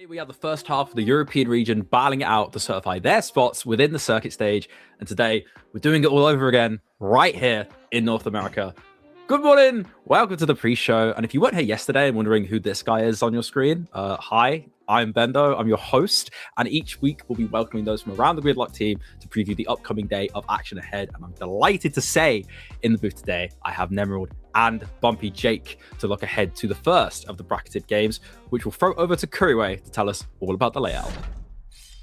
We have the first half of the European region battling it out to certify their spots within the circuit stage. And today we're doing it all over again right here in North America. Good morning. Welcome to the pre-show. And if you weren't here yesterday and wondering who this guy is on your screen, hi, I'm Bendo. I'm your host. And each week we'll be welcoming those from around the Gridlock team to preview the upcoming day of action ahead. And I'm delighted to say in the booth today, I have Nemerald and Bumpy Jake to look ahead to the first of the bracketed games, which we'll throw over to Curryway to tell us all about the layout.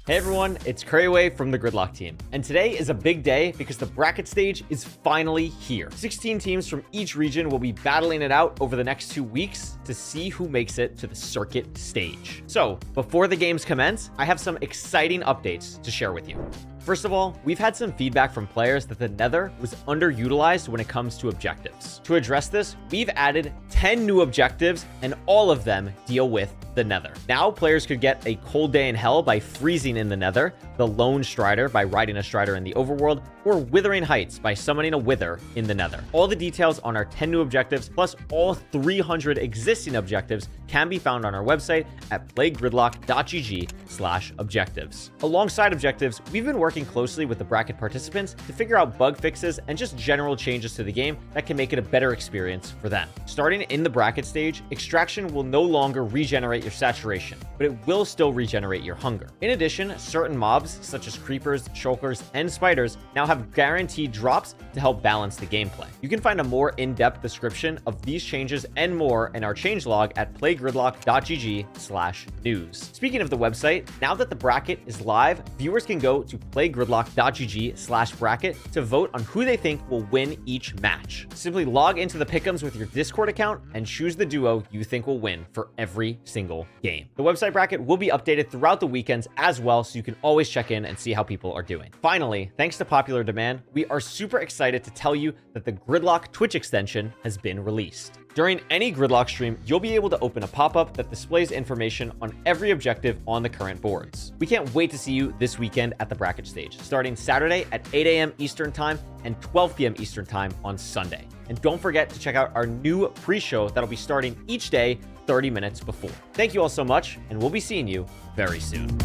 Hey everyone, it's Curryway from the Gridlock team, and today is a big day because the bracket stage is finally here. 16 teams from each region will be battling it out over the next 2 weeks to see who makes it to the circuit stage. So, before the games commence, I have some exciting updates to share with you. First of all, we've had some feedback from players that the Nether was underutilized when it comes to objectives. To address this, we've added 10 new objectives, and all of them deal with the Nether. Now, players could get a cold day in hell by freezing in the Nether, the Lone Strider by riding a Strider in the overworld, or Withering Heights by summoning a Wither in the Nether. All the details on our 10 new objectives, plus all 300 existing objectives, can be found on our website at playgridlock.gg/objectives. Alongside objectives, we've been working closely with the bracket participants to figure out bug fixes and just general changes to the game that can make it a better experience for them. Starting in the bracket stage, extraction will no longer regenerate your saturation, but it will still regenerate your hunger. In addition, certain mobs such as creepers, shulkers, and spiders now have guaranteed drops to help balance the gameplay. You can find a more in-depth description of these changes and more in our changelog at playgridlock.gg/news. Speaking of the website, now that the bracket is live, viewers can go to playgridlock.gg/bracket to vote on who they think will win each match. Simply log into the pick'ems with your Discord account and choose the duo you think will win for every single game. The website bracket will be updated throughout the weekends as well, so you can always check in and see how people are doing. Finally, thanks to popular demand, we are super excited to tell you that the Gridlock Twitch extension has been released. During any Gridlock stream, you'll be able to open a pop-up that displays information on every objective on the current boards. We can't wait to see you this weekend at the bracket stage, starting Saturday at 8 a.m. Eastern Time and 12 p.m. Eastern Time on Sunday. And don't forget to check out our new pre-show that'll be starting each day 30 minutes before. Thank you all so much, and we'll be seeing you very soon.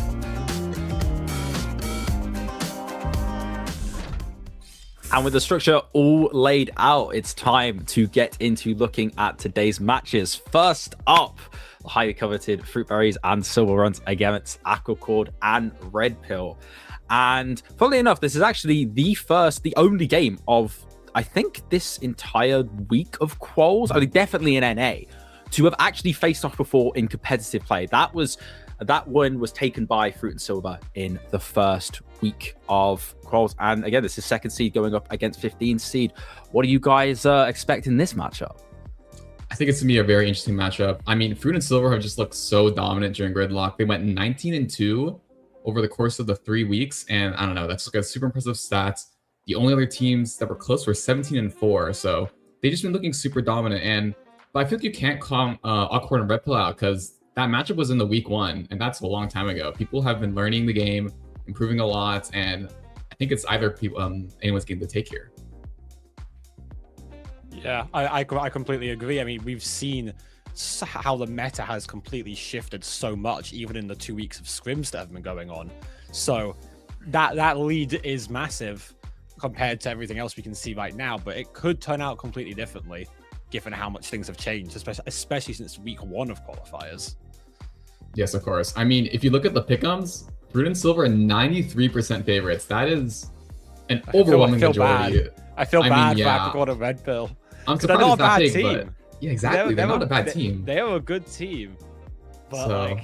And with the structure all laid out, it's time to get into looking at today's matches. First up, the highly coveted Fruit Berries and Silver Runs against Aquacord and Red Pill. And funnily enough, this is actually the only game of, I think, this entire week of quals, I mean, definitely in NA, to have actually faced off before in competitive play. That one was taken by Fruit and Silver in the first week of quals. And again, this is second seed going up against 15th seed. What do you guys expect in this matchup? I think it's going to be a very interesting matchup. I mean, Fruit and Silver have just looked so dominant during Gridlock. They went 19-2 over the course of the 3 weeks. And I don't know, that's got super impressive stats. The only other teams that were close were 17-4. So they've just been looking super dominant. But I feel like you can't call Aquacord and Red Pill out because that matchup was in the week 1, and that's a long time ago. People have been learning the game, improving a lot, and I think it's either anyone's game to take here. Yeah, I completely agree. I mean, we've seen how the meta has completely shifted so much, even in the 2 weeks of scrims that have been going on. So that lead is massive compared to everything else we can see right now, but it could turn out completely differently, given how much things have changed, especially since week 1 of qualifiers. Yes, of course. I mean, if you look at the pick'ems, Fruit and Silver are 93% favorites. That is an overwhelming majority. I feel bad for Aquacord and Red Pill. I'm surprised it's that big, but yeah, exactly. They're not a bad team. They are a good team, but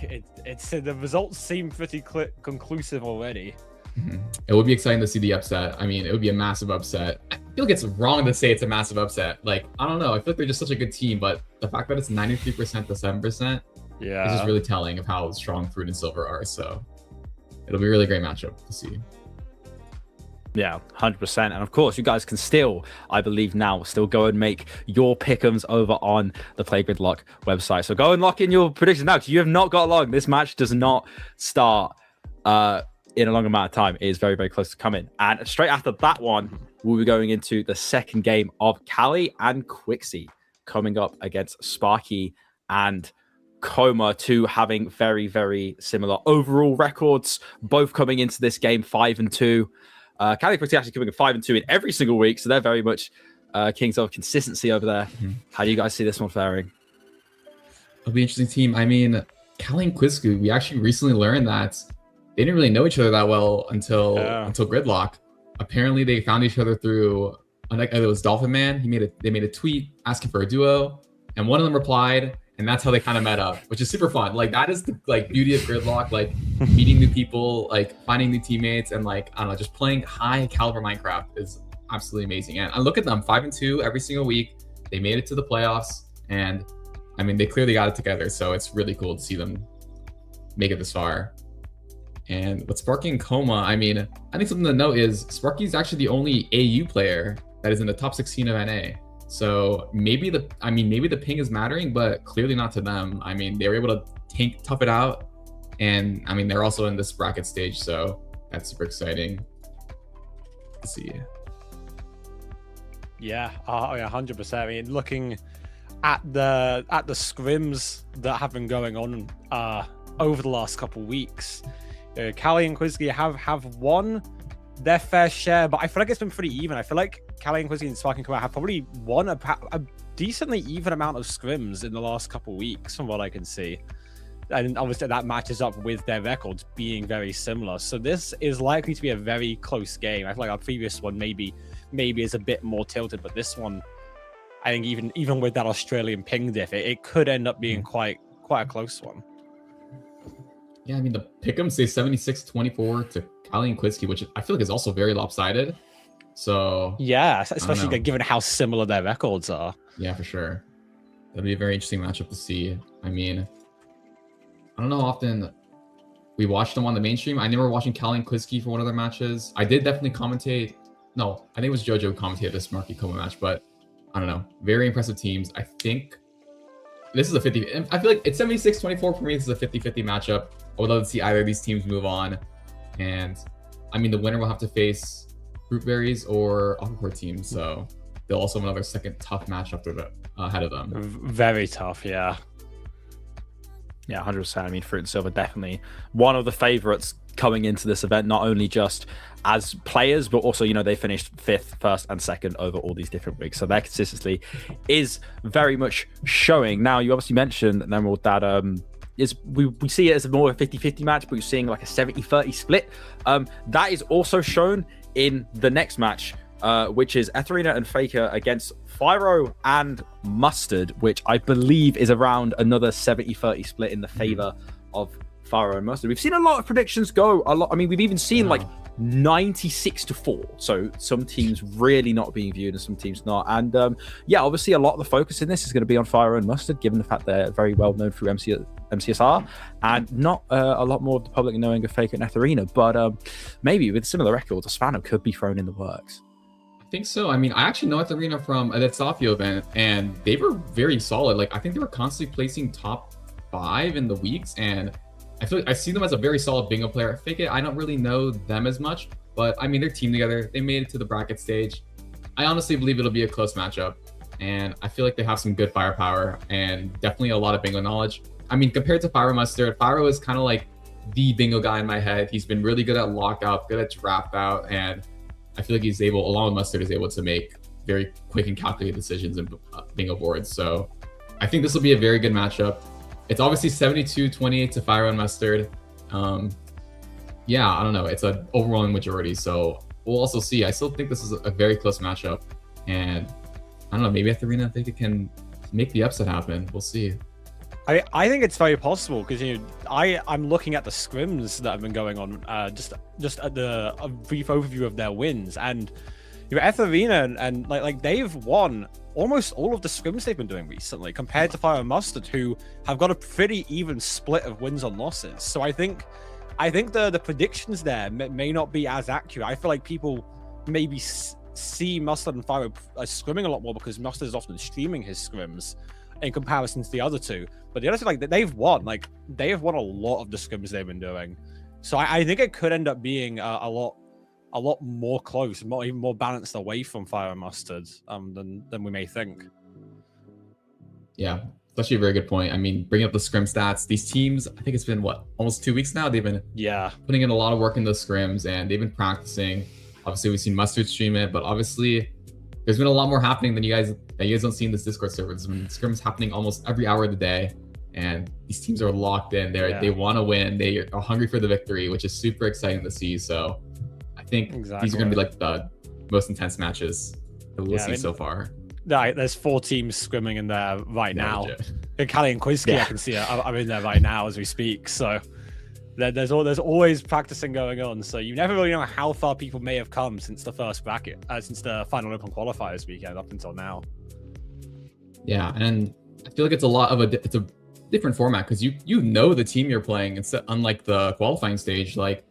it's the results seem pretty conclusive already. Mm-hmm. It would be exciting to see the upset. I mean, it would be a massive upset. I feel like it's wrong to say it's a massive upset. Like, I don't know. I feel like they're just such a good team, but the fact that it's 93% to 7%, yeah, is just really telling of how strong Fruit and Silver are. So it'll be a really great matchup to see. Yeah, 100%. And of course, you guys can still, I believe now, go and make your pick'ems over on the Play Gridlock website. So go and lock in your predictions now, because you have not got long. This match does not start in a long amount of time. It is very, very close to coming. And straight after that one, we'll be going into the second game of Callie and Quixie coming up against Sparky and Coma, two having very, very similar overall records, both coming into this game 5-2. Cali and Quicksilver actually coming in 5-2 in every single week, so they're very much kings of consistency over there. How do you guys see this one faring? It'll be an interesting team. I mean, Callie and Quizku, we actually recently learned that they didn't really know each other that well until Gridlock. Apparently, they found each other through. It was Dolphin Man. They made a tweet asking for a duo, and one of them replied, and that's how they kind of met up, which is super fun. Like that is the beauty of Gridlock, like meeting new people, like finding new teammates, and like I don't know, just playing high caliber Minecraft is absolutely amazing. And I look at them 5-2 every single week. They made it to the playoffs, and I mean they clearly got it together. So it's really cool to see them make it this far. And with Sparky and Coma, I mean, I think something to note is Sparky's actually the only AU player that is in the top 16 of NA. So maybe the ping is mattering, but clearly not to them. I mean, they were able to tough it out, and I mean they're also in this bracket stage, so that's super exciting. Let's see. Yeah, 100%. I mean, looking at the scrims that have been going on over the last couple weeks. Callie and Quizky have won their fair share, but I feel like it's been pretty even. I feel like Callie and Quizky and Sparking Coma have probably won a decently even amount of scrims in the last couple of weeks, from what I can see. And obviously that matches up with their records being very similar. So this is likely to be a very close game. I feel like our previous one maybe is a bit more tilted, but this one, I think even with that Australian ping diff, it could end up being quite a close one. Yeah, I mean, the pick'em say 76-24 to Callie and Quizky, which I feel like is also very lopsided. So yeah, especially given how similar their records are. Yeah, for sure. That'll be a very interesting matchup to see. I mean, I don't know how often we watched them on the mainstream. I remember watching Callie and Quizky for one of their matches. I did definitely commentate. No, I think it was JoJo who commentated this Marky Coma match, but I don't know. Very impressive teams. I think this is a 50. I feel like it's 76-24 for me. This is a 50-50 matchup. I would love to see either of these teams move on. And I mean, the winner will have to face Fruitberries or Aquacore team. So they'll also have another second tough matchup ahead of them. Very tough, yeah. Yeah, 100%. I mean, Fruit and Silver definitely one of the favorites coming into this event, not only just as players, but also, you know, they finished 5th, 1st, and 2nd over all these different weeks. So their consistency is very much showing. Now, you obviously mentioned, Emerald, that we see it as more of a 50-50 match, but you're seeing like a 70-30 split. That is also shown in the next match, which is Etherina and Faker against Fyro and Mustard, which I believe is around another 70-30 split in the favor of Fyro and Mustard. We've seen a lot of predictions go a lot. I mean, we've even seen like 96-4. So some teams really not being viewed and some teams not. And yeah, obviously a lot of the focus in this is going to be on Fyro and Mustard, given the fact they're very well known through MCSR, and not a lot more of the public knowing of Faker and Etherina. But maybe with similar records, a Spano could be thrown in the works. I think so. I mean, I actually know Etherina from that Safio event, and they were very solid. Like, I think they were constantly placing top 5 in the weeks, and I feel like I see them as a very solid bingo player. Fake it, I don't really know them as much, but I mean, they're teamed together. They made it to the bracket stage. I honestly believe it'll be a close matchup, and I feel like they have some good firepower and definitely a lot of bingo knowledge. I mean, compared to Fyro Mustard, Fyro is kind of like the bingo guy in my head. He's been really good at lockout, good at draft out, and I feel like he's able, along with Mustard, is able to make very quick and calculated decisions in bingo boards. So I think this will be a very good matchup. It's obviously 72-28 to Fyro and Mustard. Yeah, I don't know. It's an overwhelming majority. So we'll also see. I still think this is a very close matchup. And I don't know, maybe Etherina, I think it can make the upset happen. We'll see. I think it's very possible because, you know, I'm looking at the scrims that have been going on, just at a brief overview of their wins, and you know, Etherina and like they've won almost all of the scrims they've been doing recently compared to Fyro and Mustard, who have got a pretty even split of wins and losses. So I think the predictions there may not be as accurate. I feel like people maybe see Mustard and Fyro scrimming a lot more because Mustard is often streaming his scrims in comparison to the other two. But the other two, like, they've won a lot of the scrims they've been doing. So I think it could end up being a lot more close, even more balanced away from Fyro and Mustard than we may think. Yeah, It's actually a very good point. I mean, bringing up the scrim stats, these teams, I think it's been what, almost 2 weeks now. They've been putting in a lot of work in those scrims, and they've been practicing. Obviously, we've seen Mustard stream it, but obviously, there's been a lot more happening than you guys don't see in this Discord server. There's been scrims happening almost every hour of the day, and these teams are locked in. They want to win. They are hungry for the victory, which is super exciting to see. So, I think these are going to be like the most intense matches that we'll see so far. There's 4 teams scrimming in there right now. And Callie and Quizky, I can see I'm in there right now as we speak. So there's always practicing going on. So you never really know how far people may have come since the first bracket, since the final open qualifiers weekend up until now. Yeah, and I feel like it's a different format because you know the team you're playing. It's unlike the qualifying stage. Like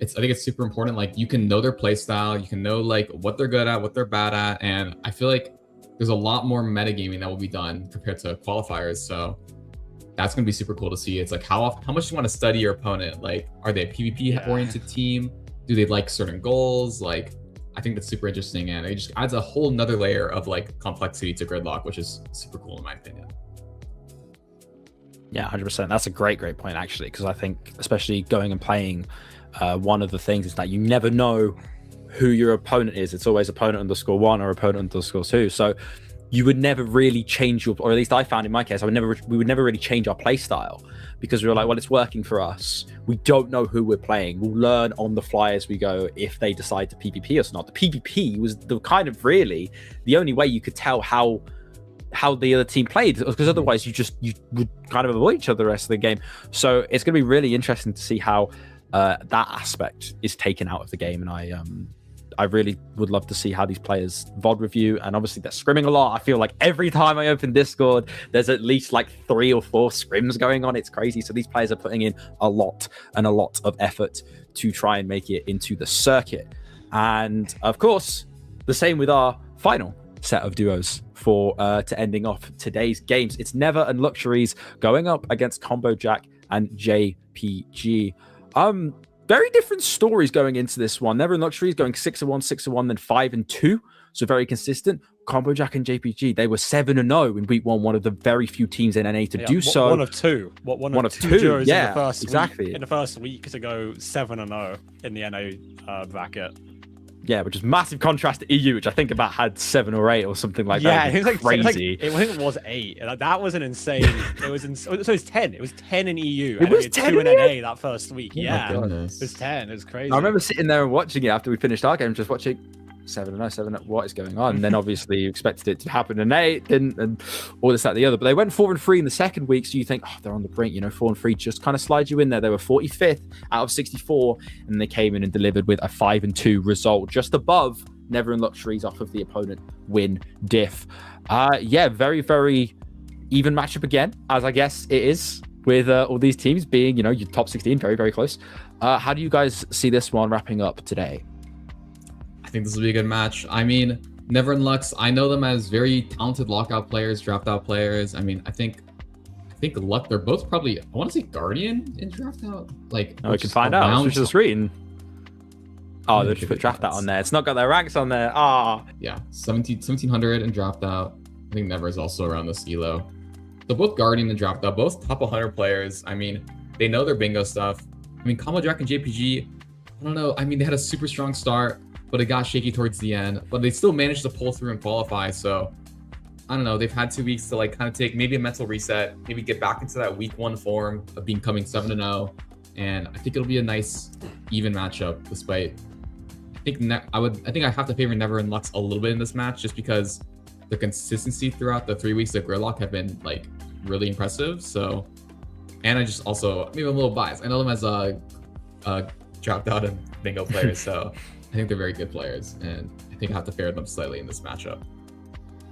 I think it's super important. Like you can know their play style, you can know like what they're good at, what they're bad at, and I feel like there's a lot more metagaming that will be done compared to qualifiers. So that's going to be super cool to see. It's like how much do you want to study your opponent? Like, are they a PvP oriented team? Do they like certain goals? Like, I think that's super interesting. And it just adds a whole nother layer of like complexity to Gridlock, which is super cool in my opinion. Yeah, 100%. That's a great point actually, because I think especially going and playing, one of the things is that you never know who your opponent is. It's always opponent _1 or opponent _2. So you would never really change your, or at least I found in my case, we would never really change our play style because we were like, well, it's working for us. We don't know who we're playing. We'll learn on the fly as we go if they decide to PvP us or not. The PvP was the kind of really the only way you could tell how the other team played, because otherwise you would kind of avoid each other the rest of the game. So it's going to be really interesting to see how that aspect is taken out of the game, and I really would love to see how these players VOD review. And obviously they're scrimming a lot. I feel like every time I open Discord, there's at least like 3 or 4 scrims going on. It's crazy. So these players are putting in a lot of effort to try and make it into the circuit. And of course, the same with our final set of duos for to ending off today's games. It's Never and Luxuries going up against Combo Jack and JPG. Very different stories going into this one. Never and Luxuries going 6-1, 6-1, then 5-2. So very consistent. Combo Jack and JPG, they were 7-0 in week 1, one of the very few teams in NA to do so. One of two. One of two duos in the first week, in the first week to go 7-0 in the NA bracket. Yeah, which is massive contrast to EU, which I think about had 7 or 8 or something like that. Yeah, it was like crazy. I think it was 8. That was an insane. So it was 10. It was 10 in EU. It was 10 in NA that first week. Oh yeah, it was 10. It was crazy. I remember sitting there and watching it after we finished our game, just watching 7-0, 7-0. What is going on? And then obviously you expected it to happen in 8, and all this, that, the other. But they went 4-3 in the second week, so you think, oh, they're on the brink. 4-3 just kind of slides you in there. They were 45th out of 64, and they came in and delivered with a 5-2 result, just above Never and Luxuries off of the opponent win diff. Very, very even matchup again, as I guess it is with all these teams being, your top 16, very, very close. How do you guys see this one wrapping up today? I think this will be a good match. I mean, Never and Lux, I know them as very talented lockout players, draft out players. I mean, I think Luck, they're both probably, I want to say Guardian in draft out. Like, we can find out. Switch the screen. Oh, they just put draft out on there. It's not got their ranks on there. Yeah, 1700 and draft out. I think Never is also around this elo. So both Guardian and draft out, both top 100 players. I mean, they know their bingo stuff. I mean, Combo Jack and JPG, I don't know. I mean, they had a super strong start, but it got shaky towards the end. But they still managed to pull through and qualify. So I don't know. They've had 2 weeks to like kind of take maybe a mental reset, maybe get back into that week 1 form of becoming 7-0. And I think it'll be a nice even matchup. Despite, I think I have to favor Never and Lux a little bit in this match, just because the consistency throughout the 3 weeks of Gridlock have been like really impressive. So, and I just also maybe I'm a little biased. I know them as dropped out and bingo players, so I think they're very good players, and I think I have to favor them slightly in this matchup.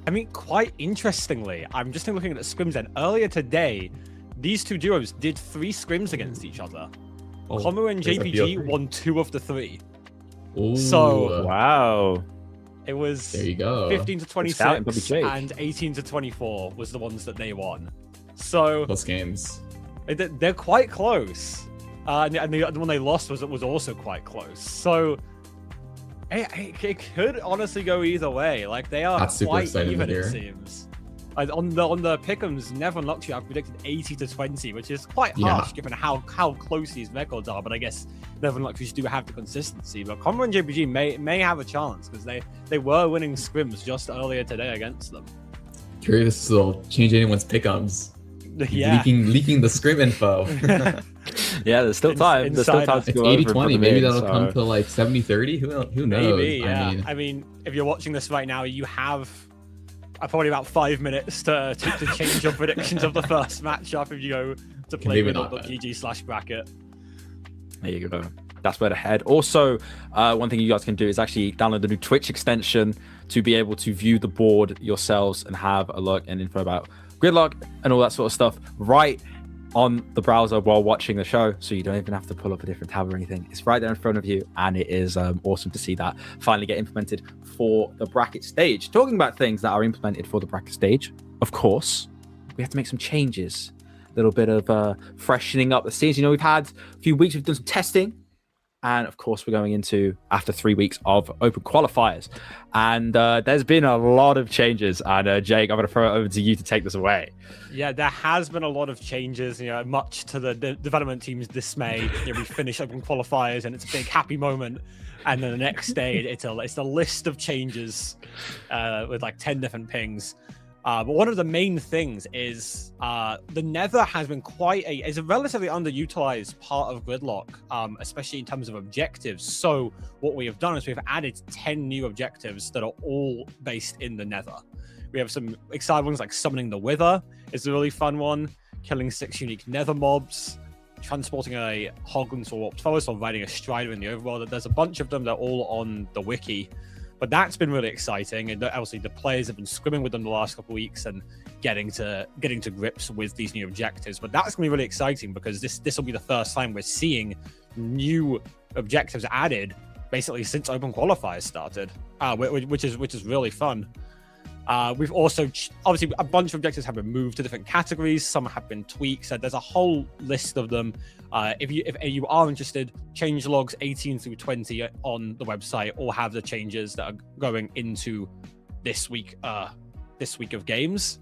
I mean, quite interestingly, I'm just looking at the scrims, and earlier today, these two duos did 3 scrims against each other. Combo and JPG won 2 of the 3. Ooh, so wow. It was there you go. 15-26 and 18-24 was the ones that they won. So close games. They're quite close. And the one they lost was also quite close. So it could honestly go either way. Like, they are quite even, it seems. On the pick'ems, Never and Luxury, I've predicted 80-20, which is quite Yeah. harsh given how close these records are. But I guess Never and Luxuries do have the consistency. But Conrad and JPG may have a chance because they were winning scrims just earlier today against them. Curious this will change anyone's pickums. Yeah. Leaking the scrim info. Yeah, there's still time. There's still time to It's go over 80-20. Maybe that'll so. come to like 70-30. Who knows? Maybe, yeah. I mean, if you're watching this right now, you have probably about 5 minutes to change your predictions of the first matchup if you go to play Maybe not, gridlock.gg/bracket. There you go. That's where to head. Also, one thing you guys can do is actually download the new Twitch extension to be able to view the board yourselves and have a look and info about Gridlock and all that sort of stuff right on the browser while watching the show, so you don't even have to pull up a different tab or anything. It's right there in front of you, and it is awesome to see that finally get implemented for the bracket stage. Talking about things that are implemented for the bracket stage, of course, we have to make some changes. A little bit of freshening up the scenes. You know, we've had a few weeks, we've done some testing, and of course, we're going into after 3 weeks of open qualifiers. And there's been a lot of changes. And Jake, I'm going to throw it over to you to take this away. Yeah, there has been a lot of changes, much to the development team's dismay. We finish open qualifiers and it's a big happy moment. And then the next day, it's a list of changes with like 10 different pings. But one of the main things is the Nether has been is a relatively underutilized part of Gridlock, especially in terms of objectives. So what we have done is we've added 10 new objectives that are all based in the Nether. We have some exciting ones like Summoning the Wither is a really fun one, killing 6 unique Nether mobs, transporting a Hoglin to a Warped Forest, or riding a Strider in the overworld. There's a bunch of them that are all on the wiki. But that's been really exciting, and obviously the players have been scrimming with them the last couple of weeks and getting to grips with these new objectives. But that's going to be really exciting because this will be the first time we're seeing new objectives added basically since open qualifiers started, which is really fun. We've also obviously a bunch of objectives have been moved to different categories. Some have been tweaked. So there's a whole list of them. If you are interested, change logs 18 through 20 on the website or have the changes that are going into this week of games.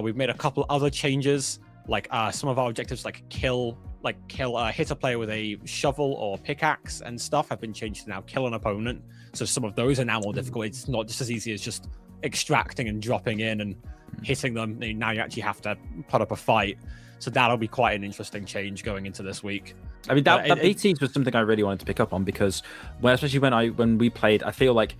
We've made a couple other changes, like some of our objectives, like hit a player with a shovel or pickaxe and stuff, have been changed to now kill an opponent. So some of those are now more difficult. It's not just as easy as just extracting and dropping in and hitting them. Now you actually have to put up a fight. So that'll be quite an interesting change going into this week. I mean, that BTs was something I really wanted to pick up on because especially when we played, I feel like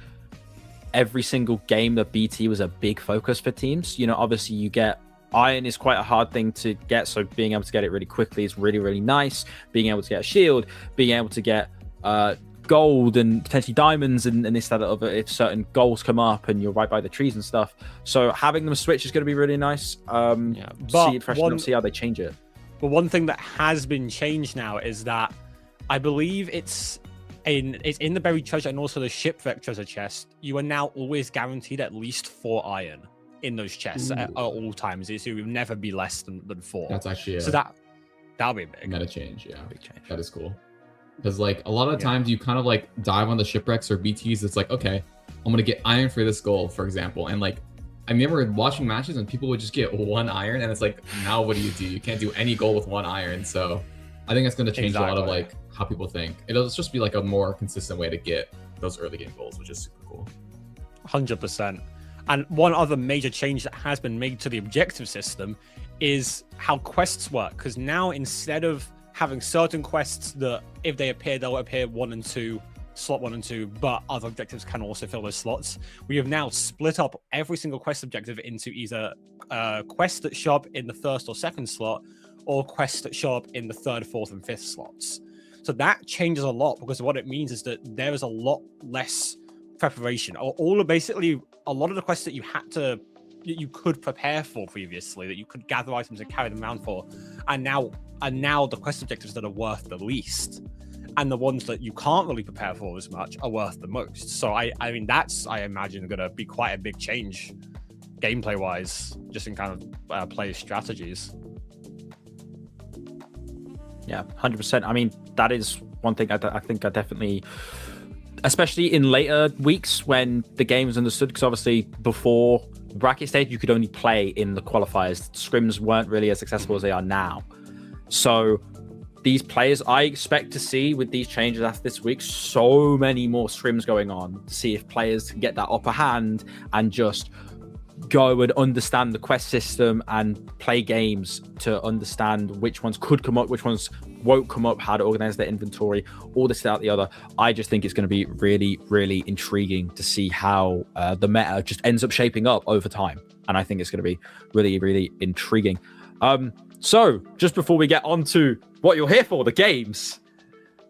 every single game that BT was a big focus for teams. Obviously you get iron is quite a hard thing to get, so being able to get it really quickly is really, really nice. Being able to get a shield, being able to get gold and potentially diamonds and this, that, other, if certain goals come up and you're right by the trees and stuff. So having them switch is going to be really nice. See it fresh and see how they change it. But one thing that has been changed now is that I believe it's in the buried treasure and also the shipwreck treasure chest. You are now always guaranteed at least 4 iron in those chests at all times. So you'll never be less than 4. That's actually so that'll be big. Meta change. Yeah, big change. That is cool. Because like a lot of times you kind of like dive on the shipwrecks or BTs. It's like, okay, I'm gonna get iron for this goal, for example. And like I remember watching matches and people would just get 1 iron, and it's like, now what do? You can't do any goal with 1 iron. So I think it's gonna change a lot of like how people think. It'll just be like a more consistent way to get those early game goals, which is super cool. 100%. And one other major change that has been made to the objective system is how quests work. Because now instead of having certain quests that if they appear, they'll appear slot 1 and 2, but other objectives can also fill those slots. We have now split up every single quest objective into either quests that show up in the 1st or 2nd slot, or quests that show up in the 3rd, 4th, and 5th slots. So that changes a lot because what it means is that there is a lot less preparation. A lot of the quests that you could prepare for previously, that you could gather items and carry them around for, are now the quest objectives that are worth the least, and the ones that you can't really prepare for as much are worth the most. So I mean that's, I imagine, going to be quite a big change gameplay wise, just in kind of player strategies. Yeah, 100%. I mean, that is one thing I think I definitely, especially in later weeks when the game is understood, because obviously before bracket stage, you could only play in the qualifiers. Scrims weren't really as accessible as they are now. So these players, I expect to see with these changes after this week, so many more scrims going on to see if players can get that upper hand and just go and understand the quest system and play games to understand which ones could come up, which ones won't come up, how to organize their inventory, all this, that, the other. I just think it's going to be really, really intriguing to see how the meta just ends up shaping up over time. And I think it's going to be really, really intriguing. So just before we get on to what you're here for, the games,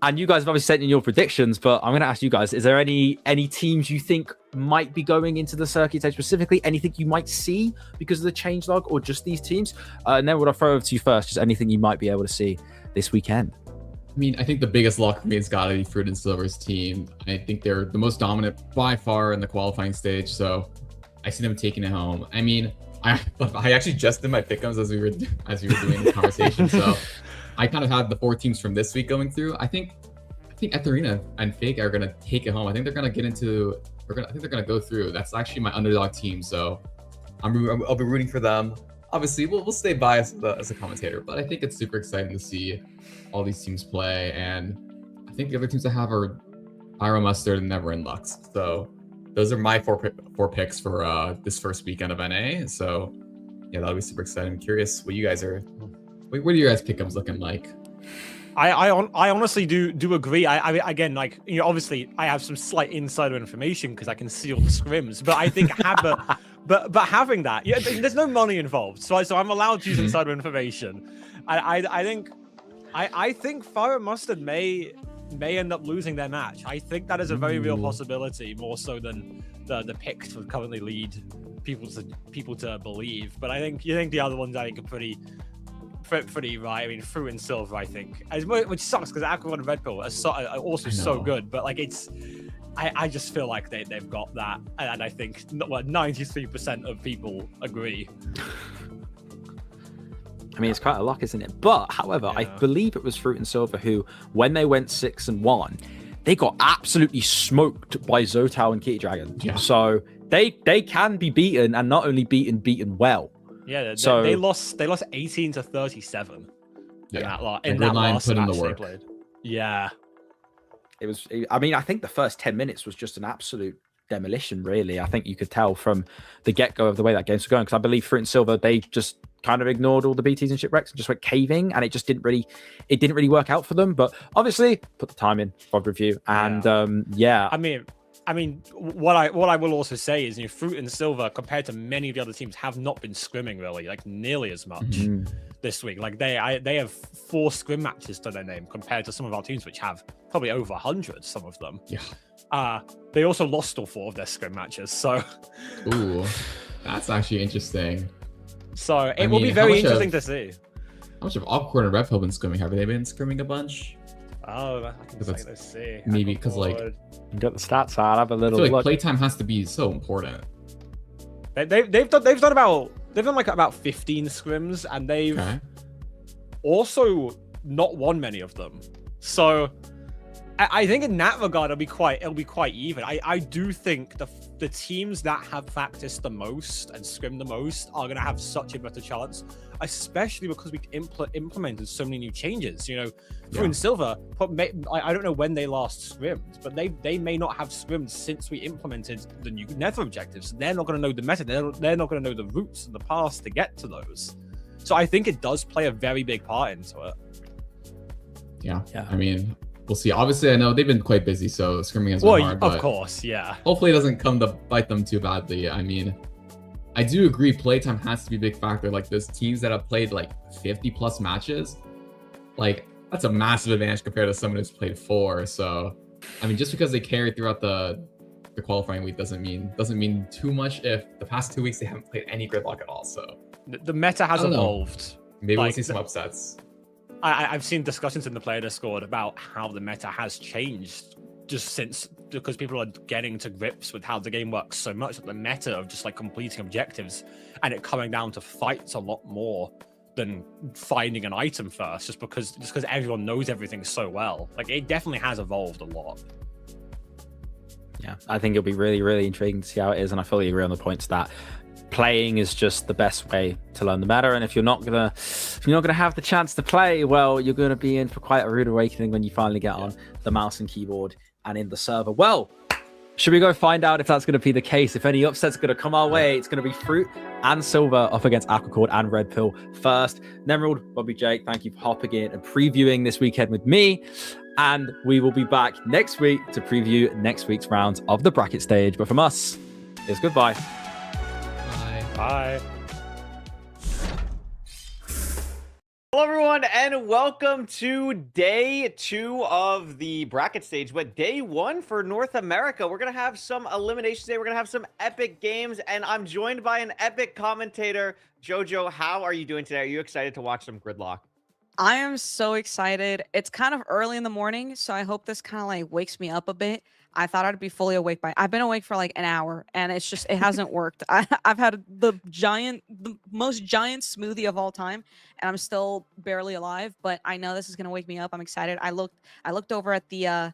and you guys have obviously sent in your predictions, but I'm going to ask you guys, is there any teams you think might be going into the circuit stage specifically? Anything you might see because of the changelog, or just these teams? And then what I'll throw over to you first, just anything you might be able to see this weekend. I mean, I think the biggest lock for me has got to be Fruit and Silver's team. I think they're the most dominant by far in the qualifying stage, so I see them taking it home. I mean, I actually just did my pick'ems as we were doing this conversation, so I kind of had the 4 teams from this week going through. I think Etherina and Fake are gonna take it home. I think they're gonna go through. That's actually my underdog team, so I'll be rooting for them. Obviously, we'll stay biased as a commentator, but I think it's super exciting to see all these teams play. And I think the other teams I have are Pyro Mustard and Never in Lux. So those are my four picks for this first weekend of NA. So yeah, that'll be super exciting. I'm curious what you guys are. What are your guys' pick'ems looking like? I honestly do agree. I again, like, you know, obviously I have some slight insider information because I can see all the scrims, but I think but having that, yeah, there's no money involved, so I'm allowed to use insider information. I think Fire and Mustard may end up losing their match. I think that is a very real possibility, more so than the picks would currently lead people to believe. But I think the other ones, I think, are pretty right. I mean, Fruit and Silver, I think, which sucks because Aqua and Red Pill are also so good, but like I just feel like they've got that, and I think 93% of people agree. I mean, it's quite a lock, isn't it? But however, I believe it was Fruit and Silver who, when they went 6-1, they got absolutely smoked by Zotao and Kitty Dragon. Yeah. So they can be beaten, and not only beaten well. Yeah, they lost 18-37. Yeah, in that last put in match the work. they played. Yeah, it was. I mean, I think the first 10 minutes was just an absolute demolition. Really, I think you could tell from the get-go of the way that game's going. Because I believe Fruit and Silver, they just kind of ignored all the BTs and shipwrecks and just went caving, and it just didn't really work out for them. But obviously, put the time in, VOD review, and I mean, what I will also say is, you know, Fruit and Silver, compared to many of the other teams, have not been scrimming really, like nearly as much this week. Like they have 4 scrim matches to their name compared to some of our teams, which have probably over 100. Some of them. Yeah. They also lost all 4 of their scrim matches. So. Ooh, that's actually interesting. So it will be very interesting to see. How much of Awkward and Red Pill been scrimming? Have they been scrimming a bunch? Oh, I can say, let's see. Maybe because like you got the stats. I'll have a little. I feel like playtime has to be so important. They've done about 15 scrims, and they've also not won many of them. So I think in that regard it'll be quite even. I do think the teams that have practiced the most and scrimmed the most are going to have such a better chance, especially because we implemented so many new changes. You know, Fruit and Silver, I don't know when they last scrimmed, but they may not have scrimmed since we implemented the new Nether objectives. They're not going to know the meta. They're not going to know the routes and the paths to get to those. So I think it does play a very big part into it. Yeah. I mean, we'll see. Obviously, I know they've been quite busy, so scrimming has been hard. Of course, yeah. Hopefully it doesn't come to bite them too badly. I mean, I do agree playtime has to be a big factor. Like, those teams that have played like 50 plus matches, like that's a massive advantage compared to someone who's played 4. So, I mean, just because they carry throughout the qualifying week doesn't mean too much if the past 2 weeks they haven't played any Gridlock at all. So the meta has evolved. Maybe we'll see some upsets. I've seen discussions in the player Discord about how the meta has changed because people are getting to grips with how the game works so much, that the meta of just like completing objectives and it coming down to fights a lot more than finding an item first, just because everyone knows everything so well. Like, it definitely has evolved a lot. Yeah, I think it'll be really, really intriguing to see how it is, and I fully agree on the points that playing is just the best way to learn the meta. And if you're not gonna have the chance to play, well, you're gonna be in for quite a rude awakening when you finally get on the mouse and keyboard and in the server. Well, should we go find out if that's going to be the case? If any upset's going to come our way, it's going to be Fruit and Silver up against Aquacord and Red Pill first. Nemerald, Bobby Jake, thank you for hopping in and previewing this weekend with me. And we will be back next week to preview next week's rounds of the bracket stage. But from us, it's goodbye. Bye. Bye. Hello, everyone, and welcome to day 2 of the bracket stage. But day 1 for North America, we're going to have some eliminations today. We're going to have some epic games, and I'm joined by an epic commentator. Jojo, how are you doing today? Are you excited to watch some Gridlock? I am so excited. It's kind of early in the morning, so I hope this kind of like wakes me up a bit. I thought I'd be fully awake I've been awake for like an hour, and it hasn't worked. I've had the most giant smoothie of all time, and I'm still barely alive, but I know this is going to wake me up. I'm excited. I looked over at the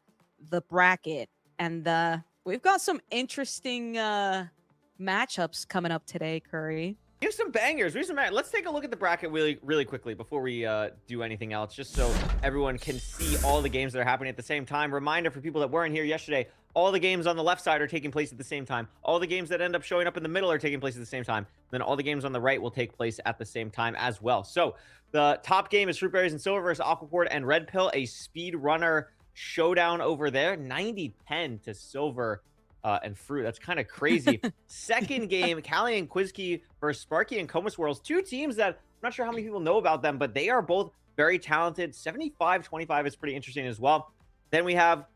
bracket, and we've got some interesting matchups coming up today, Curry. We have some bangers. Let's take a look at the bracket really quickly before we do anything else, just so everyone can see all the games that are happening at the same time. Reminder for people that weren't here yesterday, all the games on the left side are taking place at the same time. All the games that end up showing up in the middle are taking place at the same time. Then all the games on the right will take place at the same time as well. So the top game is Fruit Berries and Silver versus Aquacord and Red Pill, a speed runner showdown over there. 90-10 to Silver and Fruit. That's kind of crazy. Second game, Callie and Quizkey versus Sparky and Coma Swirls. Two teams that I'm not sure how many people know about them, but they are both very talented. 75-25 is pretty interesting as well. Then we have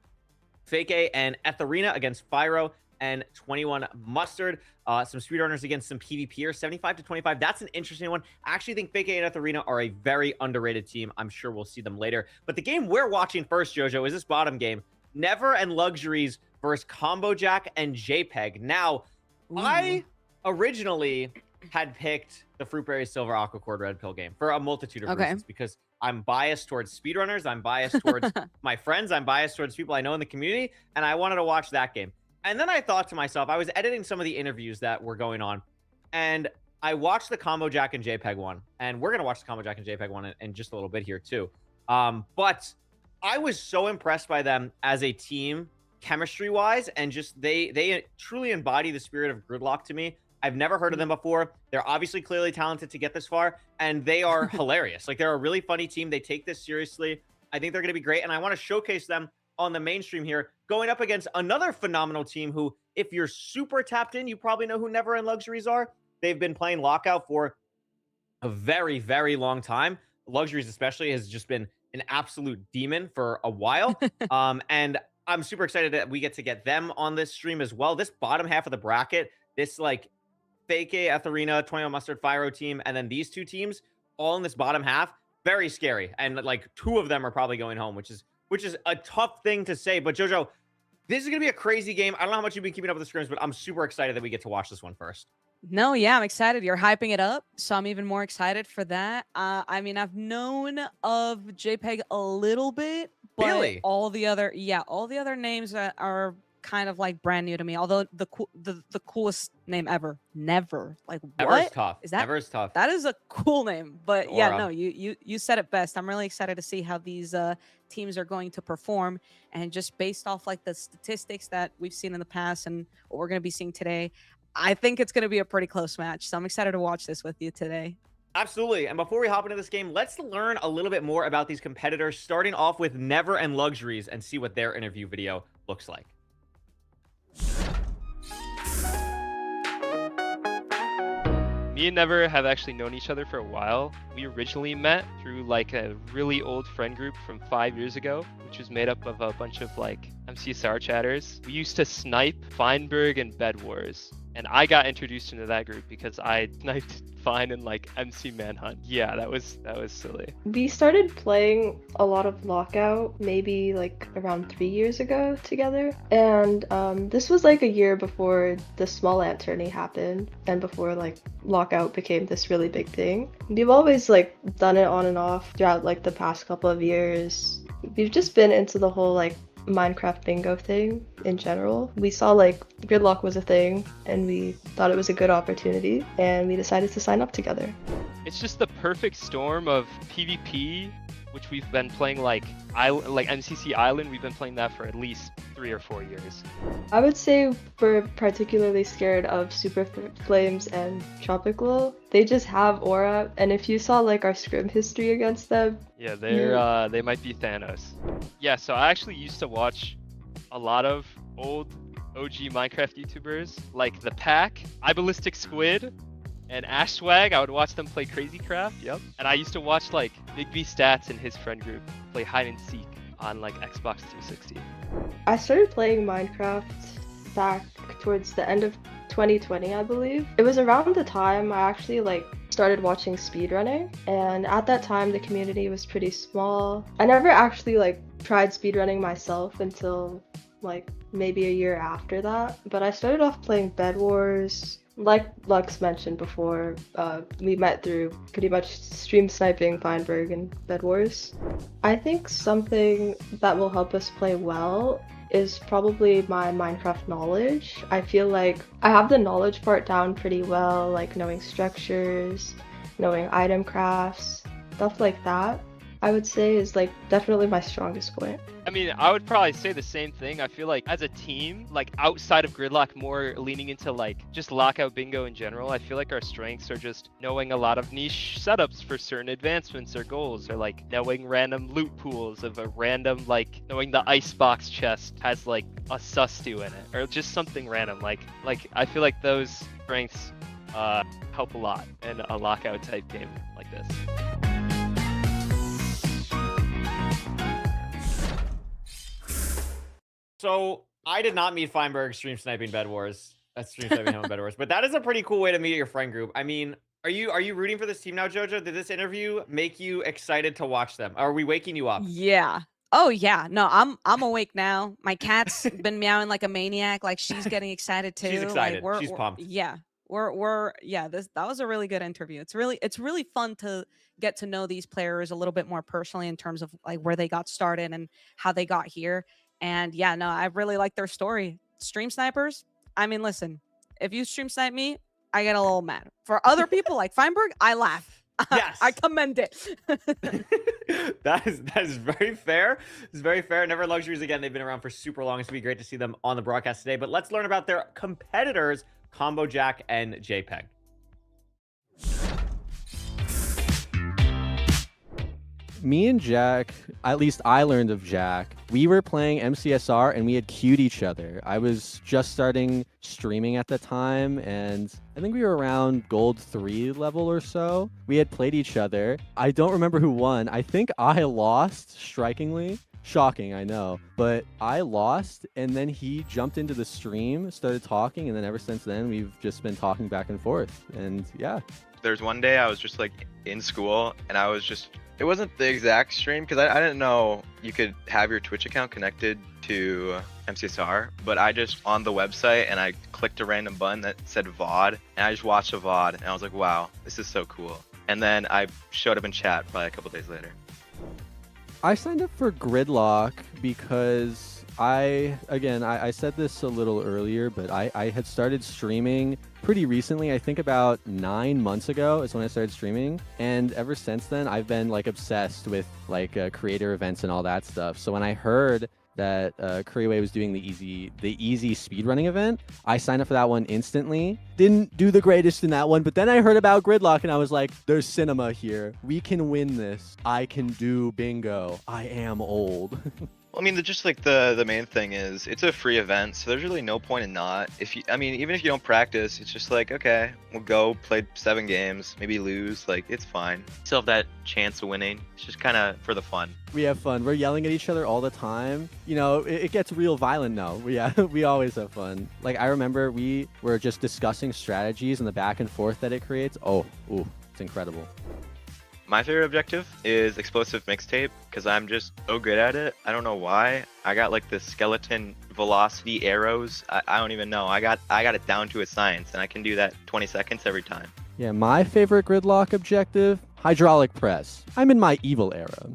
Fake A and Etherina against Fyro and 21 Mustard. Some speedrunners against some PvPers. 75-25. That's an interesting one. I actually think Fake A and Etherina are a very underrated team. I'm sure we'll see them later. But the game we're watching first, Jojo, is this bottom game. Never and Luxuries versus Combo Jack and JPEG. Now, I originally had picked the Fruit Berries Silver Aquacord Red Pill game for a multitude of reasons, because I'm biased towards speedrunners, I'm biased towards my friends, I'm biased towards people I know in the community, and I wanted to watch that game. And then I thought to myself, I was editing some of the interviews that were going on, and I watched the Combo Jack and JPEG one, and we're going to watch the Combo Jack and JPEG one in just a little bit here too. But I was so impressed by them as a team, chemistry wise, and just they truly embody the spirit of Gridlock to me. I've never heard of them before. They're obviously clearly talented to get this far, and they are hilarious. Like, they're a really funny team. They take this seriously. I think they're going to be great, and I want to showcase them on the mainstream here, going up against another phenomenal team who, if you're super tapped in, you probably know who Never and Luxuries are. They've been playing Lockout for a very, very long time. Luxuries especially has just been an absolute demon for a while. And I'm super excited that we get to get them on this stream as well. This bottom half of the bracket, this like Fake A, Etherina, 21 Mustard, Fyro team, and then these two teams all in this bottom half, very scary. And like two of them are probably going home, which is a tough thing to say. But Jojo, this is going to be a crazy game. I don't know how much you've been keeping up with the scrims, but I'm super excited that we get to watch this one first. No, yeah, I'm excited. You're hyping it up, so I'm even more excited for that. I mean, I've known of JPEG a little bit, but Really? all the other names are kind of like brand new to me. Although the coolest name ever, Never. Like, Never what is tough. is that? Never is tough. That is a cool name, but yeah, Aura. no, you said it best. I'm really excited to see how these teams are going to perform, and just based off like the statistics that we've seen in the past and what we're going to be seeing today, I think it's going to be a pretty close match. So I'm excited to watch this with you today. Absolutely. And before we hop into this game, let's learn a little bit more about these competitors, starting off with Never and Luxuries, and see what their interview video looks like. Me and Never have actually known each other for a while. We originally met through like a really old friend group from 5 years ago, which was made up of a bunch of like MCSR chatters. We used to snipe Feinberg and Bed Wars, and I got introduced into that group because I sniped Fine in like MC Manhunt. Yeah, that was silly. We started playing a lot of Lockout maybe like around 3 years ago together, and this was like a year before the Small Ant tourney happened and before like Lockout became this really big thing. We've always like done it on and off throughout like the past couple of years. We've just been into the whole like Minecraft bingo thing in general. We saw like Gridlock was a thing and we thought it was a good opportunity and we decided to sign up together. It's just the perfect storm of PvP, which we've been playing like MCC Island. We've been playing that for at least 3 or 4 years. I would say we're particularly scared of Super Flames and Tropical. They just have aura, and if you saw like our scrim history against them, Yeah, they might be Thanos. Yeah, so I actually used to watch a lot of old OG Minecraft YouTubers like The Pack, iBallistic Squid, and Ashwag. I would watch them play Crazy Craft. Yep. And I used to watch like Big B Stats and his friend group play hide and seek on like Xbox 360. I started playing Minecraft back towards the end of 2020, I believe. It was around the time I actually like started watching speedrunning, and at that time the community was pretty small. I never actually like tried speedrunning myself until like maybe a year after that, but I started off playing Bed Wars. Like Lux mentioned before, we met through pretty much stream sniping Feinberg and Bed Wars. I think something that will help us play well is probably my Minecraft knowledge. I feel like I have the knowledge part down pretty well, like knowing structures, knowing item crafts, stuff like that. I would say is like definitely my strongest point. I mean, I would probably say the same thing. I feel like as a team, like outside of Gridlock, more leaning into like just lockout bingo in general, I feel like our strengths are just knowing a lot of niche setups for certain advancements or goals, or like knowing random loot pools of a random, like knowing the icebox chest has like a sus to in it, or just something random. Like I feel like those strengths help a lot in a lockout type game like this. So I did not meet Feinberg stream sniping Bed Wars. That's stream sniping him on Bed Wars. But that is a pretty cool way to meet your friend group. I mean, are you rooting for this team now, Jojo? Did this interview make you excited to watch them? Are we waking you up? Yeah. Oh yeah. No, I'm awake now. My cat's been meowing like a maniac. Like she's getting excited too. She's excited. Like, She's pumped. Yeah. We're yeah. That was a really good interview. It's really fun to get to know these players a little bit more personally in terms of like where they got started and how they got here. And yeah, no, I really like their story. Stream snipers. I mean, listen, if you stream snipe me, I get a little mad. For other people like Feinberg, I laugh. Yes. I commend it. that is very fair. It's very fair. Never Luxuries, again, they've been around for super long. It's going to be great to see them on the broadcast today. But let's learn about their competitors, Combo Jack and JPEG. Me and Jack, at least I learned of Jack, we were playing MCSR and we had queued each other. I was just starting streaming at the time, and I think we were around gold 3 level or so. We had played each other. I don't remember who won. I think I lost strikingly. Shocking, I know. But I lost, and then he jumped into the stream, started talking, and then ever since then, we've just been talking back and forth. And yeah. There's one day I was just like in school, and I was just, it wasn't the exact stream because I didn't know you could have your Twitch account connected to MCSR, but I just on the website and I clicked a random button that said VOD, and I just watched a VOD, and I was like, wow, this is so cool. And then I showed up in chat probably a couple days later. I signed up for Gridlock because I said this a little earlier, but I had started streaming pretty recently. I think about 9 months ago is when I started streaming. And ever since then, I've been like obsessed with like creator events and all that stuff. So when I heard that Curryway was doing the easy speedrunning event, I signed up for that one instantly. Didn't do the greatest in that one, but then I heard about Gridlock and I was like, there's cinema here. We can win this. I can do bingo. I am old. Well, I mean, just like the main thing is it's a free event, so there's really no point in not. Even if you don't practice, it's just like, okay, we'll go play 7 games, maybe lose, like it's fine. Still have that chance of winning. It's just kind of for the fun. We have fun. We're yelling at each other all the time. You know, it gets real violent now. We always have fun. Like I remember we were just discussing strategies and the back and forth that it creates. Ooh, it's incredible. My favorite objective is explosive mixtape because I'm just so good at it. I don't know why. I got like the skeleton velocity arrows. I don't even know. I got it down to a science, and I can do that 20 seconds every time. Yeah, my favorite Gridlock objective, hydraulic press. I'm in my evil era.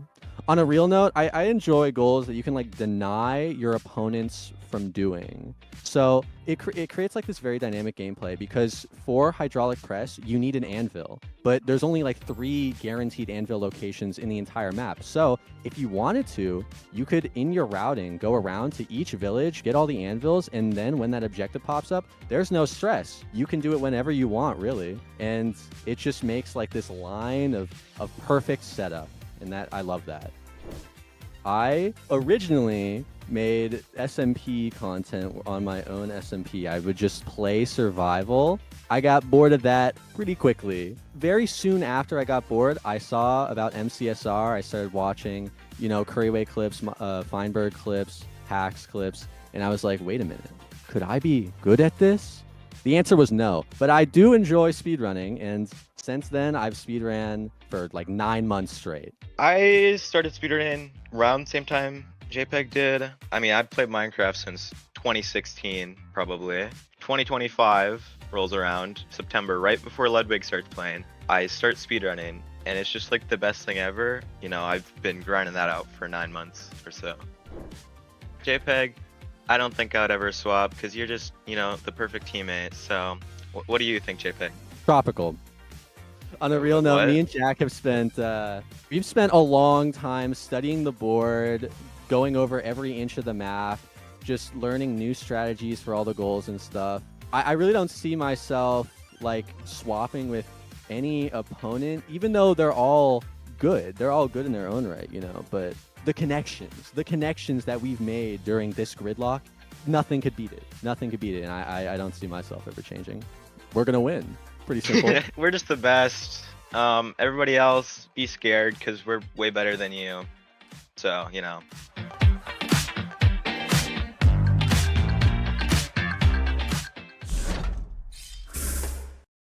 On a real note, I enjoy goals that you can like deny your opponents from doing. So it creates like this very dynamic gameplay because for hydraulic press, you need an anvil, but there's only like 3 guaranteed anvil locations in the entire map. So if you wanted to, you could, in your routing, go around to each village, get all the anvils, and then when that objective pops up, there's no stress. You can do it whenever you want, really. And it just makes like this line of perfect setup. And that I love that. I originally made SMP content on my own SMP. I would just play survival. I got bored of that pretty quickly. Very soon after I got bored, I saw about MCSR. I started watching, you know, Curryway clips, Feinberg clips, Hacks clips, and I was like, wait a minute, could I be good at this? The answer was no, but I do enjoy speedrunning, and since then, I've speedran for like 9 months straight. I started speedrunning around the same time JPEG did. I mean, I've played Minecraft since 2016, probably. 2025 rolls around, September, right before Ludwig starts playing. I start speedrunning, and it's just like the best thing ever. You know, I've been grinding that out for 9 months or so. JPEG, I don't think I would ever swap because you're just, you know, the perfect teammate. So, what do you think, JPEG? Tropical. On a real note, What? me and Jack have spent we've spent a long time studying the board, going over every inch of the map, just learning new strategies for all the goals and stuff. I really don't see myself like swapping with any opponent, even though they're all good. They're all good in their own right, you know, but the connections that we've made during this gridlock, nothing could beat it. Nothing could beat it, and I don't see myself ever changing. We're gonna win. Pretty simple. We're just the best. Everybody else, be scared because we're way better than you. So, you know.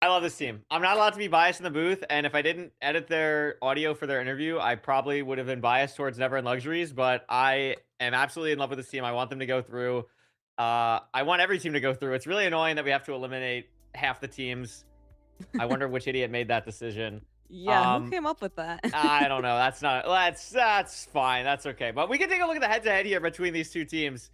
I love this team. I'm not allowed to be biased in the booth, and if I didn't edit their audio for their interview, I probably would have been biased towards Never End Luxuries, but I am absolutely in love with this team. I want them to go through. I want every team to go through. It's really annoying that we have to eliminate half the teams. I wonder which idiot made that decision. Yeah, who came up with that? I don't know. That's fine. That's okay. But we can take a look at the head-to-head here between these two teams.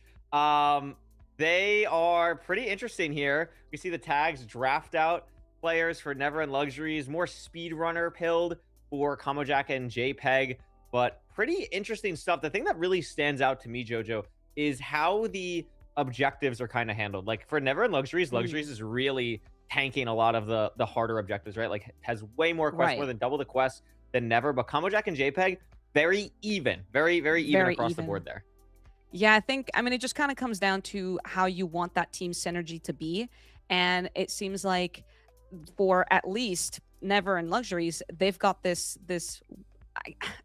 They are pretty interesting here. We see the tags draft out players for Never End Luxuries, more speedrunner pilled for Kamojack and JPEG, but pretty interesting stuff. The thing that really stands out to me, Jojo, is how the objectives are kind of handled. Like for Never End Luxuries, Luxuries is really tanking a lot of the harder objectives, right? Like has way more quests, more than double the quests than Never. But Kamojack and JPEG, very even, very even across the board there. Yeah, I mean, it just kind of comes down to how you want that team synergy to be. And it seems like for at least Never End Luxuries, they've got this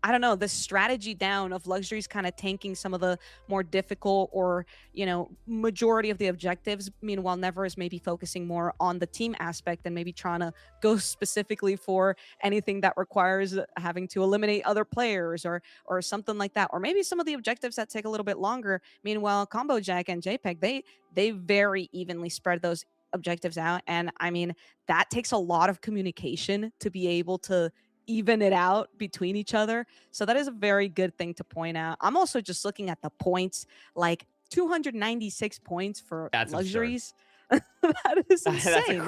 I don't know, this strategy down of Luxuries kind of tanking some of the more difficult or, you know, majority of the objectives. Meanwhile, Never is maybe focusing more on the team aspect and maybe trying to go specifically for anything that requires having to eliminate other players or something like that. Or maybe some of the objectives that take a little bit longer. Meanwhile, Combo Jack and JPEG, they very evenly spread those objectives out. And I mean, that takes a lot of communication to be able to even it out between each other. So that is a very good thing to point out. I'm also just looking at the points, like 296 points for Luxuries. That is insane.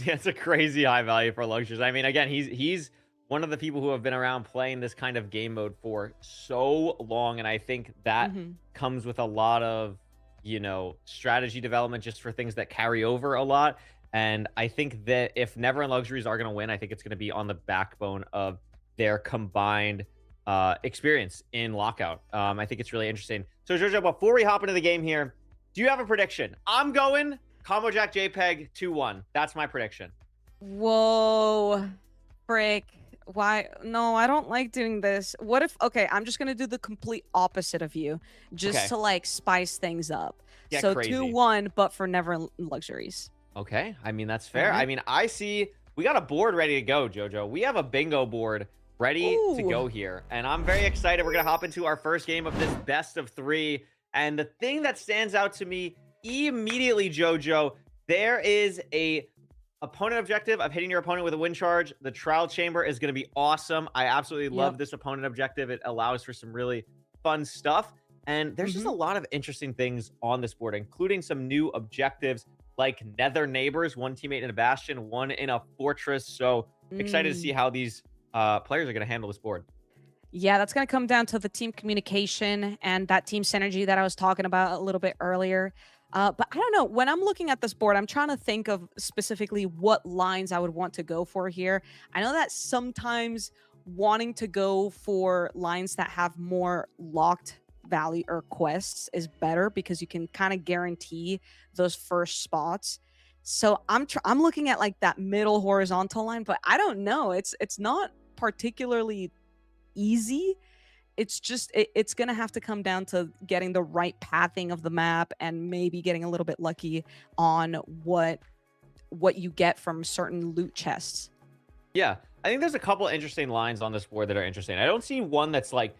That's a crazy high value for Luxuries. I mean, again, he's one of the people who have been around playing this kind of game mode for so long, and I think that comes with a lot of, you know, strategy development just for things that carry over a lot. And I think that if Never End Luxuries are going to win, I think it's going to be on the backbone of their combined experience in Lockout. I think it's really interesting. So, Jojo, before we hop into the game here, do you have a prediction? I'm going Kamojack JPEG 2-1. That's my prediction. Whoa, frick. Why? No, I don't like doing this. What if, okay, I'm just going to do the complete opposite of you just to like spice things up. Yeah, so crazy. 2-1, but for Never End Luxuries. Okay, I mean, that's fair. I mean, I see we got a board ready to go, Jojo. We have a bingo board ready to go here, and I'm very excited. We're going to hop into our first game of this best of 3, and the thing that stands out to me immediately, Jojo, there is a Opponent objective, I'm hitting your opponent with a wind charge. The trial chamber is going to be awesome. I absolutely love this opponent objective. It allows for some really fun stuff. And there's just a lot of interesting things on this board, including some new objectives like Nether Neighbors, one teammate in a bastion, one in a fortress. So excited to see how these players are going to handle this board. Yeah, that's going to come down to the team communication and that team synergy that I was talking about a little bit earlier. But I don't know. When I'm looking at this board, I'm trying to think of specifically what lines I would want to go for here. I know that sometimes wanting to go for lines that have more locked value or quests is better because you can kind of guarantee those first spots. So I'm looking at like that middle horizontal line, but I don't know. It's not particularly easy. It's just it's gonna have to come down to getting the right pathing of the map and maybe getting a little bit lucky on what you get from certain loot chests. Yeah, I think there's a couple interesting lines on this board that are interesting. I don't see one that's like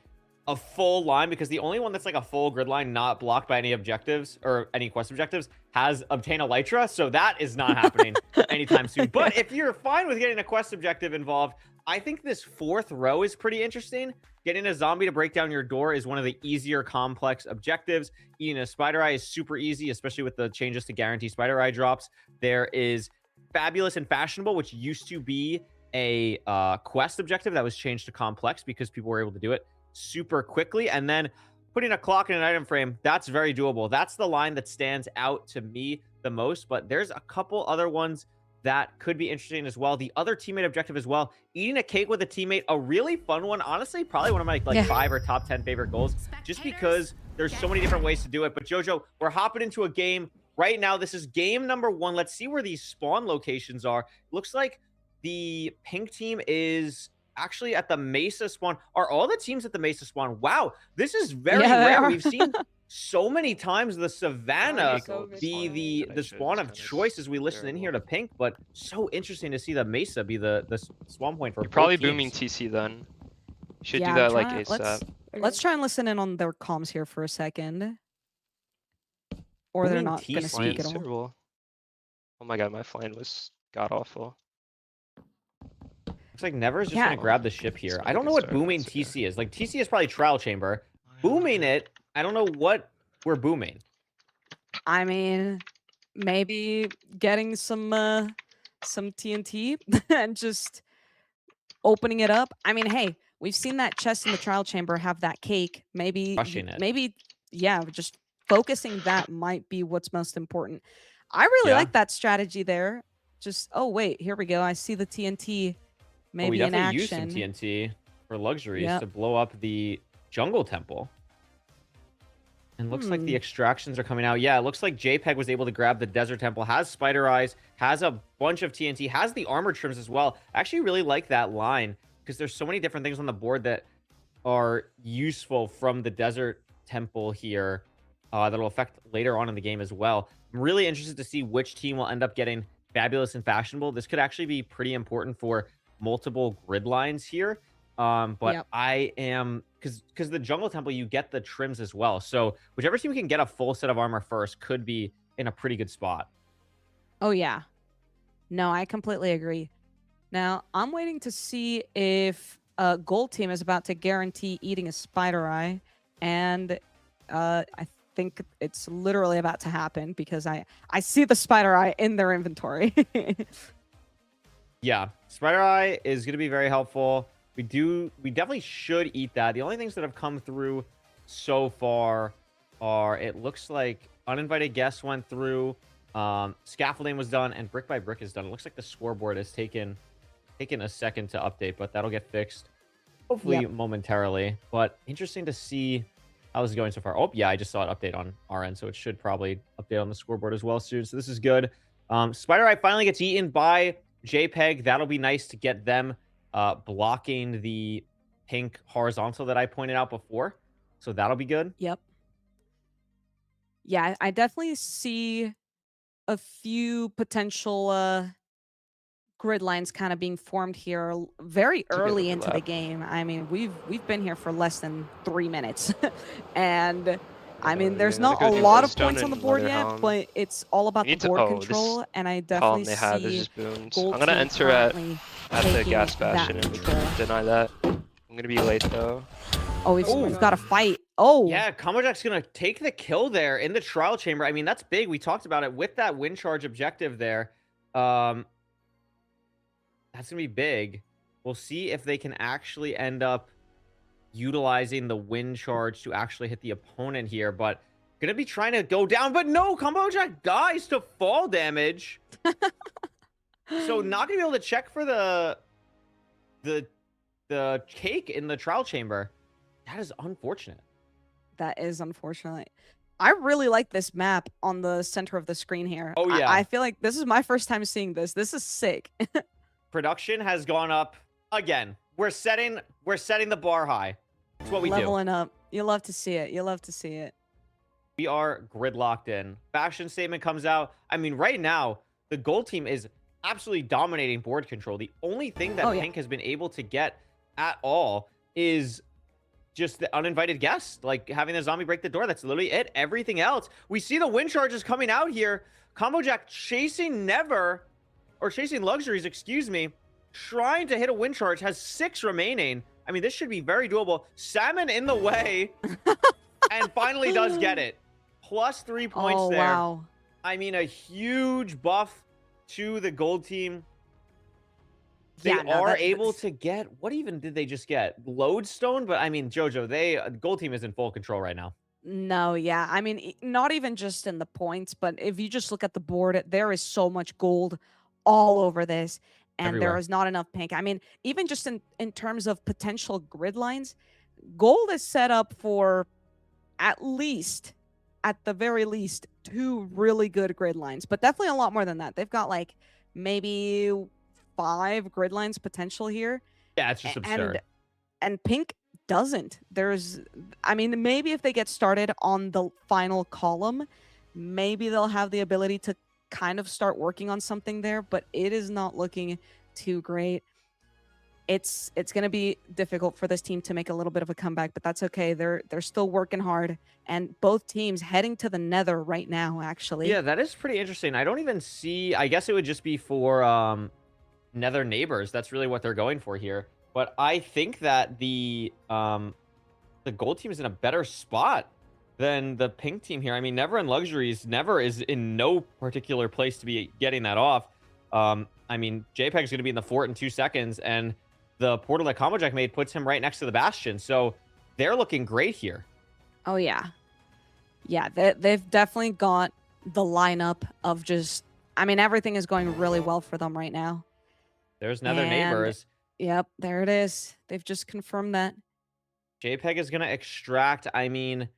a full line, because the only one that's like a full grid line not blocked by any objectives or any quest objectives has obtain elytra, so that is not happening anytime soon. But if you're fine with getting a quest objective involved, I think this fourth row is pretty interesting. Getting a zombie to break down your door is one of the easier complex objectives. Eating a spider eye is super easy, especially with the changes to guarantee spider eye drops. There is fabulous and fashionable, which used to be a quest objective that was changed to complex because people were able to do it super quickly. And then putting a clock in an item frame, that's very doable. That's the line that stands out to me the most, but there's a couple other ones that could be interesting as well. The other teammate objective as well, eating a cake with a teammate, a really fun one. Honestly, probably one of my 5 or top 10 favorite goals, just because there's so many different ways to do it. But Jojo, we're hopping into a game right now. This is game number 1. Let's see where these spawn locations are. Looks like the pink team is actually at the Mesa spawn. Are all the teams at the Mesa spawn? Wow, this is very rare. We've seen so many times the Savannah be the spawn of choice as we listen in here to pink, but so interesting to see the Mesa be the spawn point for You're probably booming TC then. You should do that like ASAP. Let's try and listen in on their comms here for a second. Or they're not going to speak at all. Oh my god, my flying was god awful. Looks like Never is just going to grab the ship here. I don't know what booming TC is. Like, TC is probably trial chamber. Booming it, I don't know what we're booming. I mean, maybe getting some TNT and just opening it up. I mean, hey, we've seen that chest in the trial chamber have that cake. Maybe, yeah, just focusing that might be what's most important. I really like that strategy there. Just, oh wait, here we go. I see the TNT. Maybe we in definitely action. use some TNT for luxuries to blow up the jungle temple. And looks like the extractions are coming out. Yeah, it looks like JPEG was able to grab the desert temple, has spider eyes, has a bunch of TNT, has the armor trims as well. I actually really like that line because there's so many different things on the board that are useful from the desert temple here that'll affect later on in the game as well. I'm really interested to see which team will end up getting fabulous and fashionable. This could actually be pretty important for multiple grid lines here. But I am, because the jungle temple, you get the trims as well. So whichever team can get a full set of armor first could be in a pretty good spot. Oh, yeah. No, I completely agree. Now, I'm waiting to see if gold team is about to guarantee eating a spider eye. And I think it's literally about to happen because I see the spider eye in their inventory. Yeah, spider eye is going to be very helpful. We definitely should eat that. The only things that have come through so far are, it looks like uninvited guests went through, scaffolding was done, and brick by brick is done. It looks like the scoreboard has taken a second to update, but that'll get fixed hopefully momentarily. But interesting to see how this is going so far. Oh yeah, I just saw it update on our end, so it should probably update on the scoreboard as well soon. So this is good. Spider eye finally gets eaten by JPEG. That'll be nice to get them blocking the pink horizontal that I pointed out before. So that'll be good. Yep. Yeah, I definitely see a few potential grid lines kind of being formed here very early into the game. I mean, we've been here for less than 3 minutes. And I mean, they're there's gonna not go a do lot of Glowstone points on the and board Leather yet, Helm. but it's all about We the need to- board oh, this control, and I Column definitely they have is see just boons. Gold I'm gonna Team enter at currently the taking gas that bastion and control. deny that. I'm gonna be late though. Oh, we've got a fight. Oh, Yeah, Kambojak's gonna take the kill there in the trial chamber. I mean, that's big. We talked about it with that wind charge objective there. That's gonna be big. We'll see if they can actually end up utilizing the wind charge to actually hit the opponent here, but gonna be trying to go down, but no, Kambojak dies to fall damage. So not gonna be able to check for the cake in the trial chamber. That is unfortunate. that is unfortunate. I really like this map on the center of the screen here. Oh, yeah. I feel like this is my first time seeing this. This is sick. Production has gone up again. We're setting the bar high. It's what we do. Leveling up. You love to see it. You love to see it. We are gridlocked in. Faction statement comes out. I mean, right now, the gold team is absolutely dominating board control. The only thing that Pink has been able to get at all is just the uninvited guest, like having the zombie break the door. That's literally it. Everything else, we see the wind charges coming out here. Kambojak chasing chasing luxuries, excuse me, trying to hit a wind charge, has 6 remaining. I mean, this should be very doable. Salmon in the way, and finally does get it. Plus 3 points there. Wow. I mean, a huge buff to the gold team. They are able to get, what even did they just get? Lodestone? But I mean, Jojo, gold team is in full control right now. No, yeah. I mean, not even just in the points, but if you just look at the board, there is so much gold all over this, and Everywhere. there is not enough pink. I mean, even just in terms of potential grid lines, gold is set up for at the very least, 2 really good grid lines, but definitely a lot more than that. They've got like maybe 5 grid lines potential here. Yeah, it's just absurd. And pink doesn't. I mean, maybe if they get started on the final column, maybe they'll have the ability to kind of start working on something there, but it is not looking too great. It's going to be difficult for this team to make a little bit of a comeback, but that's okay. They're still working hard, and both teams heading to the Nether right now, actually. Yeah, that is pretty interesting. I don't even see, I guess it would just be for Nether neighbors. That's really what they're going for here. But I think that the gold team is in a better spot than the pink team here. I mean, Never and Luxuries, Never is in no particular place to be getting that off. I mean, JPEG is going to be in the fort in 2 seconds, and the portal that Kambojak made puts him right next to the Bastion. So they're looking great here. Oh, yeah. Yeah, they've definitely got the lineup of just, I mean, everything is going really well for them right now. There's Nether neighbors. Yep, there it is. They've just confirmed that. JPEG is going to extract. I mean,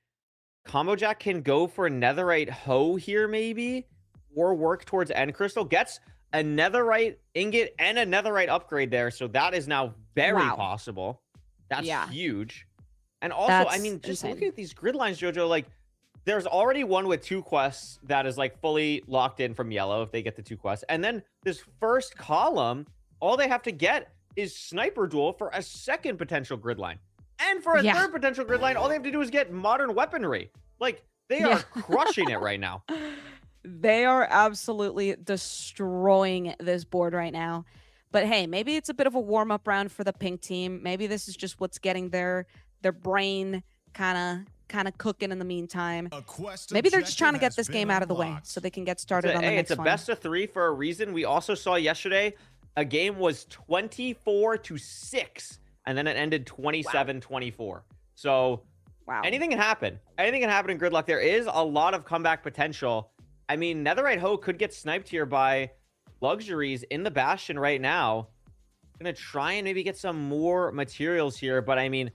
Kambojak can go for Netherite Hoe here, maybe, or work towards End Crystal. Gets a Netherite ingot and a Netherite upgrade there, so that is now very possible. That's huge. And also, I mean, just looking at these grid lines, Jojo, like, there's already one with 2 quests that is, like, fully locked in from yellow if they get the 2 quests. And then this first column, all they have to get is Sniper Duel for a second potential grid line. And for a third potential grid line, all they have to do is get Modern Weaponry. Like, they are crushing it right now. They are absolutely destroying this board right now. But hey, maybe it's a bit of a warm-up round for the pink team. Maybe this is just what's getting their brain kind of cooking in the meantime. Maybe they're just trying to get this game out of the way so they can get started on the next one. It's a best of 3 for a reason. We also saw yesterday a game was 24-6, and then it ended 27-24. So anything can happen. Anything can happen in Gridlock. There is a lot of comeback potential. I mean, Netherite Hoe could get sniped here by Luxuries in the Bastion right now. Gonna try and maybe get some more materials here, but I mean,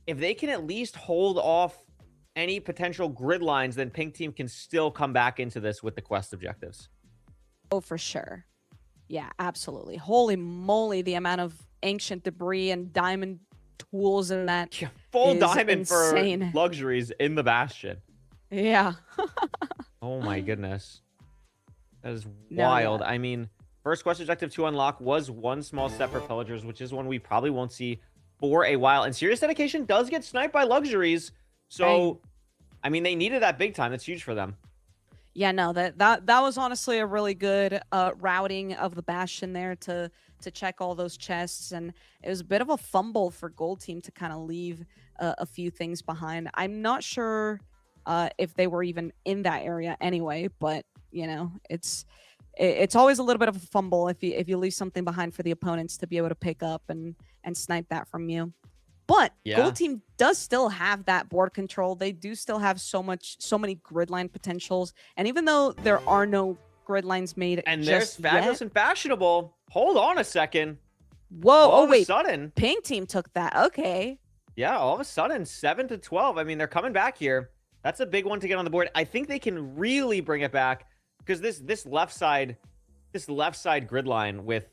if they can at least hold off any potential grid lines, then pink team can still come back into this with the quest objectives. Oh, for sure. Yeah, absolutely. Holy moly, the amount of ancient debris and diamond tools in that. Yeah, full diamond insane. for Luxuries in the Bastion. Yeah. Oh my goodness. That is wild. I mean, first quest objective to unlock was 1 small step for Pillagers, which is one we probably won't see for a while. And Serious Dedication does get sniped by Luxuries. So I mean, they needed that big time. That's huge for them. Yeah, no, that was honestly a really good routing of the Bastion there to check all those chests, and it was a bit of a fumble for Gold Team to kind of leave a few things behind. I'm not sure if they were even in that area anyway, but you know, it's always a little bit of a fumble if you leave something behind for the opponents to be able to pick up and snipe that from you. But Yeah. Gold Team does still have that board control. They do still have so many grid line potentials. And even though there are no grid lines made And there's just Fabulous yet, and Fashionable. Hold on a second. whoa, All oh of a wait, sudden, Pink Team took that. Okay. yeah, all of a sudden, 7-12. I mean, they're coming back here. That's a big one to get on the board. I think they can really bring it back because this left side grid line with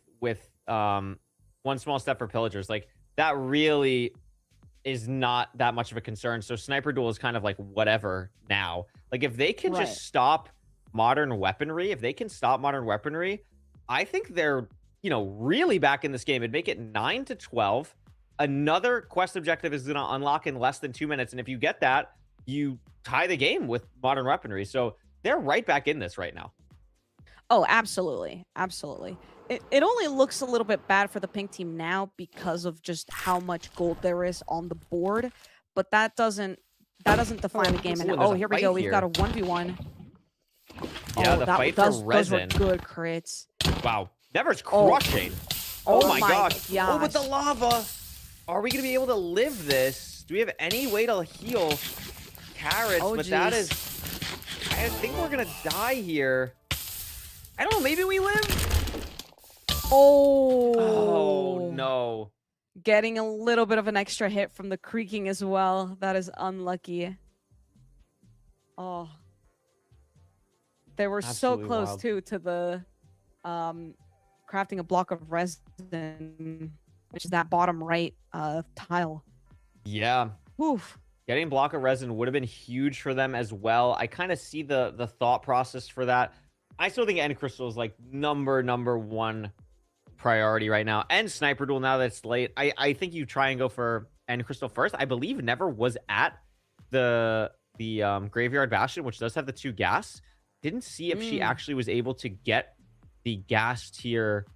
one small step for pillagers, like that really is not that much of a concern. So Sniper Duel is kind of like whatever now. Like if they can Right. just stop modern weaponry, I think they're, you know, really back in this game. It'd make it 9-12. Another quest objective is going to unlock in less than 2 minutes. And if you get that, you tie the game with modern weaponry. So they're right back in this right now. Oh, absolutely. Absolutely. It only looks a little bit bad for the Pink Team now because of just how much gold there is on the board, but that doesn't define the game. And Ooh, oh, there's a here we fight go. We've here. got a 1v1. Yeah, the fight for those were resin. good crits. Wow. Never's Oh. crushing. Oh Oh, my gosh. gosh. Oh, but the lava. Are we going to be able to live this? Do we have any way to heal Carrots? Oh, but that geez. is... I think we're going to die here. I don't know. Maybe we live? Oh. Oh, no. Getting a little bit of an extra hit from the creaking as well. That is unlucky. Oh. They were Absolutely so close wild. too to the crafting a block of resin, which is that bottom right tile. Yeah. Oof. Getting block of resin would have been huge for them as well. I kind of see the thought process for that. I still think End Crystal is like number one priority right now. And Sniper Duel now that it's late. I think you try and go for End Crystal first. I believe Never was at the Graveyard Bastion, which does have the 2 gas. Didn't see if she actually was able to get the gas tier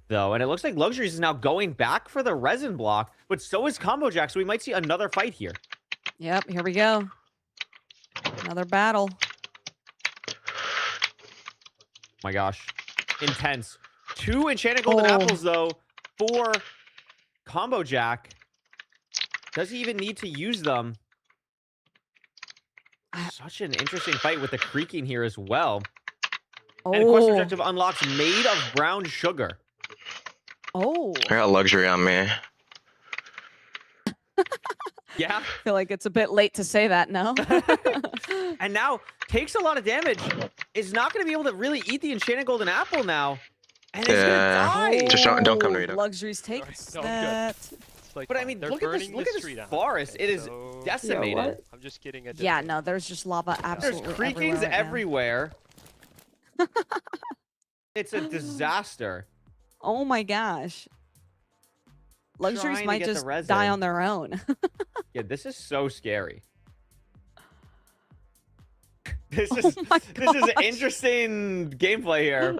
though. And it looks like Luxuries is now going back for the resin block, but so is Combo Jack. So we might see another fight here. Yep, here we go. Another battle. My gosh. Intense. 2 Enchanted Golden Apples, though, for Combo Jack. Does he even need to use them? Such an interesting fight with the creaking here as well. And a quest objective unlocks made of brown sugar. Oh. I got luxury on me. Yeah. I feel like it's a bit late to say that, no? And now takes a lot of damage. Is not going to be able to really eat the Enchanted Golden Apple now. And it's going to die. Just don't come to me, though. Luxuries takes No, I'm good. that. It's like But I fine. mean, They're look at this burning the street this out. forest. Okay, It is so decimated. I'm just getting a Yeah, different- no, there's just lava There's absolutely creakings everywhere. Right now. It's a disaster. Oh my gosh. Luxuries Trying to might get the just resin. die on their own. Yeah, this is so scary. This is my this is gosh. interesting gameplay here.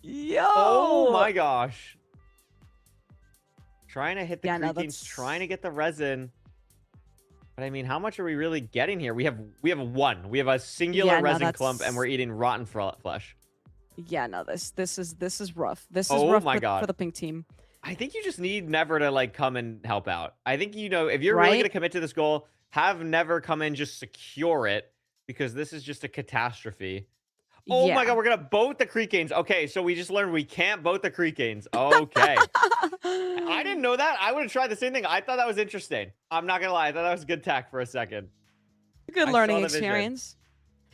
Yo. Oh my gosh. Trying to hit the Yeah, no, creakings, that's- trying to get the resin. But I mean, how much are we really getting here? We have one. We have a singular Yeah, no, resin clump, that's- and we're eating rotten flesh. Yeah, no, this is rough. This is Oh rough my for, God. for the pink team. I think you just need Never to like come and help out. I think, you know, if you're really Right? gonna commit to this goal, have Never come in, just secure it, because this is just a catastrophe. Oh my Yeah. god, we're gonna boat the Creekings. Okay, so we just learned we can't boat the Creekings. Okay. I didn't know that. I would have tried the same thing. I thought that was interesting. I'm not gonna lie, I thought that was good tech for a second. Good I learning saw the vision. experience.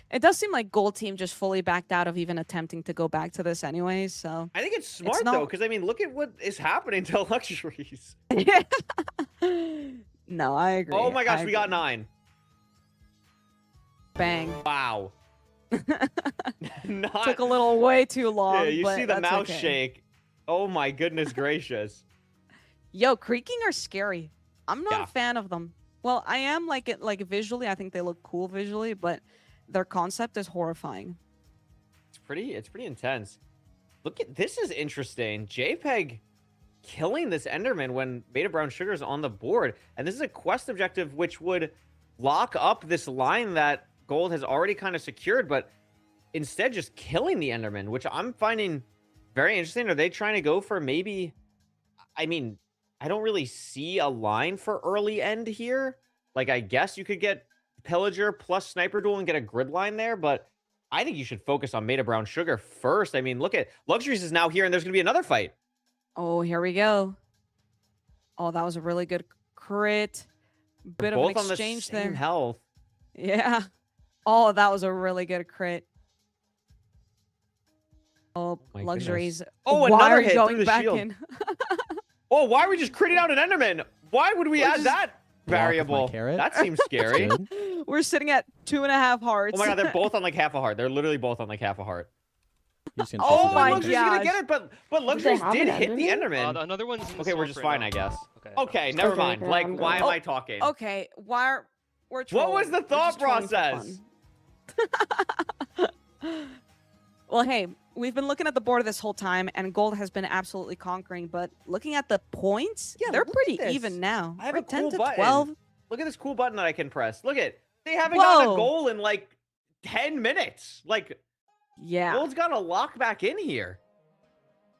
It does seem like Gold Team just fully backed out of even attempting to go back to this anyways, so. I think it's smart though, not- because I mean, look at what is happening to Luxuries. No, I agree. Oh my gosh, I we got agree. 9. Bang. Wow. Not... Took a little way too long. Yeah, you but see the that's mouse okay. shake. Oh my goodness gracious. Yo, creaking are scary. I'm not Yeah. a fan of them. Well, I am like it like visually. I think they look cool visually, but their concept is horrifying. It's pretty intense. Look at this is interesting. JPEG killing this Enderman when Beta Brown Sugar is on the board. And this is a quest objective which would lock up this line that Gold has already kind of secured, but instead just killing the Enderman, which I'm finding very interesting. Are they trying to go for maybe... I mean, I don't really see a line for early end here. Like, I guess you could get Pillager plus Sniper Duel and get a grid line there, but I think you should focus on Beta Brown Sugar first. I mean, look at Luxuries is now here, and there's going to be another fight. Oh, here we go. Oh, that was a really good crit. Bit of an Both on the exchange same there. health. Yeah. Oh, that was a really good crit. Oh, My Luxuries. goodness. Oh, Why another are you hit going through the back shield. in? Oh, why are we just critting out an Enderman? Why would we add that block with my variable? carrot. That seems scary. Good. We're sitting at 2.5 hearts. Oh my god, they're both on like half a heart. They're literally both on like half a heart. He's gonna Oh take it my out. Luxury's gonna gosh. get it, but Luxury's have did an hit the Enderman? Enderman. Another one's in the Okay, we're swamp just right fine, now. I guess. Okay. Okay, never Okay, mind. then Like, I'm why am good. I talking? Okay, why are we're What was trolling. the We're thought just trolling for process? fun. Well, hey, we've been looking at the board this whole time, and Gold has been absolutely conquering. But looking at the points, Yeah, they're look at pretty this. even now. I have Right, a 10 cool to button. 12. Look at this cool button that I can press. Look at they haven't gotten a Whoa. goal in like 10 minutes. Like, Yeah, Gold's got to lock back in here.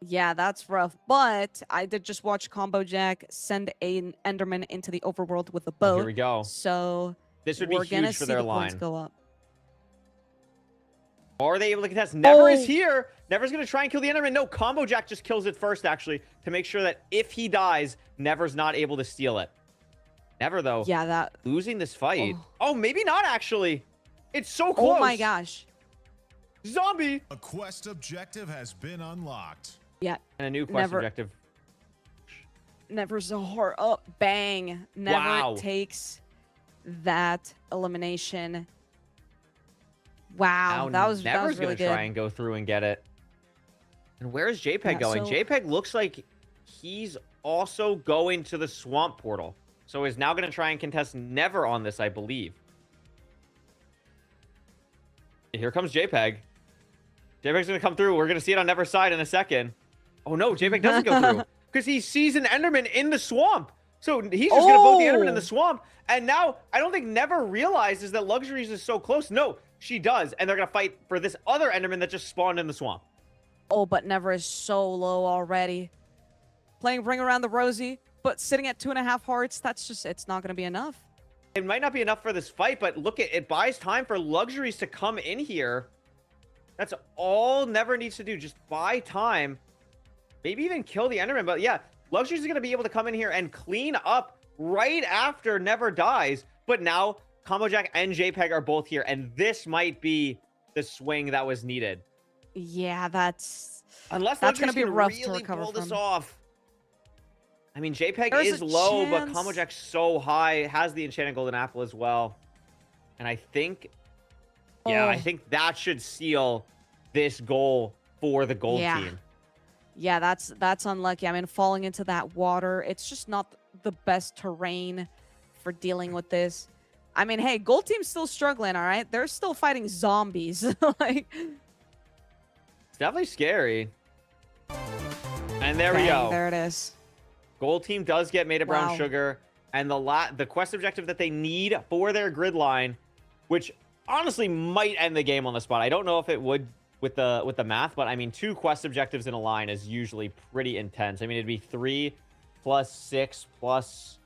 yeah, that's rough. But I did just watch Combo Jack send an Enderman into the overworld with a Oh, here boat. we go. So This would be we're gonna huge for see their the points line. go up. Are they able to contest? Never is Oh. here. Never's going to try and kill the Enderman. No, Combo Jack just kills it first, actually, to make sure that if he dies, Never's not able to steal it. Never, though, Yeah, that. losing this fight. Oh. Oh, maybe not, actually. It's so close. Oh my gosh. Zombie. A quest objective has been unlocked. Yeah, And a new quest Never. objective. Never's a heart up. Bang. Never Wow. takes that elimination. Wow, Now that was Never's really gonna good. try and go through and get it. And where is JPEG Yeah, going? so- JPEG looks like he's also going to the swamp portal. So is now going to try and contest Never on this, I believe. Here comes JPEG. JPEG's going to come through. We're going to see it on Never's side in a second. Oh no, JPEG doesn't go through. Because he sees an Enderman in the swamp. So he's just going to vote the Enderman in the Oh. swamp. And now, I don't think Never realizes that Luxuries is so close. No, she does. And they're going to fight for this other Enderman that just spawned in the swamp. Oh, but Never is so low already. Playing Ring Around the Rosie, but sitting at 2.5 hearts, that's just, it's not going to be enough. It might not be enough for this fight, but look, it buys time for Luxuries to come in here. That's all Never needs to do. Just buy time. Maybe even kill the Enderman. But yeah, Luxuries is going to be able to come in here and clean up right after Never dies. But now, Combo Jack and JPEG are both here. And this might be the swing that was needed. Yeah, that's Unless That's Luxuries gonna be can rough to really recover pull this from. off. I mean, JPEG There's is a low, but chance. Combo Jack's so high. Has the Enchanted Golden Apple as well. And I think... Yeah, I Oh. think that should seal this goal for the gold Yeah. team. Yeah, that's unlucky. I mean, falling into that water, it's just not the best terrain for dealing with this. I mean, hey, gold team's still struggling, all right? They're still fighting zombies. Like, It's definitely scary. And there we bang, go. there it is. Gold team does get Made of Brown Wow. Sugar. And the quest objective that they need for their grid line, which honestly might end the game on the spot. I don't know if it would with the math, but I mean, 2 quest objectives in a line is usually pretty intense. I mean, it'd be 3 plus 6 plus...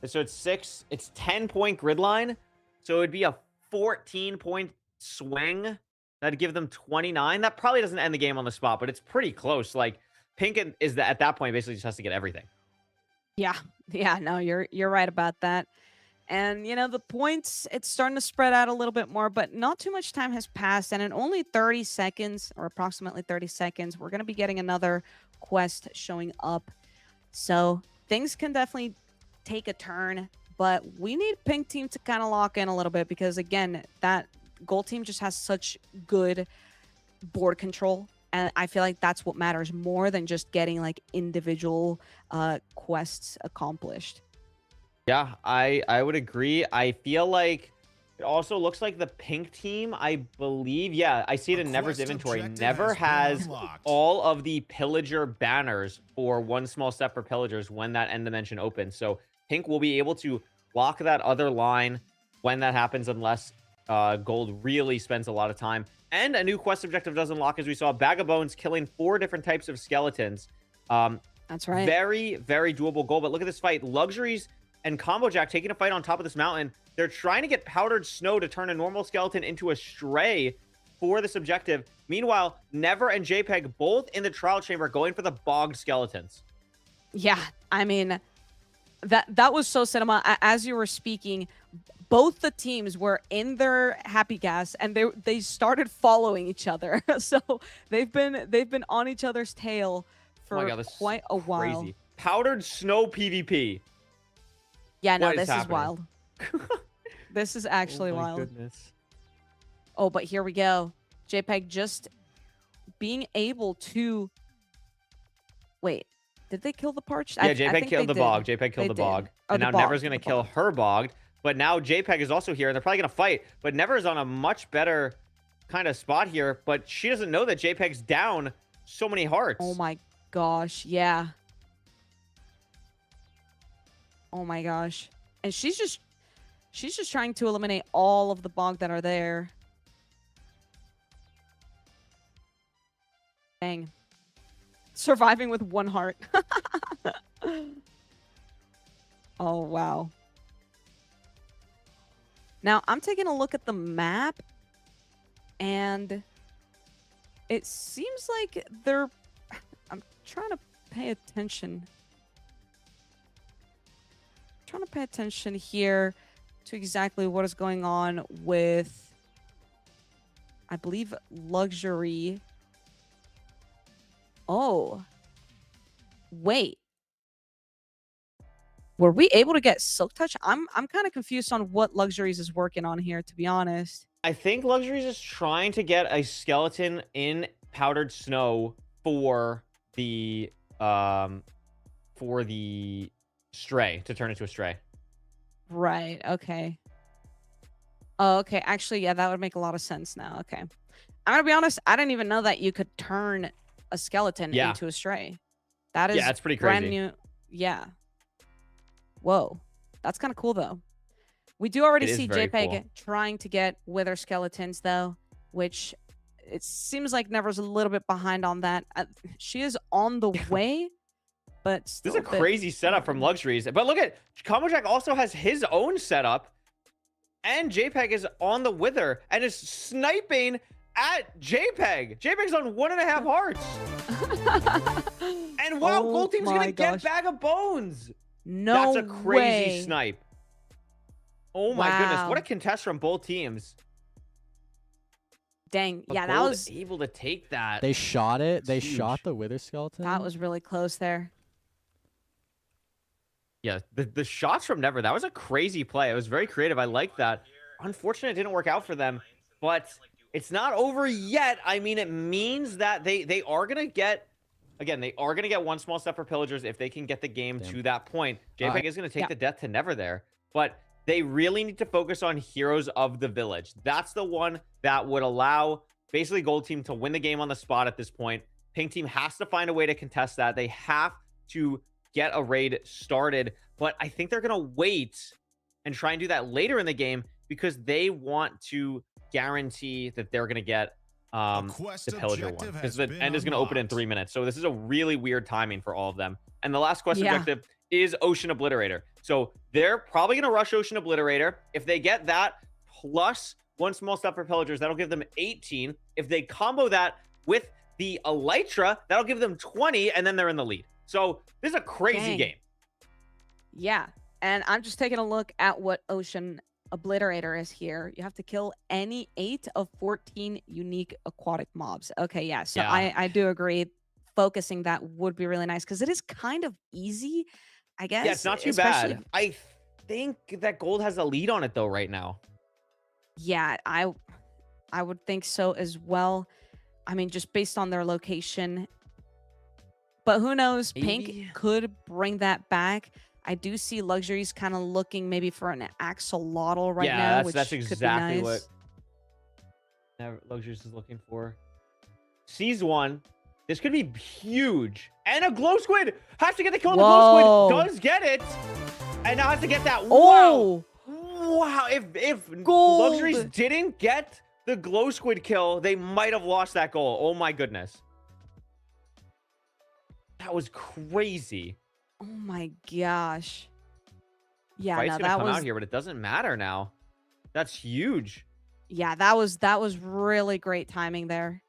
So it's 6. It's 10-point grid line. So it would be a 14-point swing. That'd give them 29. That probably doesn't end the game on the spot, but it's pretty close. Like, Pink is at that point basically just has to get everything. Yeah, no, you're right about that. And you know, the points, it's starting to spread out a little bit more, but not too much time has passed. And in only 30 seconds, or approximately 30 seconds, we're gonna be getting another quest showing up. So things can definitely take a turn, but we need Pink team to kind of lock in a little bit because again, that gold team just has such good board control. And I feel like that's what matters more than just getting like individual quests accomplished. Yeah, I would agree. I feel like it also looks like the pink team, I believe. Yeah, I see it in Never's Quest inventory. objective Never has been has unlocked. all of the pillager banners for one small step for pillagers when that end dimension opens. So pink will be able to block that other line when that happens, unless gold really spends a lot of time. And a new quest objective does unlock, as we saw, Bag of Bones killing 4 different types of skeletons. That's right. Very, very doable goal. But look at this fight. Luxuries and Combo Jack taking a fight on top of this mountain. They're trying to get Powdered Snow to turn a normal skeleton into a stray for this objective. Meanwhile, Never and JPEG both in the trial chamber going for the bogged skeletons. Yeah, I mean, that was so cinema. As you were speaking, both the teams were in their happy gas and they started following each other. So they've been on each other's tail for Oh my God, this is quite a while. Crazy. Powdered Snow PvP. Yeah, no, What is this is happening? wild. This is actually Oh my wild. goodness. Oh, but here we go. JPEG just being able to wait. Did they kill the parched? Yeah, I JPEG think killed they the bog. did. JPEG killed They the did. bog. Oh, And the now bog, Never's going to the kill bog. her bogged. But now JPEG is also here, and they're probably going to fight. But Never is on a much better kind of spot here. But she doesn't know that JPEG's down so many hearts. Oh my gosh, yeah. Oh my gosh. And she's just trying to eliminate all of the bog that are there. Dang. Surviving with 1 heart. Oh, wow. Now, I'm taking a look at the map, and it seems like they're... I'm trying to pay attention. Trying to pay attention here to exactly what is going on with, I believe, Luxury. Oh. Wait. Were we able to get Silk Touch? I'm kind of confused on what Luxuries is working on here, to be honest. I think Luxuries is trying to get a skeleton in Powdered Snow for the stray, to turn into a stray. Right. Okay. Oh, okay. Actually, yeah, that would make a lot of sense now. Okay. I'm gonna be honest. I didn't even know that you could turn a skeleton Yeah. into a stray. That is Yeah, it's pretty brand crazy. new. Yeah. Whoa. That's kind of cool, though. We do already It is see very JPEG cool. trying to get Wither skeletons, though, which it seems like Never's a little bit behind on that. She is on the way, but still This is a crazy setup from Luxuries. But look at Combo Jack also has his own setup. And JPEG is on the Wither and is sniping at JPEG. JPEG's on 1.5 hearts. And wow, Oh Gold Team's my gonna gosh. get Bag of Bones. No That's a crazy way. snipe. Oh my goodness. Wow. What a contest from both teams. Dang. But Yeah, that Gold was able to take that. They shot it. They Huge. shot the Wither skeleton. that was really close there. Yeah, the shots from Never, that was a crazy play. It was very creative. I like that. Unfortunately, it didn't work out for them, but it's not over yet. I mean, it means that they are going to get, again, they are going to get 1 small step for Pillagers if they can get the game Damn. to that point. JPEG is going to take yeah. the death to Never there, but they really need to focus on Heroes of the Village. That's the one that would allow basically Gold Team to win the game on the spot at this point. Pink Team has to find a way to contest that. They have to get a raid started, but I think they're going to wait and try and do that later in the game because they want to guarantee that they're going to get quest the Pillager one, objective because has the been end is going to open in unlocked. 3 minutes. So this is a really weird timing for all of them. And the last quest Yeah. objective is Ocean Obliterator. So they're probably going to rush Ocean Obliterator. If they get that plus 1 small step for Pillagers, that'll give them 18. If they combo that with the Elytra, that'll give them 20, and then they're in the lead. So this is a crazy Dang. game. Yeah. And I'm just taking a look at what Ocean Obliterator is here. You have to kill any 8 of 14 unique aquatic mobs. Okay, yeah. So Yeah. I do agree. Focusing that would be really nice because it is kind of easy, I guess. Yeah, it's not too especially- bad. I think that Gold has a lead on it, though, right now. Yeah, I would think so as well. I mean, just based on their location. But who knows? Maybe. Pink could bring that back. I do see Luxuries kind of looking maybe for an axolotl right now, Yeah, which that's could be exactly nice. what Luxuries is looking for. Sees one. This could be huge. And a glow squid has to get the kill. The glow Whoa. squid does get it. And now has to get that. Oh, Wow. If Gold. Luxuries didn't get the glow squid kill, they might have lost that goal. Oh my goodness. That was crazy. oh my gosh. Yeah, Fight's no, gonna that come was out here, but it doesn't matter now. That's huge. yeah, that was really great timing there.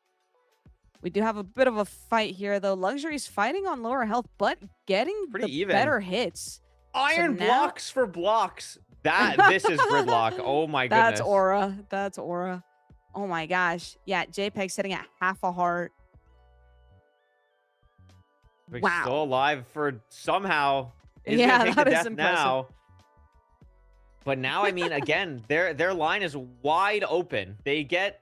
We do have a bit of a fight here, though. Luxury's fighting on lower health, but getting Pretty the even. better hits. Iron now- blocks for blocks. This is Gridlock. Oh my goodness. That's aura. That's aura. Oh my gosh. Yeah, JPEG sitting at half a heart. But Wow. still alive for somehow. Is Yeah, gonna take that the is death impressive. now. But now, I mean, again, their line is wide open. They get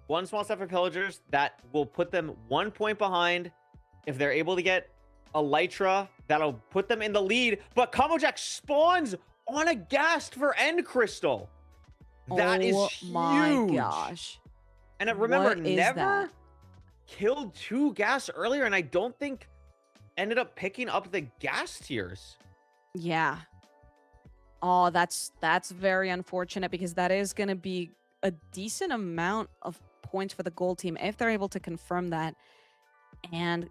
one small step for pillagers that will put them 1 point behind. If they're able to get Elytra, that'll put them in the lead. But Combo Jack spawns on a ghast for End Crystal. That is oh huge. my gosh. And remember, What is never that? killed 2 gas earlier, and I don't think ended up picking up the gas tiers. Yeah. Oh, that's very unfortunate because that is going to be a decent amount of points for the gold team if they're able to confirm that and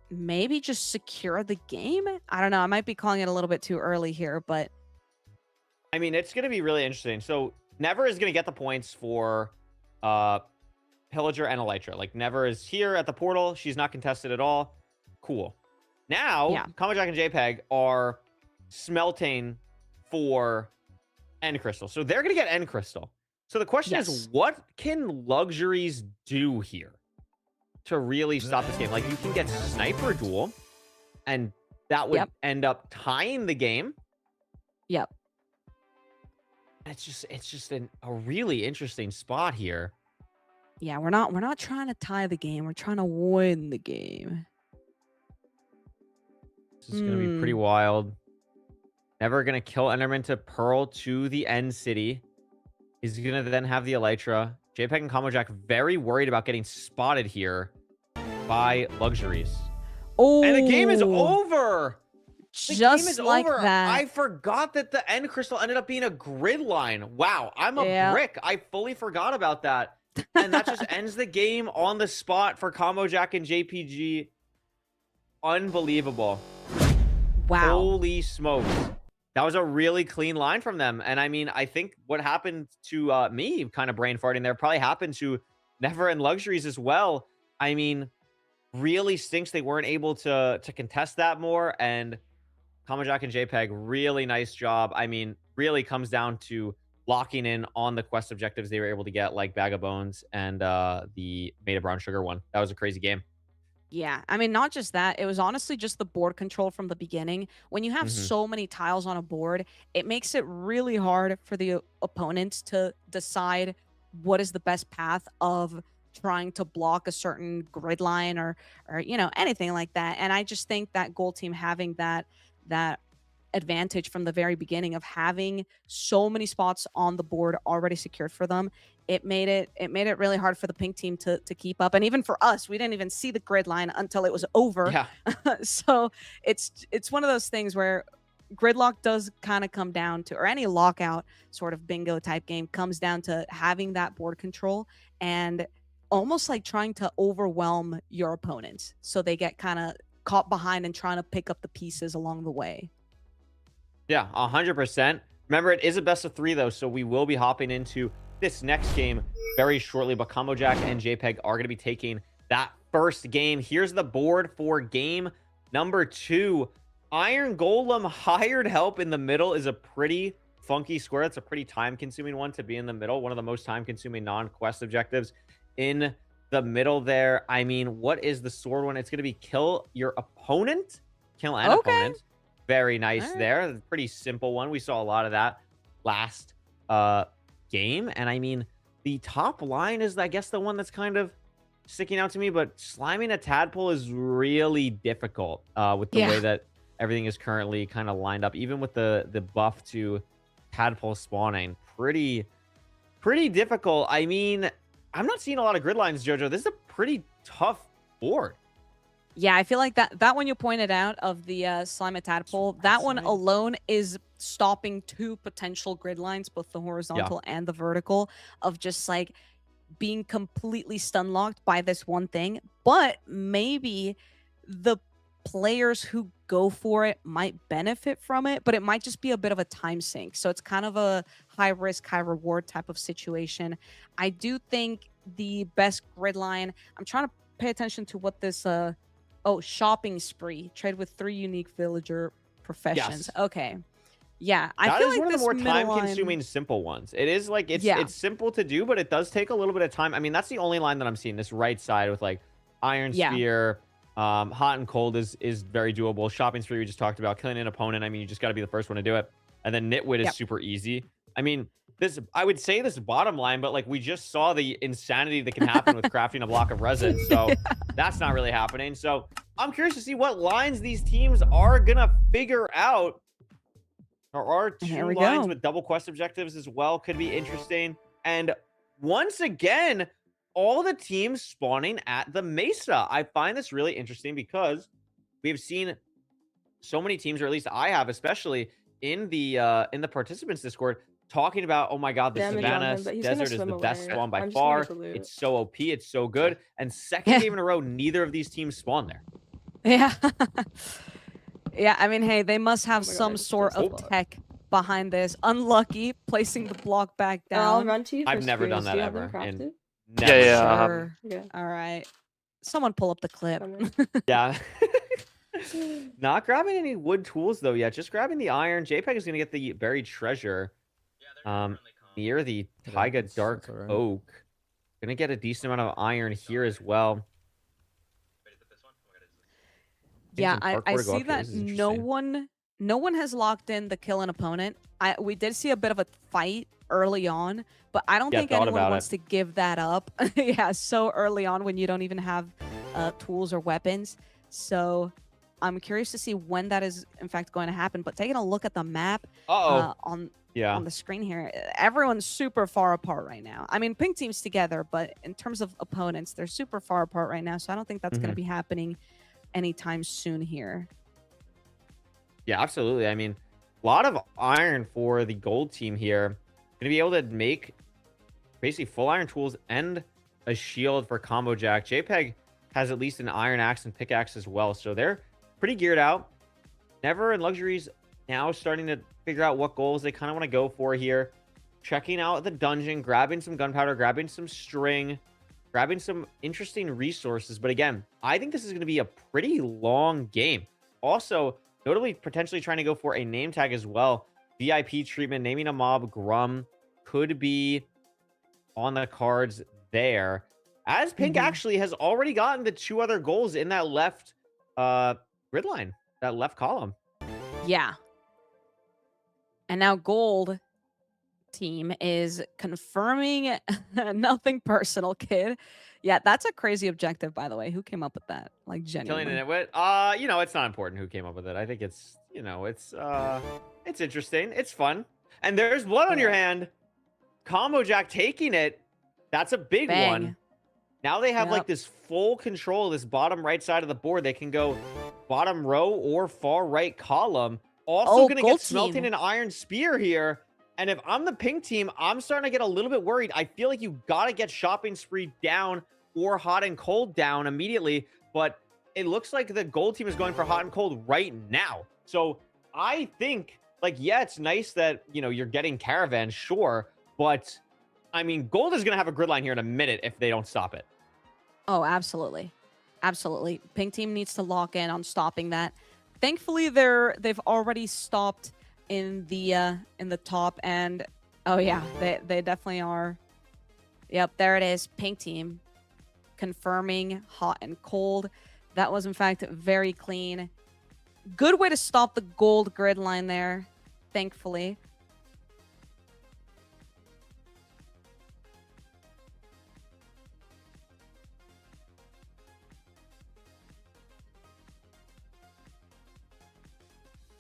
maybe just secure the game. I don't know. I might be calling it a little bit too early here, but I mean, it's going to be really interesting. So Never is going to get the points for Pillager and Elytra. Like, Never is here at the portal. She's not contested at all. Cool. Now, Yeah. Combo-Jack and JPEG are smelting for End Crystal. So they're going to get End Crystal. So the question Yes. is, what can Luxuries do here to really stop this game? Like, you can get Sniper Duel, and that would Yep. end up tying the game. Yep. It's just a really interesting spot here. Yeah, we're not trying to tie the game. We're trying to win the game. This is going to be pretty wild. Never going to kill Enderman to Pearl to the end city. He's going to then have the Elytra. JPEG and Combo Jack very worried about getting spotted here by Luxuries. Oh, And the game is over. The just game is like over. that. I forgot that the End Crystal ended up being a grid line. Wow, I'm a Yeah. brick. I fully forgot about that. And that just ends the game on the spot for Combo Jack and JPG. Unbelievable. Wow. Holy smokes. That was a really clean line from them. And I mean, I think what happened to me kind of brain farting there probably happened to Never and Luxuries as well. I mean, really stinks they weren't able to contest that more. And Combo Jack and JPEG, really nice job. I mean, really comes down to locking in on the quest objectives they were able to get, like Bag of Bones and the Made of Brown Sugar one. That was a crazy game. Yeah, I mean, not just that. It was honestly just the board control from the beginning. When you have Mhm. so many tiles on a board, it makes it really hard for the opponents to decide what is the best path of trying to block a certain grid line or anything like that. And I just think that gold team having that advantage from the very beginning of having so many spots on the board already secured for them, it made it really hard for the pink team to keep up. And even for us, we didn't even see the grid line until it was over. Yeah. So it's one of those things where Gridlock does kind of come down to, or any lockout sort of bingo type game comes down to having that board control and almost like trying to overwhelm your opponents so they get kind of caught behind and trying to pick up the pieces along the way. Yeah, 100%. Remember, it is a best of 3, though, so we will be hopping into this next game very shortly. But Combo Jack and JPEG are going to be taking that first game. Here's the board for game number 2. Iron Golem hired help in the middle is a pretty funky square. It's a pretty time-consuming one to be in the middle. One of the most time-consuming non-quest objectives in the middle there. I mean, what is the sword one? It's going to be kill your opponent. Kill an opponent. Very nice All right. there. Pretty simple one. We saw a lot of that last game. And I mean, the top line is, I guess, the one that's kind of sticking out to me. But sliming a tadpole is really difficult with the way that everything is currently kind of lined up, even with the buff to tadpole spawning. Pretty difficult. I mean, I'm not seeing a lot of grid lines, Jojo. This is a pretty tough board. Yeah, I feel like that one you pointed out of the slime tadpole, that one alone is stopping two potential grid lines, both the horizontal and the vertical, of just like being completely stun locked by this one thing. But maybe the players who go for it might benefit from it, but it might just be a bit of a time sink. So it's kind of a high risk, high reward type of situation. I do think the best grid line, I'm trying to pay attention to what this shopping spree, trade with 3 unique villager professions. Yes. Okay. Yeah, That I feel is like one of the this more middle line- time-consuming simple ones. It is like it's Yeah. it's simple to do, but it does take a little bit of time. I mean, that's the only line that I'm seeing. This right side with like Iron Yeah. Spear, hot and cold is very doable. Shopping spree we just talked about, killing an opponent. I mean, you just got to be the first one to do it. And then Nitwit is Yep. super easy. I mean, this I would say this bottom line, but like we just saw the insanity that can happen with crafting a block of resin, so that's not really happening. So I'm curious to see what lines these teams are gonna figure out. There are Here 2 we lines go. with double quest objectives as well. Could be interesting. And once again, all the teams spawning at the Mesa. I find this really interesting because we've seen so many teams, or at least I have, especially in the participants Discord, talking about, oh my god, the Damage on Savannah him, but he's gonna Desert is swim the best away. spawn by I'm just gonna far. get the loot. It's so OP, it's so good. And second game in a row, neither of these teams spawn there. Yeah. Yeah, I mean, hey, they must have Oh my God, I some just sort pressed of the tech behind this. Unlucky, placing the block back I'll down. run to you for I've never done screens. that Do you have them ever, and crafted? Never. Yeah. Sure. Yeah. All right. Someone pull up the clip. Coming. Yeah. Not grabbing any wood tools though yet. Just grabbing the iron. JPEG is gonna get the buried treasure. Near the Yeah, Taiga that's Dark all right. Oak. Gonna get a decent amount of iron here as well. Yeah, Seeing some I parkour to go see up here. that This is no interesting. one has locked in the kill an opponent. We did see a bit of a fight early on, but I don't Yeah, think thought anyone about wants it. to give that up. Yeah, so early on when you don't even have tools or weapons. So I'm curious to see when that is in fact going to happen. But taking a look at the map on Yeah. the screen here, everyone's super far apart right now. I mean, pink team's together, but in terms of opponents, they're super far apart right now. So I don't think that's going to be happening anytime soon here. Yeah, absolutely. I mean, a lot of iron for the gold team here. Going to be able to make basically full iron tools and a shield for combo jack. JPEG has at least an iron axe and pickaxe as well. So they're pretty geared out. Never and Luxuries now starting to figure out what goals they kind of want to go for here. Checking out the dungeon, grabbing some gunpowder, grabbing some string, grabbing some interesting resources. But again, I think this is going to be a pretty long game. Also, notably potentially trying to go for a name tag as well. VIP treatment, naming a mob Grum could be on the cards there. As Pink actually has already gotten the 2 other goals in that left grid line, that left column. Yeah. And now gold team is confirming nothing personal, kid. Yeah, that's a crazy objective, by the way. Who came up with that? Like, Killing genuinely. an Nitwit. You know, it's not important who came up with it. I think it's, you know, it's interesting. It's fun. And there's blood on your hand. Combo Jack taking it. That's a big Bang. one. Now they have like Yep. this full control of this bottom right side of the board. They can go bottom row or far right column. Also Oh, going to gold get smelting team. an iron spear here. And if I'm the pink team, I'm starting to get a little bit worried. I feel like you got to get shopping spree down or hot and cold down immediately. But it looks like the gold team is going for hot and cold right now. So I think, like, yeah, it's nice that, you know, you're getting caravan, sure. But, I mean, gold is going to have a grid line here in a minute if they don't stop it. Oh, absolutely. Absolutely. Pink team needs to lock in on stopping that. Thankfully, they've already stopped in the top, and oh yeah, they definitely are. Yep, there it is. Pink team confirming hot and cold. That was in fact very clean. Good way to stop the gold grid line there, thankfully.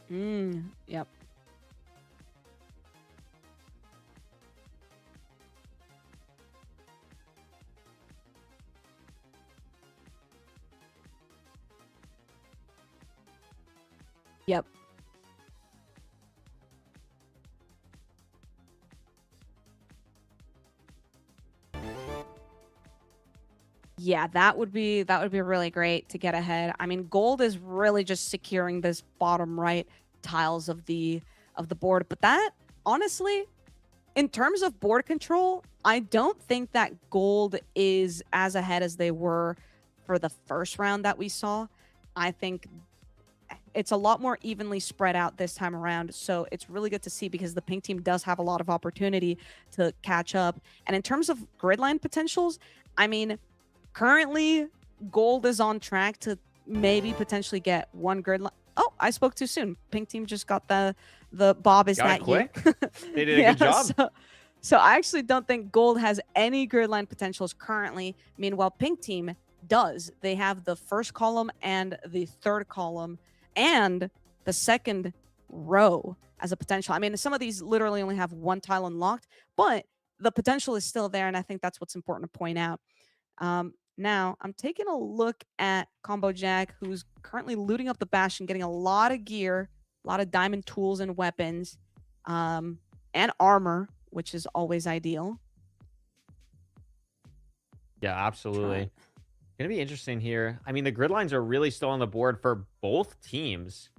Yep. Yep. Yeah, that would be really great to get ahead. I mean, gold is really just securing this bottom right tiles of the board, but that honestly, in terms of board control, I don't think that gold is as ahead as they were for the first round that we saw. I think it's a lot more evenly spread out this time around. So it's really good to see because the pink team does have a lot of opportunity to catch up. And in terms of grid line potentials, I mean, currently gold is on track to maybe potentially get one grid line. Oh, I spoke too soon. Pink team just got the Bob is Got it that you. quick. They did a good job. So I actually don't think gold has any grid line potentials currently. Meanwhile, pink team does. They have the first column and the third column and the second row as a potential. I mean, some of these literally only have one tile unlocked, but the potential is still there, and I think that's what's important to point out. Now, I'm taking a look at Combo Jack, who's currently looting up the Bastion, getting a lot of gear, a lot of diamond tools and weapons, and armor, which is always ideal. Yeah, absolutely. Gonna be interesting here. I mean, the grid lines are really still on the board for both teams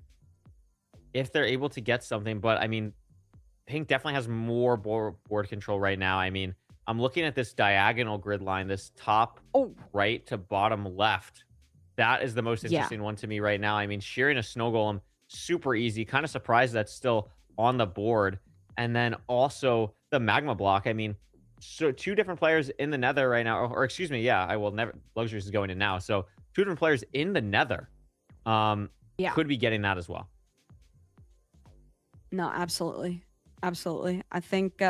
if they're able to get something. But I mean, pink definitely has more board control right now. I mean, I'm looking at this diagonal grid line, this top right to bottom left. That is the most interesting one to me right now. I mean, shearing a snow golem, super easy. Kind of surprised that's still on the board. And then also the magma block. I mean, so 2 different players in the nether right now, or excuse me, yeah, I will never. Luxuries is going in now. So 2 different players in the nether could be getting that as well. No, absolutely. Absolutely. I think,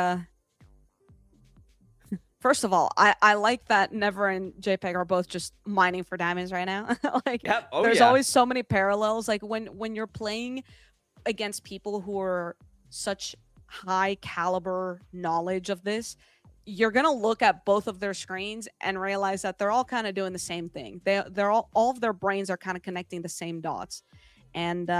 first of all, I like that Never and JPEG are both just mining for diamonds right now. Like, there's always so many parallels. Like, when you're playing against people who are such high caliber knowledge of this, you're gonna look at both of their screens and realize that they're all kind of doing the same thing. They're all of their brains are kind of connecting the same dots. And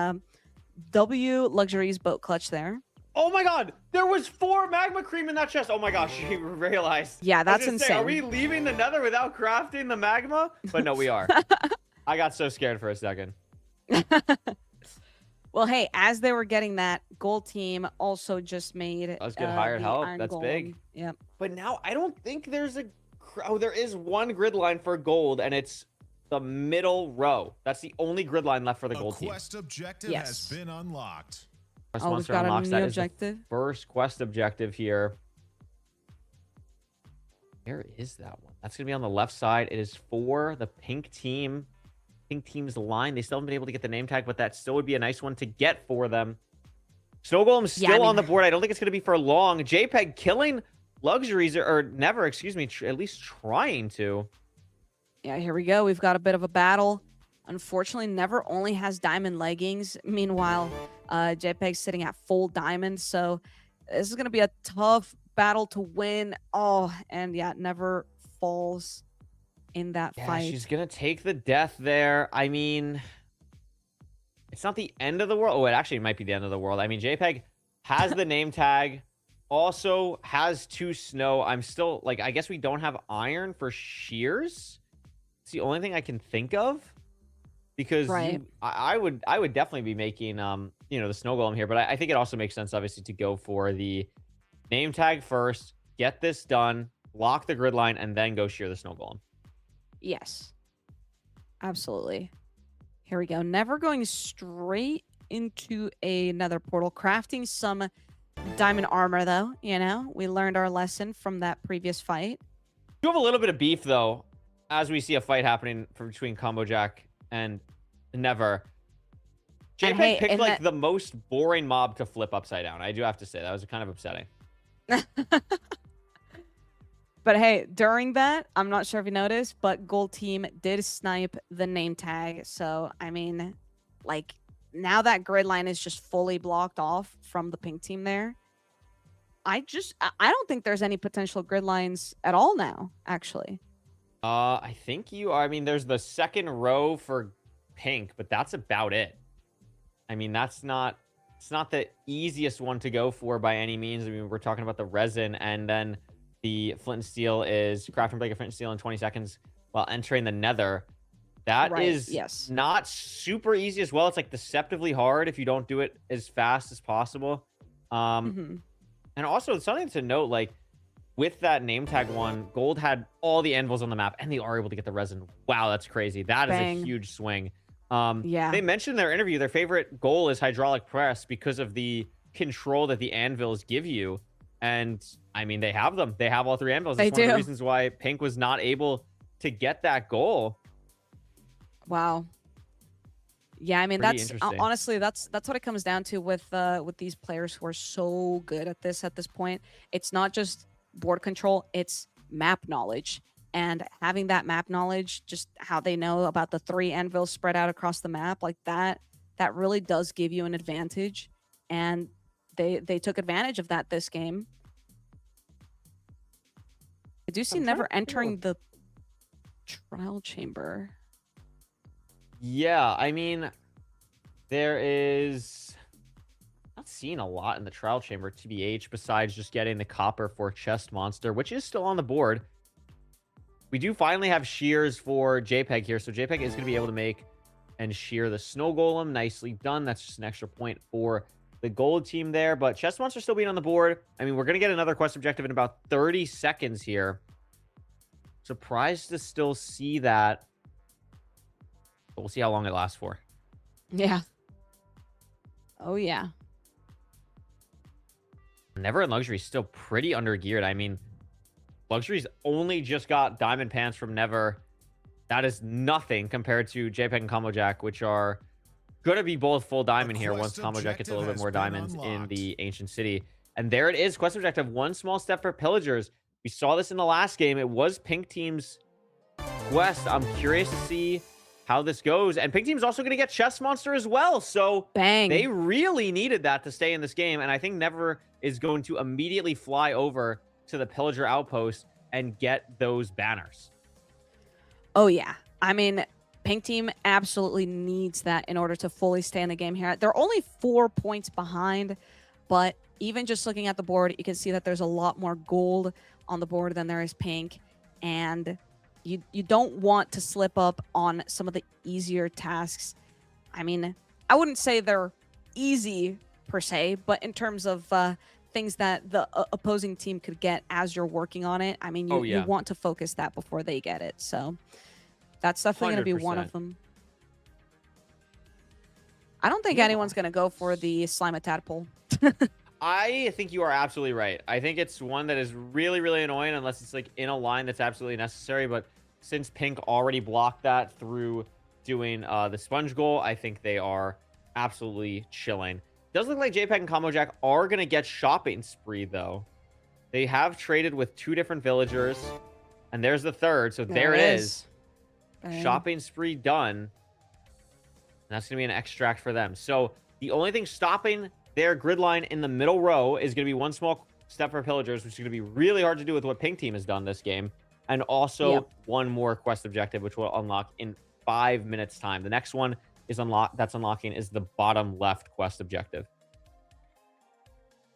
W Luxuries boat clutch there. Oh my god, there was 4 magma cream in that chest. Oh my gosh, you realized. Yeah, that's insane. Say, are we leaving the nether without crafting the magma? But no, we are. I got so scared for a second. Well, hey, as they were getting that, gold team also just made. Let's get hired help. That's golem. big. Yep. But now I don't think there's a. Oh, there is one grid line for gold, and it's the middle row. That's the only grid line left for the gold team. Quest objective has been unlocked. Oh, we've got a new objective. First quest objective here. Where is that one? That's gonna be on the left side. It is for the pink team. Pink team's line. They still haven't been able to get the name tag, but that still would be a nice one to get for them. Snow Golem's still on the board. I don't think it's going to be for long. JPEG killing Luxuries, or Never, excuse me, at least trying to. Yeah, here we go. We've got a bit of a battle. Unfortunately, Never only has diamond leggings. Meanwhile, JPEG's sitting at full diamond. So this is going to be a tough battle to win. Oh, and yeah, Never falls in that fight. She's gonna take the death there. I mean, it's not the end of the world. Oh, it actually might be the end of the world. I mean, JPEG has the name tag, also has 2 snow. I'm still like, I guess we don't have iron for shears. It's the only thing I can think of, because I would definitely be making you know, the snow golem here, but I think it also makes sense obviously to go for the name tag first, get this done, lock the grid line, and then go shear the snow golem. Yes, absolutely. Here we go. Never going straight into another portal. Crafting some diamond armor, though. You know, we learned our lesson from that previous fight. You have a little bit of beef, though, as we see a fight happening between Combo Jack and Never. JPEG picked like the most boring mob to flip upside down. I do have to say that was kind of upsetting. But hey, during that, I'm not sure if you noticed, but gold team did snipe the name tag. So, I mean, like, now that grid line is just fully blocked off from the pink team there, I don't think there's any potential grid lines at all now, actually. I think you are. I mean, there's the second row for pink, but that's about it. I mean, it's not the easiest one to go for by any means. I mean, we're talking about the resin, and then the flint and steel is craft and break a flint and steel in 20 seconds while entering the nether. That is not super easy as well. It's like deceptively hard if you don't do it as fast as possible. And also something to note, like with that name tag one, Gold had all the anvils on the map and they are able to get the resin. Wow, that's crazy. That is a huge swing. They mentioned in their interview their favorite goal is hydraulic press because of the control that the anvils give you. And I mean, they have them. They have all 3 anvils. That's one of the reasons why Pink was not able to get that goal. Wow. Yeah, I mean, that's honestly that's what it comes down to with these players who are so good at this point. It's not just board control, it's map knowledge. And having that map knowledge, just how they know about the 3 anvils spread out across the map, like that really does give you an advantage. And they took advantage of that this game. I do see Never entering the trial chamber. Yeah, I mean, there is not seeing a lot in the trial chamber, TBH, besides just getting the copper for Chest Monster, which is still on the board. We do finally have shears for JPEG here, so JPEG is going to be able to make and shear the snow golem. Nicely done. That's just an extra point for the gold team there, but Chest Monster still being on the board. I mean, we're going to get another quest objective in about 30 seconds here. Surprised to still see that. But we'll see how long it lasts for. Yeah. Oh, yeah. Never in Luxury still pretty undergeared. I mean, Luxury's only just got diamond pants from Never. That is nothing compared to JPEG and Combo Jack, which are going to be both full diamond here once Combo Jack gets a little bit more diamonds in the Ancient City. And there it is. Quest objective, 1 small step for Pillagers. We saw this in the last game. It was Pink Team's quest. I'm curious to see how this goes. And Pink Team's also going to get Chest Monster as well. So they really needed that to stay in this game. And I think Never is going to immediately fly over to the Pillager Outpost and get those banners. Oh, yeah. I mean, Pink Team absolutely needs that in order to fully stay in the game here. They're only 4 points behind, but even just looking at the board, you can see that there's a lot more gold on the board than there is pink. And you don't want to slip up on some of the easier tasks. I mean, I wouldn't say they're easy per se, but in terms of things that the opposing team could get as you're working on it, I mean, you want to focus that before they get it. So that's definitely going to be one of them. I don't think anyone's going to go for the Slime Tadpole. I think you are absolutely right. I think it's one that is really, really annoying unless it's like in a line that's absolutely necessary. But since Pink already blocked that through doing the sponge goal, I think they are absolutely chilling. Does look like JPEG and Combo Jack are going to get shopping spree, though. They have traded with 2 different villagers. And there's the third. So there it is. Shopping spree done. And that's going to be an extract for them. So the only thing stopping their grid line in the middle row is going to be 1 small step for Pillagers, which is going to be really hard to do with what Pink Team has done this game. And also 1 more quest objective, which will unlock in 5 minutes time. The next one is unlocking is the bottom left quest objective.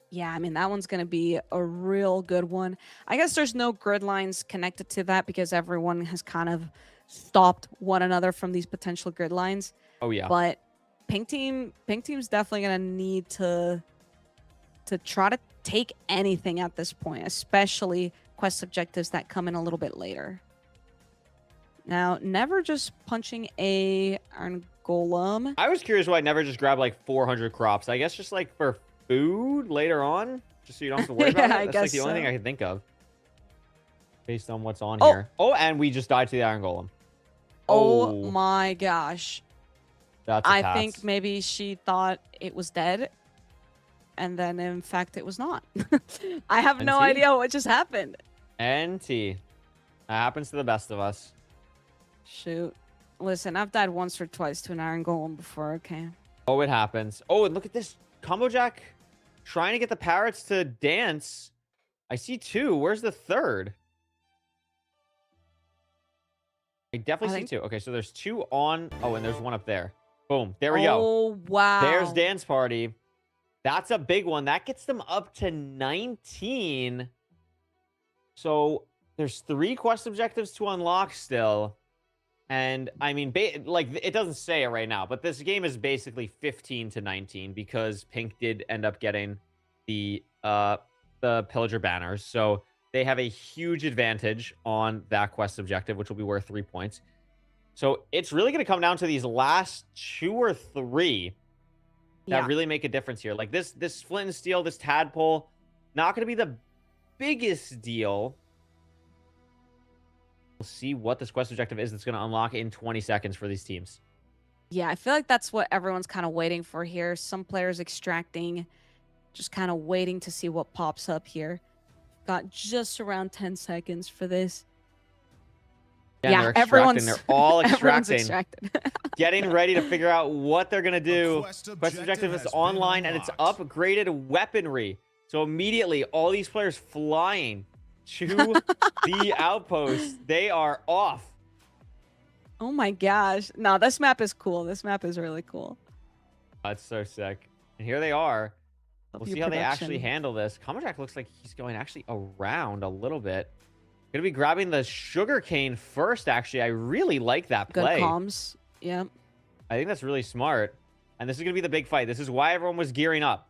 Yeah, I mean, that one's going to be a real good one. I guess there's no grid lines connected to that because everyone has kind of stopped one another from these potential grid lines. Oh, yeah. But Pink Team's definitely going to need to try to take anything at this point, especially quest objectives that come in a little bit later. Now, Never just punching a Iron Golem. I was curious why I never just grabbed like 400 crops. I guess just like for food later on, just so you don't have to worry about it. That's like the only thing I can think of based on what's on here. Oh, and we just died to the Iron Golem. Oh my gosh. I think maybe she thought it was dead, and then in fact it was not. I have no idea what just happened. NT. That happens to the best of us. Shoot. Listen, I've died once or twice to an Iron Golem before, okay? Oh, it happens. Oh, and look at this. Combo Jack trying to get the parrots to dance. I see 2. Where's the 3rd? I definitely see 2. Okay, so there's 2 on. Oh, and there's 1 up there. Boom. There we go. Oh, wow. There's Dance Party. That's a big one. That gets them up to 19. So there's 3 quest objectives to unlock still. And I mean, like, it doesn't say it right now, but this game is basically 15 to 19 because Pink did end up getting the Pillager banners. So they have a huge advantage on that quest objective, which will be worth 3 points. So it's really going to come down to these last 2 or 3 that really make a difference here. Like this Flint and Steel, this Tadpole, not going to be the biggest deal. We'll see what this quest objective is that's going to unlock in 20 seconds for these teams. Yeah, I feel like that's what everyone's kind of waiting for here. Some players extracting, just kind of waiting to see what pops up here. Got just around 10 seconds for this. Yeah, everyone's they're all everyone's extracting. extracted. Getting ready to figure out what they're going to do. Quest Quest objective is has been online and it's unlocked. upgraded weaponry. So immediately, all these players flying to the outpost. They are off. Oh my gosh. No, this map is cool. This map is really cool. That's so sick. And here they are. Love We'll your see how they actually production. handle this. Commojack looks like he's going actually around a little bit. Gonna be grabbing the sugarcane first, actually. I really like that Good play. comms. Yep. I think that's really smart. And this is gonna be the big fight. This is why everyone was gearing up.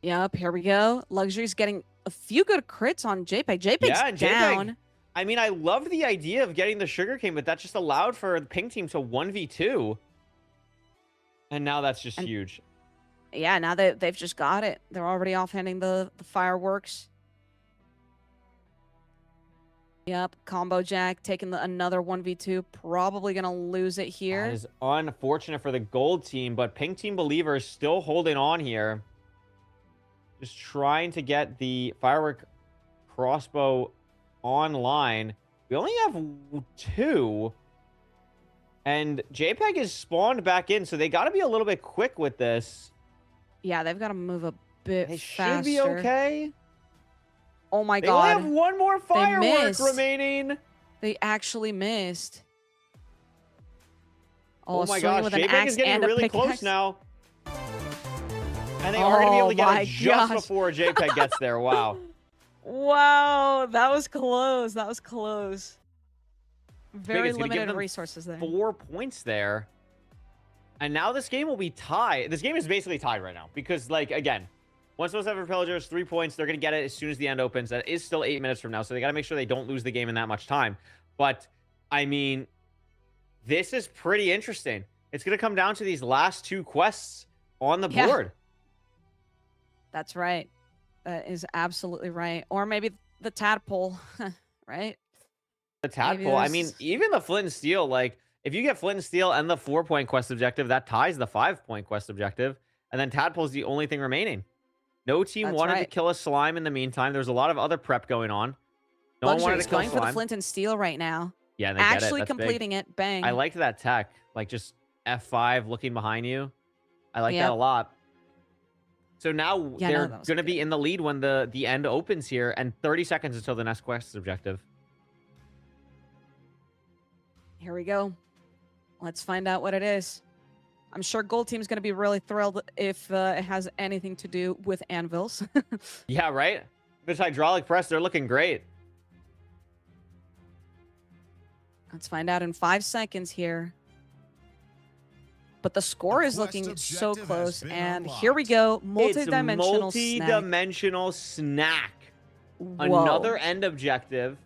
Yep. Here we go. Luxury's getting a few good crits on JPEG. JPEG's Yeah, and JPEG, down. I mean, I loved the idea of getting the sugarcane, but that just allowed for the pink team to 1v2. And now that's just huge. Yeah, now they've just got it. They're already offhanding the fireworks. Yep, Combo Jack taking another 1v2. Probably going to lose it here. That is unfortunate for the gold team, but pink team believers still holding on here. Just trying to get the firework crossbow online. We only have 2. And JPEG is spawned back in, so they got to be a little bit quick with this. Yeah, they've got to move a bit They faster. should be okay. Oh my They god. only have 1 more firework missed. remaining. They actually missed. Oh, Oh my swing gosh, with an JPEG axe is getting and a really close pickaxe. now. And they are going to be able to get my it just gosh. before JPEG gets there. Wow. Wow, that was close. That was close. Very it's gonna give limited them resources there. 4 points there. And now this game will be tied. This game is basically tied right now. Because, like, again, once those have pillagers, 3 points, they're going to get it as soon as the end opens. That is still 8 minutes from now. So they got to make sure they don't lose the game in that much time. But, I mean, this is pretty interesting. It's going to come down to these last 2 quests on the board. That's right. That is absolutely right. Or maybe the tadpole, right? The tadpole. I mean, even the Flint and Steel, like, if you get Flint and Steel and the 4-point quest objective, that ties the 5-point quest objective. And then tadpole's the only thing remaining. No team That's wanted to right. kill a slime in the meantime. There's a lot of other prep going on. No one wanted Luxury's to kill going for the slime. Flint and Steel right now. Yeah, they get it. Actually That's big. completing it. Bang. I liked that tech. Like, just F5 looking behind you. I like that Yep. a lot. So now Yeah, no, they're that was going to be good. in the lead when the end opens here, and 30 seconds until the next quest objective. Here we go. Let's find out what it is. I'm sure Gold Team's going to be really thrilled if it has anything to do with anvils. Yeah, right? This hydraulic press, they're looking great. Let's find out in 5 seconds here. But the score The is quest looking so objective has close. been And here we unlocked. go. Multi-dimensional It's snack. multi-dimensional snack. Whoa. Another end objective.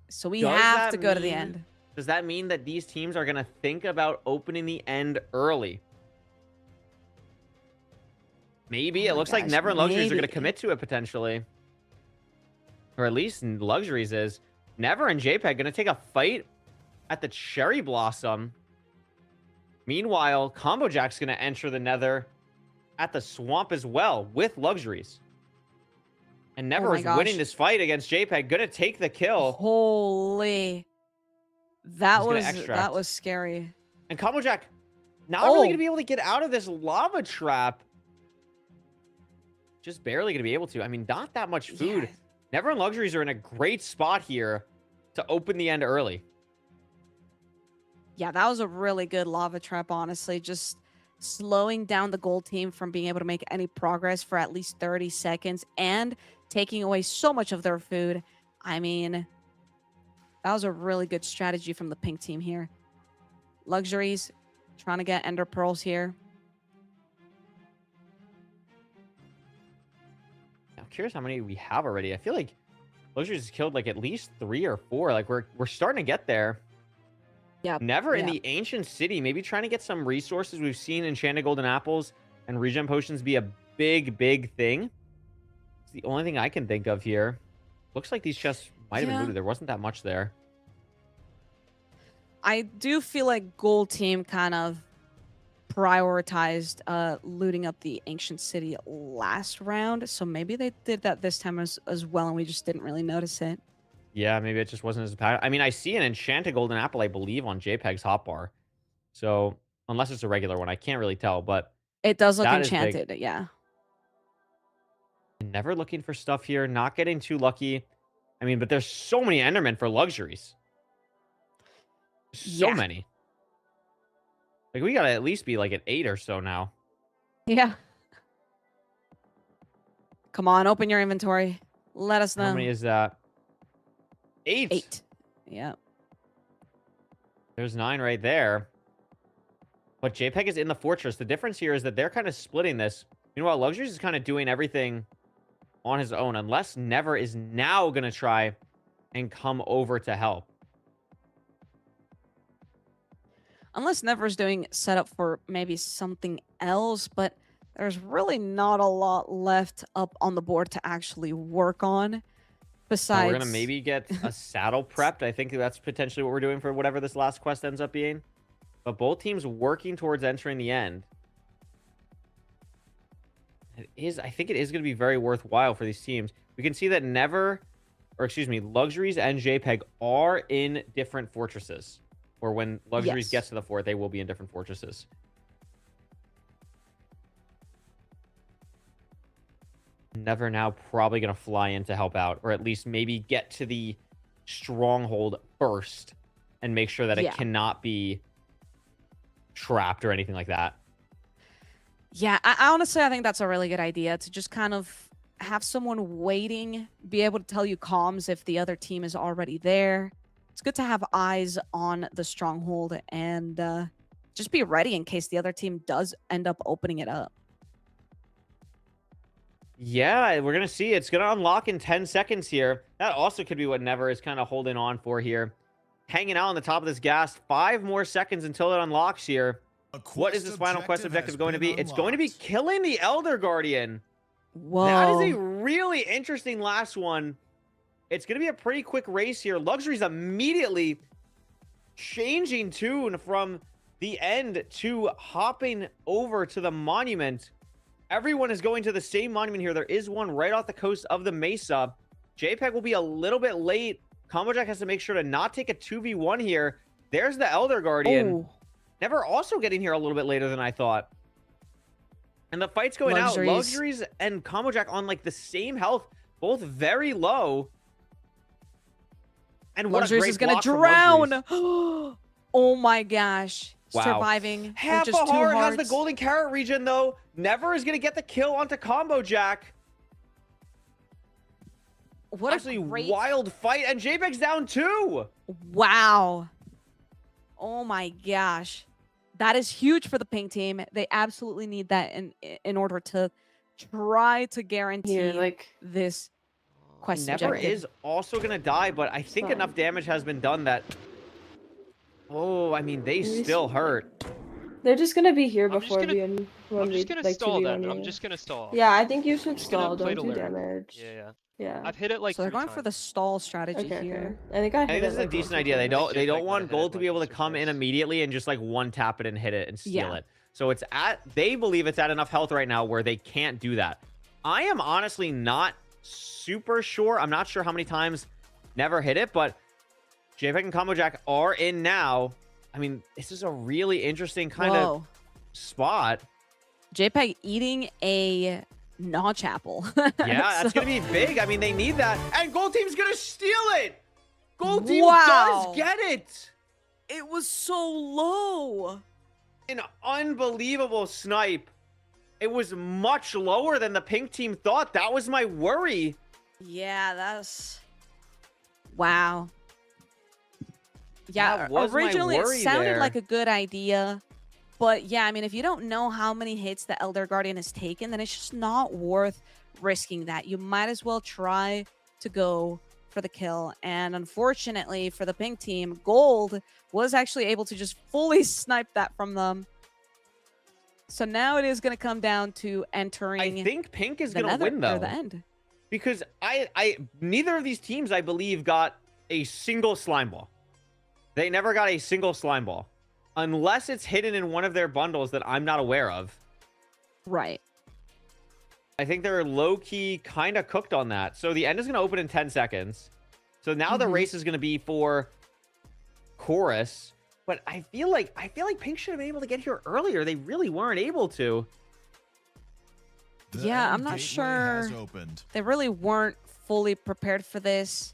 So we Does have that to go to the mean- end. Does that mean that these teams are going to think about opening the end early? Maybe. Oh It my looks like gosh, Never and Luxuries are going to maybe. commit to it potentially. Or at least Luxuries is. Never and JPEG going to take a fight at the Cherry Blossom. Meanwhile, Combo Jack's going to enter the Nether at the Swamp as well with Luxuries. And Never Oh my is winning gosh. this fight against JPEG. Going to take the kill. Holy. That He's gonna was extract. scary. And Combo Jack Not really Oh. going to be able to get out of this lava trap. Just barely going to be able to. I mean, not that much food. Yeah. Never and Luxuries are in a great spot here to open the end early. Yeah, that was a really good lava trap, honestly. Just slowing down the gold team from being able to make any progress for at least 30 seconds and taking away so much of their food. I mean, that was a really good strategy from the pink team here. Luxuries trying to get ender pearls here. I'm curious how many we have already. I feel like Luxuries has killed like at least 3 or 4. Like we're starting to get there. Yeah. Never in yeah. the ancient city. Maybe trying to get some resources. We've seen enchanted golden apples and regen potions be a big thing. It's the only thing I can think of here. Looks like these chests might have been looted. There wasn't that much there. I do feel like gold team kind of prioritized looting up the ancient city last round, so maybe they did that this time as well, and we just didn't really notice it. Yeah, maybe it just wasn't as bad. I mean, I see an enchanted golden apple, I believe, on JPEG's hotbar. So unless it's a regular one, I can't really tell, but It does look that is big. enchanted, yeah. Never looking for stuff here, not getting too lucky. I mean, but there's so many Endermen for Luxuries. So Yeah. many. Like, we gotta at least be like at 8 or so now. Yeah. Come on, open your inventory. Let us know. How many is that? 8. 8. Yeah. There's 9 right there. But JPEG is in the fortress. The difference here is that they're kind of splitting this. Meanwhile, Luxuries is kind of doing everything on his own, unless Never is now going to try and come over to help. Unless Never's doing setup for maybe something else, but there's really not a lot left up on the board to actually work on. So Besides, we're going to maybe get a saddle prepped. I think that's potentially what we're doing for whatever this last quest ends up being. But both teams working towards entering the end. I think it is going to be very worthwhile for these teams. We can see that Luxuries and JPEG are in different fortresses. Or when Luxuries Yes. gets to the fort, they will be in different fortresses. Never now probably going to fly in to help out. Or at least maybe get to the stronghold first. And make sure that it cannot be trapped or anything like that. yeah, I honestly, I think that's a really good idea to just kind of have someone waiting, be able to tell you comms if the other team is already there. It's good to have eyes on the stronghold and just be ready in case the other team does end up opening it up. Yeah, we're going to see. It's going to unlock in 10 seconds here. That also could be what Never is kind of holding on for here. Hanging out on the top of this gas. 5 more seconds until it unlocks here. What is this final quest objective going to be? It's going to be killing the Elder Guardian. Whoa. That is a really interesting last one. It's going to be a pretty quick race here. Luxuries immediately changing tune from the end to hopping over to the monument. Everyone is going to the same monument here. There is one right off the coast of the Mesa. JPEG will be a little bit late. Combo Jack has to make sure to not take a 2v1 here. There's the Elder Guardian. Oh. Never also getting here a little bit later than I thought. And the fight's going out. Luxuries and Combo Jack on like the same health. Both very low. And what Luxuries a great is going block to from drown. Luxuries. Oh my gosh. Wow. Surviving. with Half a just 2 heart has hearts. the golden carrot region though. Never is going to get the kill onto Combo Jack. What Actually, a great... wild fight. And JPEG's down too. Wow. Oh my gosh. That is huge for the pink team. They absolutely need that in order to try to guarantee this quest Never objective. is also going to die, but I think enough damage has been done that... Oh, I mean, they still hurt. They're just gonna be here I'm just before gonna- I'm just gonna stall then. I'm just gonna stall. Yeah, I think you should just gonna stall. play Don't to do learn. damage. Yeah. Yeah. I've hit it like So they're 3 going for the times. stall strategy Okay. here. I think I I think this is a like decent once or idea. They twice. don't want hit gold it to be able to once or come in twice. immediately and just like one tap it and hit it and steal Yeah. it. So it's they believe it's at enough health right now where they can't do that. I am honestly not super sure. I'm not sure how many times Never hit it, but JPEG and Combo Jack are in now. I mean, this is a really interesting kind of spot. JPEG eating a notch apple. Yeah, that's So- gonna be big. I mean, they need that. And Gold Team's gonna steal it. Gold Team Wow. does get it. It was so low. An unbelievable snipe. It was much lower than the pink team thought. That was my worry. Yeah, that's wow. Yeah, That was my originally it worry sounded there. like a good idea, but yeah, I mean, if you don't know how many hits the Elder Guardian has taken, then it's just not worth risking that. You might as well try to go for the kill. And unfortunately for the pink team, Gold was actually able to just fully snipe that from them. So now it is going to come down to entering I think pink is the gonna nether, win though. or the end. Because I neither of these teams, I believe, got a single slime ball. They never got a single slime ball. Unless it's hidden in one of their bundles that I'm not aware of. Right. I think they're low-key kind of cooked on that. So the end is going to open in 10 seconds. So now the race is going to be for Chorus. But I feel like Pink should have been able to get here earlier. They really weren't able to. The Yeah, end I'm not gateway has sure. opened. They really weren't fully prepared for this.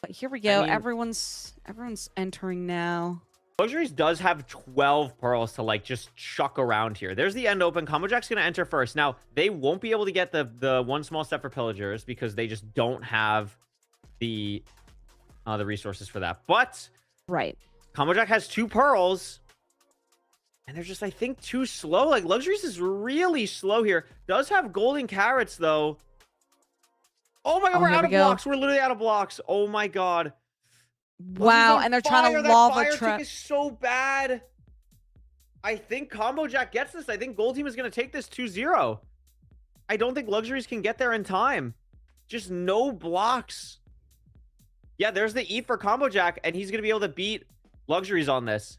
But here we go. mean- everyone's entering now. Luxuries does have 12 pearls to like just chuck around here. There's the end open. Combo Jack's going to enter first. Now, they won't be able to get the one small step for pillagers because they just don't have the resources for that. But Right. Combo Jack has 2 pearls. And they're just, I think, too slow. Like, Luxuries is really slow here. Does have golden carrots, though. Oh my god, Oh, we're here out we of go. blocks. We're literally out of blocks. Oh my god. Wow, Luxuries on and they're trying fire. to That lava fire trap. tick is so bad. I think Combo Jack gets this. I think Gold Team is going to take this 2-0. I don't think Luxuries can get there in time. Just no blocks. Yeah, there's the E for Combo Jack, and he's going to be able to beat Luxuries on this.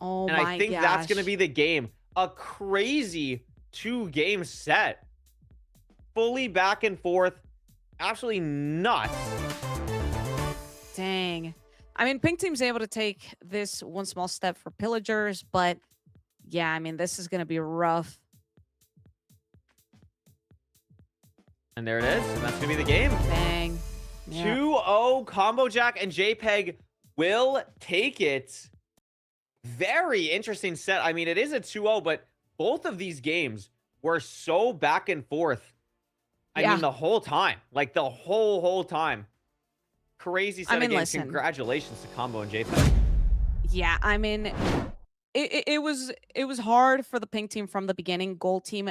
Oh And my I think that's going to gosh. be the game. A crazy 2-game set. Fully back and forth. Absolutely nuts. Dang. I mean, pink team's able to take this one small step for pillagers, but yeah, I mean, this is going to be rough. And there it is. And that's going to be the game. Dang. Yeah. 2-0 Combo Jack and JPEG will take it. Very interesting set. I mean, it is a 2-0, but both of these games were so back and forth. I Yeah. mean, the whole time. Like, the whole time. Crazy set I mean, of games. listen. Congratulations to Combo and JPEG. Yeah, I mean, it was hard for the pink team from the beginning. Gold team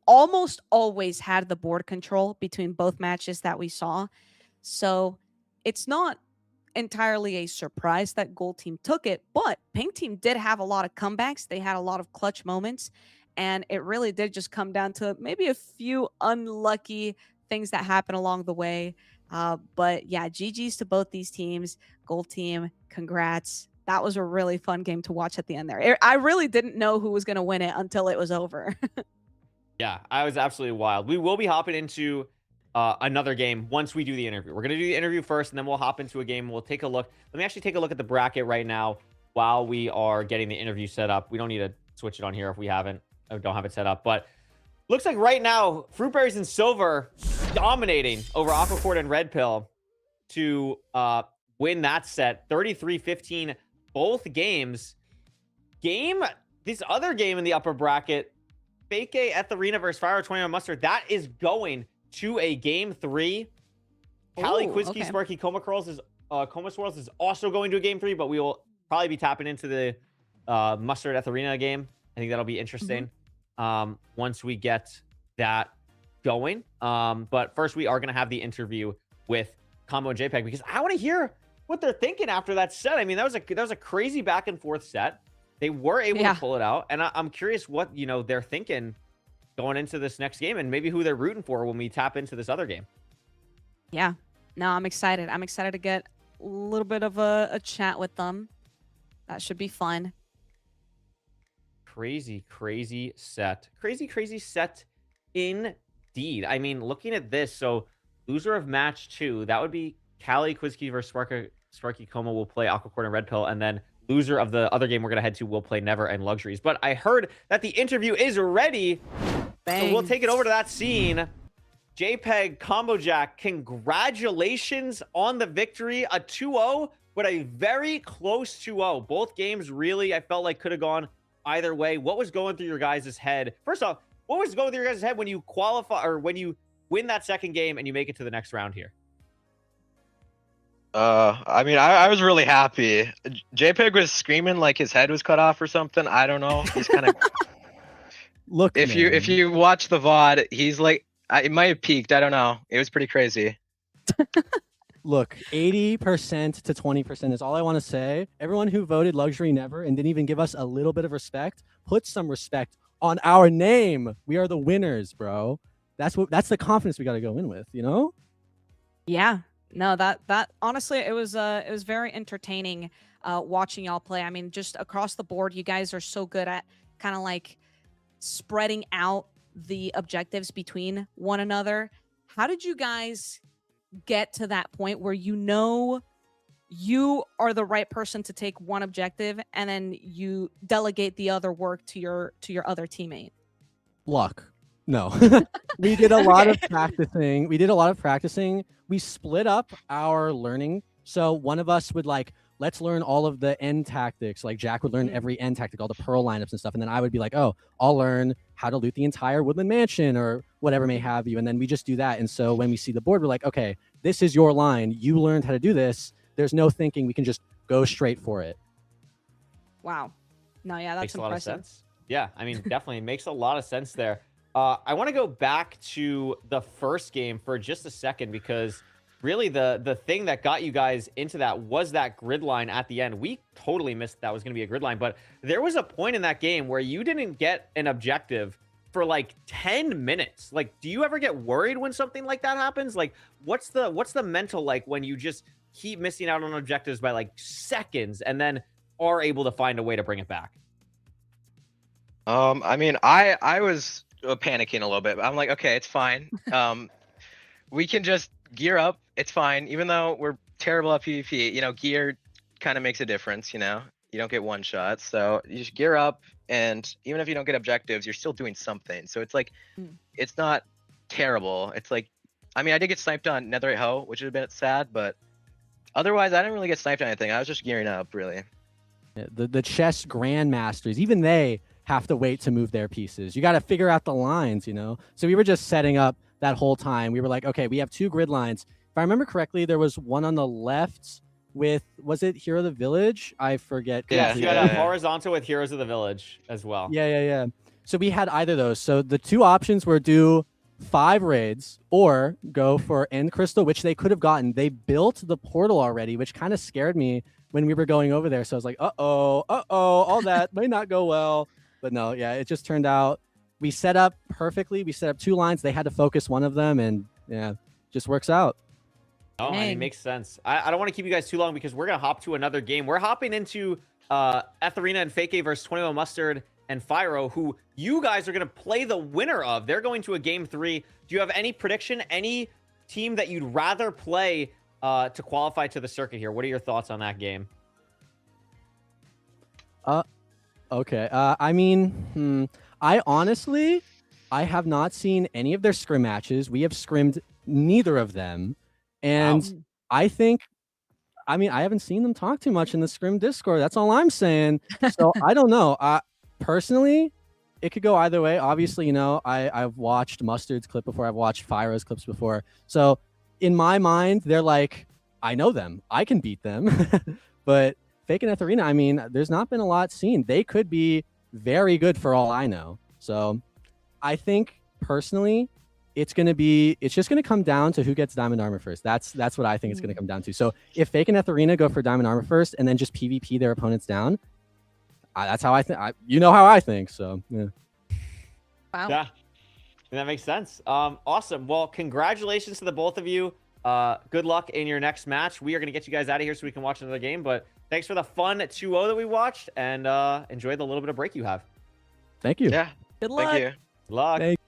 almost always had the board control between both matches that we saw. So it's not entirely a surprise that gold team took it, but pink team did have a lot of comebacks. They had a lot of clutch moments, and it really did just come down to maybe a few unlucky things that happened along the way. But yeah, GG's to both these teams. Gold team, congrats. That was a really fun game to watch at the end there. I really didn't know who was going to win it until it was over. Yeah, I was absolutely wild. We will be hopping into another game once we do the interview. We're going to do the interview first, and then we'll hop into a game. We'll take a look. Let me actually take a look at the bracket right now while we are getting the interview set up. We don't need to switch it on here if we don't have it set up. But looks like right now, Fruit Berries and Silver dominating over Aquacord and Red Pill to win that set. 33-15, both games. This other game in the upper bracket, Fake A at the Arena versus Fire 21 Mustard, that is going to a game 3. Callie Ooh, Quizkey okay. Sparky Coma Swirls is also going to a game 3, but we will probably be tapping into the Mustard at the Arena game. I think that'll be interesting once we get that going. But first, we are going to have the interview with Combo and JPEG because I want to hear what they're thinking after that set. I mean, that was a crazy back and forth set. They were able Yeah. to pull it out, and I'm curious what they're thinking going into this next game, and maybe who they're rooting for when we tap into this other game. Yeah. No, I'm excited. I'm excited to get a little bit of a chat with them. That should be fun. Crazy set. Crazy set indeed. I mean, looking at this, so loser of match 2, that would be Callie Quizkey versus Sparky Coma will play Aquacord and Red Pill, and then loser of the other game we're going to head to will play Never and Luxuries. But I heard that the interview is ready. Bang. So we'll take it over to that scene. JPEG Combo Jack, congratulations on the victory. A 2-0, but a very close 2-0. Both games really, I felt like could have gone either way. What was going through your guys' head? First off, what was going through your guys' head when you qualify or when you win that second game and you make it to the next round here? I mean, I was really happy. JPEG was screaming like his head was cut off or something. I don't know. He's kind of. Look, if you watch the VOD, he's like, it might have peaked. I don't know. It was pretty crazy. Look, 80% to 20% is all I want to say. Everyone who voted Luxury Never and didn't even give us a little bit of respect, put some respect on our name. We are the winners, bro. That's the confidence we got to go in with, you know? Yeah. No, that honestly, it was very entertaining watching y'all play. I mean, just across the board, you guys are so good at kind of like spreading out the objectives between one another. How did you guys get to that point where you know you are the right person to take one objective and then you delegate the other work to your other teammate? Luck. No. We did a lot of practicing. We split up our learning. So one of us would like, let's learn all of the end tactics. Like Jack would learn every end tactic, all the pearl lineups and stuff. And then I would be like, oh, I'll learn how to loot the entire Woodland Mansion or whatever may have you. And then we just do that. And so when we see the board, we're like, okay, this is your line. You learned how to do this. There's no thinking. We can just go straight for it. Wow. No, yeah, that's Makes a lot of impressive. sense. Yeah, I mean, definitely makes a lot of sense there. I want to go back to the first game for just a second because really the thing that got you guys into that was that grid line at the end. We totally missed that was going to be a grid line, but there was a point in that game where you didn't get an objective for like 10 minutes. Like, do you ever get worried when something like that happens? Like, what's the mental like when you just keep missing out on objectives by like seconds and then are able to find a way to bring it back? I mean, I was panicking a little bit, but I'm like, okay, it's fine. We can just gear up. It's fine. Even though we're terrible at PvP, you know, gear kind of makes a difference, you know? You don't get one shots. So you just gear up, and even if you don't get objectives, you're still doing something. So it's like, it's not terrible. It's like, I mean, I did get sniped on Netherite Hoe, which would have been sad, but otherwise, I didn't really get sniped on anything. I was just gearing up, really. Yeah, the chess grandmasters, even they have to wait to move their pieces. You got to figure out the lines, you know? So we were just setting up that whole time. We were like, okay, we have two grid lines. If I remember correctly, there was one on the left with, was it Hero of the Village? I forget. Yeah, you got a horizontal with Heroes of the Village as well. Yeah. So we had either of those. So the two options were do 5 raids or go for End Crystal, which they could have gotten. They built the portal already, which kind of scared me when we were going over there. So I was like, uh-oh, all that may not go well. But no, yeah, it just turned out we set up perfectly. We set up 2 lines. They had to focus one of them, and yeah, just works out. Oh, I mean, it makes sense. I don't want to keep you guys too long because we're going to hop to another game. We're hopping into Etherina and Fake versus 21 Mustard and Fyro, who you guys are going to play the winner of. They're going to a game 3. Do you have any prediction, any team that you'd rather play to qualify to the circuit here? What are your thoughts on that game? Okay. I mean, I honestly have not seen any of their scrim matches. We have scrimmed neither of them. And I think, I mean, I haven't seen them talk too much in the scrim Discord. That's all I'm saying. So I don't know. Personally, it could go either way. Obviously, you know, I've watched Mustard's clip before. I've watched Fyro's clips before. So in my mind, they're like, I know them. I can beat them. But Fake and Etherina, I mean, there's not been a lot seen. They could be very good for all I know. So I think personally, it's just gonna come down to who gets Diamond Armor first. That's what I think it's gonna come down to. So if Fake and Etherina go for Diamond Armor first and then just PvP their opponents down, that's how I think. You know how I think. So yeah. Wow. Yeah, that makes sense. Awesome. Well, congratulations to the both of you. Good luck in your next match. We are gonna get you guys out of here so we can watch another game. But thanks for the fun 2-0 that we watched, and enjoy the little bit of break you have. Thank you. Yeah. Good luck. Thank you. Good luck. Thank-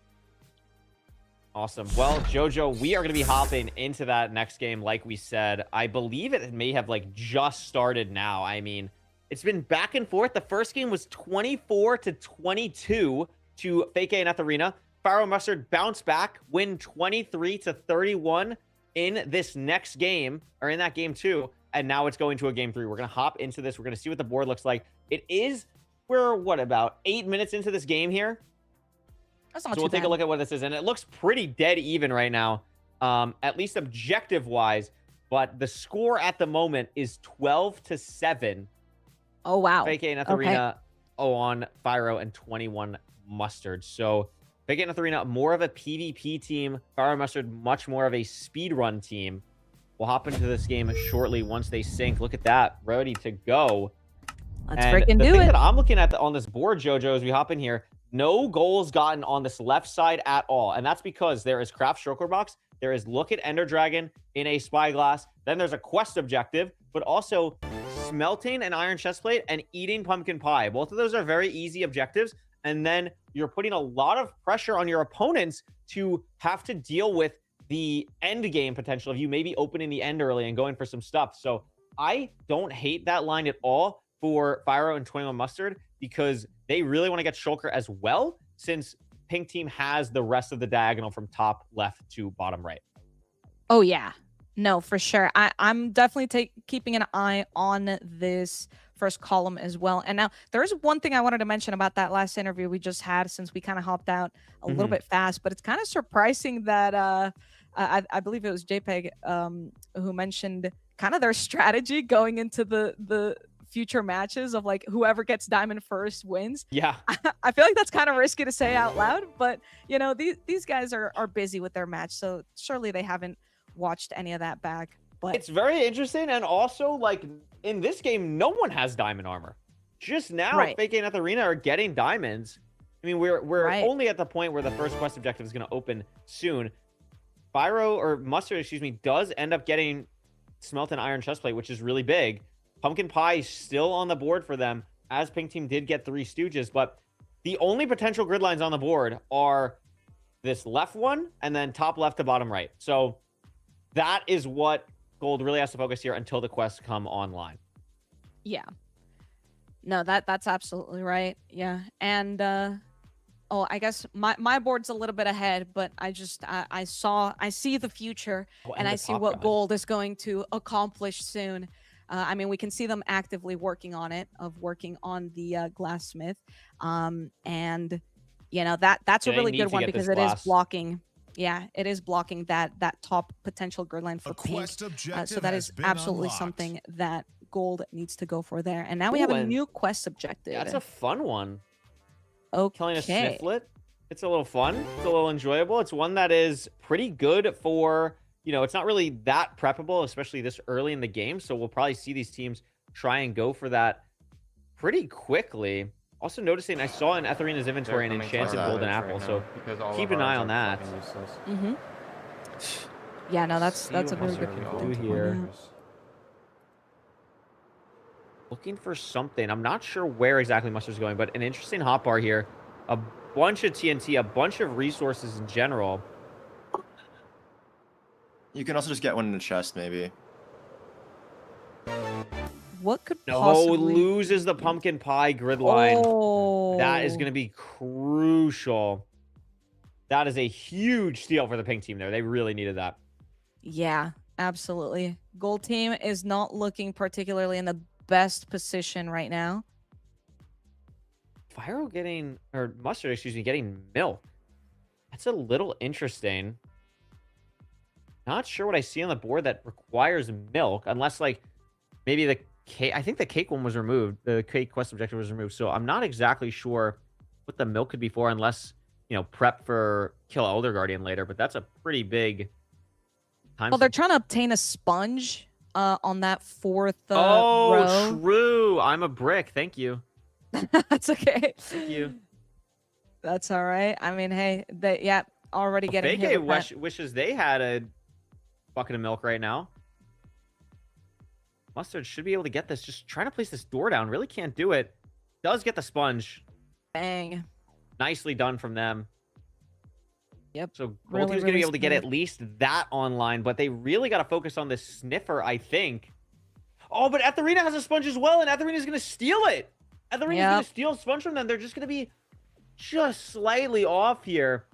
Awesome. Well, Jojo, we are going to be hopping into that next game, like we said. I believe it may have like just started now. I mean, It's been back and forth. The first game was 24-22 to Fake and Arena. Fire Mustard bounce back, win 23-31 in this next game, or in that game 2. And now it's going to a game 3. We're going to hop into this. We're going to see what the board looks like. We're what, about 8 minutes into this game here? That's not So we'll too take a bad. look at what this is. And it looks pretty dead even right now, at least objective-wise. But the score at the moment is 12-7. Oh, wow. Fake and Okay. Arena on Fyro and 21 Mustard. So Fake and Arena, more of a PvP team. Fyro Mustard, much more of a speedrun team. We'll hop into this game shortly once they sync. Look at that. Ready to go. Let's And freaking the do thing it. that I'm looking at on this board, Jojo, as we hop in here, no goals gotten on this left side at all. And that's because there is Craft Shulker Box, there is Look at Ender Dragon in a Spyglass, then there's a quest objective, but also smelting an iron chestplate and eating pumpkin pie. Both of those are very easy objectives. And then you're putting a lot of pressure on your opponents to have to deal with the end game potential of you maybe opening the end early and going for some stuff. So I don't hate that line at all for Fyro and 21 Mustard, because they really want to get Shulker as well, since Pink Team has the rest of the diagonal from top left to bottom right. Oh, yeah. No, for sure. I'm definitely keeping an eye on this first column as well. And now there is one thing I wanted to mention about that last interview we just had, since we kind of hopped out a little bit fast, but it's kind of surprising that I believe it was JPEG who mentioned kind of their strategy going into the future matches of like whoever gets diamond first wins. Yeah. I feel like that's kind of risky to say out loud, but you know, these guys are busy with their match, so surely they haven't watched any of that back. But It's very interesting. And also, like, in this game, no one has diamond armor. Just now, Right. Fake and Arena are getting diamonds. I mean, we're Right. only at the point where the first quest objective is going to open soon. Fyro, or Mustard, excuse me, does end up getting Smelt and Iron Chestplate, which is really big. Pumpkin Pie is still on the board for them, as Pink Team did get 3 Stooges. But the only potential grid lines on the board are this left one and then top left to bottom right. So that is what Gold really has to focus here until the quests come online. yeah. No, that's absolutely right. Yeah. And I guess my board's a little bit ahead, but I see the future, and I see what Gold is going to accomplish soon. I mean, we can see them actively working on it, working on the glassmith. And you know, that's Yeah, a they really need good to one, get because this it is glass. blocking. Yeah, it is blocking that top potential grid line for A Pink. quest objective So that has is been absolutely unlocked. something that Gold needs to go for there. And now we Ooh, have a and new quest objective. That's a fun one. Okay. Killing a Snifflet. It's a little fun. It's a little enjoyable. It's one that is pretty good for, you know, it's not really that preppable, especially this early in the game. So we'll probably see these teams try and go for that pretty quickly. Also noticing, I saw in Etherina's inventory an enchanted golden apple. So keep an eye on that. Mm-hmm. Yeah, no, that's See a what very Mustard good can point do to point here. out. Looking for something. I'm not sure where exactly Mustard's going, but an interesting hotbar here. A bunch of TNT, a bunch of resources in general. You can also just get one in the chest, maybe. What could No, possibly loses the pumpkin pie grid line. Oh, That is going to be crucial. That is a huge steal for the Pink Team there. They really needed that. Yeah, absolutely. Gold team is not looking particularly in the best position right now. Fyro getting, or Mustard, excuse me, getting milk. That's a little interesting. Not sure what I see on the board that requires milk, unless like maybe the cake. I think the cake one was removed. The cake quest objective was removed. So I'm not exactly sure what the milk could be for, unless, you know, prep for kill Elder Guardian later. But that's a pretty big time. Well, they're trying to obtain a sponge on that fourth oh, row. true. I'm a brick. Thank you. That's okay. Thank you. That's all right. I mean, hey, they already getting hit Fake with that. wishes they had a bucket of milk right now. Mustard should be able to get this. Just trying to place this door down. Really can't do it. Does get the sponge. Bang. Nicely done from them. Yep. So Gold Really, Team's going to really be able to get smooth. at least that online, but they really got to focus on this sniffer, I think. Oh, but Etherina has a sponge as well, and Etherina's going to steal it. Etherina's going to steal sponge from them. They're just going to be just slightly off here.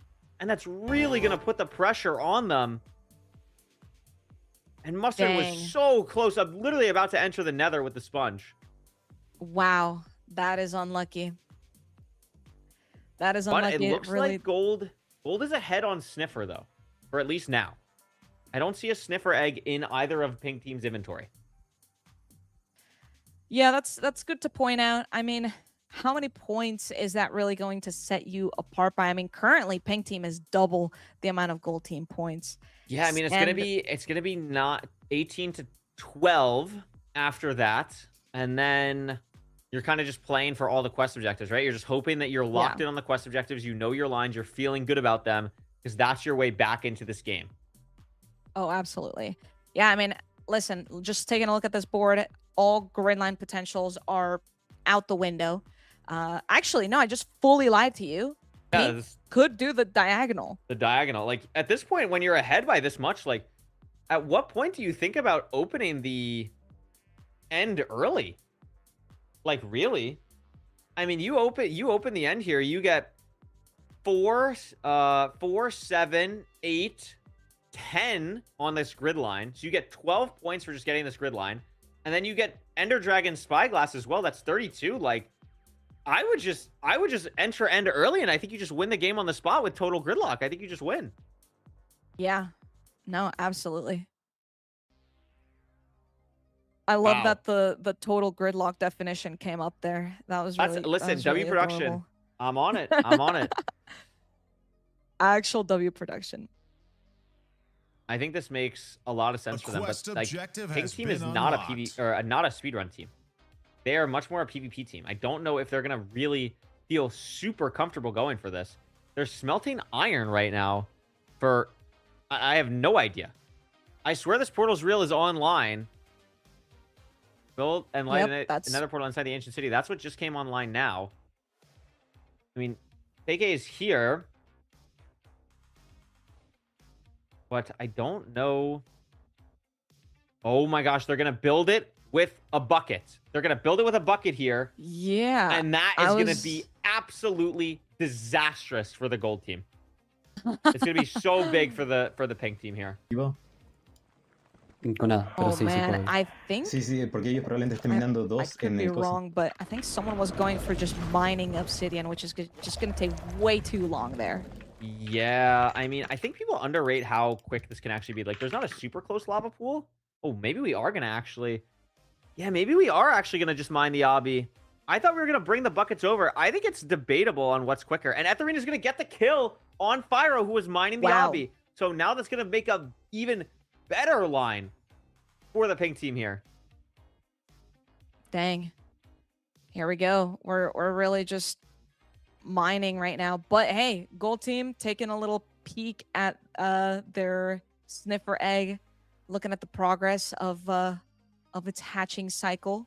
And that's really going to put the pressure on them. And Mustard was so close. I'm literally about to enter the nether with the sponge. Wow. That is unlucky. That is unlucky. But it looks like Gold is ahead on Sniffer, though. Or at least now. I don't see a Sniffer egg in either of Pink Team's inventory. Yeah, that's good to point out. I mean, how many points is that really going to set you apart by? I mean, currently Pink Team is double the amount of Gold Team points. Yeah, I mean, it's gonna be not 18 to 12 after that, and then you're kind of just playing for all the quest objectives, right? You're just hoping that you're locked in on the quest objectives. You know your lines. You're feeling good about them because that's your way back into this game. Oh, absolutely. Yeah, I mean, listen, just taking a look at this board, all grid line potentials are out the window. Actually, no, I just fully lied to you. Yeah, could do the diagonal. The diagonal. Like, at this point, when you're ahead by this much, like, at what point do you think about opening the end early? Like, really? I mean, you open the end here, you get 4, 7, 8, 10 on this grid line. So you get 12 points for just getting this grid line. And then you get Ender Dragon Spyglass as well. That's 32. Like, I would just enter end early, and I think you just win the game on the spot with total gridlock. I think you just win. Yeah. No, absolutely. I love that the total gridlock definition came up there. That was really listen, that was W really production. adorable. I'm on it. I'm on it. Actual W production. I think this makes a lot of sense for them. But like, Pink Team is not a PvP or not a speedrun team. They are much more a PvP team. I don't know if they're gonna really feel super comfortable going for this. They're smelting iron right now. For I have no idea. I swear this portal's real is online. Build and light another portal inside the ancient city. That's what just came online now. I mean, KK is here. But I don't know. Oh my gosh, they're going to build it with a bucket. They're going to build it with a bucket here. Yeah. And that is going to be absolutely disastrous for the gold team. It's going to be so big for the pink team here. Oh man, I think porque ellos probablemente estén minando dos I could be wrong, but I think someone was going for just mining obsidian, which is just going to take way too long there. Yeah, I mean, I think people underrate how quick this can actually be. Like, there's not a super close lava pool. Oh, maybe we are going to actually... Yeah, maybe we are actually going to just mine the obby. I thought we were going to bring the buckets over. I think it's debatable on what's quicker. And Etherine is going to get the kill on Fyro, who was mining the obby. So now that's going to make a even better line for the pink team here. Dang. Here we go. We're really just mining right now. But hey, gold team taking a little peek at their sniffer egg, looking at the progress of its hatching cycle.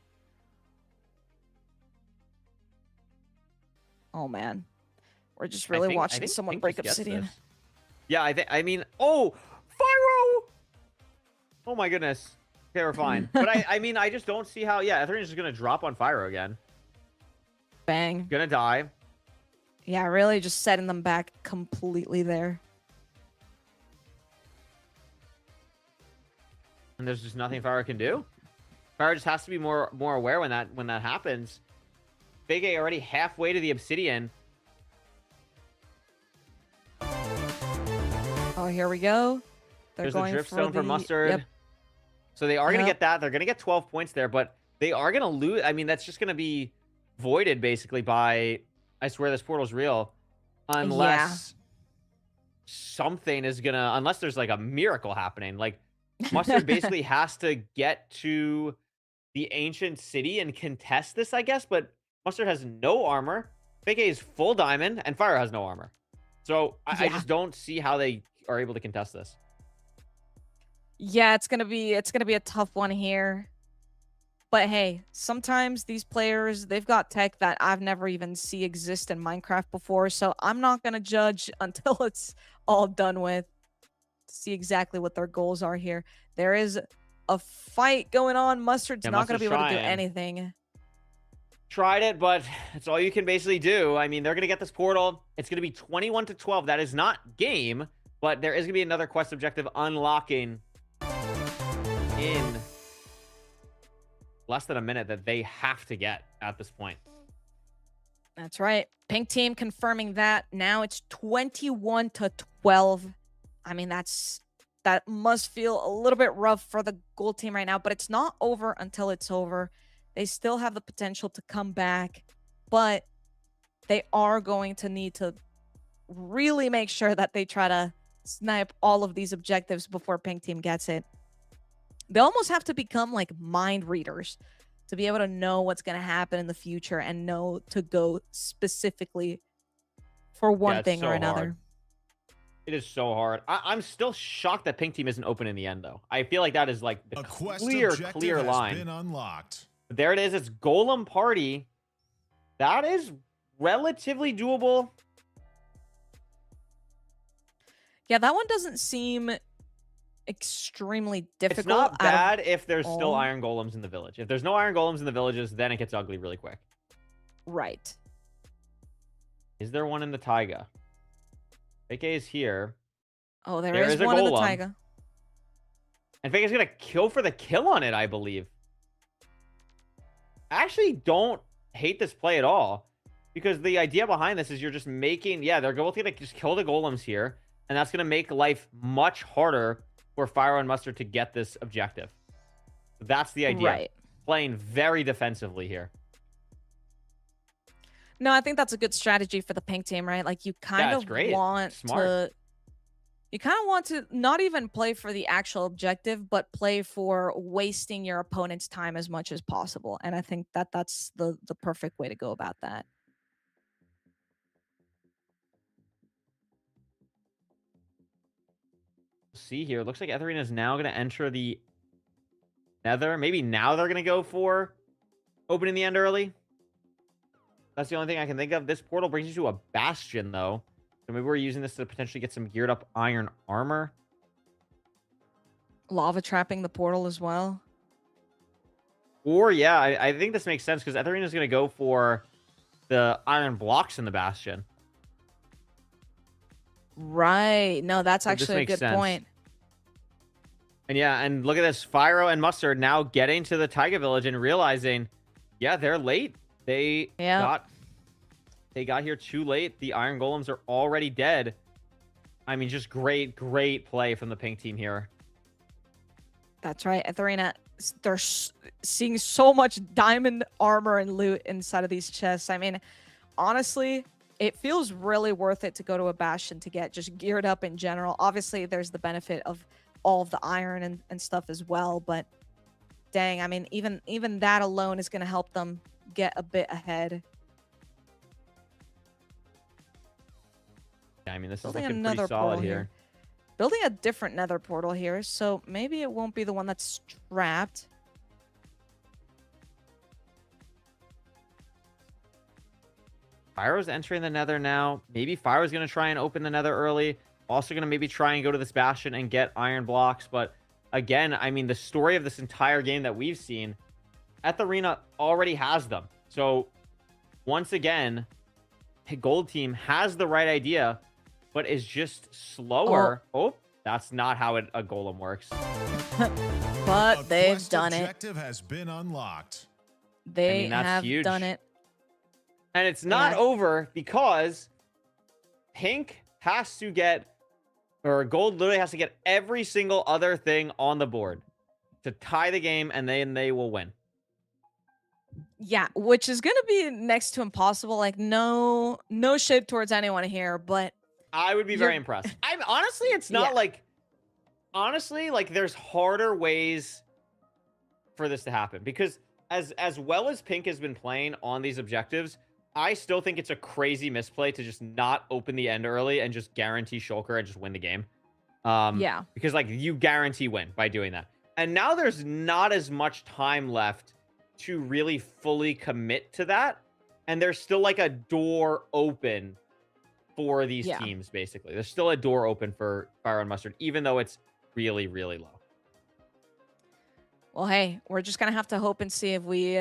Oh man, we're just really watching someone break obsidian. Yeah, I mean, oh, Fyro! Oh my goodness. Okay, we're fine. But I mean, I just don't see how. Yeah, Ethereum's just gonna drop on Fyro again. Bang. Gonna die. Yeah, really just setting them back completely there. And there's just nothing Fyro can do. Fyro just has to be more aware when that happens. Big A already halfway to the obsidian. Oh, here we go. There's a drift stone for Mustard. Yep. So they are going to get that. They're going to get 12 points there, but they are going to lose. I mean, that's just going to be voided basically by, I swear this portal's real. Unless something is going to, unless there's like a miracle happening. Like Mustard basically has to get to the ancient city and contest this, I guess. But Mustard has no armor. Big A is full diamond and Fyro has no armor. So I just don't see how they are able to contest this. Yeah, it's gonna be a tough one here. But hey, sometimes these players, they've got tech that I've never even seen exist in Minecraft before. So I'm not gonna judge until it's all done with. See exactly what their goals are here. There is a fight going on. Mustard's Yeah, not going to be able to do Mustard's trying. anything. Tried it, but it's all you can basically do. I mean, they're going to get this portal. It's going to be 21-12. That is not game, but there is going to be another quest objective unlocking in less than a minute that they have to get at this point. That's right. Pink team confirming that. Now it's 21-12. I mean, that must feel a little bit rough for the gold team right now, but it's not over until it's over. They still have the potential to come back, but they are going to need to really make sure that they try to snipe all of these objectives before pink team gets it. They almost have to become like mind readers to be able to know what's going to happen in the future and know to go specifically for one thing or another. Hard. It is so hard. I'm still shocked that pink team isn't open in the end, though. I feel like that is like the clear line. Been unlocked. There it is. It's Golem Party. That is relatively doable. Yeah, that one doesn't seem extremely difficult. It's not bad if there's still iron golems in the village. If there's no iron golems in the villages, then it gets ugly really quick. Right. Is there one in the taiga? Fake is here. Oh, there is one in the taiga. And Fake is going to kill for the kill on it, I believe. I actually don't hate this play at all. Because the idea behind this is you're just making... Yeah, they're both going to just kill the golems here. And that's going to make life much harder for Fyro and Mustard to get this objective. That's the idea. Right. Playing very defensively here. No, I think that's a good strategy for the pink team, right? Like you kind of want to... You kind of want to not even play for the actual objective, but play for wasting your opponent's time as much as possible. And I think that that's the perfect way to go about that. See here. Looks like Etherina is now going to enter the Nether. Maybe now they're going to go for opening the end early. That's the only thing I can think of. This portal brings you to a bastion, though. So maybe we're using this to potentially get some geared up iron armor. Lava trapping the portal as well. Or, yeah, I think this makes sense because Etherina is going to go for the iron blocks in the bastion. Right. No, that's actually a good point. And yeah, and look at this. Fyro and Mustard now getting to the Taiga village and realizing, yeah, they're late. They got here too late. The iron golems are already dead. I mean, just great play from the pink team here. That's right. Etherina, they're seeing so much diamond armor and loot inside of these chests. I mean, honestly, it feels really worth it to go to a bastion to get just geared up in general. Obviously, there's the benefit of all of the iron and stuff as well. But dang, I mean, even that alone is going to help them get a bit ahead. Yeah, I mean, this Building is looking another pretty solid portal here. Building a different nether portal here, so maybe it won't be the one that's trapped. Fyro's entering the nether now. Maybe Fyro's going to try and open the nether early. Also going to maybe try and go to this bastion and get iron blocks. But again, I mean, the story of this entire game that we've seen, Etherina already has them. So once again, Gold Team has the right idea, but is just slower. Oh, that's not how a golem works. But they've done it. Objective has been unlocked. They have done it. And it's not over because Pink has to get, or Gold literally has to get every single other thing on the board to tie the game, and then they will win. Yeah, which is going to be next to impossible. Like, no shade towards anyone here, but I would be very impressed. I'm honestly, it's not like, honestly, like there's harder ways for this to happen because as well as Pink has been playing on these objectives, I still think it's a crazy misplay to just not open the end early and just guarantee Shulker and just win the game. Yeah. Because like you guarantee win by doing that. And now there's not as much time left to really fully commit to that. And there's still like a door open for these teams, basically. There's still a door open for Fyro and Mustard, even though it's really, really low. Well, hey, we're just gonna have to hope and see if we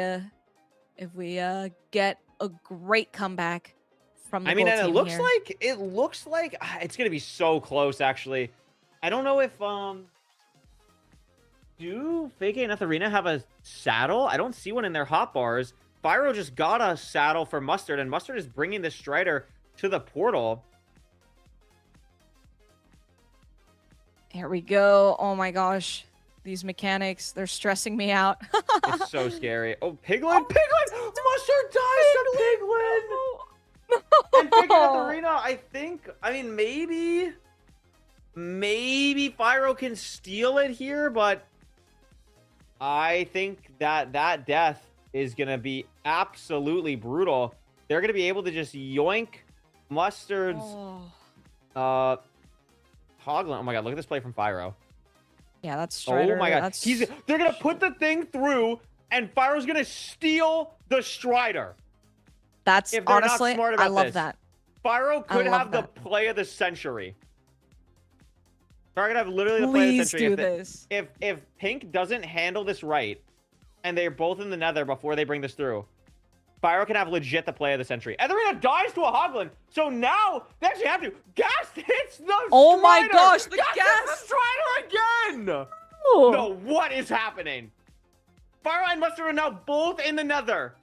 get a great comeback from the I mean, goal and team here. it looks like it's gonna be so close. Actually, I don't know if do Fake and Etherina have a saddle? I don't see one in their hotbars. Fyro just got a saddle for Mustard, and Mustard is bringing this Strider to the portal. Here we go. Oh my gosh. These mechanics, they're stressing me out. It's so scary. Oh, Piglet! Piglet! Mustard dies to Piglet! And Fake and Etherina, I mean, maybe Fyro can steal it here, but I think that death is going to be absolutely brutal. They're going to be able to just yoink Mustard's Hoglin. Oh my god, look at this play from Fyro. Yeah, that's Strider. Oh my god. That's... They're going to put the thing through, and Fyro's going to steal the Strider. That's if they're honestly, not smart about I love this. that. Fyro could have the that. play of the century. Fyro could have literally the play of the century. Please do this. If Pink doesn't handle this right, and they're both in the nether before they bring this through, Fyro can have legit the play of the century. Etherina dies to a Hoglin, so now they actually have to. Gas hits the Oh Strider! my gosh, the Gas gas! hits the Strider again! Oh. No, what is happening? Fyro and Mustard are now both in the nether.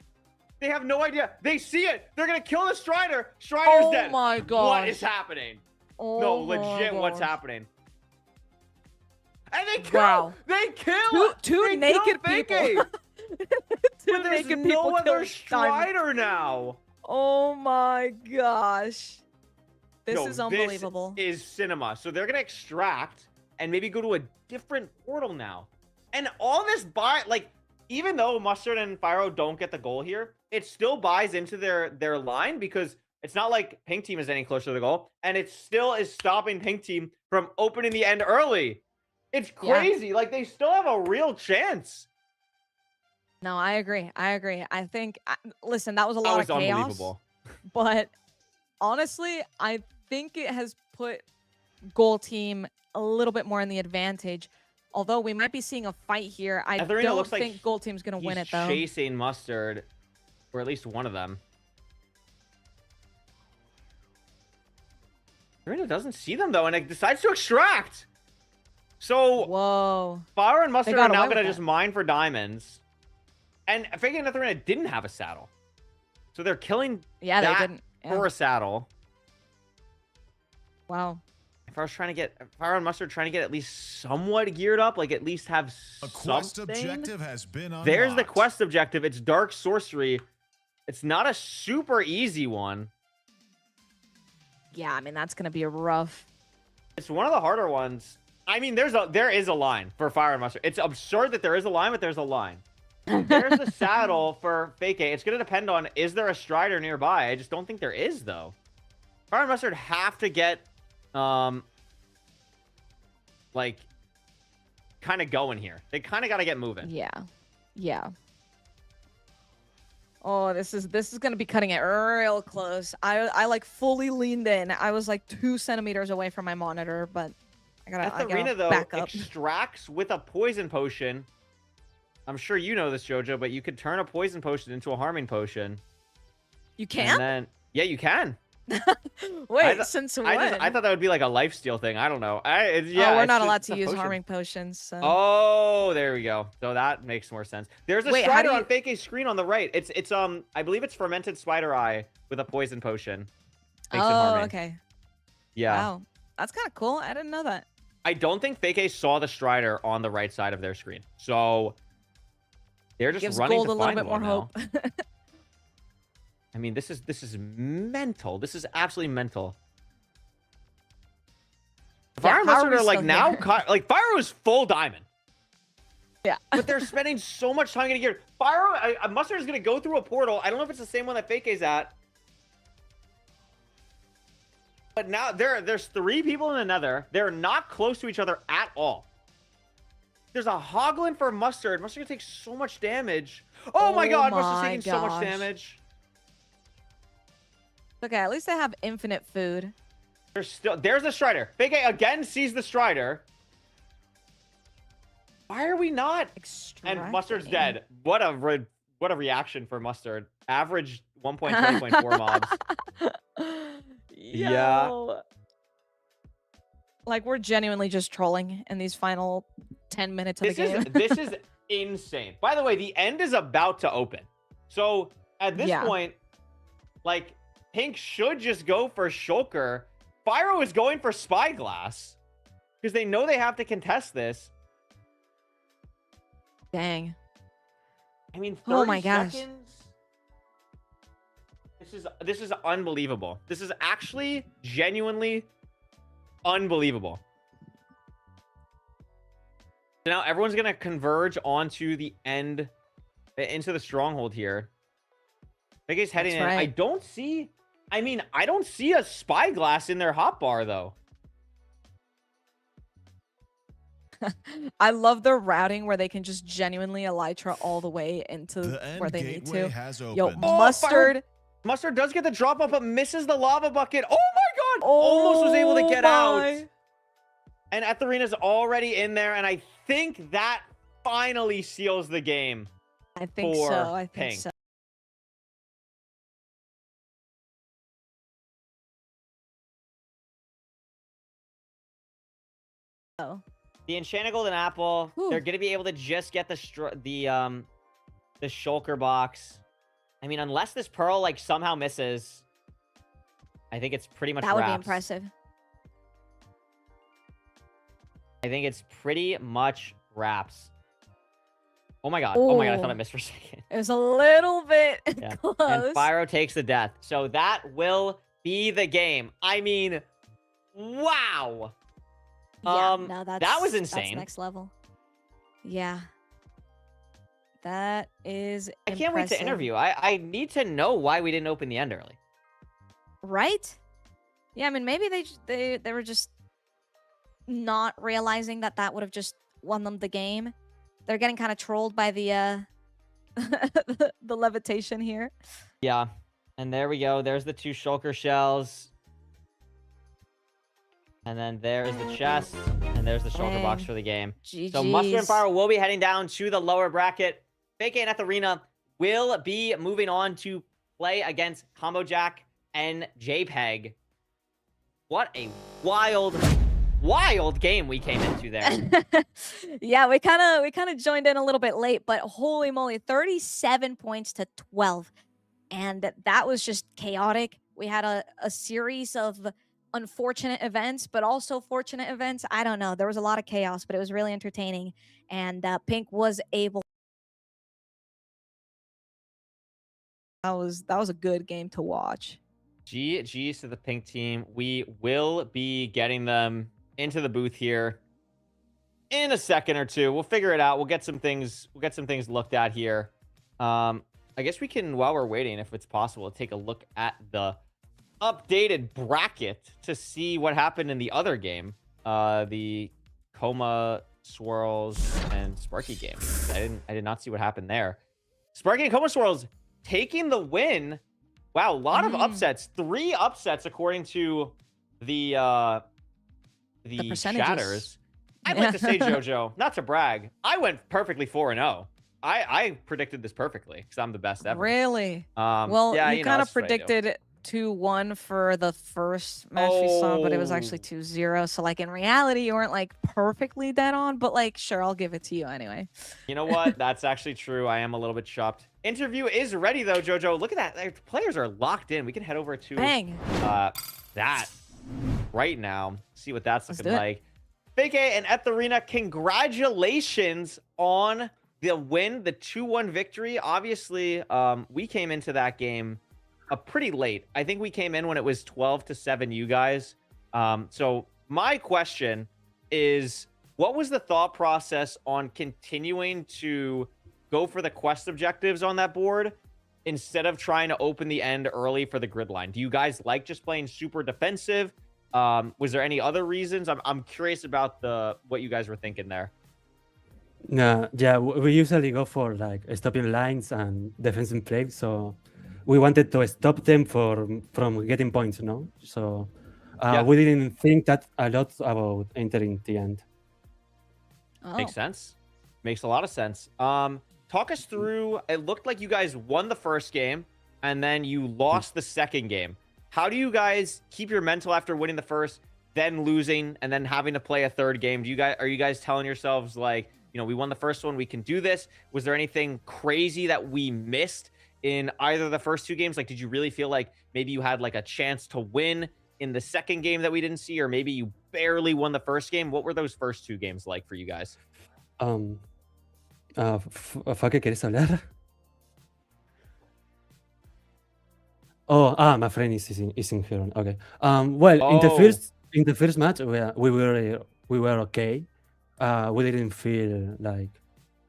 They have no idea. They see it. They're going to kill the Strider. Strider's dead. Oh my gosh. What is happening? Oh No, my legit, what's gosh. happening? And they kill. Wow. They kill. Two they naked kill people. Fake. Two But there's naked no people other killing Diamond. Strider now. Oh my gosh. This No, is unbelievable. This is cinema. So they're gonna extract and maybe go to a different portal now. And all this even though Mustard and Fyro don't get the goal here, it still buys into their line because it's not like Pink Team is any closer to the goal, and it still is stopping Pink Team from opening the end early. It's crazy. Like, they still have a real chance. No, I agree. I think, listen, that was a lot That of was chaos. unbelievable. But honestly, I think it has put goal team a little bit more in the advantage. Although we might be seeing a fight here, I Etherina don't looks like think goal team's going to win He's it, though. chasing Mustard, or at least one of them. Etherina doesn't see them, though, and it decides to extract. So, whoa. Fyro and Mustard are got now away with going to that. just mine for diamonds. And Fake and Etherina didn't have a saddle. So they're killing Yeah, that they didn't. Yeah. for a saddle. Wow. If I was trying to get Fyro and Mustard trying to get at least somewhat geared up, like at least have A quest something. objective has been unlocked. There's the quest objective. It's Dark Sorcery. It's not a super easy one. Yeah, I mean, that's going to be a rough. It's one of the harder ones. I mean, there is a line for Fyro and Mustard. It's absurd that there is a line, but there's a line. There's the saddle for Fake. It's going to depend on, is there a Strider nearby? I just don't think there is, though. Fyro and Mustard have to get, like, kind of going here. They kind of got to get moving. Yeah. Yeah. Oh, this is going to be cutting it real close. I like fully leaned in. I was like 2 centimeters away from my monitor, but I gotta Etherina, though, back up. extracts with a poison potion. I'm sure you know this, Jojo, but you could turn a poison potion into a harming potion. You And can? then, yeah, you can. Wait, since when? I thought that would be like a lifesteal thing. I don't know. Oh, we're not allowed to use harming potions. So. Oh, there we go. So that makes more sense. There's a Wait, how Strider do on you- Fake A's screen on the right. It's I believe it's fermented spider eye with a poison potion. Makes it Oh, harming. okay. Yeah. Wow, that's kind of cool. I didn't know that. I don't think Fake A saw the Strider on the right side of their screen. So they're just Gives running gold to a little find bit more one now. hope. I mean, this is mental. This is absolutely mental. Yeah, Fire and how are Mustard we are like still now, here? like Fire is full diamond. Yeah. But they're spending so much time getting geared. Fire, Mustard is going to go through a portal. I don't know if it's the same one that Fake A's at. But now there's 3 people in the nether. They're not close to each other at all. There's a Hoglin for Mustard. Mustard gonna take so much damage. Oh my god, Mustard's taking so much gosh. damage. Okay, at least they have infinite food. There's the Strider. Fake A again sees the Strider. Why are we not? And Mustard's dead. What a reaction for Mustard. Average 1.20.4 mobs. Yeah. Yo. Like, we're genuinely just trolling in these final 10 minutes of the game. This is insane. By the way, the end is about to open. So at this point, like, Pink should just go for Shulker. Fyro is going for Spyglass because they know they have to contest this. Dang. I mean, 30 Oh my gosh. seconds. This is unbelievable. This is actually genuinely unbelievable. So now everyone's gonna converge onto the end, into the stronghold here. Biggest heading in. Right. I don't see a Spyglass in their hotbar though. I love their routing where they can just genuinely Elytra all the way into The end where they need gateway to. has Yo, opened. Mustard. Mustard does get the drop up, but misses the lava bucket. Oh my god! Almost was able to get out. And Etherina's already in there, and I think that finally seals the game. I think for so. I think Pink. so. Oh. The Enchanted Golden Apple, Whew. they're gonna be able to just get the Shulker box. I mean, unless this Pearl like somehow misses, I think it's pretty much That would be wraps. impressive. I think it's pretty much wraps. Oh my god! Oh my god! I thought I Ooh. missed for a second. It was a little bit Yeah. close. And Fyro takes the death. So that will be the game. I mean, wow. Yeah, no, that that's was insane. next level. Yeah. That is I can't wait to impressive. interview. I need to know why we didn't open the end early. Right? Yeah, I mean, maybe they were just not realizing that would have just won them the game. They're getting kind of trolled by the the levitation here. Yeah. And there we go. There's the 2 Shulker shells. And then there's the chest. And there's the Shulker box Dang. for the game. GG's. So Mustard and Fyro will be heading down to the lower bracket. Fake and Etherina will be moving on to play against Combo Jack and JPEG. What a wild game we came into there. Yeah, we kind of joined in a little bit late, but holy moly, 37 points to 12. And that was just chaotic. We had a series of unfortunate events, but also fortunate events. I don't know. There was a lot of chaos, but it was really entertaining. And Pink was able. That was a good game to watch. GG's to the Pink team. We will be getting them into the booth here in a second or two. We'll figure it out. We'll get some things looked at here. I guess we can, while we're waiting, if it's possible, take a look at the updated bracket to see what happened in the other game. The Coma Swirls and Sparky game. I did not see what happened there. Sparky and Coma Swirls taking the win. Wow, a lot of upsets. 3 upsets according to the percentages. chatters. I'd like to say, JoJo, not to brag, I went perfectly 4-0. I predicted this perfectly because I'm the best ever. Really? Well, yeah, you kind of predicted 2-1 for the first match we saw, but it was actually 2-0. So, like, in reality, you weren't, like, perfectly dead on, but, like, sure, I'll give it to you anyway. You know what? That's actually true. I am a little bit shocked. Interview is ready, though, JoJo. Look at that. The players are locked in. We can head over to that right now. See what that's looking like. Fake A and Etherina, congratulations on the win, the 2-1 victory. Obviously, we came into that game pretty late. I think we came in when it was 12-7, you guys. So my question is, what was the thought process on continuing to go for the quest objectives on that board instead of trying to open the end early for the grid line? Do you guys like just playing super defensive? Was there any other reasons? I'm curious about what you guys were thinking there. Yeah, we usually go for like stopping lines and defensive plays, so we wanted to stop them from getting points, no? So we didn't think that a lot about entering the end. Makes sense. Makes a lot of sense. Talk us through. It looked like you guys won the first game, and then you lost the second game. How do you guys keep your mental after winning the first, then losing, and then having to play a third game? Are you guys telling yourselves like, you know, we won the first one, we can do this? Was there anything crazy that we missed in either of the first two games? Like, did you really feel like maybe you had like a chance to win in the second game that we didn't see, or maybe you barely won the first game? What were those first two games like for you guys? ¿Fue quieres hablar? Oh, my friend is in here. Okay. Well, in the first match, we were okay. We didn't feel like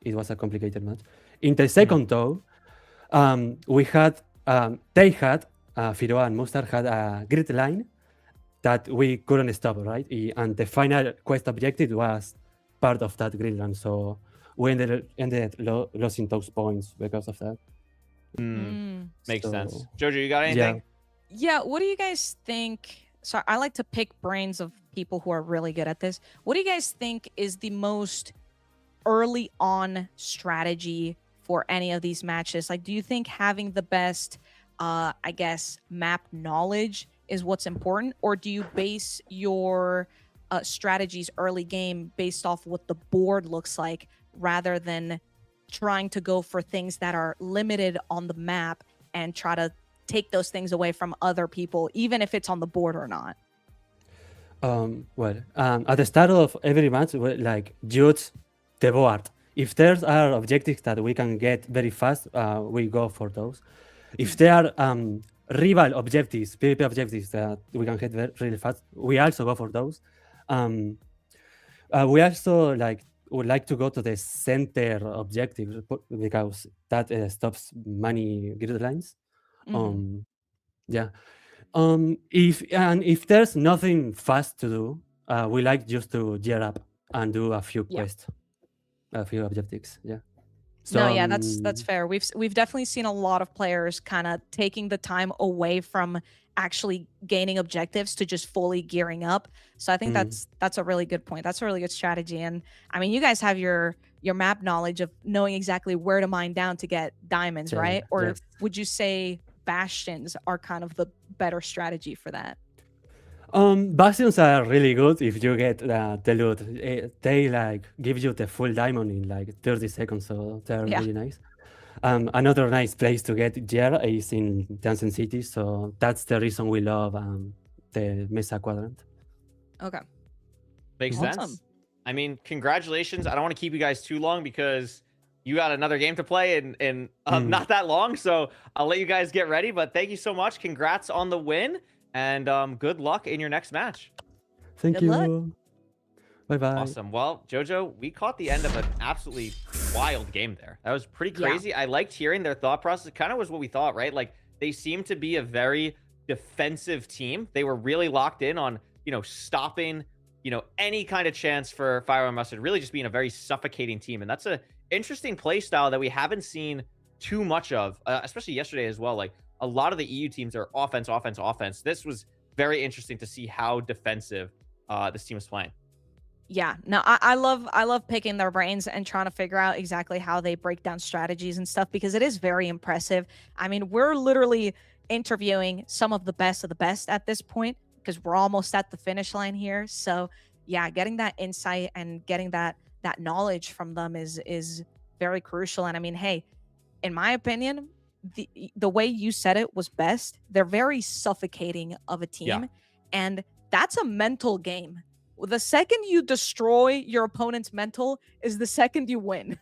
it was a complicated match. In the second though, we had they had Firo and Mustard had a grid line that we couldn't stop, right? And the final quest objective was part of that grid line, so we ended losing those points because of that. Makes sense. Jojo, you got anything? Yeah, what do you guys think? So I like to pick brains of people who are really good at this. What do you guys think is the most early on strategy for any of these matches? Like, do you think having the best, I guess, map knowledge is what's important? Or do you base your strategies early game based off what the board looks like rather than trying to go for things that are limited on the map and try to take those things away from other people, even if it's on the board or not? At the start of every match, we like judge the board. If there are objectives that we can get very fast, we go for those. If there are rival objectives, PvP objectives that we can get really fast, we also go for those. We also would like to go to the center objective because that stops many grid lines. If there's nothing fast to do, we like just to gear up and do a few quests, a few objectives. So, no, that's fair. We've definitely seen a lot of players kind of taking the time away from actually gaining objectives to just fully gearing up. So I think that's a really good point. That's a really good strategy. And I mean, you guys have your map knowledge of knowing exactly where to mine down to get diamonds, right? Or would you say bastions are kind of the better strategy for that? Bastions are really good if you get the loot. They give you the full diamond in 30 seconds, so they're really nice. Another nice place to get gear is in Dancing City, so that's the reason we love the Mesa Quadrant. Okay. Makes sense. I mean, congratulations. I don't want to keep you guys too long because you got another game to play in not that long, so I'll let you guys get ready, but thank you so much. Congrats on the win, and good luck in your next match. Thank you. Bye-bye. Awesome. Well, Jojo, we caught the end of an absolutely wild game there. That was pretty crazy. I liked hearing their thought process. It kind of was what we thought, right? Like, they seemed to be a very defensive team. They were really locked in on, stopping, any kind of chance for Fire and Mustard, really just being a very suffocating team. And that's a interesting play style that we haven't seen too much of, especially yesterday as well. Like, a lot of the EU teams are offense, offense, offense. This was very interesting to see how defensive this team is playing. Yeah, no, I love picking their brains and trying to figure out exactly how they break down strategies and stuff, because it is very impressive. I mean, we're literally interviewing some of the best at this point because we're almost at the finish line here. So yeah, getting that insight and getting that knowledge from them is very crucial. And I mean, hey, in my opinion, the way you said it was best. They're very suffocating of a team, and that's a mental game. The second you destroy your opponent's mental is the second you win.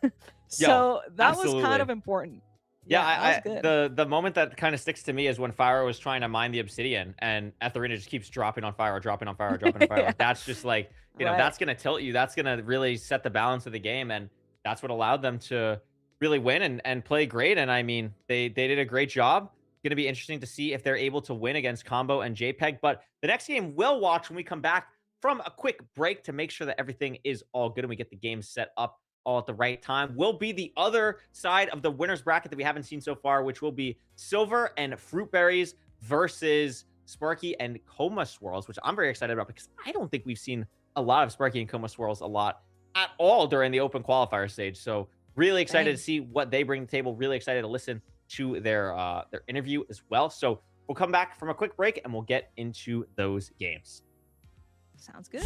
So that was kind of important. The moment that kind of sticks to me is when Fire was trying to mine the obsidian and Etherina just keeps dropping on Fire. Like, that's just like, that's going to tilt you. That's going to really set the balance of the game. And that's what allowed them to really win and play great. And I mean, they did a great job. Going to be interesting to see if they're able to win against Combo and JPEG. But the next game we'll watch when we come back from a quick break to make sure that everything is all good and we get the game set up all at the right time will be the other side of the winner's bracket that we haven't seen so far, which will be Silver and Fruit Berries versus Sparky and Coma Swirls, which I'm very excited about because I don't think we've seen a lot of Sparky and Coma Swirls a lot at all during the open qualifier stage. So really excited Dang. to see what they bring to the table. Really excited to listen to their interview as well. So we'll come back from a quick break and we'll get into those games. Sounds good.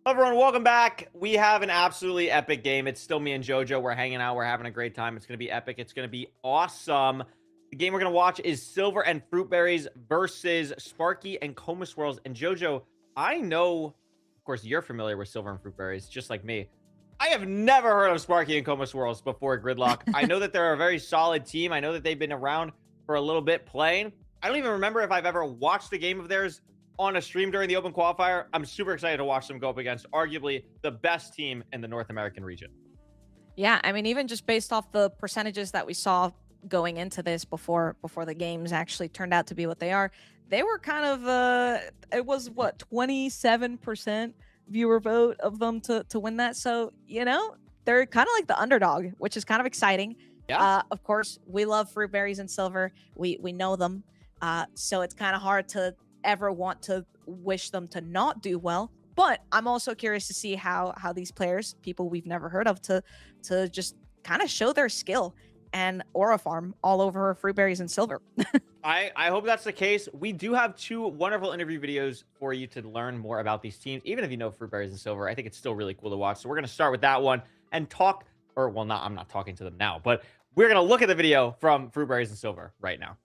Hello everyone, welcome back. We have an absolutely epic game. It's still me and JoJo. We're hanging out. We're having a great time. It's going to be epic. It's going to be awesome. The game we're going to watch is Silver and Fruitberries versus Sparky and Coma Swirls. And JoJo, I know, of course, you're familiar with Silver and Fruitberries, just like me. I have never heard of Sparky and Coma Swirls before Gridlock. I know that they're a very solid team. I know that they've been around for a little bit playing. I don't even remember if I've ever watched a game of theirs on a stream during the open qualifier. I'm super excited to watch them go up against arguably the best team in the North American region. Yeah, I mean, even just based off the percentages that we saw going into this before the games actually turned out to be what they are, they were kind of it was what, 27% viewer vote of them to win that. So, you know, they're kind of like the underdog, which is kind of exciting. Yeah. Of course, we love Fruitberries and Silver. We know them. So it's kind of hard to ever want to wish them to not do well, but I'm also curious to see how these players, people we've never heard of, to just kind of show their skill and aura farm all over Fruitberries and Silver. I hope that's the case. We do have two wonderful interview videos for you to learn more about these teams. Even if you know Fruitberries and Silver, I think it's still really cool to watch. So we're going to start with that one and talk, or well, I'm not talking to them now, but we're going to look at the video from Fruitberries and Silver right now.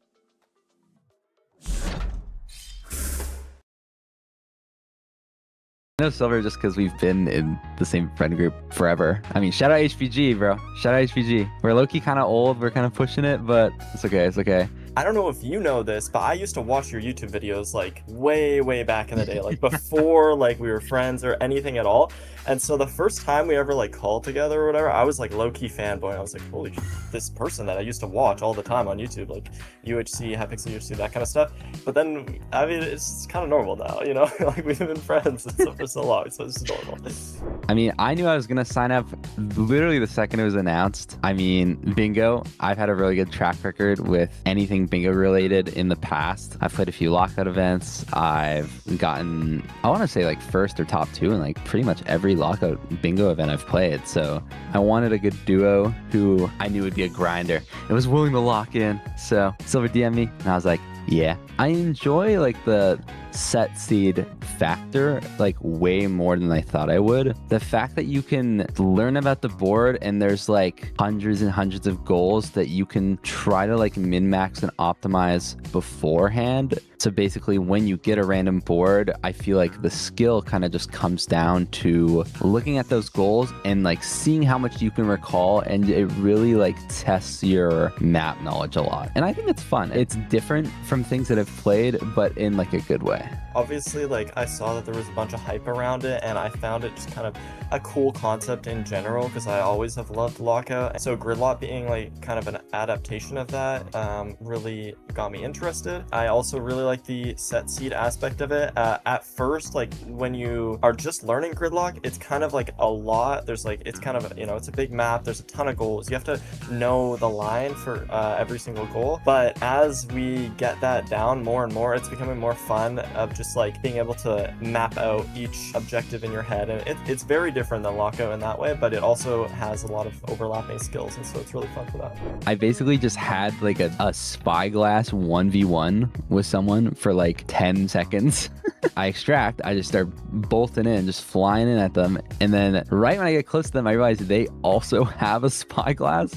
I know Silver just because we've been in the same friend group forever. I mean, shout out HPG, bro. Shout out HPG. We're low-key kind of old. We're kind of pushing it, but it's okay. It's okay. I don't know if you know this, but I used to watch your YouTube videos like way back in the day, like before like we were friends or anything at all. And so the first time we ever like called together or whatever, I was like low-key fanboy. I was like, holy shit, this person that I used to watch all the time on YouTube, like UHC, Hypixel UHC, that kind of stuff. But then, I mean, it's kind of normal now, you know? Like we've been friends for so long, so it's normal. I mean, I knew I was going to sign up literally the second it was announced. I mean, bingo, I've had a really good track record with anything bingo related in the past. I've played a few lockout events. I've gotten, I want to say like first or top 2 in like pretty much every lockout bingo event I've played. So I wanted a good duo who I knew would be a grinder and was willing to lock in. So Silver DM'd me and I was like, yeah. I enjoy like the set seed factor like way more than I thought I would. The fact that you can learn about the board and there's like hundreds and hundreds of goals that you can try to like min-max and optimize beforehand. So basically when you get a random board, I feel like the skill kind of just comes down to looking at those goals and like seeing how much you can recall, and it really like tests your map knowledge a lot. And I think it's fun. It's different from things that I've played, but in like a good way. Obviously, like, I saw that there was a bunch of hype around it, and I found it just kind of a cool concept in general, because I always have loved Lockout. So Gridlock being like kind of an adaptation of that really got me interested. I also really like the set seed aspect of it. At first, like when you are just learning Gridlock, it's kind of like a lot. There's like, it's kind of, you know, it's a big map. There's a ton of goals. You have to know the line for every single goal. But as we get that down more and more, it's becoming more fun of just like being able to map out each objective in your head. And it's very different than Lockout in that way, but it also has a lot of overlapping skills, and so it's really fun for that. I basically just had like a spyglass 1v1 with someone for like 10 seconds. I extract, I just start bolting in, just flying in at them, and then right when I get close to them, I realize they also have a spyglass.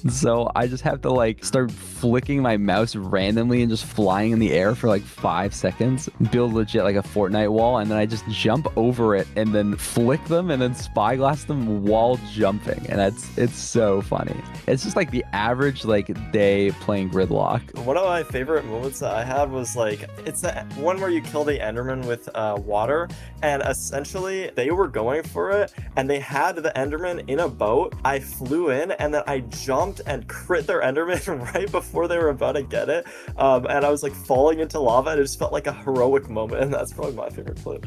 So I just have to like start flicking my mouse randomly and just flying in the air for like 5 seconds, build legit like a Fortnite wall, and then I just jump over it and then flick them and then spyglass them while jumping. And it's so funny. It's just like the average like day playing Gridlock. One of my favorite moments that I had was like, it's that one where you kill the Enderman with water, and essentially they were going for it and they had the Enderman in a boat. I flew in and then I jumped and crit their Enderman right before they were about to get it, and I was like falling into lava, and it just felt like a heroic moment, and that's probably my favorite clip.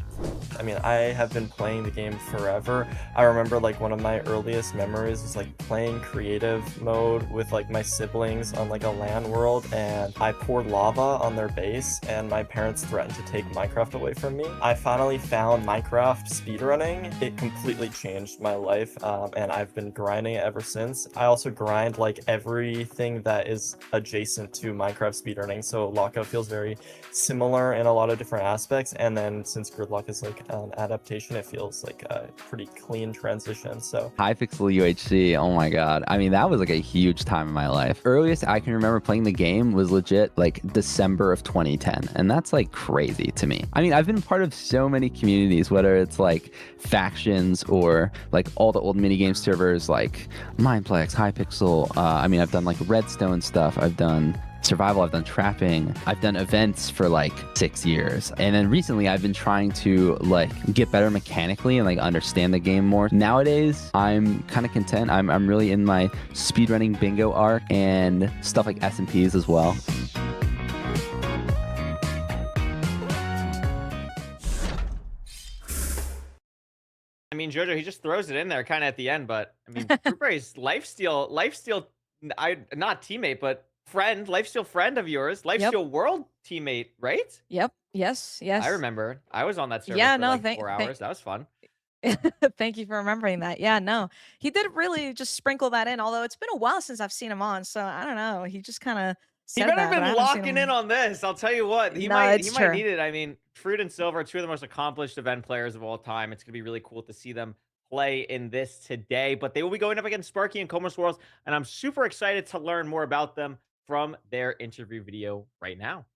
I mean, I have been playing the game forever. I remember like one of my earliest memories was like playing creative mode with like my siblings on like a LAN world, and I poured lava on their base and my parents threatened to take Minecraft away from me. I finally found Minecraft speedrunning. It completely changed my life, and I've been grinding it ever since. I also grind like everything that is adjacent to Minecraft speedrunning, so Lockout feels very similar in a lot of different aspects, and then since Gridlock is like an adaptation, it feels like a pretty clean transition. So Hypixel UHC, oh my god. I mean, that was like a huge time in my life. Earliest I can remember playing the game was legit like December of 2010, and that's like crazy to me. I mean, I've been part of so many communities, whether it's like factions or like all the old minigame servers like Mindplex, Hypixel. I mean, I've done like Redstone stuff. I've done survival, I've done trapping, I've done events for like 6 years, and then recently I've been trying to like get better mechanically and like understand the game more. Nowadays I'm kind of content. I'm really in my speedrunning bingo arc and stuff like SMPs as well. I mean, Jojo, he just throws it in there kind of at the end, but I mean, Fruitberry's lifesteal, not teammate, but friend, lifesteal friend of yours, lifesteal world teammate, right? Yep. Yes. I remember. I was on that server Yeah, for no, like 4 hours. That was fun. Thank you for remembering that. Yeah, no, he did really just sprinkle that in. Although it's been a while since I've seen him on, so I don't know. He just kind of He said better that, but I been haven't seen locking him. in on this. I'll tell you what. He No, might it's true. need it. I mean, Fruit and Silver, two of the most accomplished event players of all time. It's gonna be really cool to see them play in this today. But they will be going up against Sparky and Comus Worlds, and I'm super excited to learn more about them from their interview video right now.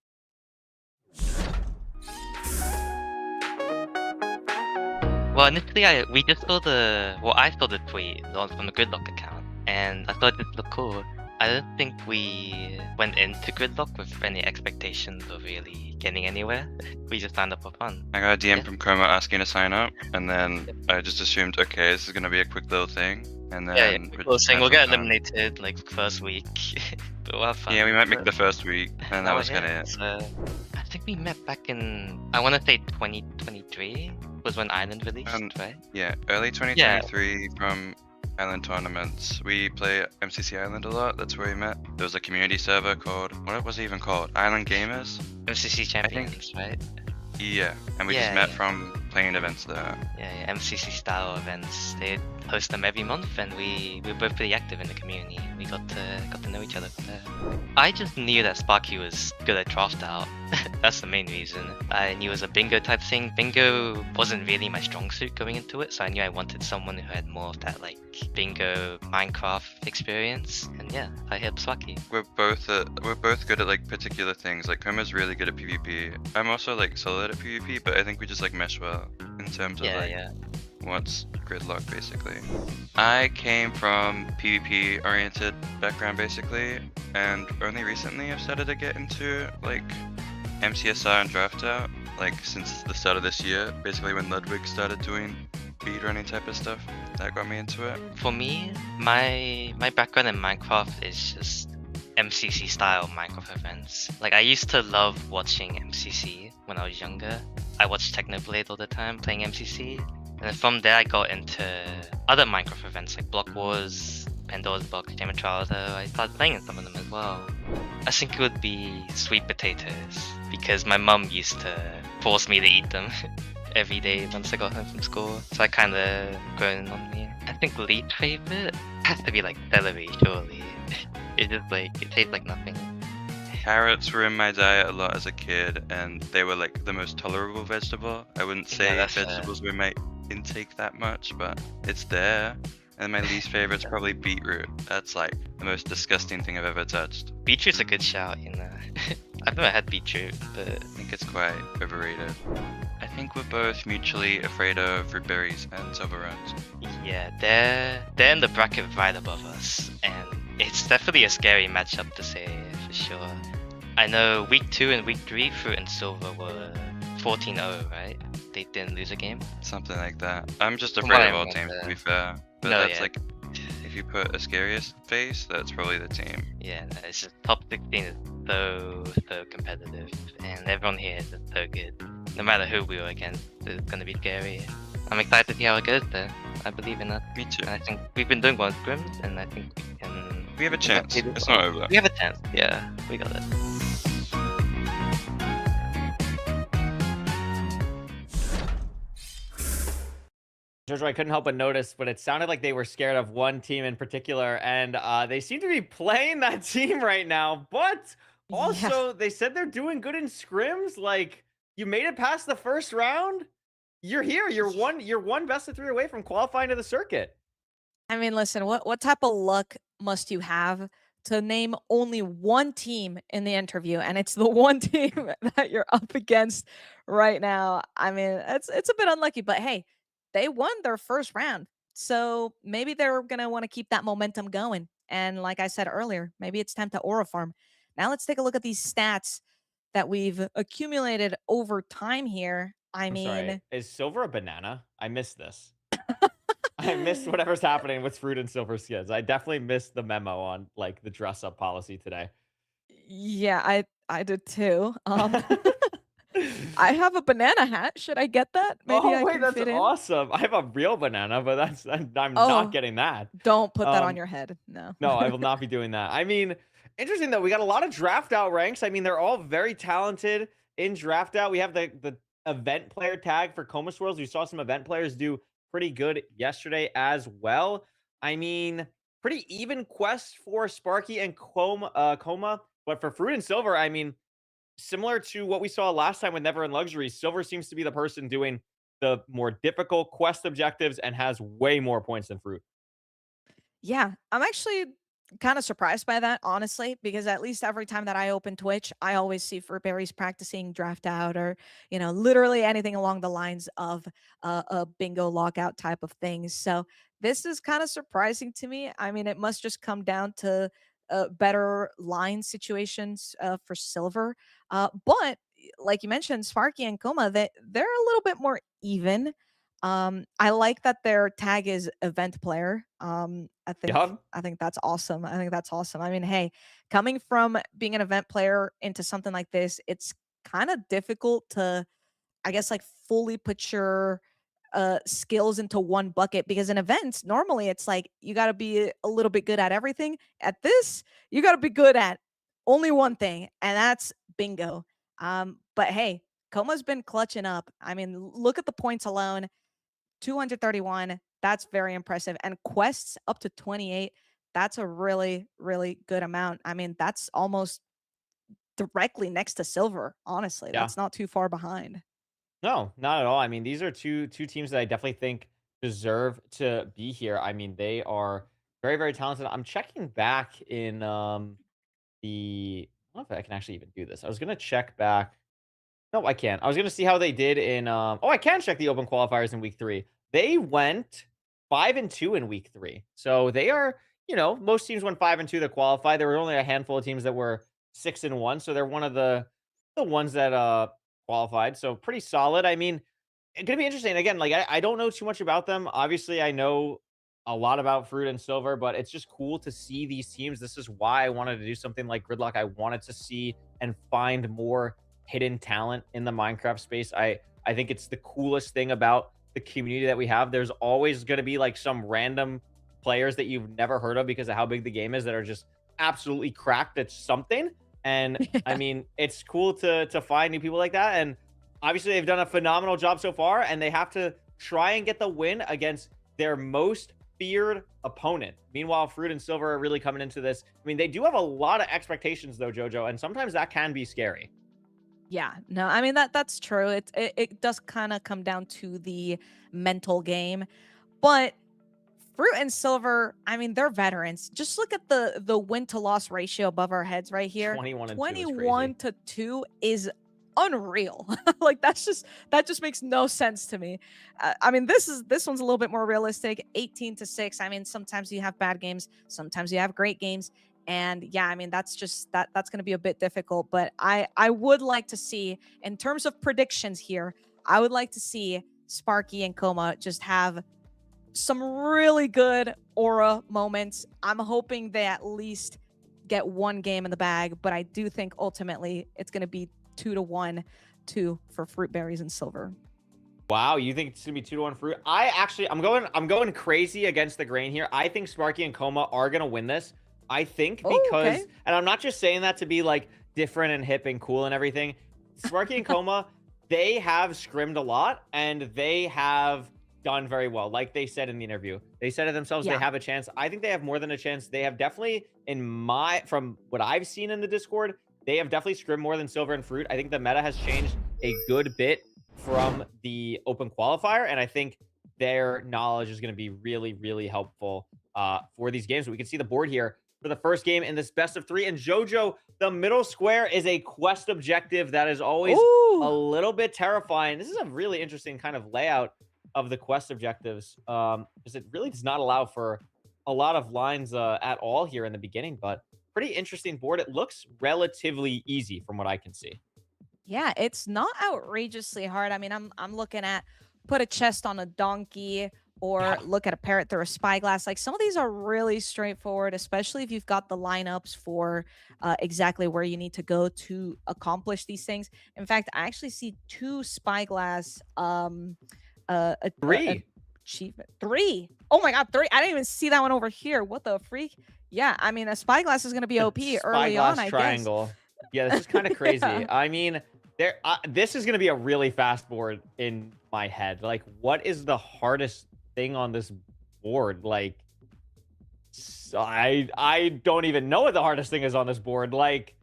Well, initially, I saw the tweet from the Gridlock account, and I thought it looked cool. I don't think we went into Gridlock with any expectations of really getting anywhere. We just signed up for fun. I got a DM from Chroma asking to sign up, and then I just assumed, okay, this is gonna be a quick little thing, and then We'll get eliminated like first week, but we'll have fun. Yeah, we might make the first week, and that was kind of it. So, I think we met back in, I want to say 2023 was when Island released, right? Yeah, early 2023 from Island tournaments. We play MCC Island a lot. That's where we met. There was a community server called, what was it even called? Island Gamers? MCC Champions, right? Yeah, and we just met from playing events there. Yeah, MCC style events. They host them every month, and we were both pretty active in the community. We got to know each other from there. I just knew that Sparky was good at draft out. That's the main reason. I knew it was a bingo type thing. Bingo wasn't really my strong suit going into it, so I knew I wanted someone who had more of that like bingo Minecraft experience. And yeah, I hit Sparky. We're both good at like particular things. Like Koma's really good at PvP. I'm also like solid at PvP, but I think we just like mesh well in terms of what's Gridlock basically. I came from PvP oriented background basically, and only recently I've started to get into like MCSR and draft out, like since the start of this year, basically when Ludwig started doing speed running type of stuff. That got me into it. For me, my background in Minecraft is just MCC style Minecraft events. Like I used to love watching MCC when I was younger. I watched Technoblade all the time playing MCC, and from there I got into other Minecraft events like Block Wars, Pandora's Box, Game of Trials. I started playing in some of them as well. I think it would be sweet potatoes because my mum used to force me to eat them every day once I got home from school, so I kind of grown on me. I think least favorite has to be like celery, surely. It just like, it tastes like nothing. Carrots were in my diet a lot as a kid, and they were like the most tolerable vegetable. I wouldn't say vegetables were in my intake that much, but it's there. And my least favorite's probably beetroot. That's like the most disgusting thing I've ever touched. Beetroot's a good shout, you know. I've never had beetroot, but I think it's quite overrated. I think we're both mutually afraid of root berries and silver runs. Yeah, they're in the bracket right above us, and it's definitely a scary matchup to say for sure. I know week 2 and week 3, Fruit and Silver were 14-0, right? They didn't lose a game? Something like that. I'm just afraid of all teams, to be fair. But that's like, if you put a scariest face, that's probably the team. Yeah, no, it's just top 16 is so competitive, and everyone here is just so good. No matter who we were against, it's gonna be scary. I'm excited to see how it goes though. I believe in that. Me too. And I think we've been doing well in scrims, and I think we can... We have a chance. It's not over. We have a chance, yeah. We got it. Jojo, I couldn't help but notice, but it sounded like they were scared of one team in particular, and they seem to be playing that team right now. But also, they said they're doing good in scrims. Like, you made it past the first round. You're here. You're one best of 3 away from qualifying to the circuit. I mean, listen, what type of luck must you have to name only one team in the interview, and it's the one team that you're up against right now? I mean, it's a bit unlucky, but hey, they won their first round. So maybe they're going to want to keep that momentum going. And like I said earlier, maybe it's time to aura farm. Now let's take a look at these stats that we've accumulated over time here. I mean, sorry. Is Silver a banana? I missed this. I missed whatever's happening with Fruit and Silver skins. I definitely missed the memo on like the dress up policy today. Yeah, I did too. I have a banana hat. Should I get that? Maybe I can that's fit in. awesome. I have a real banana, but I'm not getting that. Don't put that on your head. No. No, I will not be doing that. I mean, interesting though. We got a lot of draft out ranks. I mean, they're all very talented in draft out. We have the event player tag for Coma Swirls. We saw some event players do pretty good yesterday as well. I mean, pretty even quest for Sparky and Coma, but for Fruit and Silver, I mean, similar to what we saw last time with Never in Luxury, Silver seems to be the person doing the more difficult quest objectives and has way more points than Fruit. Yeah, I'm actually kind of surprised by that, honestly, because at least every time that I open Twitch, I always see Fruitberries practicing draft out or, literally anything along the lines of a bingo lockout type of things. So this is kind of surprising to me. I mean, it must just come down to better line situations for Silver. But like you mentioned, Sparky and Coma, they're a little bit more even. I like that their tag is event player. I think that's awesome. I think that's awesome. I mean, hey, coming from being an event player into something like this, it's kind of difficult to, I guess, like fully put your skills into one bucket, because in events normally it's like you got to be a little bit good at everything. At this, you got to be good at only one thing, and that's bingo. But hey, Coma's been clutching up. I mean, look at the points alone. 231, that's very impressive. And quests up to 28, that's a really, really good amount. I mean, that's almost directly next to silver, honestly. Yeah. That's not too far behind. No, not at all. I mean, these are two teams that I definitely think deserve to be here. I mean, they are very, very talented. I'm checking back in the I don't know if I can actually even do this. I was gonna check back. No, I can't. I was gonna see how they did in oh, I can check the open qualifiers in week 3. They went 5-2 in week 3. So they are, most teams went 5-2 that qualify. There were only a handful of teams that were 6-1. So they're one of the ones that qualified. So pretty solid. I mean, it's gonna be interesting. Again, like I don't know too much about them. Obviously, I know a lot about Fruit and Silver, but it's just cool to see these teams. This is why I wanted to do something like Gridlock. I wanted to see and find more hidden talent in the Minecraft space. I think it's the coolest thing about the community that we have. There's always going to be like some random players that you've never heard of because of how big the game is that are just absolutely cracked at something. And I mean, it's cool to find new people like that. And obviously they've done a phenomenal job so far, and they have to try and get the win against their most feared opponent. Meanwhile, Fruit and Silver are really coming into this. I mean, they do have a lot of expectations though, Jojo, and sometimes that can be scary. Yeah, no, I mean that's true. It does kind of come down to the mental game, but Fruit and Silver, I mean, they're veterans. Just look at the win to loss ratio above our heads right here. 21 to 2 is unreal. Like that just makes no sense to me. I mean, this one's a little bit more realistic. 18-6. I mean, sometimes you have bad games, sometimes you have great games. And yeah, I mean, that's going to be a bit difficult, but I would like to see, in terms of predictions here, I would like to see Sparky and Coma just have some really good aura moments. I'm hoping they at least get one game in the bag, but I do think ultimately it's going to be 2-1 for Fruit Berries and Silver. Wow, you think it's gonna be 2-1 Fruit? I'm going crazy against the grain here. I think Sparky and Coma are gonna win this. I think because, and I'm not just saying that to be like different and hip and cool and everything. Sparky and Coma, they have scrimmed a lot and they have done very well. Like they said in the interview, they said to themselves, they have a chance. I think they have more than a chance. They have definitely, from what I've seen in the Discord, they have definitely scrimmed more than Silver and Fruit. I think the meta has changed a good bit from the open qualifier, and I think their knowledge is going to be really, really helpful for these games. So we can see the board here for the first game in this best of 3. And Jojo, the middle square is a quest objective that is always a little bit terrifying. This is a really interesting kind of layout of the quest objectives, because it really does not allow for a lot of lines at all here in the beginning, but pretty interesting board. It looks relatively easy from what I can see. Yeah, it's not outrageously hard. I mean, I'm looking at put a chest on a donkey, or look at a parrot through a spyglass. Like some of these are really straightforward, especially if you've got the lineups for exactly where you need to go to accomplish these things. In fact, I actually see 2 spyglass achievement. 3. Oh my god, 3. I didn't even see that one over here. What the freak? Yeah, I mean, a spyglass is going to be OP early on, I triangle. guess. Yeah, this is kind of crazy. I mean, this is going to be a really fast board in my head. Like, what is the hardest thing on this board? Like, I don't even know what the hardest thing is on this board. Like,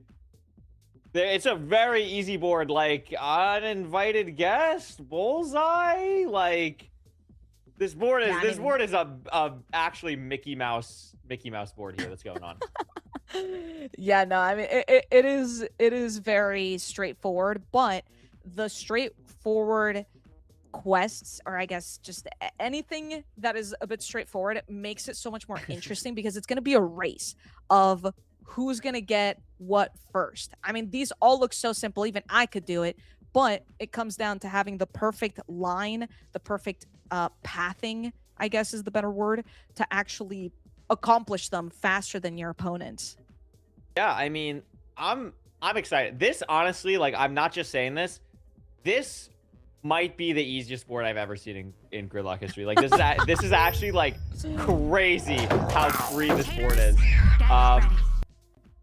it's a very easy board. Like, uninvited guest, bullseye. Like, this board is a actually Mickey Mouse board here that's going on. Yeah, no, I mean it is very straightforward, but the straightforward quests, or I guess just anything that is a bit straightforward, makes it so much more interesting because it's going to be a race of who's going to get what first. I mean, these all look so simple, even I could do it, but it comes down to having the perfect line, the perfect pathing, I guess is the better word, to actually accomplish them faster than your opponents. Yeah, I mean, I'm excited. This honestly, like, I'm not just saying this. This might be the easiest board I've ever seen in Gridlock history. Like this is actually like crazy how free this board is.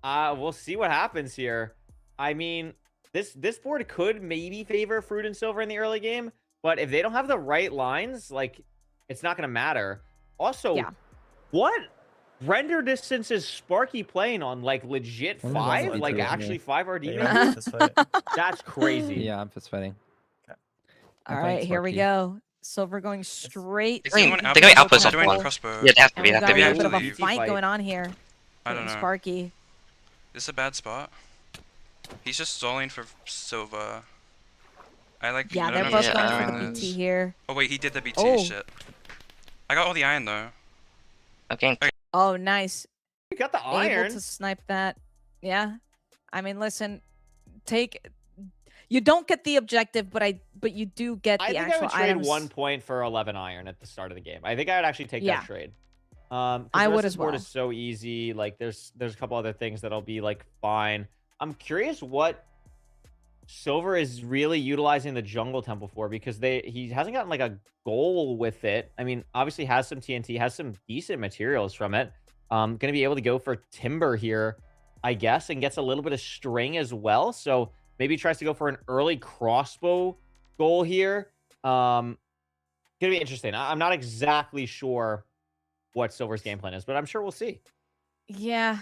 We'll see what happens here. I mean, this board could maybe favor Fruit and Silver in the early game, but if they don't have the right lines, like it's not gonna matter. Also, what render distance is Sparky playing on? Like legit 5? Like actually 5 RD? Yeah, fist fight. That's crazy. Yeah, I'm fist fighting. All right, here we go. Silver going straight. They're going outpost. They're doing crossbow. Yeah, they have to And be. we got a They have little to bit of a be. fight going on here. I don't know. Sparky. This is a bad spot. He's just stalling for Silva. I like. Yeah, I they're don't know both if going he's for doing the this. BT here. Oh wait, he did the BT Oh. shit. I got all the iron though. Okay. Oh, nice. You got the Able iron. to snipe that. Yeah. I mean, listen, you don't get the objective, but you do get the I think I actual would trade items. 1 point for 11 iron at the start of the game. I think I would actually take that trade. 'Cause I the rest would of as the board well. is so easy. Like there's a couple other things that'll be like fine. I'm curious what Silver is really utilizing the jungle temple for, because he hasn't gotten like a goal with it. I mean, obviously has some TNT, has some decent materials from it. Gonna be able to go for timber here, I guess, and gets a little bit of string as well. So maybe tries to go for an early crossbow goal here. Gonna be interesting. I'm not exactly sure what Silver's game plan is, but I'm sure we'll see. Yeah.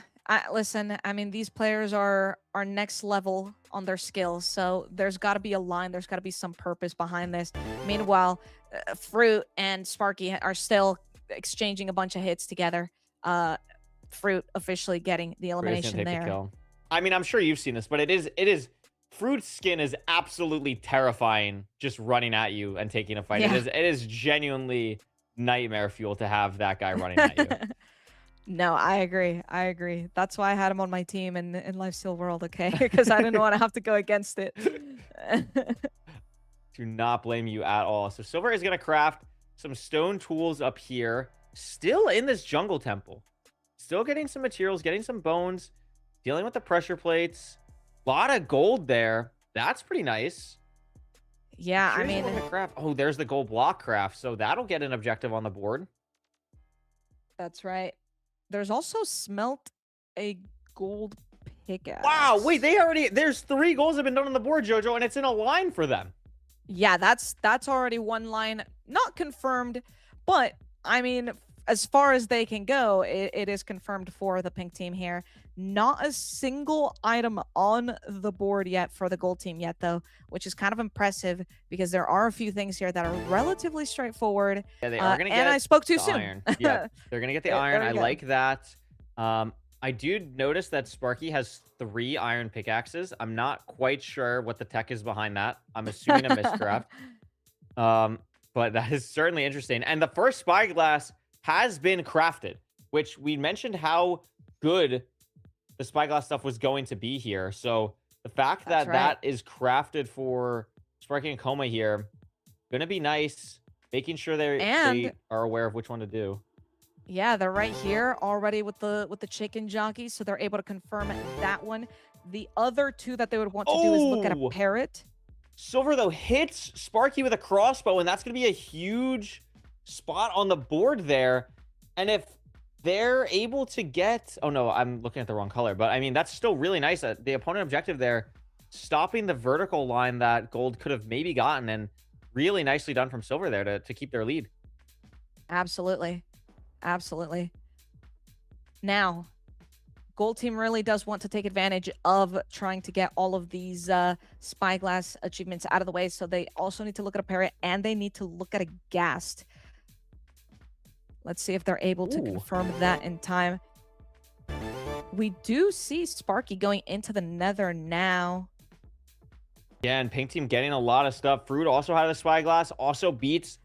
Listen, I mean, these players are next level on their skills, so there's got to be a line. There's got to be some purpose behind this. Meanwhile, Fruit and Sparky are still exchanging a bunch of hits together. Fruit officially getting the Fruit's gonna elimination take the there. kill. I mean, I'm sure you've seen this, but it is Fruit's skin is absolutely terrifying just running at you and taking a fight. Yeah. It is genuinely nightmare fuel to have that guy running at you. No, I agree. I agree. That's why I had him on my team in Lifesteal World, okay? Because I didn't want to have to go against it. Do not blame you at all. So Silver is going to craft some stone tools up here. Still in this jungle temple. Still getting some materials, getting some bones, dealing with the pressure plates. A lot of gold there. That's pretty nice. Yeah, I Curious mean, what the craft. Oh, there's the gold block craft. So that'll get an objective on the board. that's right. There's also smelt a gold pickaxe. Wow, wait, there's 3 goals have been done on the board, Jojo, and it's in a line for them. Yeah, that's already one line, not confirmed, but I mean, as far as they can go, it is confirmed for the pink team here. Not a single item on the board yet for the gold team yet, though, which is kind of impressive because there are a few things here that are relatively straightforward. Yeah, they are going to get and I spoke too the soon. iron. Yeah, they're going to get the There- iron. there I we go. like that. I do notice that Sparky has 3 iron pickaxes. I'm not quite sure what the tech is behind that. I'm assuming a mistcraft. But that is certainly interesting. And the first spyglass has been crafted, which we mentioned how good the spyglass stuff was going to be here. So the fact That's that right. that is crafted for Sparky and Coma here, gonna be nice. Making sure they And- are aware of which one to do. Yeah, they're right here already with the chicken jockey, so they're able to confirm that one. The other 2 that they would want to do is look at Oh! a parrot. Silver, though, hits Sparky with a crossbow, and that's going to be a huge spot on the board there. And if they're able to get... Oh, no, I'm looking at the wrong color. But, I mean, that's still really nice. The opponent objective there, stopping the vertical line that Gold could have maybe gotten, and really nicely done from Silver there to keep their lead. Absolutely. Absolutely. Now, Gold Team really does want to take advantage of trying to get all of these spyglass achievements out of the way. So they also need to look at a parrot and they need to look at a ghast. Let's see if they're able to confirm that in time. We do see Sparky going into the nether now. Yeah, and Pink Team getting a lot of stuff. Fruit also had a spyglass. Also beats,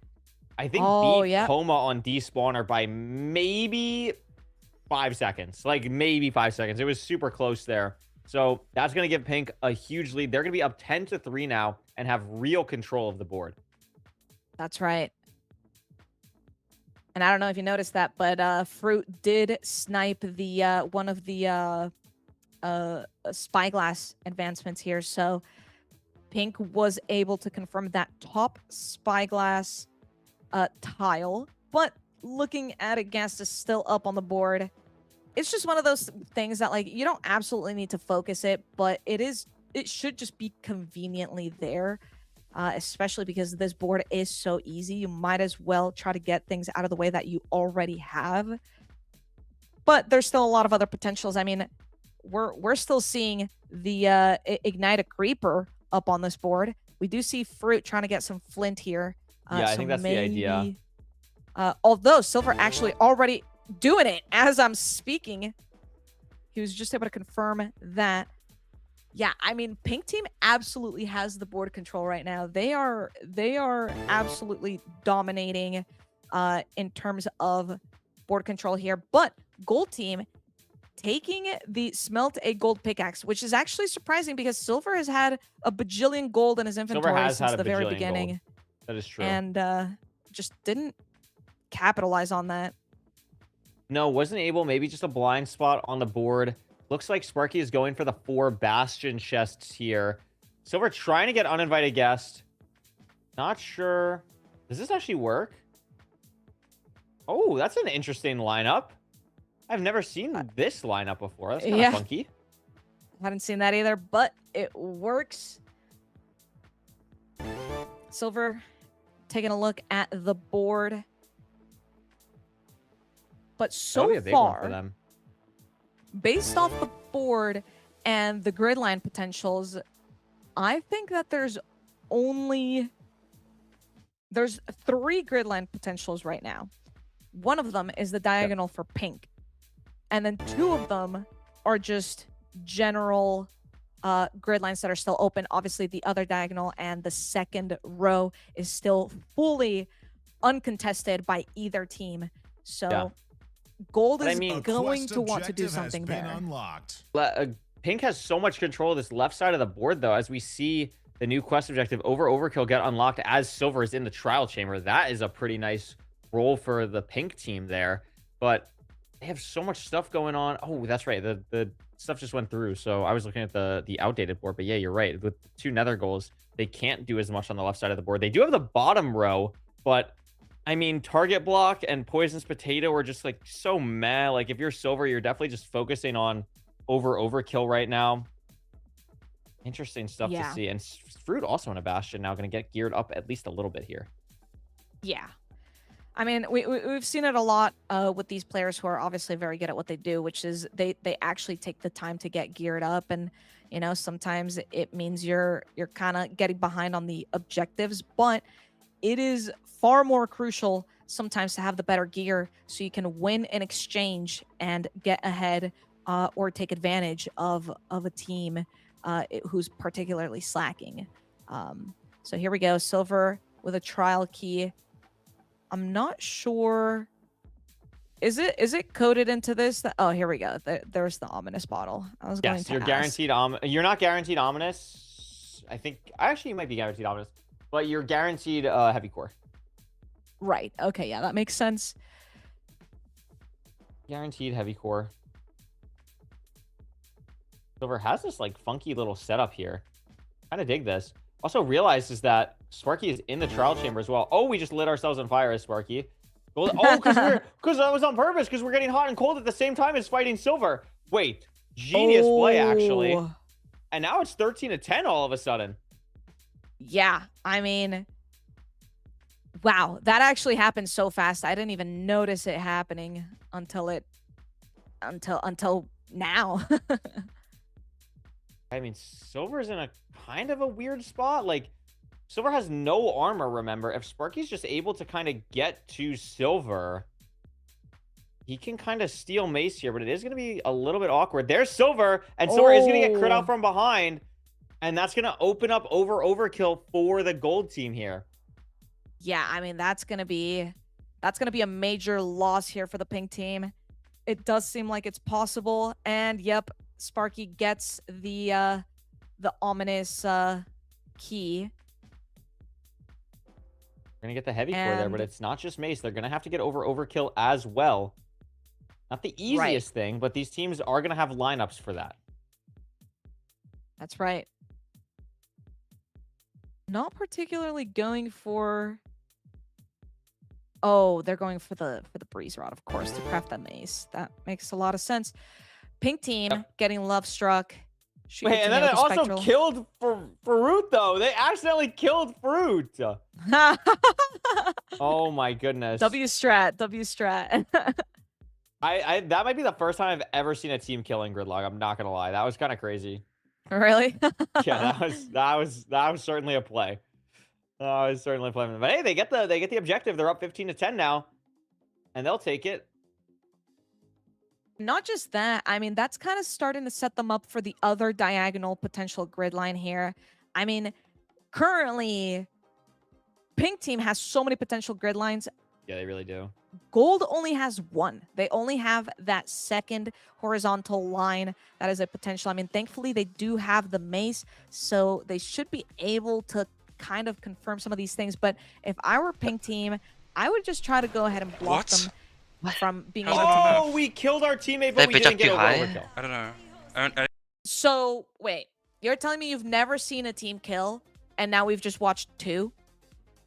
I think, Oh, beat yep. Coma on despawner by maybe 5 seconds. Like, maybe 5 seconds. It was super close there. So that's going to give Pink a huge lead. They're going to be up 10-3 now and have real control of the board. That's right. And I don't know if you noticed that, but Fruit did snipe the one of the spyglass advancements here. So Pink was able to confirm that top spyglass tile, but looking at it, Ghast is still up on the board. It's just one of those things that, like, you don't absolutely need to focus it, but it should just be conveniently there, especially because this board is so easy. You might as well try to get things out of the way that you already have. But there's still a lot of other potentials. I mean, we're still seeing the Ignite a Creeper up on this board. We do see Fruit trying to get some Flint here. Yeah, I think that's the idea. Although Silver actually already doing it as I'm speaking. He was just able to confirm that. Yeah, I mean, Pink team absolutely has the board control right now. They are absolutely dominating in terms of board control here. But Gold team taking the Smelt a Gold Pickaxe, which is actually surprising because Silver has had a bajillion gold in his inventory since the very beginning. Gold. That is true. And just didn't capitalize on that. No, wasn't able. Maybe just a blind spot on the board. Looks like Sparky is going for the 4 Bastion chests here. Silver trying to get uninvited guest. Not sure. Does this actually work? Oh, that's an interesting lineup. I've never seen this lineup before. That's kind of funky. Haven't seen that either, but it works. Silver taking a look at the board. But so far, based off the board and the grid line potentials, I think that there's 3 grid line potentials right now. One of them is the diagonal for Pink. And then 2 of them are just general grid lines that are still open. Obviously, the other diagonal and the second row is still fully uncontested by either team. So Gold is going to want to do something there. Pink has so much control of this left side of the board, though, as we see the new quest objective Overkill get unlocked as Silver is in the trial chamber. That is a pretty nice role for the Pink team there. But they have so much stuff going on. Oh, that's right. The stuff just went through. So I was looking at the outdated board. But yeah, you're right. With 2 nether goals, they can't do as much on the left side of the board. They do have the bottom row, but I mean, Target Block and Poisonous Potato are just like so meh. Like if you're Silver, you're definitely just focusing on Overkill right now. Interesting stuff to see. And Fruit also in a Bastion now going to get geared up at least a little bit here. Yeah. I mean, we've seen it a lot with these players who are obviously very good at what they do, which is they actually take the time to get geared up. And, you know, sometimes it means you're kind of getting behind on the objectives, but it is far more crucial sometimes to have the better gear so you can win an exchange and get ahead or take advantage of a team who's particularly slacking. So here we go. Silver with a trial key. I'm not sure. Is it coded into this? Oh, here we go. There's the ominous bottle. I was going to you're guaranteed. You're not guaranteed ominous. I think actually you might be guaranteed ominous, but you're guaranteed heavy core. Right. Okay. Yeah, that makes sense. Guaranteed heavy core. Silver has this like funky little setup here. Kind of dig this. Also realizes that Sparky is in the trial chamber as well. Oh, we just lit ourselves on fire as Sparky. Oh, because that was on purpose because we're getting hot and cold at the same time as fighting Silver. Wait, genius play actually. And now it's 13-10 all of a sudden. Yeah, I mean, wow, that actually happened so fast. I didn't even notice it happening until now. I mean, Silver's in a kind of a weird spot. Like, Silver has no armor, remember. If Sparky's just able to kind of get to Silver, he can kind of steal Mace here, but it is going to be a little bit awkward. There's Silver, and Silver is going to get crit out from behind, and that's going to open up Overkill for the Gold team here. Yeah, I mean, that's going to be a major loss here for the Pink team. It does seem like it's possible, and yep, Sparky gets the ominous key. We're gonna get the heavy core there, but it's not just Mace. They're gonna have to get Overkill as well. Not the easiest thing, but these teams are gonna have lineups for that. That's right. Not particularly going for. Oh, they're going for the breeze rod, of course, to craft that mace. That makes a lot of sense. Pink team getting love struck. Wait, and then it also killed Fruit though. They accidentally killed Fruit. Oh my goodness. W strat. I that might be the first time I've ever seen a team killing Gridlock. I'm not gonna lie. That was kind of crazy. Really? Yeah, that was certainly a play. I was certainly playing. But hey, they get the objective. They're up 15-10 now, and they'll take it. Not just that. I mean, that's kind of starting to set them up for the other diagonal potential grid line here. I mean, currently, Pink team has so many potential grid lines. Yeah, they really do. Gold only has one. They only have that second horizontal line that is a potential. I mean, thankfully, they do have the mace, so they should be able to kind of confirm some of these things. But if I were Pink team, I would just try to go ahead and block them from being able to. Oh, we killed our teammate, but we didn't get overkill. I don't know. So, wait. You're telling me you've never seen a team kill, and now we've just watched two?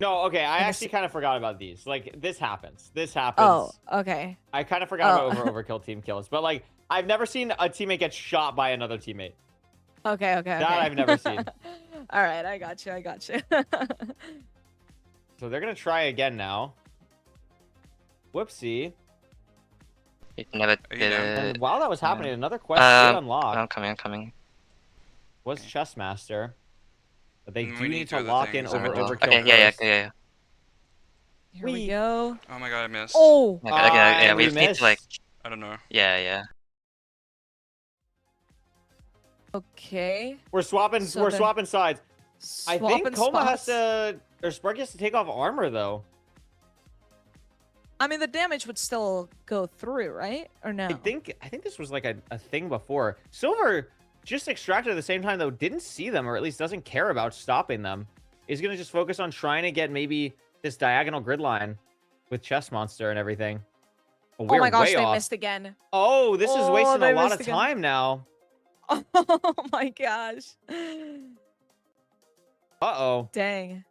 No, okay. I actually kind of forgot about these. Like, this happens. This happens. Oh, okay. I kind of forgot about overkill team kills. But, like, I've never seen a teammate get shot by another teammate. Okay. That I've never seen. All right, I got you. So they're going to try again now. Whoopsie. It never did it. And while that was happening, another quest did unlock. I'm coming. Was Chessmaster. But they do We need need to to lock the in things. over Okay, overkill yeah. first. Yeah. Here we go. Oh my god, I missed. Oh! Okay, yeah, we we need to like. I don't know. Yeah. Okay. We're swapping sides. I think Swapping Coma has spots. to, or Sparky has to take off armor though. I mean, the damage would still go through, right? Or no? I think this was like a thing before. Silver just extracted at the same time though, didn't see them, or at least doesn't care about stopping them. Is gonna just focus on trying to get maybe this diagonal grid line with Chess Monster and everything. Oh my gosh, way they off. missed again. Oh, this is wasting they a lot missed of again. time now. Oh my gosh. Uh-oh. Dang.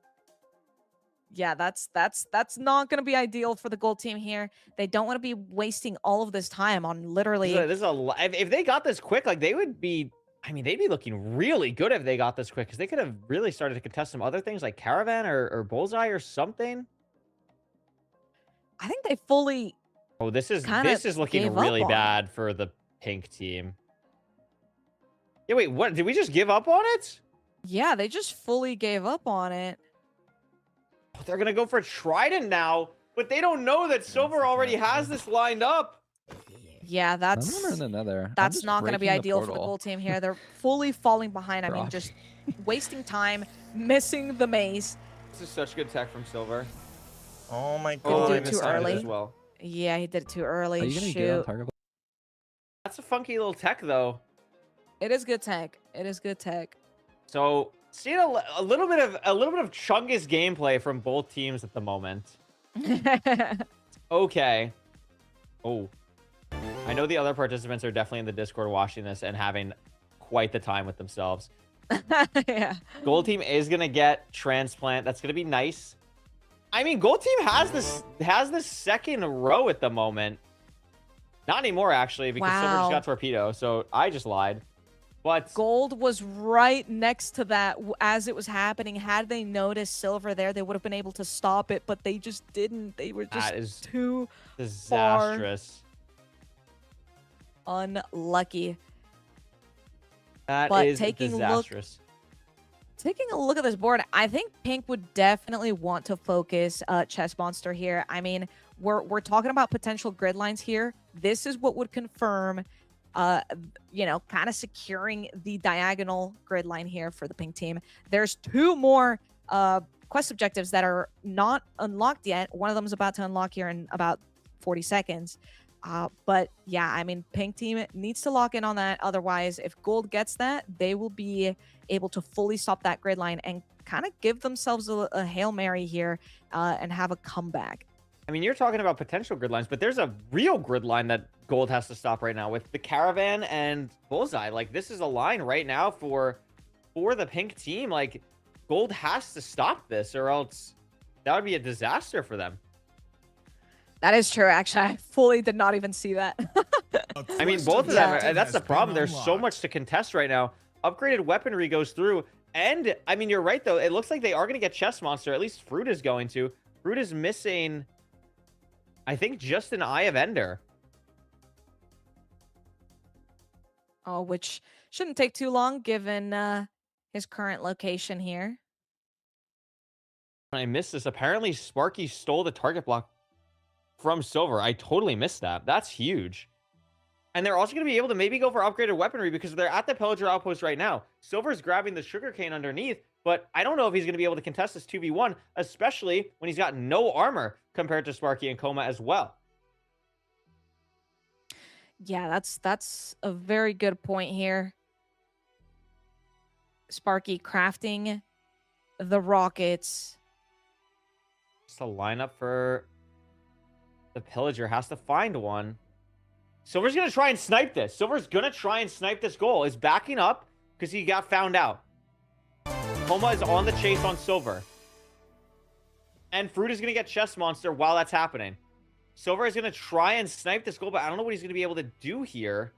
Yeah, that's not going to be ideal for the gold team here. They don't want to be wasting all of this time on literally. This is if they got this quick, like they would be. I mean, they'd be looking really good if they got this quick, because they could have really started to contest some other things like Caravan or Bullseye or something. I think they fully. Oh, this is looking gave up really on bad for the pink team. Yeah, wait, what? Did we just give up on it? Yeah, they just fully gave up on it. Oh, they're gonna go for Trident now, but they don't know that Silver already has this lined up. Yeah, that's not going to be ideal for the gold team here. They're fully falling behind. I mean, just wasting time, missing the maze. This is such good tech from Silver. Oh my Oh, god. did it too early as well. Yeah, he did it too early. Are you gonna get on target? That's a funky little tech though. It is good tech. So seeing a little bit of Chungus gameplay from both teams at the moment. Okay. Oh, I know the other participants are definitely in the Discord watching this and having quite the time with themselves. Yeah. Gold team is gonna get transplant. That's gonna be nice. I mean, gold team has this second row at the moment. Not anymore, actually, because Silver just got torpedo. So I just lied. But gold was right next to that as it was happening. Had they noticed Silver there, they would have been able to stop it, but they just didn't. They were just too disastrous. Unlucky. That but is disastrous. Taking a look at this board, I think Pink would definitely want to focus Chess Monster here. I mean, we're talking about potential grid lines here. This is what would confirm, kind of securing the diagonal grid line here for the Pink team. There's two more quest objectives that are not unlocked yet. One of them is about to unlock here in about 40 seconds. But yeah, I mean, Pink team needs to lock in on that. Otherwise, if gold gets that, they will be able to fully stop that grid line and kind of give themselves a Hail Mary here and have a comeback. I mean, you're talking about potential grid lines, but there's a real grid line that gold has to stop right now with the Caravan and Bullseye. Like, this is a line right now for the Pink team. Like, Gold has to stop this, or else that would be a disaster for them. That is true, actually. I fully did not even see that. I mean, both of them, and that's the problem. There's so much to contest right now. Upgraded weaponry goes through, and I mean, you're right, though. It looks like they are going to get Chess Monster. At least Fruit is going to. Fruit is missing, I think, just an Eye of Ender. Oh, which shouldn't take too long given his current location here. I missed this. Apparently, Sparky stole the target block from Silver. I totally missed that. That's huge. And they're also going to be able to maybe go for upgraded weaponry because they're at the Pillager outpost right now. Silver's grabbing the sugarcane underneath, but I don't know if he's going to be able to contest this 2v1, especially when he's got no armor compared to Sparky and Coma as well. Yeah, that's a very good point here. Sparky crafting the rockets. Just a lineup for the Pillager. Has to find one. Silver's going to try and snipe this. Silver's going to try and snipe this goal. Is backing up because he got found out. Coma is on the chase on Silver. And Fruit is going to get Chess Monster while that's happening. Silver is going to try and snipe this goal, but I don't know what he's going to be able to do here.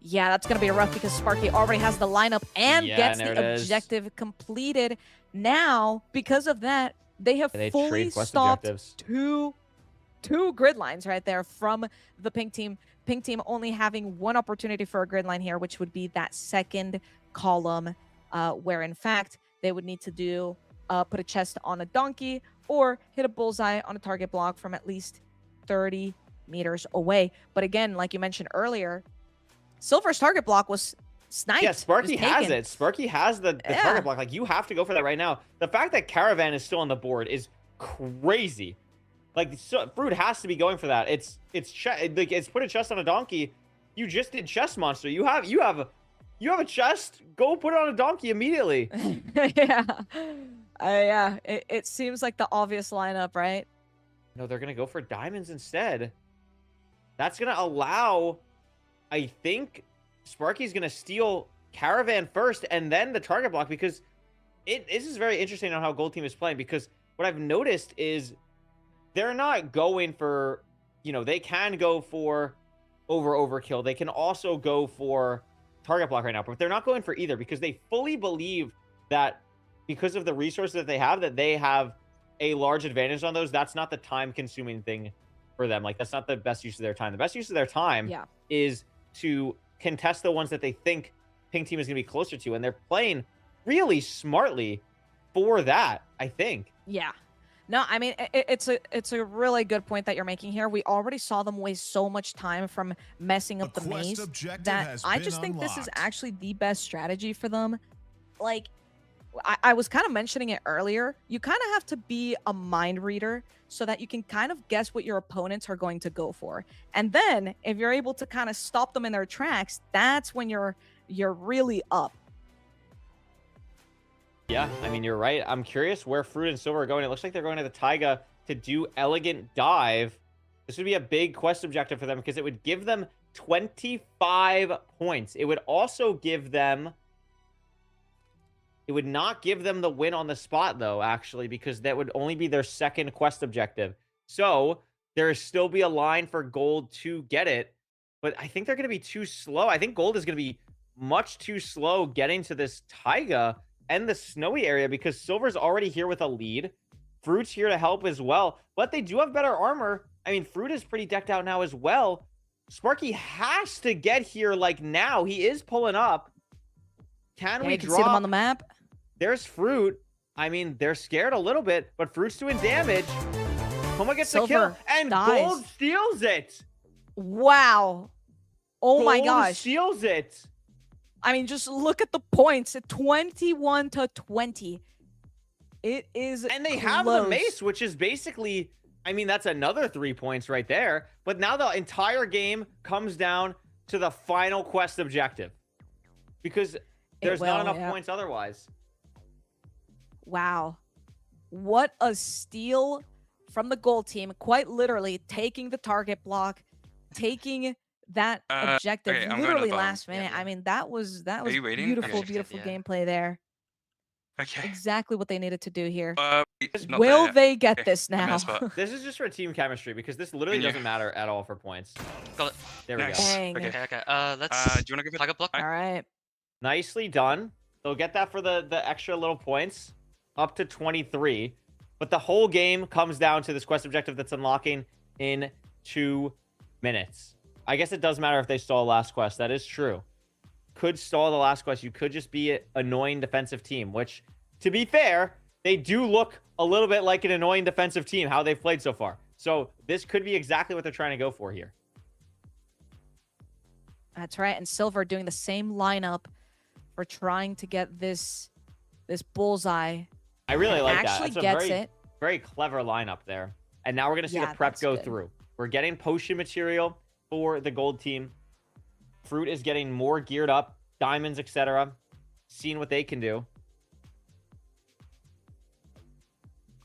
Yeah, that's going to be rough because Sparky already has the lineup and gets the objective completed. Now, because of that, they have fully stopped two grid lines right there from the pink team. Pink team only having one opportunity for a grid line here, which would be that second column, where in fact they would need to do put a chest on a donkey or hit a bullseye on a target block from at least 30 meters away. But again, like you mentioned earlier, Silver's target block was sniped. Yeah, Sparky has it. Sparky has the target block. Like, you have to go for that right now. The fact that Caravan is still on the board is crazy. Like, Fruit has to be going for that. It's put a chest on a donkey. You just did Chess Monster. You have a chest. Go put it on a donkey immediately. Yeah. It seems like the obvious lineup, right? No, they're gonna go for diamonds instead. That's gonna allow, I think, Sparky's gonna steal Caravan first and then the target block, because this is very interesting on how Gold Team is playing, because what I've noticed is they're not going for, they can go for overkill. They can also go for target block right now, but they're not going for either because they fully believe that because of the resources that they have a large advantage on those. That's not the time-consuming thing for them. Like, that's not the best use of their time. The best use of their time is to contest the ones that they think Pink Team is going to be closer to, and they're playing really smartly for that, I think. Yeah. No, I mean, it's a really good point that you're making here. We already saw them waste so much time from messing up the maze that I just think this is actually the best strategy for them. Like, I was kind of mentioning it earlier. You kind of have to be a mind reader so that you can kind of guess what your opponents are going to go for. And then if you're able to kind of stop them in their tracks, that's when you're really up. Yeah, I mean, you're right. I'm curious where Fruit and Silver are going. It looks like they're going to the Taiga to do Elegant Dive. This would be a big quest objective for them because it would give them 25 points. It would also give them... It would not give them the win on the spot, though, actually, because that would only be their second quest objective. So there would still be a line for Gold to get it, but I think they're going to be too slow. I think Gold is going to be much too slow getting to this Taiga and the snowy area because Silver's already here with a lead. Fruit's here to help as well, but they do have better armor. I mean, Fruit is pretty decked out now as well. Sparky has to get here like now. He is pulling up. Can we see them on the map? There's Fruit. I mean, they're scared a little bit, but Fruit's doing damage. Coma gets the kill, and Gold steals it. Wow. Oh my gosh. Gold steals it. I mean, just look at the points. 21-20. It is And they have the mace, which is basically, I mean, that's another 3 points right there. But now the entire game comes down to the final quest objective. Because there's not enough points otherwise. Wow. What a steal from the Gold Team. Quite literally taking the target block, taking that objective literally last minute. I mean, that was beautiful gameplay there. Okay. exactly what they needed to do here. It's not Will there yet. they get Okay, this I'm in a now? spot. This is just for team chemistry because this literally Menu. doesn't matter at all for points. Got it. There we Nice. go. Dang. Okay, okay. Let's Do you want to go for target block. All right. Nicely done. They'll get that for the extra little points, up to 23. But the whole game comes down to this quest objective that's unlocking in 2 minutes. I guess it does matter if they stall last quest. That is true. Could stall the last quest. You could just be an annoying defensive team, which, to be fair, they do look a little bit like an annoying defensive team, how they've played so far. So this could be exactly what they're trying to go for here. That's right. And Silver doing the same lineup for trying to get this bullseye. I really like that. Actually That's a gets very, it. very clever lineup there. And now we're going to see Yeah, the prep that's go good. through. We're getting potion material for the gold team. Fruit is getting more geared up, diamonds, etc. Seeing what they can do.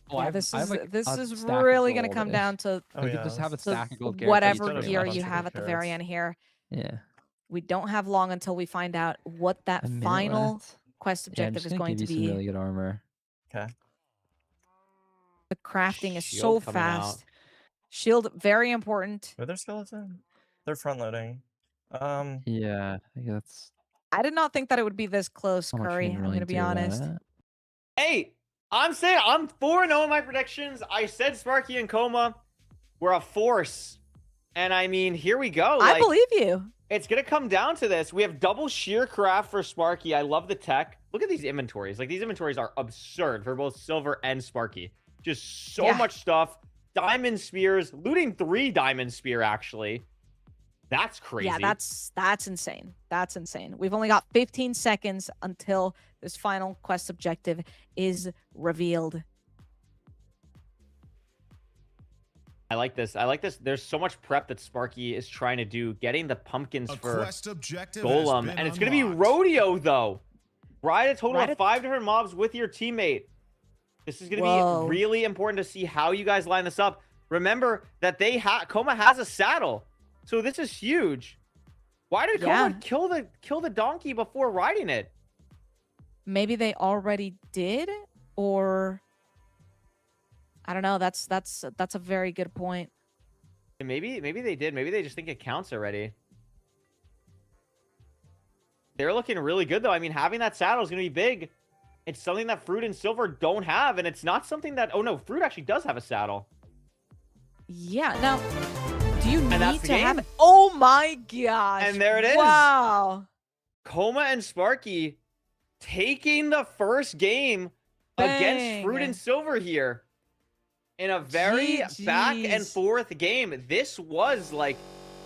Yeah, this is really going to come down to We could just have a stack of gold gear. whatever gear you have at the very end here. Yeah. We don't have long until we find out what that A minute final left. quest Yeah, I'm objective just is gonna going to give you some be. really good armor. Okay. The crafting is so Shield coming out. fast. Shield, very important. Are there skeleton? They're front loading. Yeah, I think that's I did not think that it would be this close, how much we Curry. can I'm really going to be do honest. that. Hey, I'm saying I'm 4-0 in my predictions. I said Sparky and Coma were a force. And I mean, here we go. I Like, believe you. it's going to come down to this. We have double sheer craft for Sparky. I love the tech. Look at these inventories. Like, these inventories are absurd for both Silver and Sparky. Just so much stuff. Diamond spears. Looting 3 diamond spear, actually. That's crazy. Yeah, that's insane. That's insane. We've only got 15 seconds until this final quest objective is revealed. I like this. I like this. There's so much prep that Sparky is trying to do. Getting the pumpkins for quest objective has Golem. been And it's going to be unlocked. rodeo, though. Ride a total Ride of 5 different mobs with your teammate. This is going to Whoa. be really important to see how you guys line this up. Remember that Coma has a saddle. So this is huge. Why did Coma kill the donkey before riding it? Maybe they already did, or I don't know. That's a very good point. And maybe they did. Maybe they just think it counts already. They're looking really good, though. I mean, having that saddle is going to be big. It's something that Fruit and Silver don't have, and it's not something that... Oh, no, Fruit actually does have a saddle. Yeah. Now, do you that's need the to have game. it? Oh my gosh! And there it is. Wow. Coma and Sparky taking the first game against Bang. Fruit and Silver here. In a very back and GGs. forth game. This was like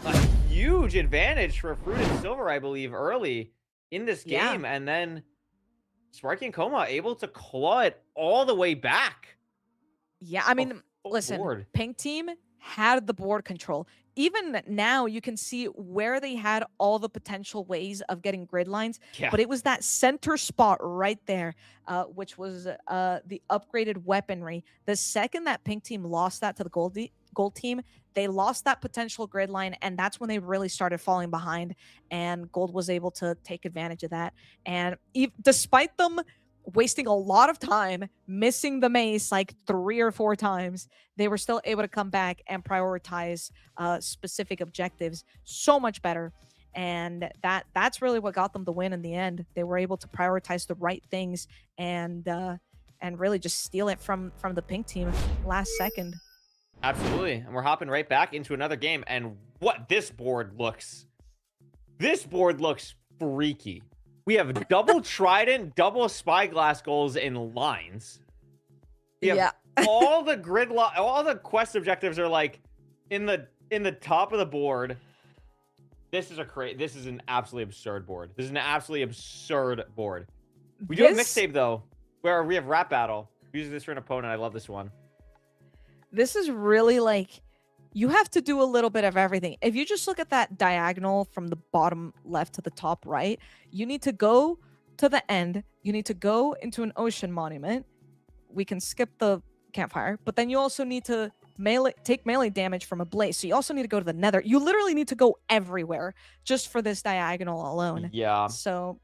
a huge advantage for Fruit and Silver, I believe, early in this Yeah. game. And then Sparky and Coma able to claw it all the way back. Yeah, I mean, listen, board. Pink Team had the board control. Even now, you can see where they had all the potential ways of getting grid lines. Yeah. But it was that center spot right there, which was the upgraded weaponry. The second that Pink Team lost that to the gold team, they lost that potential grid line, and that's when they really started falling behind. And Gold was able to take advantage of that. And despite them wasting a lot of time, missing the mace like 3 or 4 times, they were still able to come back and prioritize specific objectives so much better. And that's really what got them the win in the end. They were able to prioritize the right things and really just steal it from the Pink Team last second. Absolutely. And we're hopping right back into another game. And what this board looks freaky. We have double trident, double spyglass goals in lines. We have all the gridlock, all the quest objectives are like in the top of the board. This is an absolutely absurd board. This is an absolutely absurd board. We do have mixtape though, where we have rap battle. Use this for an opponent. I love this one. This is really like, you have to do a little bit of everything. If you just look at that diagonal from the bottom left to the top right, you need to go to the end. You need to go into an ocean monument. We can skip the campfire, but then you also need to take melee damage from a blaze. So you also need to go to the nether. You literally need to go everywhere just for this diagonal alone. Yeah. So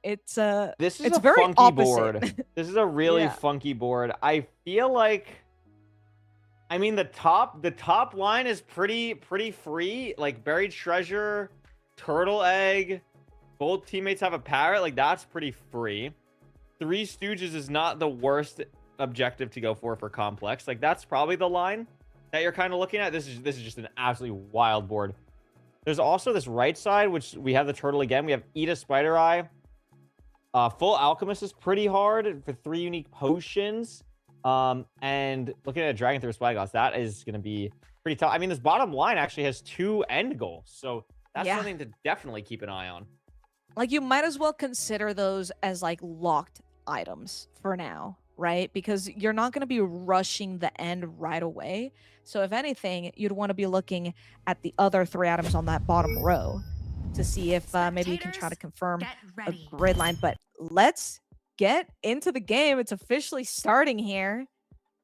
It's This is it's a very funky opposite. board. This is a really Yeah. funky board. I feel like, I mean, the top line is pretty free. Like buried treasure, turtle egg, both teammates have a parrot. Like that's pretty free. Three Stooges is not the worst objective to go for complex. Like that's probably the line that you're kind of looking at. This is just an absolutely wild board. There's also this right side, which we have the turtle again. We have Eat a Spider Eye. Full Alchemist is pretty hard for 3 unique potions. And looking at a Dragon through a Spyglass, that is going to be pretty tough. I mean, this bottom line actually has 2 end goals. So that's Yeah. something to definitely keep an eye on. Like you might as well consider those as like locked items for now, right? Because you're not going to be rushing the end right away. So if anything, you'd want to be looking at the other 3 items on that bottom row to see if maybe you can try to confirm a grid line. But let's get into the game. It's officially starting here.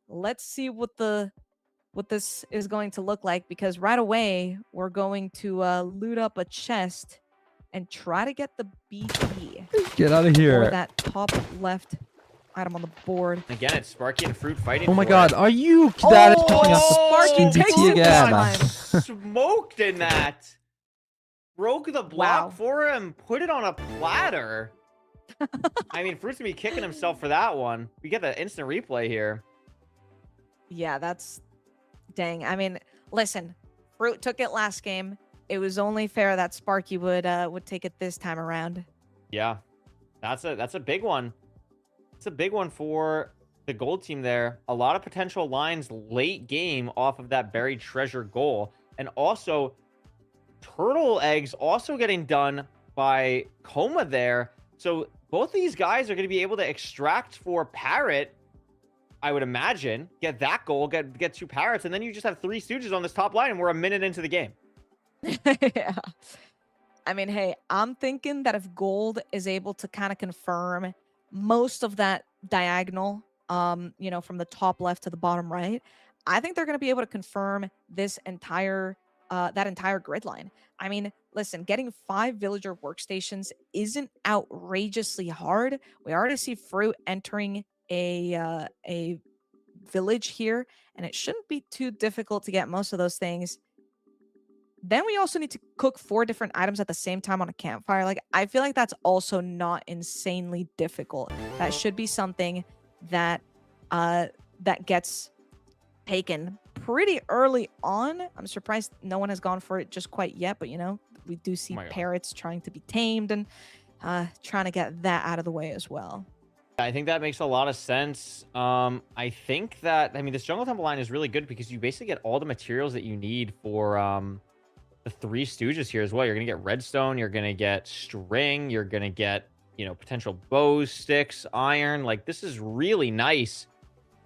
Let's see what this is going to look like, because right away we're going to loot up a chest and try to get the BP. Get out of here. Or that top left item on the board. Again, it's Sparky and Fruit fighting. Oh my for God, it. are you that is picking up the Sparky fucking takes BT it this again? time. Smoked in that. Broke the block Wow. for him. Put it on a platter. I mean, Fruit's gonna be kicking himself for that one. We get the instant replay here. Yeah, that's dang. I mean, listen, Fruit took it last game. It was only fair that Sparky would take it this time around. Yeah, that's a big one. It's a big one for the gold team there. A lot of potential lines late game off of that buried treasure goal, and also turtle eggs also getting done by Coma there. So both these guys are going to be able to extract for Parrot, I would imagine, get that goal, get 2 Parrots, and then you just have 3 Stooges on this top line, and we're a minute into the game. Yeah. I mean, hey, I'm thinking that if gold is able to kind of confirm most of that diagonal, you know, from the top left to the bottom right, I think they're going to be able to confirm this entire that entire grid line. I mean, listen, getting 5 villager workstations isn't outrageously hard. We already see Fruit entering a village here, and it shouldn't be too difficult to get most of those things. Then we also need to cook 4 different items at the same time on a campfire. Like, I feel like that's also not insanely difficult. That should be something that that gets taken pretty early on. I'm surprised no one has gone for it just quite yet, but you know, we do see parrots trying to be tamed and trying to get that out of the way as well. I think that makes a lot of sense. I think that, I mean, this jungle temple line is really good because you basically get all the materials that you need for the 3 Stooges here as well. You're gonna get redstone, you're gonna get string, you're gonna get, you know, potential bows, sticks, iron. Like, this is really nice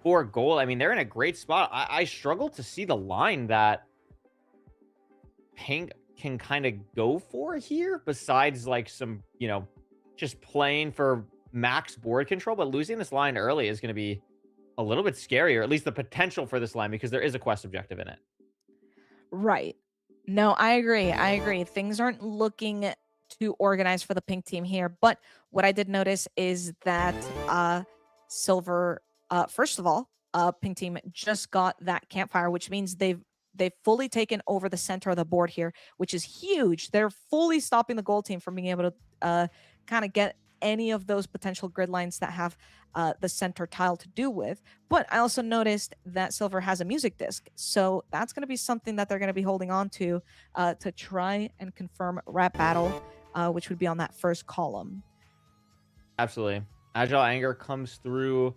for gold. I mean, they're in a great spot. I struggle to see the line that Pink can kind of go for here, besides like some, you know, just playing for max board control. But losing this line early is going to be a little bit scary, or at least the potential for this line, because there is a quest objective in it. Right. No, I agree. I agree. Things aren't looking too organized for the pink team here. But what I did notice is that Silver, first of all, pink team just got that campfire, which means they've fully taken over the center of the board here, which is huge. They're fully stopping the gold team from being able to kind of get any of those potential grid lines that have the center tile to do with. But I also noticed that Silver has a music disc, so that's going to be something that they're going to be holding on to try and confirm rap battle, which would be on that first column. Absolutely. Agile Anger comes through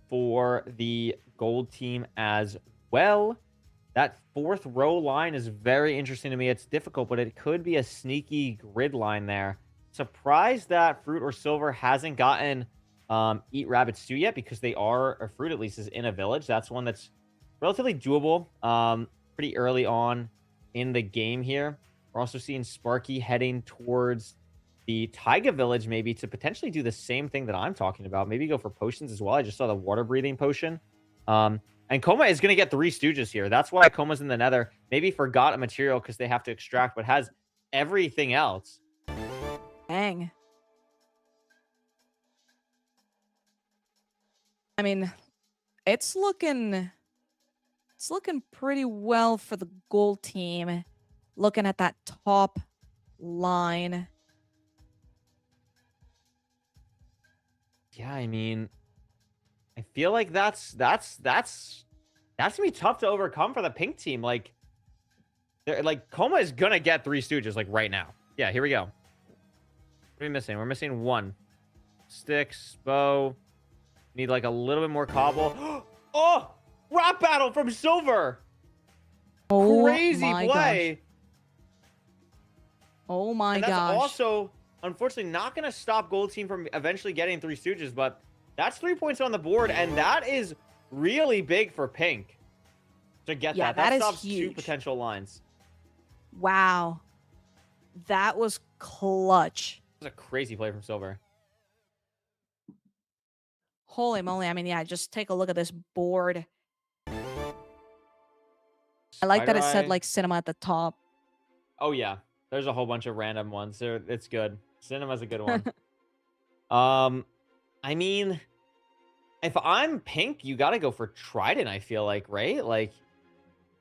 for the gold team as well. That 4th row line is very interesting to me. It's difficult, but it could be a sneaky grid line there. Surprised that Fruit or Silver hasn't gotten Eat Rabbit Stew yet, because they are, or Fruit at least is in a village. That's one that's relatively doable pretty early on in the game here. We're also seeing Sparky heading towards the Taiga village, maybe to potentially do the same thing that I'm talking about. Maybe go for potions as well. I just saw the water breathing potion. And Coma is going to get 3 Stooges here. That's why Coma's in the nether. Maybe forgot a material because they have to extract, but has everything else. Dang. I mean, it's looking pretty well for the gold team. Looking at that top line. Yeah, I mean, I feel like that's gonna be tough to overcome for the pink team. Like, Coma is gonna get 3 Stooges like right now. Yeah, here we go. What are we missing? We're missing 1. Sticks, bow. Need like a little bit more cobble. Oh, rap battle from Silver. Oh Crazy my play. gosh. Oh my And that's gosh. also, unfortunately, not going to stop Gold Team from eventually getting 3 Stooges, but that's 3 points on the board, and that is really big for Pink to get that. That is stops huge. 2 potential lines. Wow. That was clutch. That was a crazy play from Silver. Holy moly. I mean, yeah, just take a look at this board. I like that it said, Spider-Eye. like, cinema at the top. Oh, yeah. There's a whole bunch of random ones. It's good. Cinema's a good one. I mean, if I'm Pink, you got to go for Trident, I feel like, right? Like,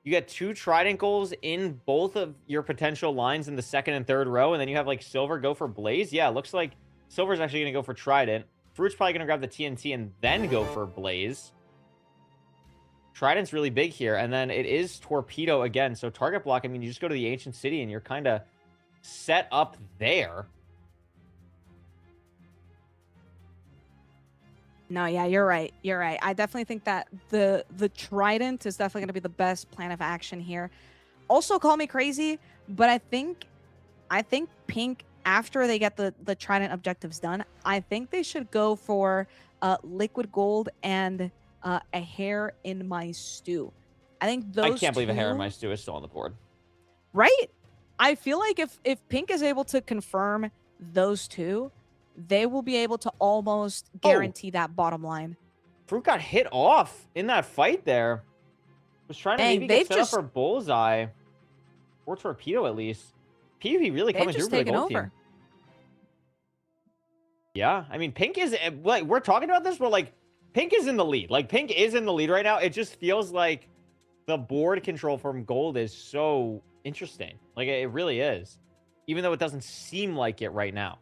you get 2 Trident goals in both of your potential lines in the 2nd and 3rd row, and then you have, like, Silver go for Blaze. Yeah, it looks like Silver's actually going to go for Trident. Fruit's probably going to grab the TNT and then go for Blaze. Trident's really big here, and then it is Torpedo again. So target block, I mean, you just go to the Ancient City, and you're kind of set up there. No, yeah, you're right. You're right. I definitely think that the Trident is definitely going to be the best plan of action here. Also, call me crazy, but I think Pink, after they get the Trident objectives done, I think they should go for Liquid Gold and a hair in my stew. I think those I can't believe a hair in 2 my stew is still on the board. Right? I feel like if Pink is able to confirm those 2, they will be able to almost guarantee that bottom line. Fruit got hit off in that fight there. Was trying to Dang, maybe get they've set up for Bullseye. Or Torpedo, at least. PvP really coming through for the gold team. Yeah, I mean, Pink is... Like, we're talking about this, but, like, Pink is in the lead. Like, Pink is in the lead right now. It just feels like the board control from gold is so interesting. Like, it really is. Even though it doesn't seem like it right now.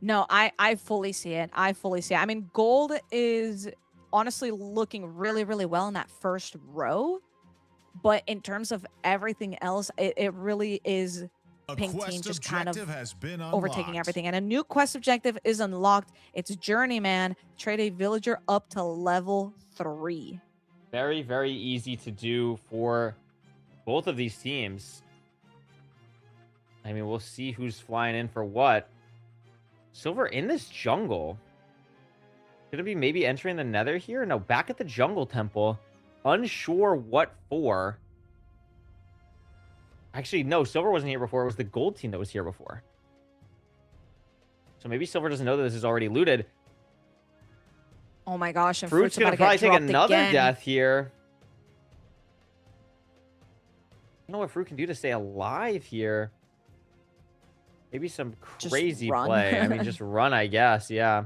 No, I fully see it. I fully see it. I mean, gold is honestly looking really, really well in that first row. But in terms of everything else, it really is Pink team just kind of overtaking everything. And a new quest objective is unlocked. It's Journeyman. Trade a villager up to level 3. Very, very easy to do for both of these teams. I mean, we'll see who's flying in for what. Silver in this jungle. Gonna be maybe entering the nether here? No, back at the jungle temple. Unsure what for. Actually, no, Silver wasn't here before. It was the gold team that was here before. So maybe Silver doesn't know that this is already looted. Oh my gosh. And Fruit's gonna probably take another death here. I don't know what Fruit can do to stay alive here. Maybe some crazy play. I mean, just run, I guess. Yeah.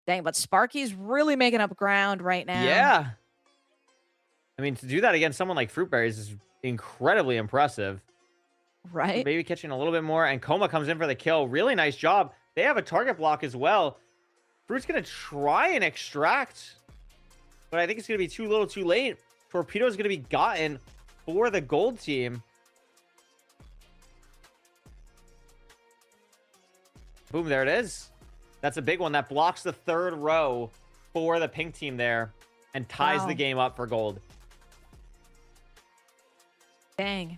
Dang, but Sparky's really making up ground right now. Yeah. I mean, to do that against someone like Fruitberries is incredibly impressive. Right? Maybe catching a little bit more, and Coma comes in for the kill. Really nice job. They have a target block as well. Fruit's going to try and extract, but I think it's going to be too little too late. Torpedo's going to be gotten for the gold team. Boom, there it is. That's a big one. That blocks the 3rd row for the pink team there and ties the game up for gold. Dang.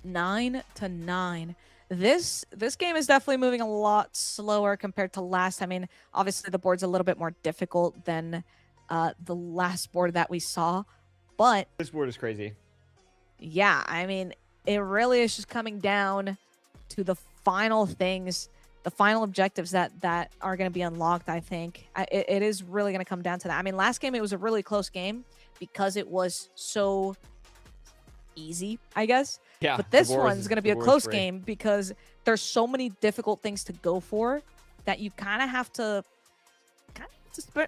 9-9. This game is definitely moving a lot slower compared to last. I mean, obviously the board's a little bit more difficult than the last board that we saw, but this board is crazy. Yeah, I mean, it really is just coming down to the final things, the final objectives that are going to be unlocked. I think it is really going to come down to that. I mean, last game it was a really close game because it was so easy, I guess. Yeah. But this one's going to be a close game because there's so many difficult things to go for that you kind of have to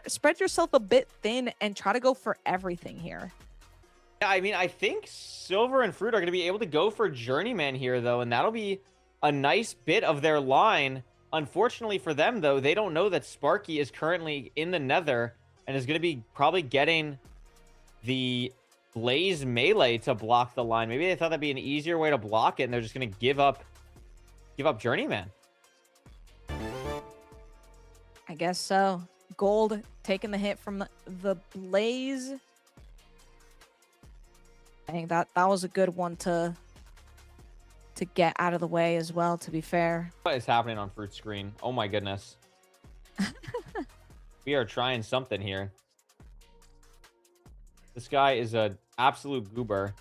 spread yourself a bit thin and try to go for everything here. Yeah, I mean, I think Silver and Fruit are going to be able to go for Journeyman here, though, and that'll be a nice bit of their line. Unfortunately for them, though, they don't know that Sparky is currently in the Nether and is going to be probably getting the Blaze melee to block the line. Maybe they thought that'd be an easier way to block it, and they're just going to give up Journeyman. I guess so. Gold taking the hit from the Blaze. I think that was a good one to get out of the way as well, to be fair. What is happening on Fruit's screen? Oh my goodness. We are trying something here. This guy is an absolute goober.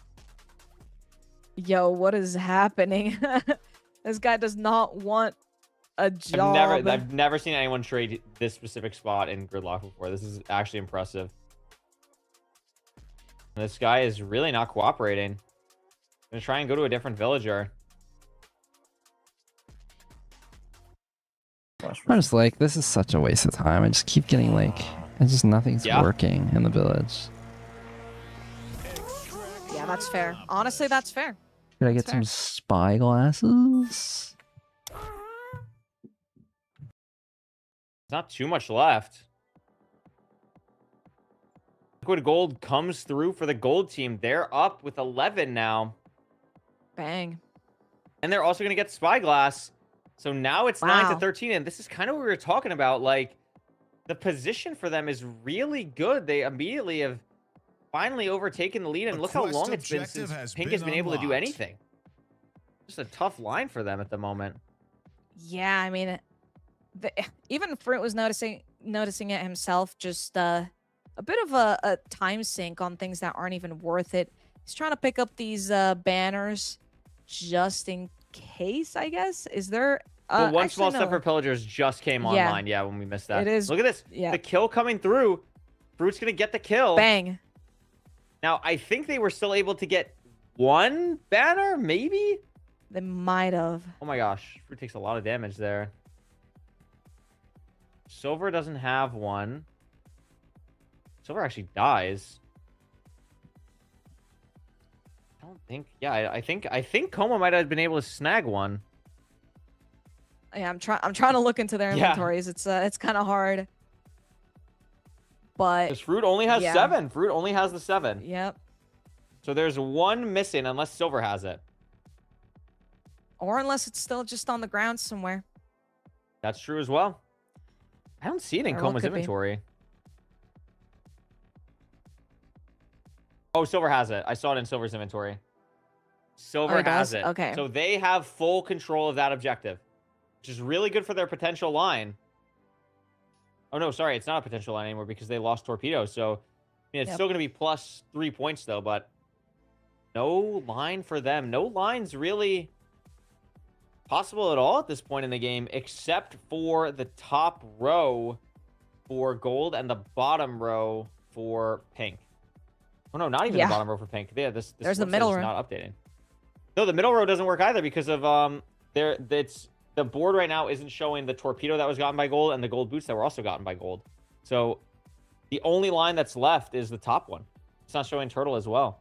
Yo, what is happening? This guy does not want a job. I've never seen anyone trade this specific spot in Gridlock before. This is actually impressive. This guy is really not cooperating. Gonna try and go to a different villager. I'm just like, this is such a waste of time. I just keep getting like, it's just nothing's working in the village. Yeah, that's fair. Honestly, that's fair. Could I get some spyglasses? Not too much left. Liquid Gold comes through for the gold team. They're up with 11 now. Bang. And they're also going to get Spyglass. So now it's 9 to 13. And this is kind of what we were talking about. Like, the position for them is really good. They immediately have finally overtaken the lead. And look how long it's been since Pink has been able to do anything. Just a tough line for them at the moment. Yeah, I mean, even Fruit was noticing it himself. Just a bit of a time sink on things that aren't even worth it. He's trying to pick up these banners just in case, I guess. Is there... Well, one small step for Pillagers just came online. Yeah, when we missed that. It is. Look at this. Yeah. The kill coming through. Fruit's going to get the kill. Bang. Now, I think they were still able to get one banner, maybe? They might have. Oh my gosh. Fruit takes a lot of damage there. Silver doesn't have one. Silver actually dies. I don't think... Yeah, I think Coma might have been able to snag one. Yeah, I'm trying to look into their inventories. It's kind of hard. But because Fruit only has 7. Fruit only has the 7. Yep. So there's one missing unless Silver has it. Or unless it's still just on the ground somewhere. That's true as well. I don't see it in Coma's inventory. Oh, Silver has it. I saw it in Silver's inventory. Silver has it. Okay. So they have full control of that objective, which is really good for their potential line. Oh, no, sorry. It's not a potential line anymore because they lost Torpedo. So, I mean, it's still going to be plus 3 points, though, but no line for them. No lines really possible at all at this point in the game, except for the top row for gold and the bottom row for pink. Oh, no, not even the bottom row for pink. Yeah, this there's the middle row. Not updating. No, the middle row doesn't work either because of the board right now isn't showing the torpedo that was gotten by gold and the gold boots that were also gotten by gold. So the only line that's left is the top one. It's not showing turtle as well.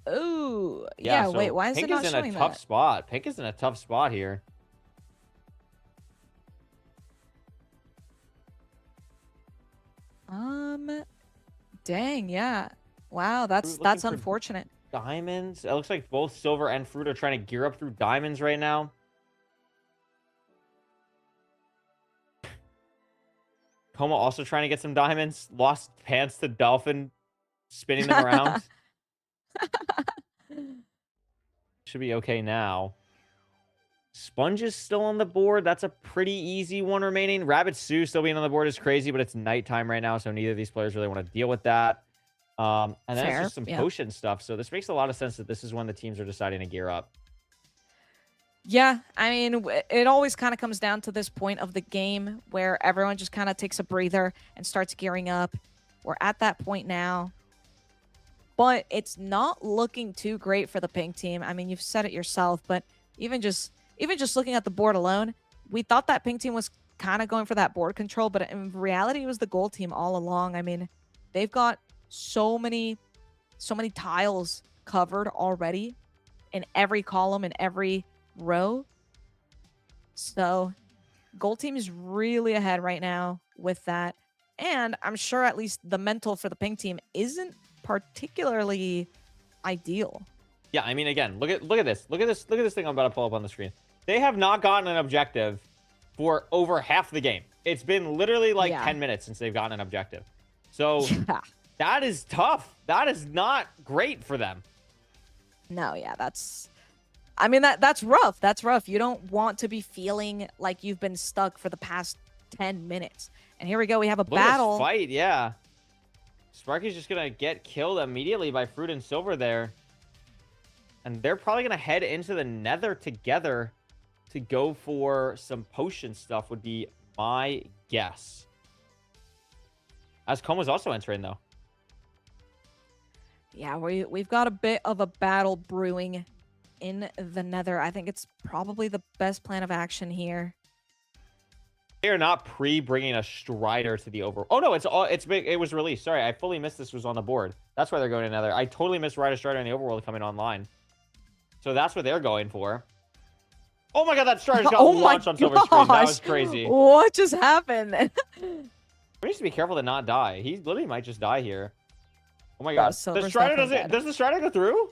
Ooh, yeah. So wait, why is it not showing that? Pink is in a tough spot. Pink is in a tough spot here. Dang, yeah. Wow, that's unfortunate. Diamonds. It looks like both Silver and Fruit are trying to gear up through diamonds right now. Coma also trying to get some diamonds. Lost pants to Dolphin, spinning them around. Should be okay now. Sponge is still on the board. That's a pretty easy one remaining. Rabbit Sue still being on the board is crazy, but it's nighttime right now, so neither of these players really want to deal with that. And then it's just some potion stuff. So this makes a lot of sense that this is when the teams are deciding to gear up. Yeah, I mean, it always kind of comes down to this point of the game where everyone just kind of takes a breather and starts gearing up. We're at that point now. But it's not looking too great for the pink team. I mean, you've said it yourself, but even just looking at the board alone, we thought that pink team was kind of going for that board control, but in reality, it was the gold team all along. I mean, they've got so many tiles covered already in every column, in every row. So gold team is really ahead right now with that. And I'm sure at least the mental for the pink team isn't particularly ideal. Yeah, I mean, again, look at this. Look at this thing I'm about to pull up on the screen. They have not gotten an objective for over half the game. It's been literally like 10 minutes since they've gotten an objective. So that is tough. That is not great for them. No, yeah, that's rough. That's rough. You don't want to be feeling like you've been stuck for the past 10 minutes. And here we go. We have a battle. Fight, yeah. Sparky's just going to get killed immediately by Fruit and Silver there. And they're probably going to head into the Nether together to go for some potion stuff would be my guess. As Coma's also entering, though. Yeah, we've got a bit of a battle brewing in the Nether. I think it's probably the best plan of action here. They are not bringing a Strider to the over. Oh no, it was released. Sorry, I fully missed this was on the board. That's why they're going to Nether. I totally missed Rider Strider in the overworld coming online. So that's what they're going for. Oh my god, that Strider's got launched on Silver screen. That was crazy. What just happened? We need to be careful to not die. He literally might just die here. Oh my god. The Strider does the Strider go through?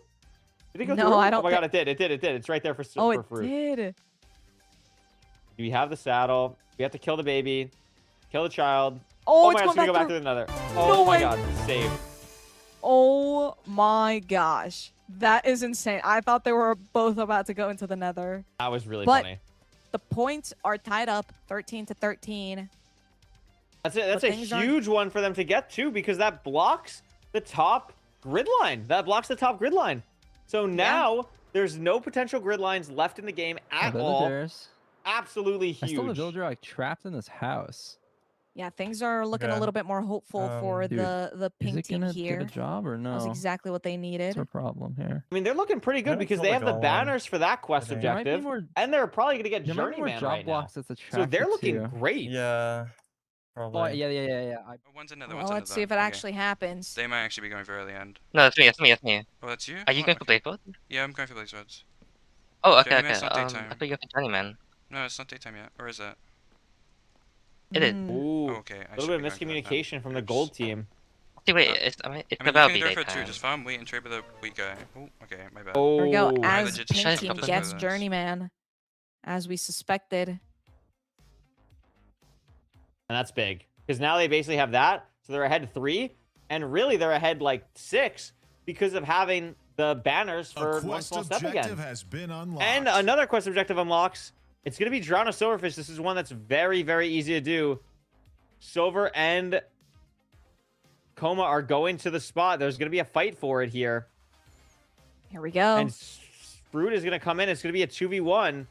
Did it go through? No, I don't. Oh my god, it did. It's right there for Fruit. Oh, it did. We have the saddle. We have to kill the baby. Kill the child. Oh, my god, it's gonna go back to the Nether. Oh my god, saved. Oh my gosh. That is insane. I thought they were both about to go into the Nether. That was really funny. The points are tied up 13-13. That's a huge one for them to get to because that blocks the top grid line. So now there's no potential grid lines left in the game at all. Absolutely huge. I still have a villager like trapped in this house. Yeah, things are looking a little bit more hopeful for the pink team here. Get a job or no? That's exactly what they needed. What's our problem here? I mean, they're looking pretty good because they have the banners for that quest objective, and they're probably going to get Journeyman right now. So they're looking great. Yeah. Probably. Oh, yeah. One's another. Well, let's see if it actually happens. They might actually be going for early end. No, that's me. Oh, that's you? Are you going for Blade Board? Yeah, I'm going for Blaze Swords. Oh, okay. Journeyman's not daytime. I thought you were for Journeyman. No, it's not daytime yet. Or is it? It is. Ooh, okay. A little bit of miscommunication from the gold team. See, wait, it's you about can be do it for daytime. two. Just farm, wait, and trade with a weak guy. Oh, okay, my bad. Oh, Here we go. I As legit pink just team jumped into gets this. Journeyman, as we suspected. And that's big. Because now they basically have that. So they're ahead 3. And really, they're ahead like 6 because of having the banners for One Small Step again. Has been unlocked. And another quest objective unlocks. It's going to be Drown a Silverfish. This is one that's very, very easy to do. Silver and Coma are going to the spot. There's going to be a fight for it here. Here we go. And Fruit is going to come in. It's going to be a 2v1.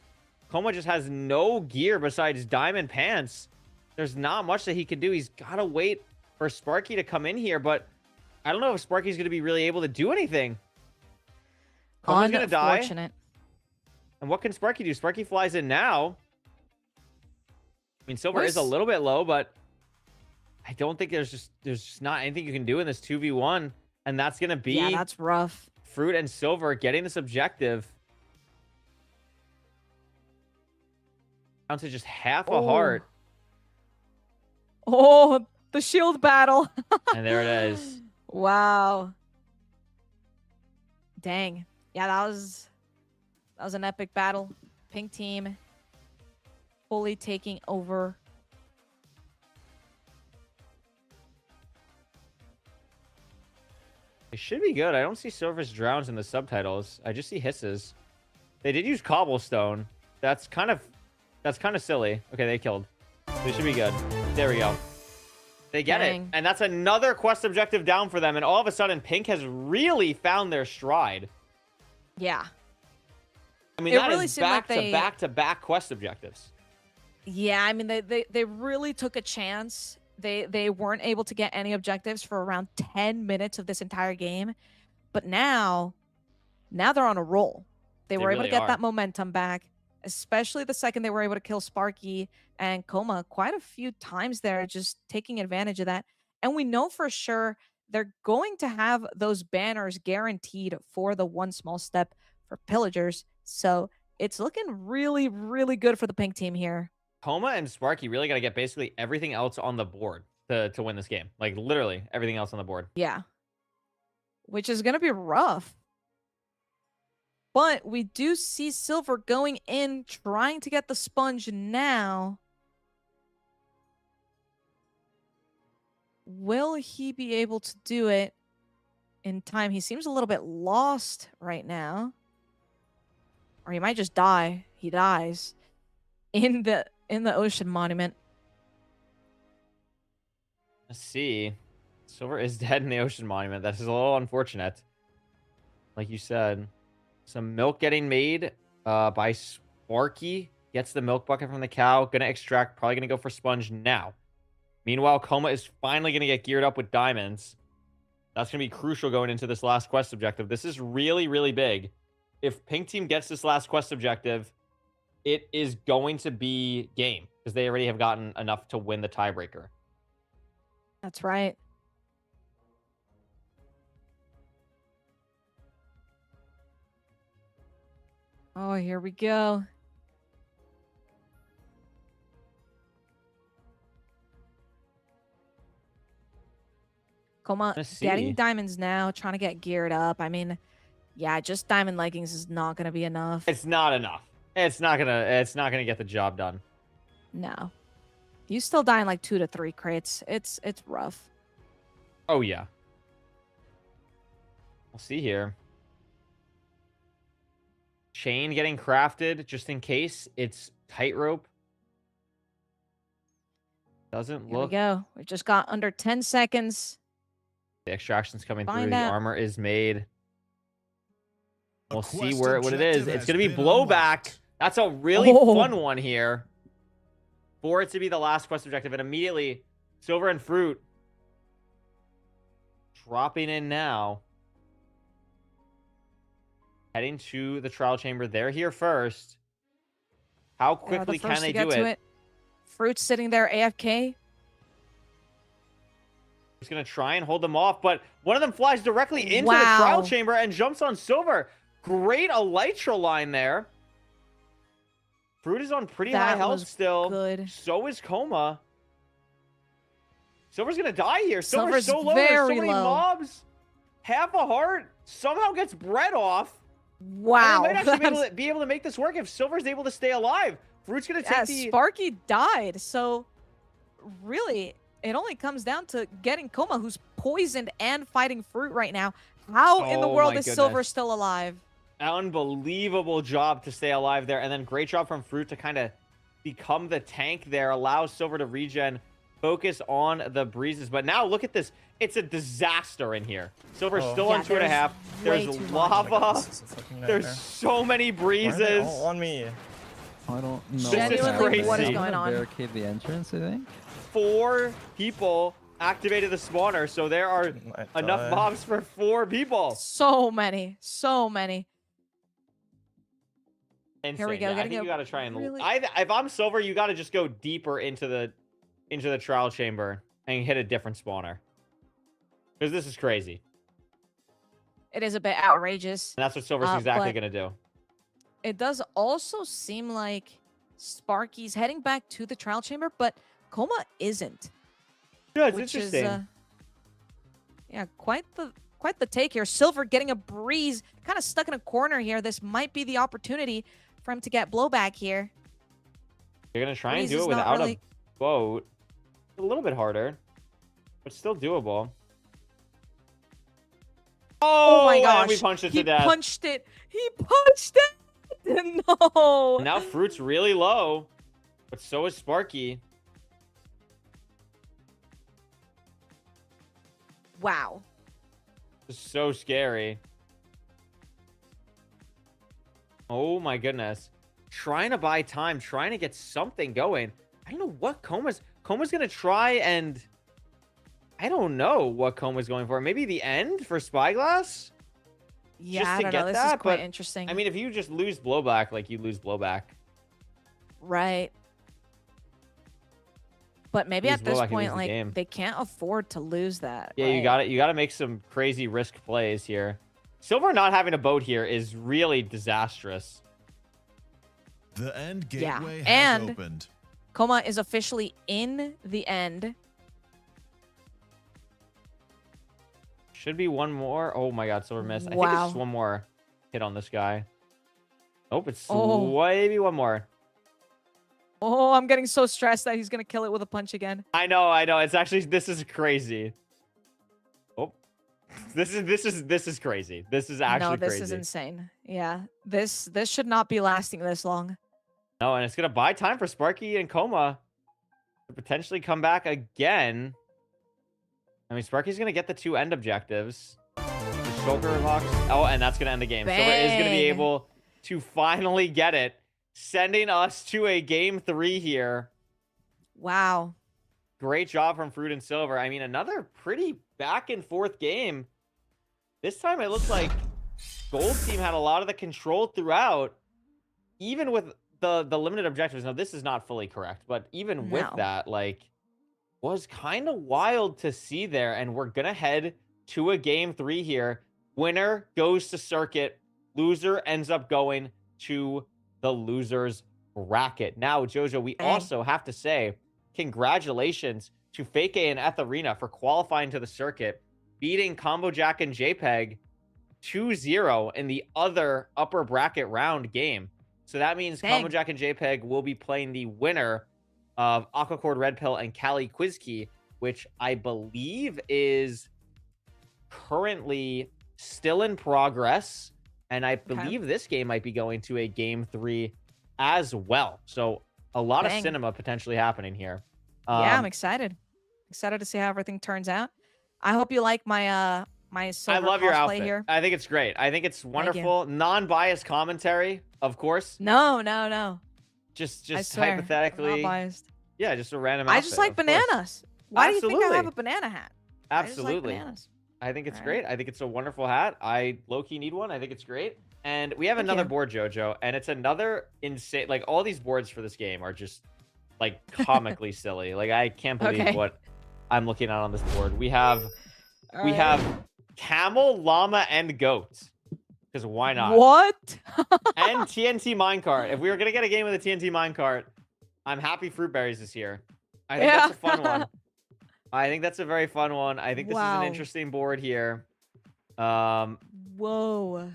Coma just has no gear besides diamond pants. There's not much that he can do. He's got to wait for Sparky to come in here, but I don't know if Sparky's going to be really able to do anything. Coma's going to die. And what can Sparky do? Sparky flies in now. I mean, Silver is a little bit low, but I don't think there's just not anything you can do in this 2v1. And that's going to be... Yeah, that's rough. Fruit and Silver getting this objective. Down to just half a heart. Oh, the shield battle. And there it is. Wow. Dang. Yeah, that was an epic battle. Pink team fully taking over. It should be good. I don't see Silver's drowns in the subtitles. I just see hisses. They did use cobblestone. That's kind of silly. Okay, they killed. They should be good. There we go. They get it. And that's another quest objective down for them. And all of a sudden, Pink has really found their stride. Yeah. I mean, that is back-to-back quest objectives. Yeah, I mean, they really took a chance. They weren't able to get any objectives for around 10 minutes of this entire game. But now they're on a roll. They were able to really get are. that momentum back, especially the second they were able to kill Sparky and Coma quite a few times there, just taking advantage of that. And we know for sure they're going to have those banners guaranteed for the one small step for pillagers. So it's looking really, really good for the pink team here. Coma and Sparky really got to get basically everything else on the board to win this game. Like literally everything else on the board. Yeah. Which is going to be rough. But we do see Silver going in, trying to get the sponge now. Will he be able to do it in time? He seems a little bit lost right now. Or he might just die. He dies in the ocean monument. Let's see. Silver is dead in the ocean monument. That is a little unfortunate. Like you said. Some milk getting made by Sparky. Gets the milk bucket from the cow. Gonna extract. Probably gonna go for sponge now. Meanwhile, Coma is finally gonna get geared up with diamonds. That's gonna be crucial going into this last quest objective. This is really, really big. If pink team gets this last quest objective, it is going to be game. Because they already have gotten enough to win the tiebreaker. That's right. Oh, here we go. Coma getting diamonds now, trying to get geared up. I mean, yeah, just diamond leggings is not going to be enough. It's not enough. It's not gonna get the job done. No. You still die in like 2 to 3 crates. It's rough. Oh yeah. We'll see here. Chain getting crafted just in case. It's tightrope. Doesn't Here look. we go. We just got under 10 seconds. The extraction's coming through. Find The out. armor is made. We'll see quest what it is. objective It's has gonna be been blowback. unlocked. That's a really Oh. fun one here. For it to be the last quest objective, and immediately Silver and Fruit dropping in now. Heading to the trial chamber. They're here first. How They are the quickly can first they to get do to it? Fruit's sitting there AFK. He's going to try and hold them off, but one of them flies directly into the Wow. trial chamber and jumps on Silver. Great elytra line there. Fruit is on pretty high That health was still. good. So is Coma. Silver's going to die here. Silver's Silver's so low. There's so very many low. mobs. Half a heart. Somehow gets bread off. Wow. And they might actually that's- be able to make this work if Silver's able to stay alive. Fruit's going to take Yeah, the... Sparky died. So really, it only comes down to getting Coma, who's poisoned and fighting Fruit right now. How in the Oh world my is Silver goodness. still alive? Unbelievable job to stay alive there. And then great job from Fruit to kind of become the tank there. Allows Silver to regen, focus on the breezes. But now look at this. It's a disaster in here. Silver's still Yeah, on 2.5. there's There's way too lava. Oh this is a fucking There's nightmare. so many Why are they breezes. all on me. I don't know. This is Genuinely, what is crazy. going on? Barricade the entrance, I think. 4 people activated the spawner. So there are Might enough die. mobs for 4 people. So many. So many. Insane. Here we go, Yeah, I getting think a you got to try and. really- If I'm Silver, you got to just go deeper into the trial chamber and hit a different spawner. Because this is crazy. It is a bit outrageous. And that's what Silver's Uh, exactly but- going to do. It does also seem like Sparky's heading back to the trial chamber, but Coma isn't. Yeah, it's which interesting. is yeah, quite the take here. Silver getting a breeze, kind of stuck in a corner here. This might be the opportunity for him to get blowback here. You're going to try and Breeze do is it not without really- a boat. A little bit harder, but still doable. Oh my and gosh. we punched it he to death. punched it. He punched it. No. Now Fruit's really low, but so is Sparky. Wow. This is so scary. Oh my goodness. Trying to buy time, trying to get something going. I don't know what Coma's gonna try, and I don't know what Coma's going for. Maybe the end for Spyglass? Yeah, just I to don't get know. This that. is quite But interesting. I mean, if you just lose blowback, like you lose blowback. Right. But maybe Lose at this blowback, you lose point, the like game. they can't afford to lose that. Yeah, right? you got to make some crazy risk plays here. Silver not having a boat here is really disastrous. The end Yeah, gateway has and opened. Coma is officially in the end. Should be one more. Oh my god, Silver missed. I think it's Wow. just one more hit on this guy. Nope, it's Oh. maybe one more. Oh, I'm getting so stressed that he's gonna kill it with a punch again. I know. It's actually, this is crazy. Oh, this is crazy. This is actually No, this crazy. is insane. Yeah, this should not be lasting this long. No, and it's gonna buy time for Sparky and Coma to potentially come back again. I mean, Sparky's gonna get the 2 end objectives. The Shulker locks. Oh, and that's gonna end the game. Silver is gonna be Bang. able to finally get it, sending us to a game 3 here. Wow. Great job from Fruit and Silver. I mean, another pretty back and forth game. This time it looked like Gold Team had a lot of the control throughout, even with the limited objectives. Now, this is not fully correct, but even with No. that, like, was kind of wild to see there. And we're going to head to a game 3 here. Winner goes to circuit. Loser ends up going to the loser's bracket. Now, Jojo, we Dang. also have to say congratulations to Fake A and Etharina for qualifying to the circuit, beating Combo Jack and JPEG 2-0 in the other upper bracket round game. So that means Dang. Combo Jack and JPEG will be playing the winner of Aquacord Red Pill and Cali Quizkey, which I believe is currently still in progress. And I believe this game might be going to a game 3 as well. So a lot Dang. of cinema potentially happening here. Yeah, I'm excited. Excited to see how everything turns out. I hope you like my my I silver love your cosplay outfit. here. I think it's great. I think it's wonderful. Non-biased commentary, of course. No. Just I swear, I'm hypothetically. not biased. Yeah, just a random I outfit, just like of course. bananas. Why do you think I have Absolutely. a banana hat? I just like Absolutely. bananas. I think it's All great. I think it's a wonderful hat. I low-key need one. I think it's great. And we have Thank another you. board, Jojo, and it's another insane. Like, all these boards for this game are just like comically silly. Like, I can't believe Okay. what I'm looking at on this board. We have All we right. have camel, llama, and goat. Because why not? What? And TNT minecart. If we were gonna get a game with a TNT minecart, I'm happy Fruitberries is here. I think that's a fun one. I think that's a very fun one. I think this is Wow. an interesting board here. Whoa.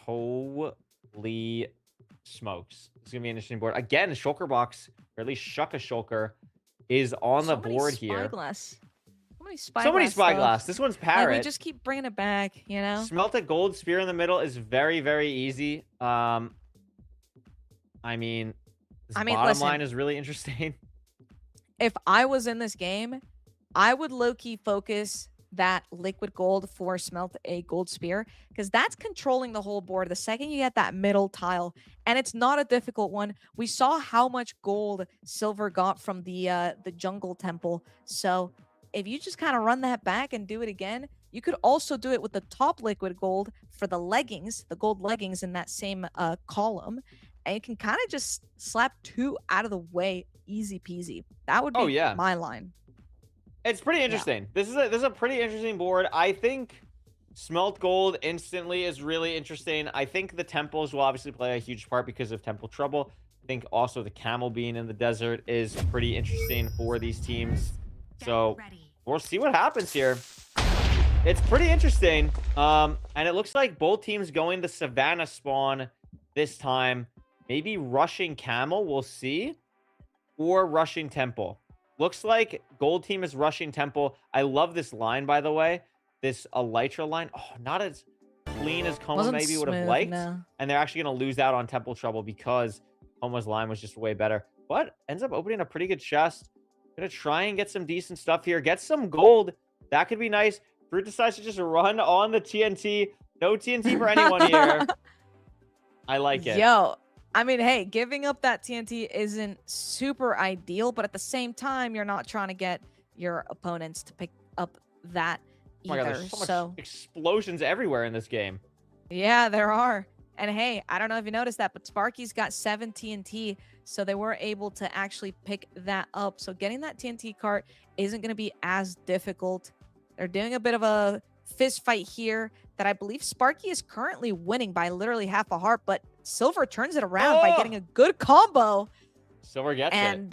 Holy smokes. It's gonna be an interesting board. Again, Shulker box, or at least Shucka Shulker, is on the board here. Spyglass. So many spyglass. So many stuff. spyglass. This one's Like, parrot. we just keep bringing it back, you know? Smelt a gold spear in the middle is very, very easy. I mean, this bottom listen. line is really interesting. If I was in this game, I would low-key focus that liquid gold for smelt a gold spear, because that's controlling the whole board the second you get that middle tile, and it's not a difficult one. We saw how much gold Silver got from the jungle temple, so if you just kind of run that back and do it again, you could also do it with the top liquid gold for the leggings, the gold leggings in that same column, and you can kind of just slap 2 out of the way, easy peasy. That would be Oh, yeah. my line. It's pretty interesting. This is a pretty interesting board. I think Smelt Gold instantly is really interesting. I think the temples will obviously play a huge part because of Temple Trouble. I think also the camel being in the desert is pretty interesting for these teams. So we'll see what happens here. It's pretty interesting. And it looks like both teams going to Savannah spawn this time. Maybe rushing camel, we'll see. Or rushing temple. Looks like gold team is rushing temple. I love this line, by the way. This Elytra line. Oh, not as clean as Coma Wasn't maybe would have smooth, liked. no. And they're actually going to lose out on temple trouble because Coma's line was just way better. But ends up opening a pretty good chest. Gonna try and get some decent stuff here. Get some gold. That could be nice. Fruit decides to just run on the TNT. No TNT for anyone here. I like it. Yo, I mean, hey, giving up that TNT isn't super ideal, but at the same time, you're not trying to get your opponents to pick up that Oh my god, either. there's so much So explosions everywhere in this game. yeah, there are. And hey, I don't know if you noticed that, but Sparky's got 7 TNT, so they were able to actually pick that up. So getting that TNT cart isn't going to be as difficult. They're doing a bit of a fist fight here that I believe Sparky is currently winning by literally half a heart, but Silver turns it around by getting a good combo Silver gets it. and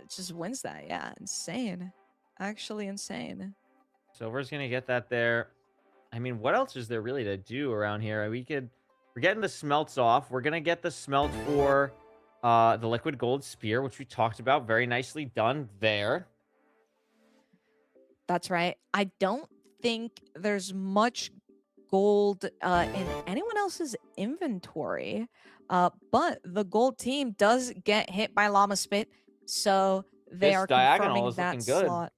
just wins that. Yeah, insane. Actually insane. Silver's gonna get that there. I mean, what else is there really to do around here? We're getting the smelts off. We're gonna get the smelt for the liquid gold spear, which we talked about. Very nicely done there. That's right. I don't think there's much gold in anyone else's inventory, but the gold team does get hit by Llama Spit, so they This are diagonal confirming is that looking good. slot.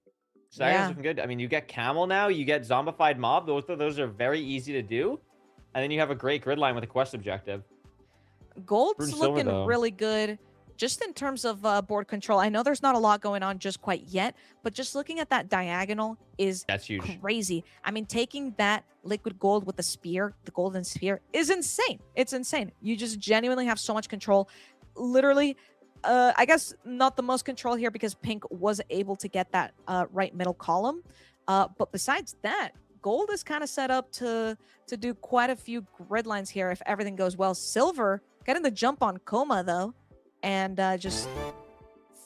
Diagonal's Yeah. looking good. I mean, you get Camel now. You get Zombified Mob. Those are very easy to do. And then you have a great grid line with a quest objective. Gold's Fruit and Silver, looking though. really good just in terms of board control. I know there's not a lot going on just quite yet, but just looking at that diagonal is That's huge. crazy. I mean, taking that liquid gold with the spear, the golden spear, is insane. It's insane. You just genuinely have so much control. Literally, I guess not the most control here because Pink was able to get that right middle column. But besides that, Gold is kind of set up to do quite a few grid lines here if everything goes well. Silver getting the jump on Coma though, and just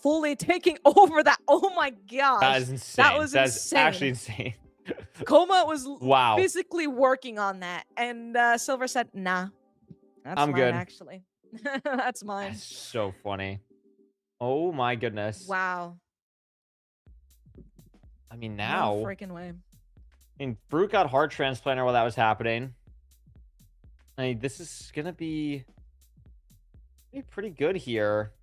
fully taking over that. Oh my gosh, That is insane. That was That's insane. actually insane. Coma was Wow. physically working on that, and Silver said, "Nah, that's I'm mine, good. actually. That's mine." That's so funny. Oh my goodness. Wow. I mean, No now. freaking way. I mean, Fruit got heart transplanter while that was happening. I mean, this is gonna be pretty good here.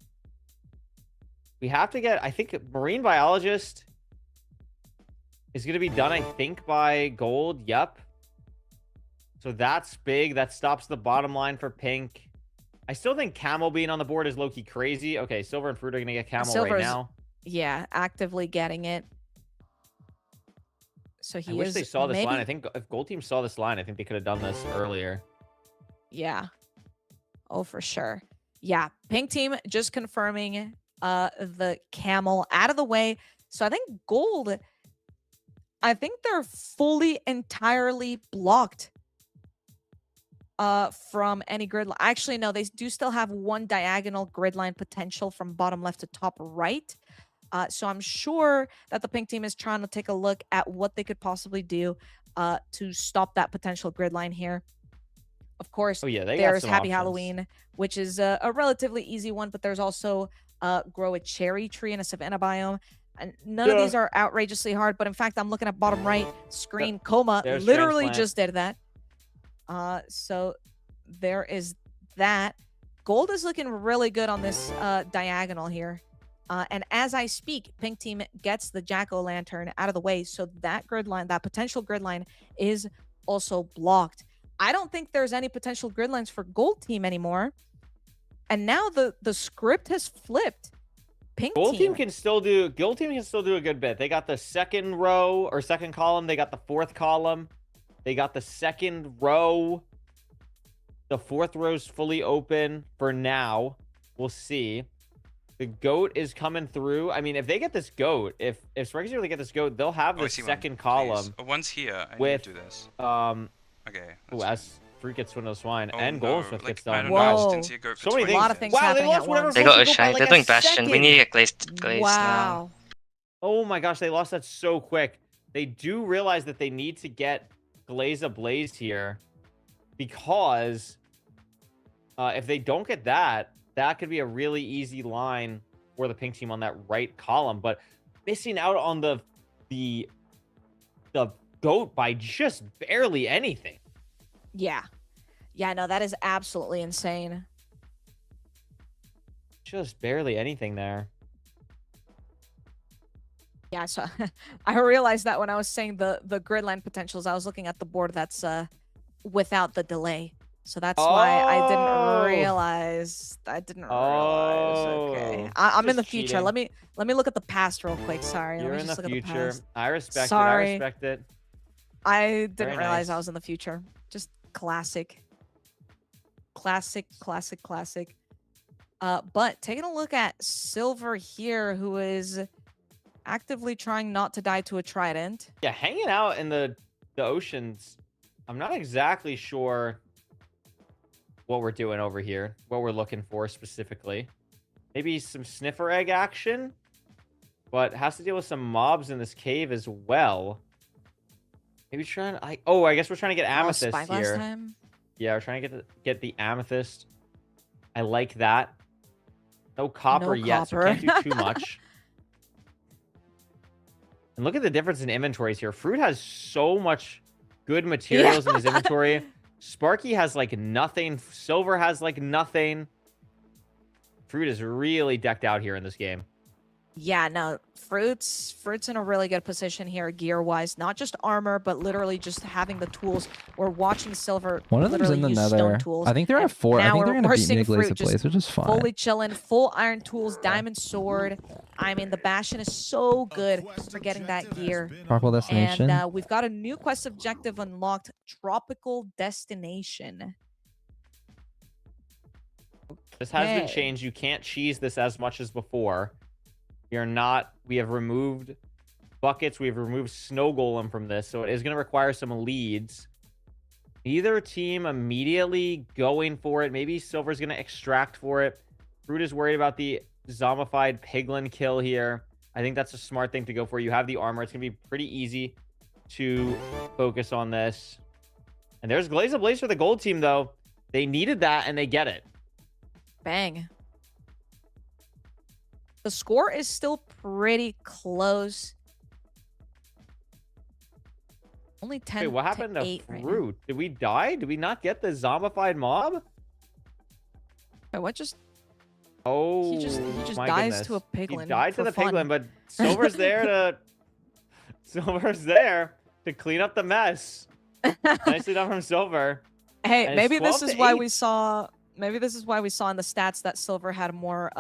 We have to get, I think, Marine Biologist is gonna be done, I think, by Gold. Yep. So that's big. That stops the bottom line for Pink. I still think Camel being on the board is low-key crazy. Okay, Silver and Fruit are gonna get Camel right Silver's, now. yeah, actively getting it. So he I wish is they saw this maybe, line. I think if Gold Team saw this line, I think they could have done this earlier. yeah. Oh, for sure. Yeah, Pink team just confirming the Camel out of the way. So I think Gold, I think they're fully entirely blocked from any grid line. Actually, no, they do still have one diagonal grid line potential from bottom left to top right. So I'm sure that the Pink team is trying to take a look at what they could possibly do to stop that potential grid line here. Of course, Oh yeah, they got there's some Happy options. Halloween, which is a relatively easy one, but there's also Grow a Cherry Tree in a Savanna biome. And none of these are outrageously hard, but in fact, I'm looking at bottom right screen. Coma There's literally Transplant. just did that. So there is that. Gold is looking really good on this diagonal here. And as I speak, Pink team gets the Jack-o'-lantern out of the way. So that grid line, that potential grid line is also blocked. I don't think there's any potential grid lines for Gold team anymore. And now the script has flipped. Pink Gold team team can still do a good bit. They got the second row or second column. They got the fourth column. They got the second row. The fourth row's fully open for now. We'll see. The goat is coming through. I mean, if they get this goat, if Sparky's really get this goat, they'll have Oh, I the see one, second please. column Oh, one's here. I with need to do this. Okay. That's As Fruit gets Swindle Swine Oh, and no, Goldsmith like, gets I done. don't know, I just Whoa. didn't see a goat for So many 20 things. A lot of things Wow, they happening lost at whatever once. They got a goat by shine. like They're a doing Bastion. We second. need to get glazed now. Wow. Oh my gosh, they lost that so quick. They do realize that they need to get Glaze Ablaze here because if they don't get that, that could be a really easy line for the Pink team on that right column. But missing out on the goat by just barely anything. Yeah. Yeah, no, that is absolutely insane. Just barely anything there. Yeah, so I realized that when I was saying the grid line potentials, I was looking at the board that's without the delay. So that's why I didn't realize. Okay, I'm in the just future. cheating. Let me look at the past real quick. Sorry, You're let me in just the look at the future. past. I respect it. I Sorry. respect it. I didn't Very realize I nice. was in the future. Just classic. Classic, classic, classic. But taking a look at Silver here, who is actively trying not to die to a trident. Yeah, hanging out in the oceans. I'm not exactly sure what we're doing over here, what we're looking for specifically. Maybe some sniffer egg action, but has to deal with some mobs in this cave as well. Maybe trying. I guess we're trying to get amethyst Spyglass here. time? Yeah, we're trying to get the amethyst. I like that. No copper yet, so can't do too much. And look at the difference in inventories here. Fruit has so much good materials in his inventory. Sparky has like nothing. Silver has like nothing. Fruit is really decked out here in this game. Yeah, no, Fruit's in a really good position here gear-wise. Not just armor, but literally just having the tools. We're watching Silver One of them's literally in the use nether. stone tools. I think there are and 4. I now think they're we're- gonna we're beat seeing Miglace Fruit a place, just which is fine. fully chilling, full iron tools, diamond sword. I mean, the Bastion is so good for getting that gear. Tropical destination. And we've got a new quest objective unlocked, Tropical Destination. This has been Okay. changed. You can't cheese this as much as before. We have removed buckets. We have removed snow golem from this. So it is going to require some leads. Neither team immediately going for it. Maybe Silver's going to extract for it. Fruit is worried about the zombified piglin kill here. I think that's a smart thing to go for. You have the armor. It's going to be pretty easy to focus on this. And there's Glaze of Blaze for the gold team, though. They needed that, and they get it. Bang. The score is still pretty close. Only 10 Wait, what happened to 8 right now. Fruit? Did we die? Did we not get the zombified mob? Wait, what just... Oh, He just my dies goodness. to a piglin He died to for the fun. piglin, but Silver's there to... Silver's there to clean up the mess. Nicely done from Silver. Hey, And it's maybe this 12 is to why 8. we saw... Maybe this is why we saw in the stats that Silver had more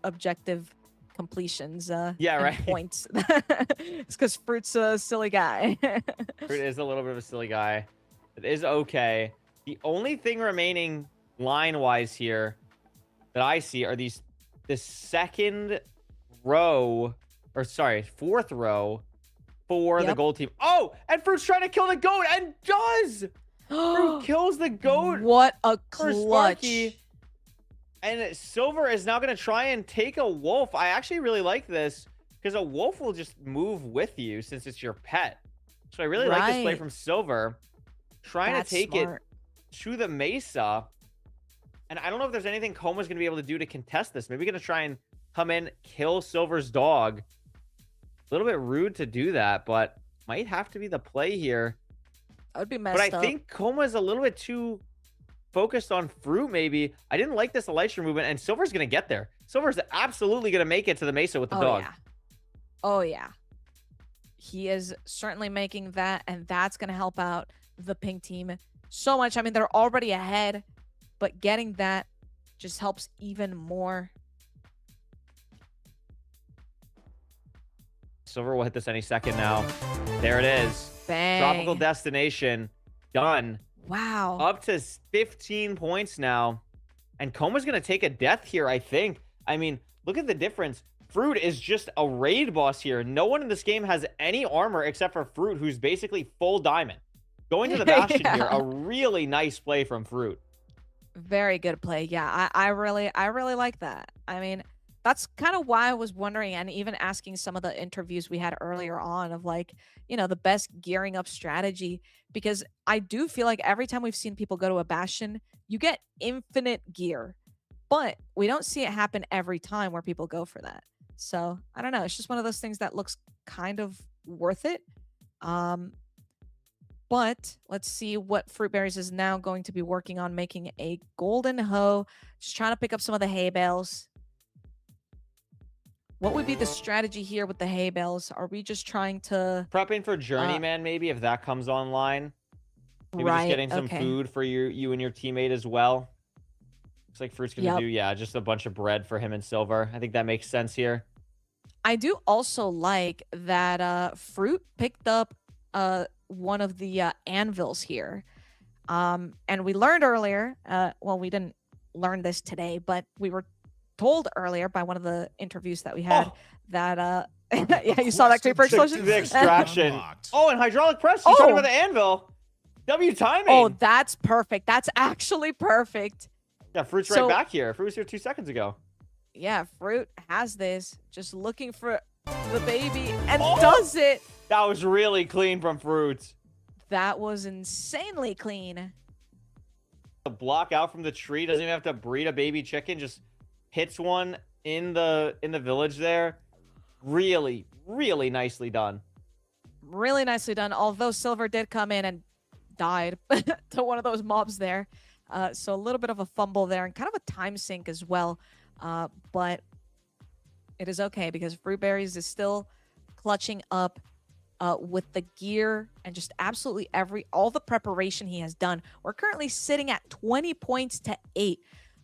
objective completions Yeah, and right. points. It's because Fruit's a silly guy. Fruit is a little bit of a silly guy. It is okay. The only thing remaining line-wise here that I see are the second row, or sorry, 4th row for the Yep. gold team. Oh, and Fruit's trying to kill the goat and does! Fruit kills the goat. What a for clutch. Sparky. And Silver is now going to try and take a wolf. I actually really like this because a wolf will just move with you since it's your pet. So I really like this play Right. from Silver. Trying That's to take smart. it to the Mesa. And I don't know if there's anything Koma's going to be able to do to contest this. Maybe going to try and come in, kill Silver's dog. A little bit rude to do that, but might have to be the play here. That would be messed But I up. think Koma's a little bit too focused on Fruit, maybe. I didn't like this Elytra movement, and Silver's going to get there. Silver's absolutely going to make it to the Mesa with the dog. Yeah. Oh, yeah. He is certainly making that, and that's going to help out the pink team so much. I mean, they're already ahead, but getting that just helps even more. Silver will hit this any second now. There it is. Bang. Tropical Destination. Done. Wow. Up to 15 points now. And Koma's going to take a death here, I think. I mean, look at the difference. Fruit is just a raid boss here. No one in this game has any armor except for Fruit, who's basically full diamond. Going to the Bastion here, a really nice play from Fruit. Very good play. Yeah, I really like that. I mean, that's kind of why I was wondering, and even asking some of the interviews we had earlier on of like, you know, the best gearing up strategy, because I do feel like every time we've seen people go to a Bastion, you get infinite gear, but we don't see it happen every time where people go for that. So I don't know. It's just one of those things that looks kind of worth it. But let's see what Fruitberries is now going to be working on, making a golden hoe. Just trying to pick up some of the hay bales. What would be the strategy here with the hay bales? Are we just trying to... Prepping for Journeyman, maybe, if that comes online. Maybe Right, just getting some okay. food for you and your teammate as well. Looks like Fruit's going to Yep. do, yeah, just a bunch of bread for him and Silver. I think that makes sense here. I do also like that Fruit picked up one of the anvils here. And we learned earlier, well, we didn't learn this today, but we were told earlier by one of the interviews that we had that yeah, you saw that creeper explosion? The extraction. Oh, and hydraulic press. He's talking about the anvil. W timing. Oh, that's perfect. That's actually perfect. Yeah, Fruit's right back here. Fruit was here 2 seconds ago. Yeah, Fruit has this. Just looking for the baby and does it. That was really clean from Fruit. That was insanely clean. The block out from the tree, doesn't even have to breed a baby chicken, just hits one in the village there. Really, really nicely done. Really nicely done. Although Silver did come in and died to one of those mobs there. So a little bit of a fumble there and kind of a time sink as well. But it is okay because Fruitberries is still clutching up with the gear and just absolutely all the preparation he has done. We're currently sitting at 20 points to 8,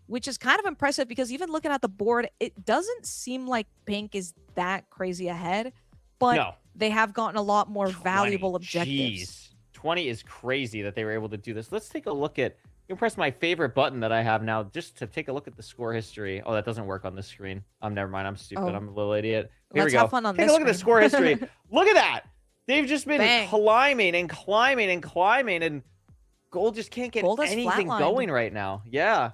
which is kind of impressive because even looking at the board, it doesn't seem like Pink is that crazy ahead, but they have gotten a lot more valuable objectives. Jeez. 20 is crazy that they were able to do this. Let's take a look at, you can press my favorite button that I have now just to take a look at the score history. Oh, that doesn't work on this screen. Never mind. I'm stupid. I'm a little idiot. Here we go. Have fun on take this a look at the score history. Look at that. They've just been climbing and climbing and climbing, and Gold just can't get anything going right now. Yeah.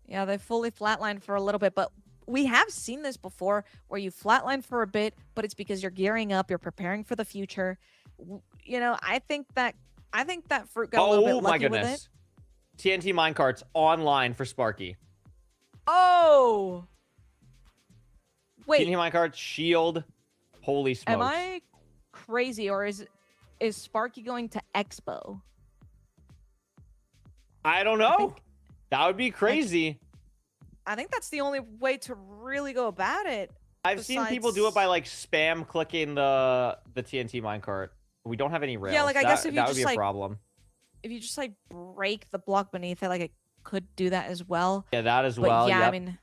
Yeah, they fully flatlined for a little bit, but we have seen this before where you flatline for a bit, but it's because you're gearing up, you're preparing for the future. You know, I think that Fruit got a little bit lucky with it. TNT minecarts online for Sparky. Oh. Wait. TNT minecart shield. Holy smokes. Am I crazy, or is Sparky going to Expo? I don't know. That would be crazy. I think that's the only way to really go about it. I've seen people do it by like spam clicking the TNT minecart. We don't have any rails. Yeah, like I guess if you that just would be a like problem. If you just like break the block beneath it, like it could do that as well. Yeah, that as but well. Yeah, yep. I mean,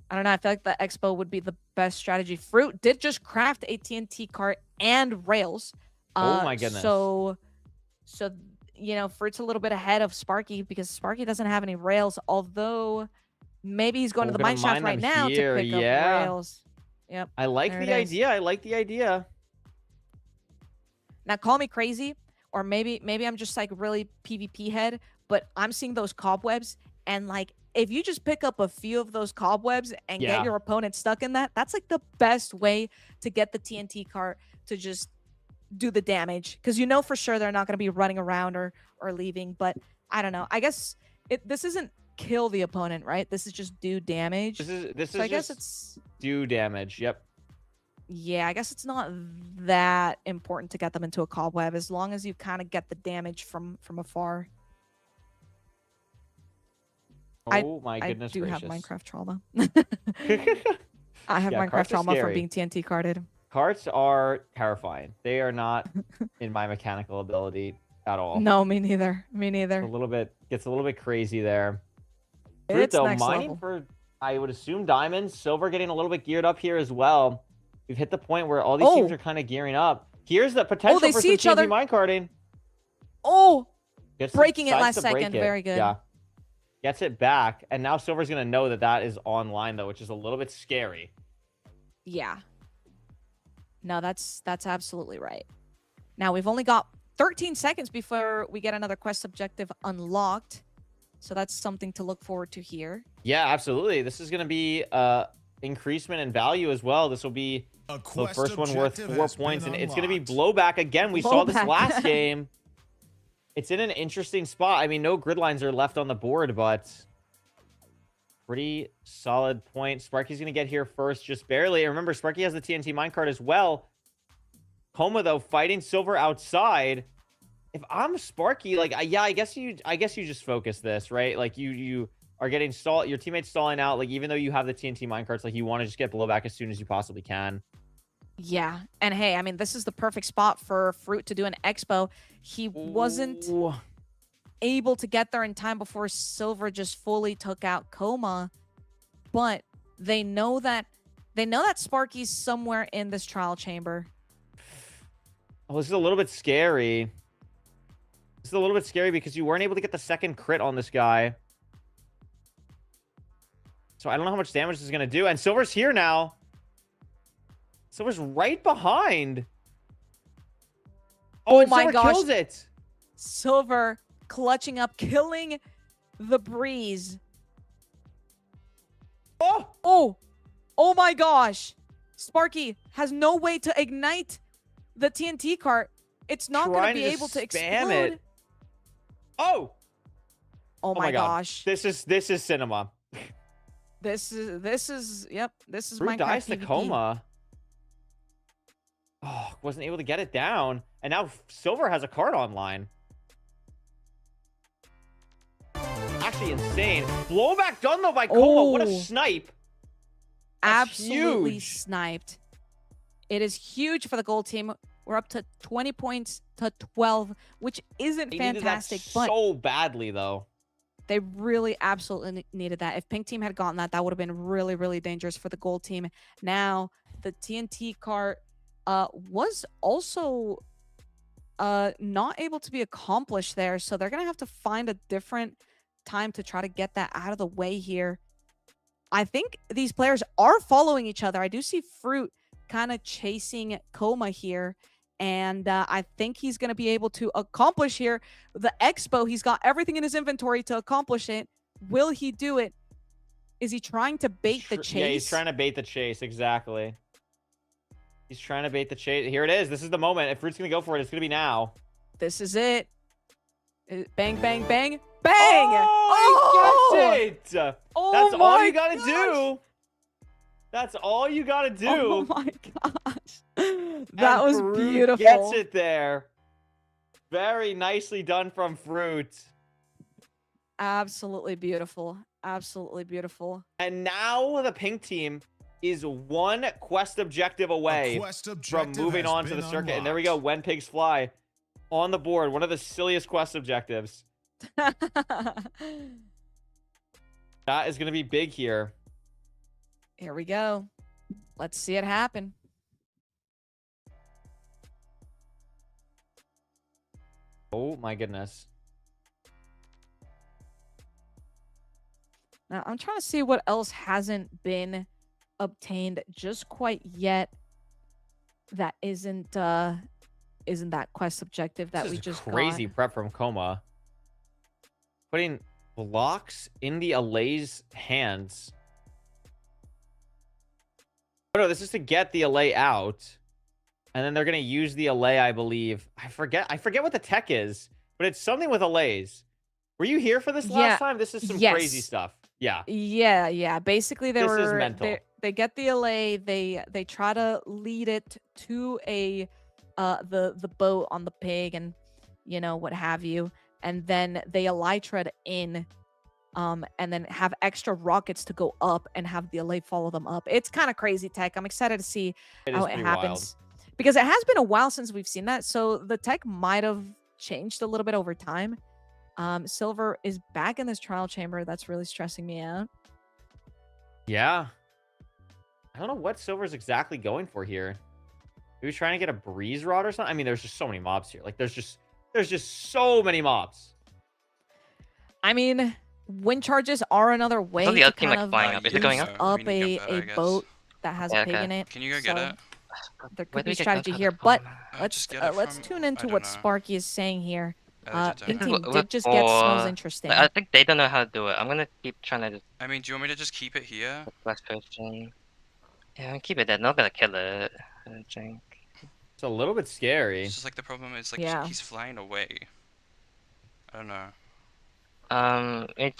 I don't know. I feel like the Expo would be the best strategy. Fruit did just craft a TNT cart and rails. Oh my goodness. So you know, Fruit's a little bit ahead of Sparky because Sparky doesn't have any rails. Although maybe he's going to the mine shaft right now to pick up rails. Yep. I like the idea. I like the idea. Now call me crazy, or maybe I'm just like really PvP head, but I'm seeing those cobwebs, and like if you just pick up a few of those cobwebs and get your opponent stuck in that, that's like the best way to get the TNT cart to just do the damage, because you know for sure they're not going to be running around or leaving. But I don't know. I guess this isn't kill the opponent, right? This is just do damage. This is I guess just it's do damage. Yep. Yeah, I guess it's not that important to get them into a cobweb as long as you kind of get the damage from afar. Oh my goodness I do gracious. have Minecraft trauma. I have Minecraft carts are trauma from scary. being TNT carded. Carts are terrifying. They are not in my mechanical ability at all. No, me neither. Me neither. Gets a little bit crazy there. Fruit, It's though, next mining level. for, I would assume, diamonds. Silver getting a little bit geared up here as well. We've hit the point where all these teams are kind of gearing up. Here's the potential they for see some each other. TNT minecarting. Oh, Gets breaking it decides last to break second. it. Very good. Yeah. Gets it back. And now Silver's going to know that that is online, though, which is a little bit scary. Yeah. No, that's absolutely right. Now we've only got 13 seconds before we get another quest objective unlocked. So that's something to look forward to here. Yeah, absolutely. This is going to be increasement in value as well. This will be the first one worth 4 points, and it's going to be blowback again. We saw this last game. It's in an interesting spot. I mean, no grid lines are left on the board, but pretty solid point. Sparky's going to get here first, just barely. And remember, Sparky has the TNT minecart as well. Coma, though, fighting Silver outside. If I'm Sparky, like, yeah, I guess you just focus this, right? Like, you are getting stalled, your teammate's stalling out. Like, even though you have the TNT minecarts, like, you want to just get blowback as soon as you possibly can. Yeah. And hey, I mean, this is the perfect spot for Fruit to do an expo. He wasn't able to get there in time before Silver just fully took out Coma, but they know that Sparky's somewhere in this trial chamber. Oh, this is a little bit scary. This is a little bit scary because you weren't able to get the second crit on this guy. So I don't know how much damage this is going to do. And Silver's here now. Silver's right behind. Oh and my Silver gosh. kills it. Silver clutching up, killing the breeze. Oh! Oh! Oh my gosh! Sparky has no way to ignite the TNT cart. It's not going to be able to spam explode. it. Oh! Oh my God. gosh. This is cinema. This is yep, this is Fruit Minecraft dies to PvP. coma. Oh, wasn't able to get it down. And now Silver has a card online. Actually insane. Blowback done though by Coma. What a Oh. snipe. That's Absolutely huge. sniped. It is huge for the gold team. We're up to 20 points to 12, which isn't They needed that fantastic, but so badly though. they really absolutely needed that. If Pink team had gotten that, that would have been really, really dangerous for the gold team. Now, the TNT cart was also not able to be accomplished there, so they're going to have to find a different time to try to get that out of the way here. I think these players are following each other. I do see Fruit kind of chasing Coma here. And I think he's going to be able to accomplish here the Expo. He's got everything in his inventory to accomplish it. Will he do it? Is he trying to bait the chase? Yeah, he's trying to bait the chase. Exactly. He's trying to bait the chase. Here it is. This is the moment. If Fruit's going to go for it, it's going to be now. This is it. Bang, bang, bang, bang! Oh, he gets it! Oh That's all my you got to gosh. do. That's all you got to do. Oh my gosh. That was Fruit beautiful. Gets it there. Very nicely done from Fruit. Absolutely beautiful. Absolutely beautiful. And now the pink team is one quest objective away from moving on to the circuit. And there we go. When pigs fly on the board. One of the silliest quest objectives. That is going to be big here. Here we go. Let's see it happen. Oh my goodness. Now, I'm trying to see what else hasn't been obtained just quite yet that isn't that quest objective that This we is just crazy got. prep from Coma. Putting blocks in the Alay's hands. Oh no, this is to get the Alay out. And then they're gonna use the Alay, I believe. I forget what the tech is, but it's something with Alays. Were you here for this last time? This is some crazy Yes. stuff. Yeah. Yeah. Basically, This is mental. they get the LA. They try to lead it to a the boat on the pig and what have you, and then they elytra in, and then have extra rockets to go up and have the LA follow them up. It's kind of crazy tech. I'm excited to see how it happens because it has been a while since we've seen that. So the tech might have changed a little bit over time. Silver is back in this trial chamber. That's really stressing me out. Yeah. I don't know what Silver's exactly going for here. He was trying to get a breeze rod or something. I mean, there's just so many mobs here. Like, there's just so many mobs. I mean, wind charges are another way the to other team, kind like, of flying up? Is it going boost up? up We need to get that, I a guess. boat that has Yeah, a pig okay. in it. Can you go get it? There Where could do be we get strategy that here, from? but Just get it let's from- tune into I don't what know. Sparky is saying here. Pink Did team you- did just get Smells Interesting. I think they don't know how to do it. I'm gonna keep trying to just I mean, do you want me to just keep it here? last person. Yeah, keep it there. Not gonna kill it. I think. It's a little bit scary. It's just like the problem is like Yeah. he's flying away. I don't know. It's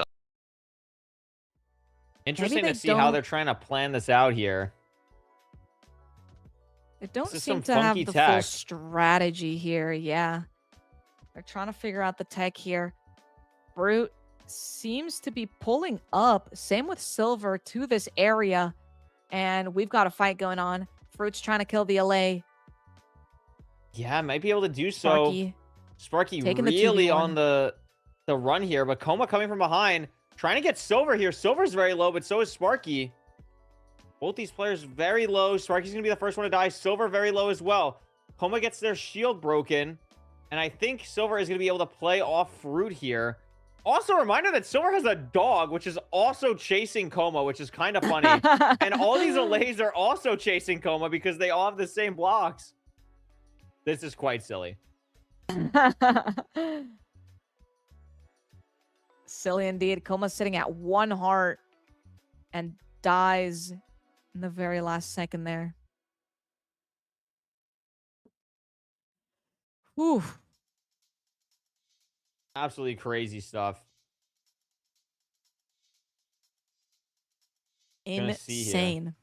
Interesting they to see how don't- they're trying to plan this out here. They don't This is seem some to have funky the full tech. strategy here. Yeah. They're trying to figure out the tech here. Brute seems to be pulling up, same with Silver, to this area. And we've got a fight going on. Fruit's trying to kill the LA. Yeah, might be able to do so. Sparky taking the really 2v1. on the run here, but Coma coming from behind, trying to get Silver here. Silver's very low, but so is Sparky. Both these players very low. Sparky's gonna be the first one to die. Silver very low as well. Coma gets their shield broken. And I think Silver is going to be able to play off Fruit here. Also, a reminder that Silver has a dog, which is also chasing Coma, which is kind of funny. And all these Allays are also chasing Coma because they all have the same blocks. This is quite silly. Silly indeed. Coma's sitting at 1 heart and dies in the very last second there. Whew. Absolutely crazy stuff. Gonna see here. Insane.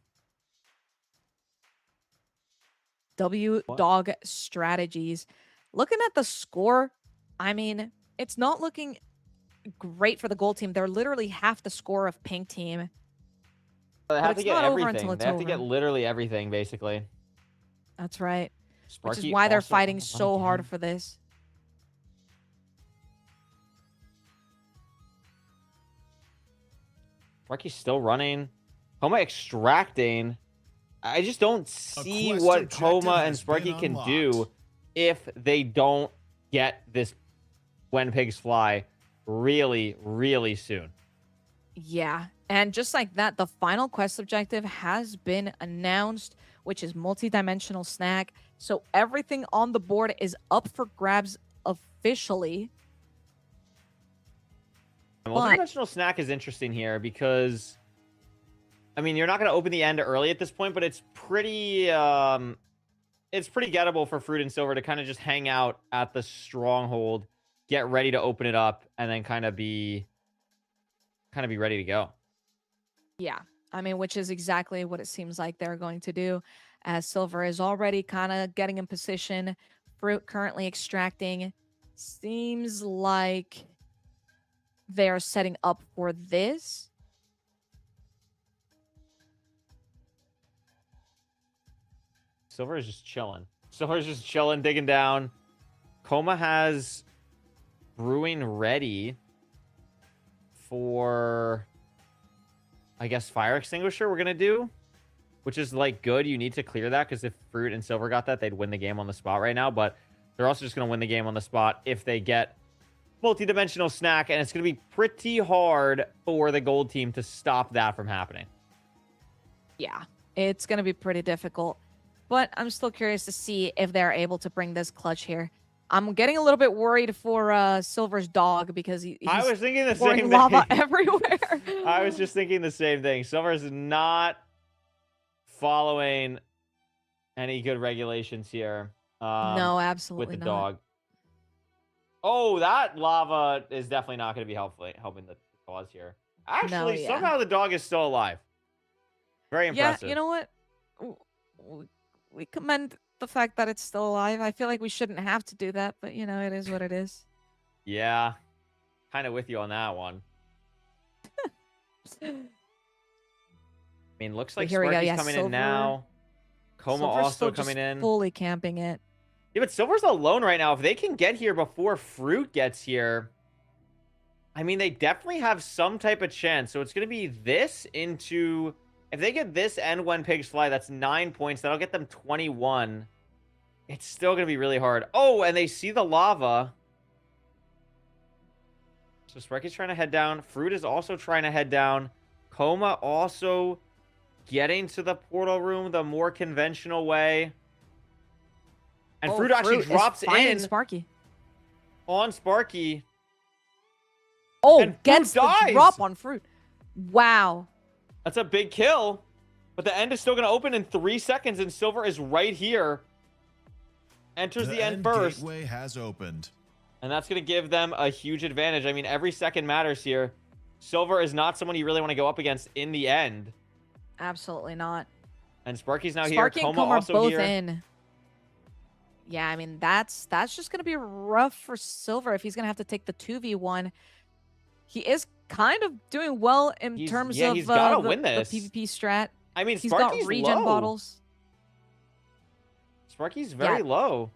W Dog Strategies. Looking at the score, I mean, it's not looking great for the gold team. They're literally half the score of pink team. They have to get everything. They have to over. get literally everything, basically. That's right. Which Sparky is why they're also fighting on so game. hard for this. Sparky's still running. Coma extracting. I just don't see quest what objective Coma and has Sparky been can do unlocked. if they don't get this When Pigs Fly really, really soon. Yeah. And just like that, the final quest objective has been announced, which is multi-dimensional snack. So everything on the board is up for grabs officially. Multi-dimensional snack is interesting here because, I mean, you're not going to open the end early at this point, but it's pretty gettable for Fruit and Silver to kind of just hang out at the stronghold, get ready to open it up, and then kind of be ready to go. Yeah. I mean, which is exactly what it seems like they're going to do, as Silver is already kind of getting in position. Fruit currently extracting. Seems like they're setting up for this. Silver is just chilling. Silver is just chilling, digging down. Coma has brewing ready for, I guess, fire extinguisher we're going to do, which is, like, good. You need to clear that because if Fruit and Silver got that, they'd win the game on the spot right now. But they're also just going to win the game on the spot if they get multi-dimensional snack, and it's going to be pretty hard for the gold team to stop that from happening. Yeah, it's going to be pretty difficult. But I'm still curious to see if they're able to bring this clutch here. I'm getting a little bit worried for Silver's dog because he's I was thinking the pouring same lava thing. everywhere. I was just thinking the same thing. Silver's not following any good regulations here. No, absolutely with the not. dog. Oh, that lava is definitely not going to be helping the cause here. Actually, yeah. somehow the dog is still alive. Very impressive. Yeah, you know what? We commend the fact that it's still alive. I feel like we shouldn't have to do that, but, you know, it is what it is. Yeah, kind of with you on that one. I mean, looks like Here we go. Sparky's Yeah, coming Silver. in now. Coma Silver's also still coming just in. fully camping it. Yeah, but Silver's alone right now. If they can get here before Fruit gets here, I mean, they definitely have some type of chance. So it's going to be this into... If they get this and When Pigs Fly, that's 9 points. That'll get them 21. It's still going to be really hard. Oh, and they see the lava. So Sparky's trying to head down. Fruit is also trying to head down. Coma also getting to the portal room the more conventional way. And Fruit actually is drops finding in Sparky. on Sparky. Oh, and Fruit gets the dies. drop on Fruit. Wow. That's a big kill. But the end is still going to open in 3 seconds, and Silver is right here. Enters the end first. Gateway has opened. And that's going to give them a huge advantage. I mean, every second matters here. Silver is not someone you really want to go up against in the end. Absolutely not. And Sparky's now Sparky here. and Coma Coma are also both here. in. Yeah, I mean, that's just going to be rough for Silver if he's going to have to take the 2v1. He is kind of doing well in terms of he's gotta the win this. PvP strat. I mean, He's Sparky's got regen low. bottles. Sparky's very low.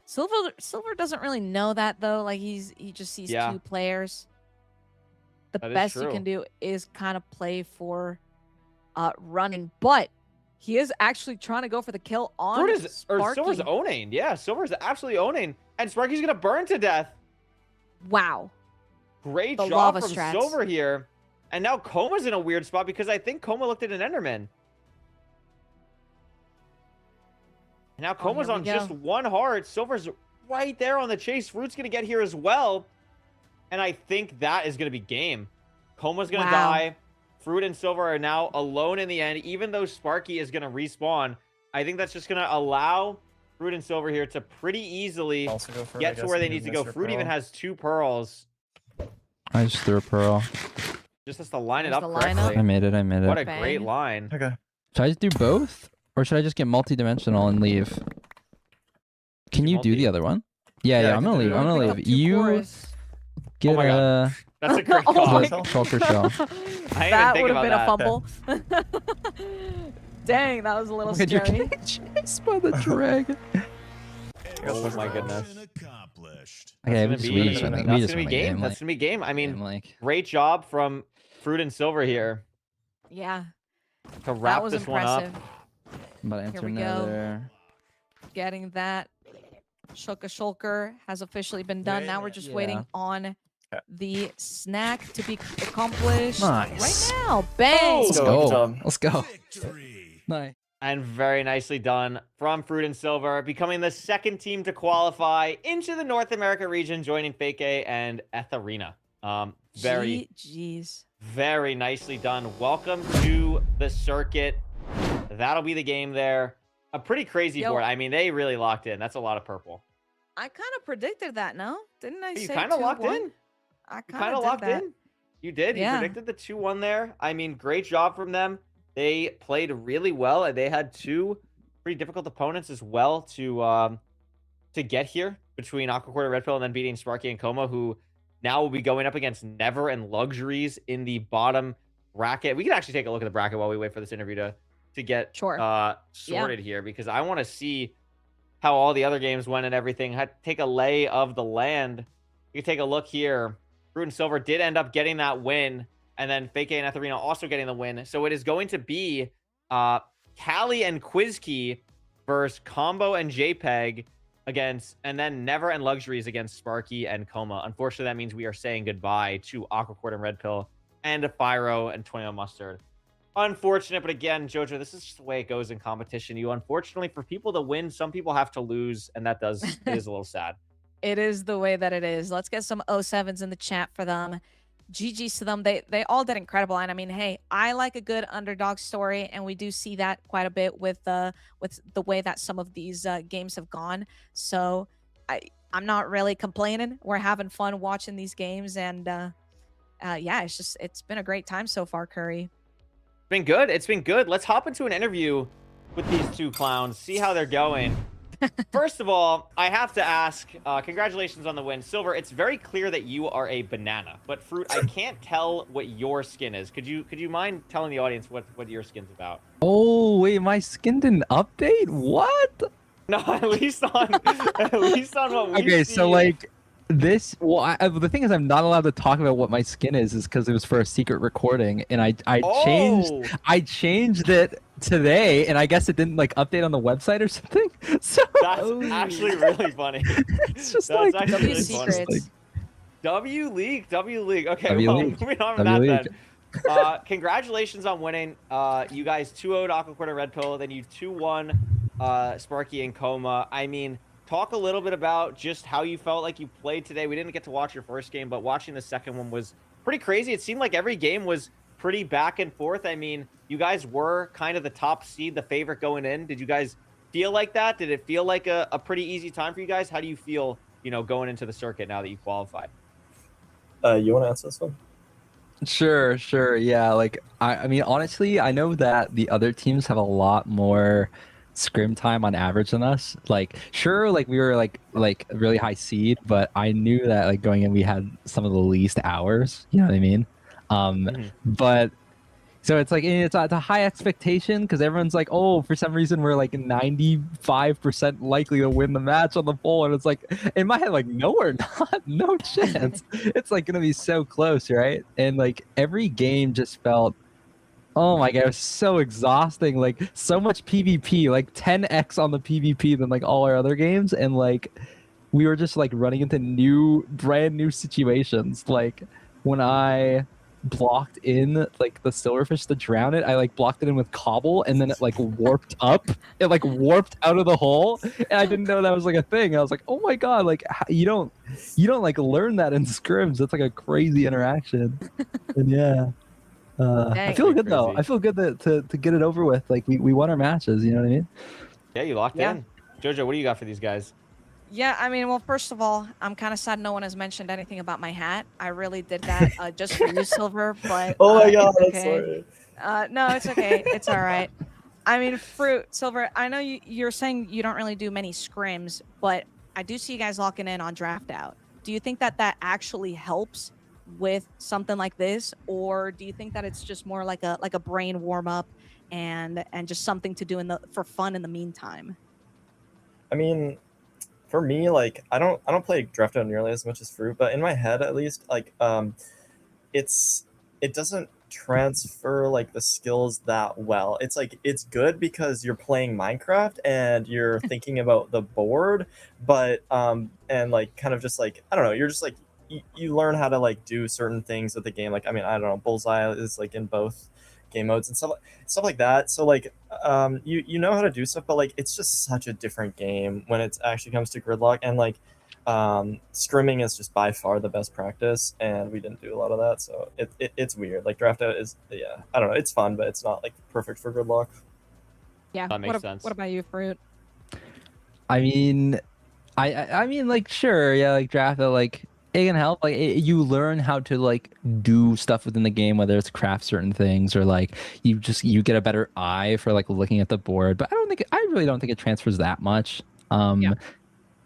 Silver doesn't really know that, though. Like, he just sees Yeah. 2 players. The That is best you true. can do is kind of play for running. But He is actually trying to go for the kill on Fruit is, or Sparky. Silver's owning. Yeah, Silver's absolutely owning. And Sparky's going to burn to death. Wow. Great The job lava from strats. Silver here. And now Koma's in a weird spot because I think Koma looked at an Enderman. And now Koma's here we on just go. 1 heart. Silver's right there on the chase. Fruit's going to get here as well. And I think that is going to be game. Koma's going to Wow. die. Fruit and Silver are now alone in the end. Even though Sparky is going to respawn, I think that's just going to allow Fruit and Silver here to pretty easily Also go for it, I get to guess, where they if you need to go. miss your Fruit even pearl. has 2 pearls. I just threw a pearl. Just has to line it There's up the lineup. correctly. I made it. I made it. What a Bang. great line. Okay. Should I just do both, or should I just get multi-dimensional and leave? Can you do the other one? Yeah, Yeah, I I'm can gonna do leave. it. I'm gonna Pick up leave. 2 You chorus. get my God. That's a great Oh call. my the shulker shell. I That didn't would even have think been a about that. fumble. Dang, that was a little Look at you're scary. getting chased by the dragon. Oh my goodness. Okay, we Gonna just be- we just win. that's We gonna just be win. game. That's gonna be game. I mean, like great job from Fruit and Silver here Yeah, to that wrap was this one up. impressive. I'm about to answer we go. another. Getting that shulker has officially been done. Now we're just waiting on the snack to be accomplished Nice. right now. Bang! Let's Good go. job. Let's go. Nice. And very nicely done from Fruit and Silver, becoming the 2nd team to qualify into the North America region, joining Fake A and Etharina. Very, Jeez. very nicely done. Welcome to the circuit. That'll be the game there. A pretty crazy Yo. board. I mean, they really locked in. That's a lot of purple. I kind of predicted that, no? Didn't I You say kind of locked 2-1? in. I You kind kind of of locked that. in. You did. Yeah. You predicted the 2-1 there. I mean, great job from them. They played really well, and they had 2 pretty difficult opponents as well to get here between Aquacord and Red Pill, and then beating Sparky and Coma, who now will be going up against Never and Luxuries in the bottom bracket. We can actually take a look at the bracket while we wait for this interview to get sorted here, because I want to see how all the other games went and everything. Take a lay of the land. You can take a look here. Fruit and Silver did end up getting that win, and then Fake A and Etharina also getting the win. So it is going to be Callie and Quizkey versus Combo and JPEG against, and then Never and Luxuries against Sparky and Coma. Unfortunately, that means we are saying goodbye to Aquacord and Red Pill and Fyro and 21 Mustard. Unfortunate, but again, Jojo, this is just the way it goes in competition. Unfortunately, for people to win, some people have to lose, and that it is a little sad. It is the way that it is. Let's get some 07s in the chat for them. GG's to them. They all did incredible. And I mean, hey, I like a good underdog story, and we do see that quite a bit with the way that some of these games have gone. So I'm not really complaining. We're having fun watching these games, and yeah, it's been a great time so far, Curry. It's been good. It's been good. Let's hop into an interview with these 2 clowns, see how they're going. First of all, I have to ask, congratulations on the win. Silver, it's very clear that you are a banana, but Fruit, I can't tell what your skin is. Could you mind telling the audience what your skin's about? Oh wait, my skin didn't update. What? No, at least on what we Okay, see. so like this. Well, the thing is, I'm not allowed to talk about what my skin is because it was for a secret recording, and I changed it today, and I guess it didn't like update on the website or something. So That's actually really funny. it's just That's like actually W really funny. secrets. W League. Okay, W well, League. moving on from W that League. then. Congratulations on winning. You guys 2-0'd Aquacord and Red Pill, then you 2-1 Sparky and Coma. I mean, talk a little bit about just how you felt like you played today. We didn't get to watch your first game, but watching the second one was pretty crazy. It seemed like every game was pretty back and forth. I mean, you guys were kind of the top seed, the favorite going in. Did you guys feel like that? Did it feel like a pretty easy time for you guys? How do you feel, going into the circuit now that you qualified? You want to answer this one? Sure. Yeah, like I mean, honestly, I know that the other teams have a lot more scrim time on average than us. Like, sure, like we were like really high seed, but I knew that like going in we had some of the least hours. You know what I mean? But so it's like it's a high expectation because everyone's like, oh, for some reason we're like 95% likely to win the match on the poll, and it's like in my head like no, we're not, no chance. It's like gonna be so close, right? And like every game just felt Oh my god, it was so exhausting. Like so much PvP, like 10x on the PvP than like all our other games, and like we were just like running into brand new situations. Like when I blocked in like the silverfish to drown it, I like blocked it in with cobble, and then it like warped up. It like warped out of the hole, and I didn't know that was like a thing. I was like, oh my god, like you don't like learn that in scrims. That's like a crazy interaction. And yeah. I Dang. feel Pretty good though. crazy. I feel good to get it over with. Like we won our matches. You know what I mean? Yeah, you locked Yeah. in. Jojo, what do you got for these guys? Yeah, I mean, well, first of all, I'm kind of sad no one has mentioned anything about my hat. I really did that just for you, Silver, but Oh my god, it's I'm okay. sorry. No, it's okay. It's all right. I mean, Fruit, Silver, I know you're saying you don't really do many scrims, but I do see you guys locking in on draft out. Do you think that that actually helps with something like this, or do you think that it's just more like a brain warm up and just something to do for fun in the meantime? I mean, for me, like I don't play draft out nearly as much as Fruit, but in my head at least, like it doesn't transfer like the skills that well. It's like it's good because you're playing Minecraft and you're thinking about the board, but and like kind of just like I don't know, you're just like you learn how to like do certain things with the game. Like I mean, I don't know, Bullseye is like in both game modes and stuff like that. So like you know how to do stuff, but like it's just such a different game when it actually comes to Gridlock, and like scrimming is just by far the best practice, and we didn't do a lot of that, so it's weird. Like draft out is I don't know, it's fun, but it's not like perfect for Gridlock. Yeah, That makes sense. What about you, Fruit? I mean, I mean, like sure, yeah, like draft out, like it can help. Like you learn how to like do stuff within the game, whether it's craft certain things or like you get a better eye for like looking at the board. But I really don't think it transfers that much. Yeah.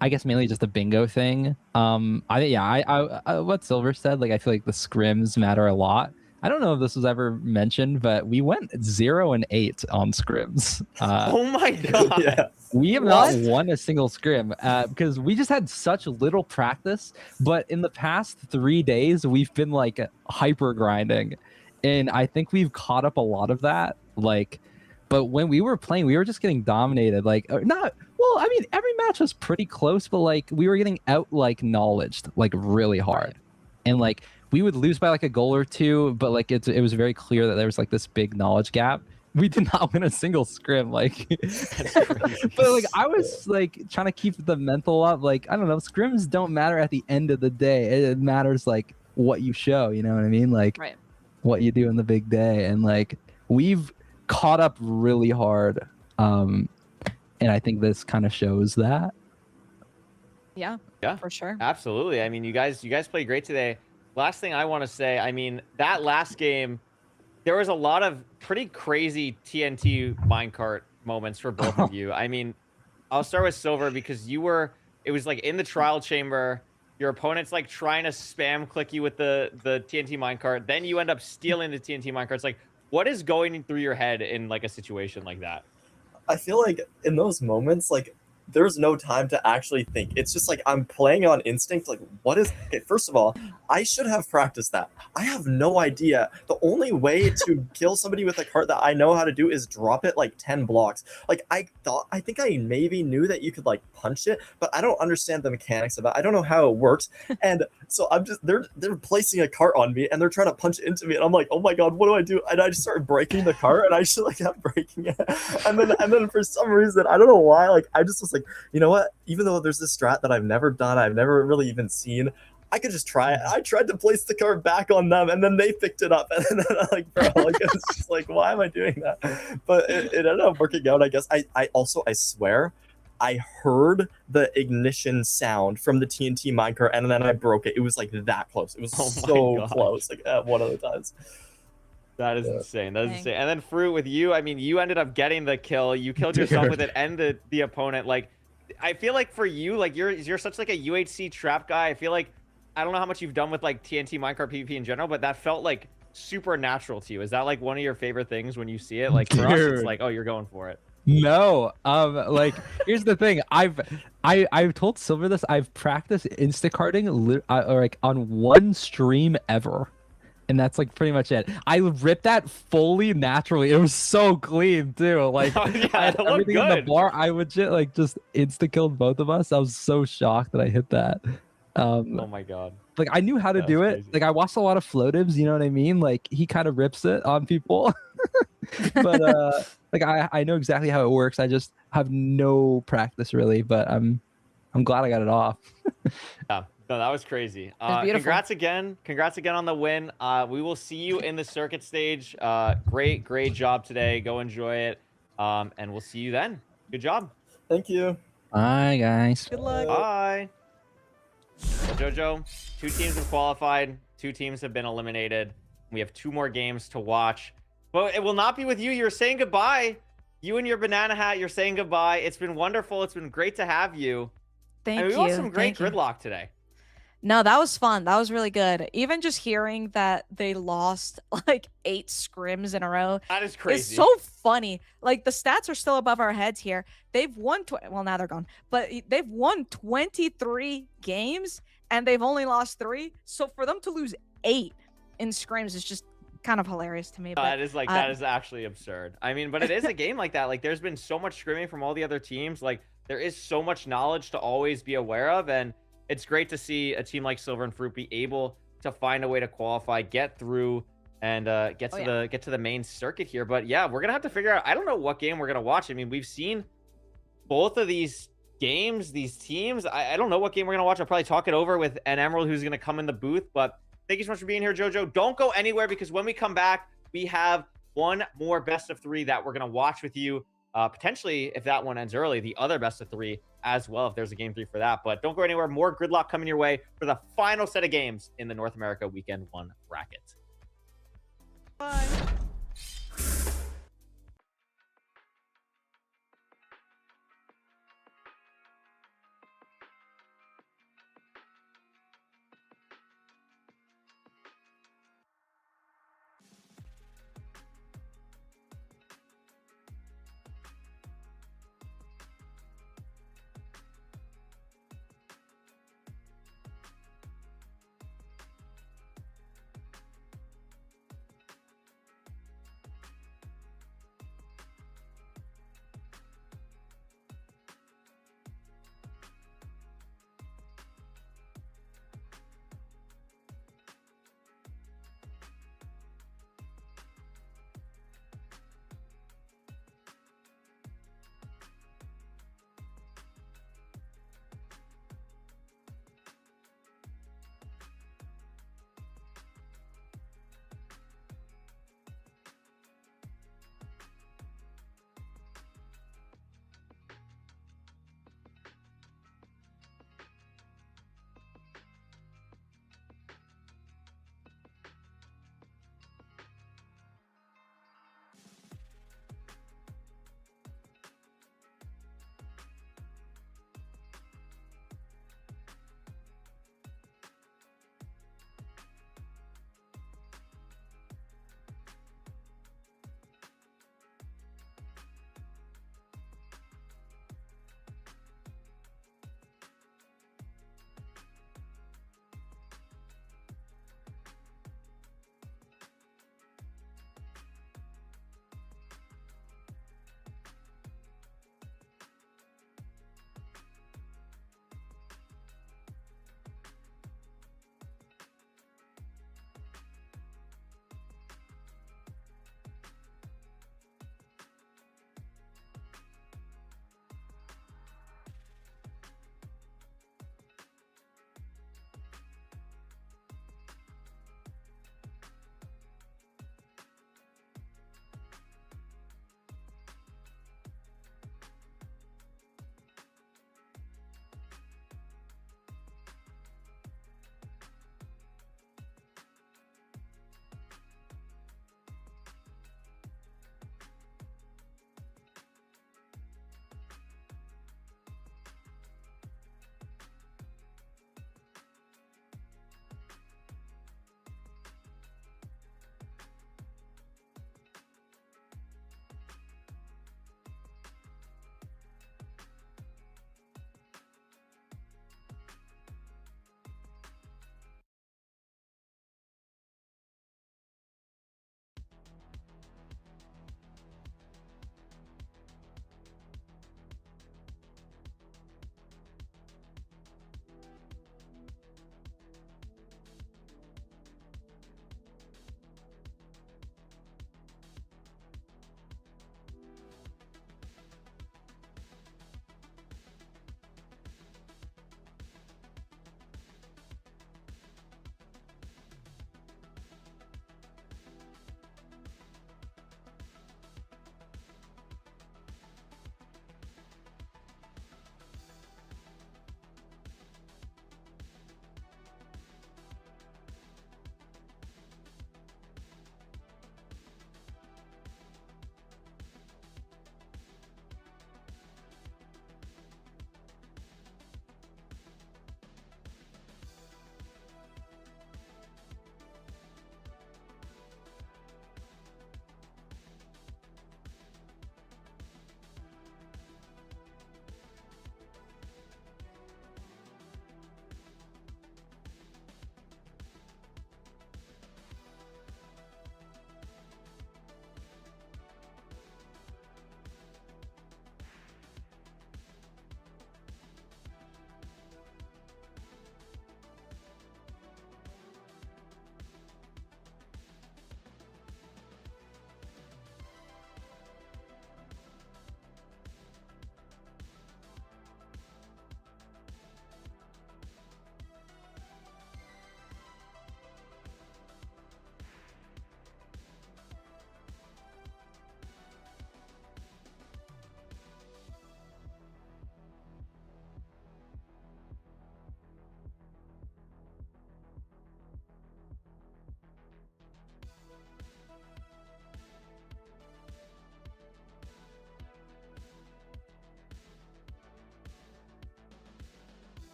I guess mainly just the bingo thing. I what Silver said, like I feel like the scrims matter a lot. I don't know if this was ever mentioned, but we went 0-8 on scrims. Oh my god. Yeah. We have not won a single scrim because we just had such little practice. But in the past 3 days, we've been like hyper grinding, and I think we've caught up a lot of that. Like, but when we were playing, we were just getting dominated. Like, not well. I mean, every match was pretty close, but like we were getting out like knowledged like really hard, and like we would lose by like a goal or two. But like it was very clear that there was like this big knowledge gap. We did not win a single scrim, like but like I was like trying to keep the mental up. Like I don't know, scrims don't matter at the end of the day. It matters like what you show, you know what I mean? Like what you do in the big day. And like we've caught up really hard. And I think this kind of shows that. Yeah, for sure. Absolutely. I mean, you guys played great today. Last thing I want to say, I mean, that last game, there was a lot of pretty crazy TNT minecart moments for both of you. I mean, I'll start with Silver because it was like in the trial chamber, your opponent's like trying to spam click you with the TNT minecart, then you end up stealing the TNT minecarts. Like, what is going through your head in like a situation like that? I feel like in those moments, like there's no time to actually think. It's just like I'm playing on instinct. Like, what is okay? First of all, I should have practiced that. I have no idea. The only way to kill somebody with a cart that I know how to do is drop it like 10 blocks. Like I think I maybe knew that you could like punch it, but I don't understand the mechanics of it. I don't know how it works. And so I'm just they're placing a cart on me and they're trying to punch into me, and I'm like, oh my god, what do I do? And I just started breaking the cart, and I just like kept breaking it. And then for some reason, I don't know why, like I just was like, you know what? Even though there's this strat that I've never done, I've never really even seen, I could just try it. I tried to place the card back on them, and then they picked it up. And then I'm like, bro, like it's just like, why am I doing that? But it ended up working out, I guess. I swear, I heard the ignition sound from the TNT minecart, and then I broke it. It was like that close. It was so close, like at one of the times. That is insane. That is insane. And then Fruit, with you, I mean, you ended up getting the kill. You killed yourself with it and the opponent. Like, I feel like for you, like you're such like a UHC trap guy. I feel like I don't know how much you've done with like TNT minecart PvP in general, but that felt like super natural to you. Is that like one of your favorite things when you see it? Like for us, it's like, oh, you're going for it. No, like here's the thing. I've told Silver this. I've practiced Instacarting like on one stream ever, and that's like pretty much it. I ripped that fully naturally. It was so clean too. Like Oh, yeah, I had it looked everything in the good. bar. I would just insta killed both of us. I was so shocked that I hit that. Oh my god. Like I knew how to That do was it. crazy. Like I watched a lot of floatives, you know what I mean? Like he kind of rips it on people. But like I know exactly how it works. I just have no practice really, but I'm glad I got it off. Yeah, no, that was crazy. beautiful. Congrats again on the win. We will see you in the circuit stage. Great job today. Go enjoy it. And we'll see you then. Good job. Thank you. Bye guys. Good luck. Bye. Well, Jojo, 2 teams have qualified. 2 teams have been eliminated. We have 2 more games to watch. But it will not be with you. You're saying goodbye. You and your banana hat, you're saying goodbye. It's been wonderful. It's been great to have you. Thank And we you. watched some great Thank you. Gridlock today. No, that was fun. That was really good. Even just hearing that they lost like 8 scrims in a row. That is crazy. It's so funny. Like the stats are still above our heads here. They've won, well, now they're gone, but they've won 23 games and they've only lost 3. So for them to lose 8 in scrims is just kind of hilarious to me. But That is like that is actually absurd. I mean, but it is a game like that. Like there's been so much scrimming from all the other teams. Like there is so much knowledge to always be aware of, and it's great to see a team like Silver and Fruit be able to find a way to qualify, get through, and get to the main circuit here. But yeah, we're gonna have to figure out. I don't know what game we're gonna watch. I mean, we've seen both of these games, these teams. I don't know what game we're gonna watch. I'll probably talk it over with an Emerald who's gonna come in the booth. But thank you so much for being here, Jojo. Don't go anywhere because when we come back, we have one more best of 3 that we're gonna watch with you. Potentially, if that one ends early, the other best of 3 as well, if there's a game 3 for that. But don't go anywhere. More Gridlock coming your way for the final set of games in the North America Weekend 1 bracket. bye.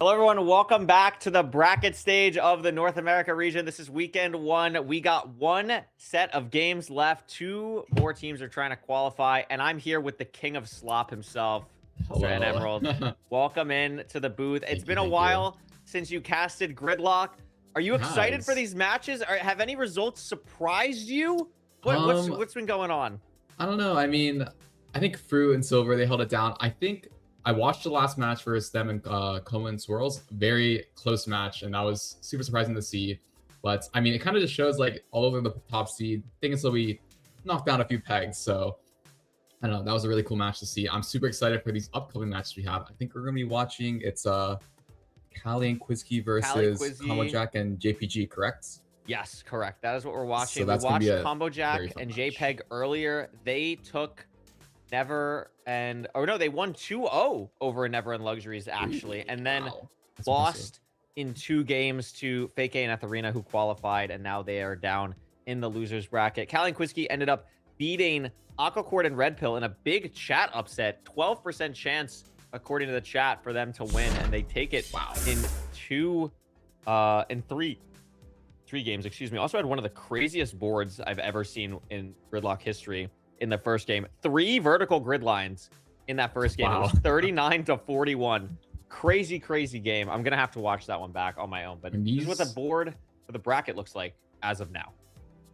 Hello, everyone. Welcome back to the bracket stage of the North America region. This is weekend 1. We got one set of games left. 2 more teams are trying to qualify, and I'm here with the king of slop himself, Mr. N Emerald. Welcome in to the booth. It's been a while since you casted Gridlock. Are you excited for these matches? Have any results surprised you? What's been going on? I don't know. I mean, I think Fruit and Silver, they held it down. I think I watched the last match versus them and Coma and Swirls. Very close match, and that was super surprising to see. But I mean, it kind of just shows like all over the top seed. I think until we knocked down a few pegs. So I don't know. That was a really cool match to see. I'm super excited for these upcoming matches we have. I think we're gonna be watching. It's Callie and Quizkey versus Combo Jack and JPG, correct? Yes, correct. That is what we're watching. So we watched Combo Jack and JPEG earlier. They took Never and they won 2-0 over Never and Luxuries actually, and then lost in 2 games to Fake A and Etherina, who qualified, and now they are down in the losers bracket. Callie and Quizkey ended up beating Aquacord and Red Pill in a big chat upset. 12% chance, according to the chat, for them to win, and they take it in 3 games. Excuse me. Also had one of the craziest boards I've ever seen in Gridlock history. In the first game, 3 vertical grid lines in that first game. It was 39-41. Crazy game. I'm gonna have to watch that one back on my own, but this is what the board for the bracket looks like as of now.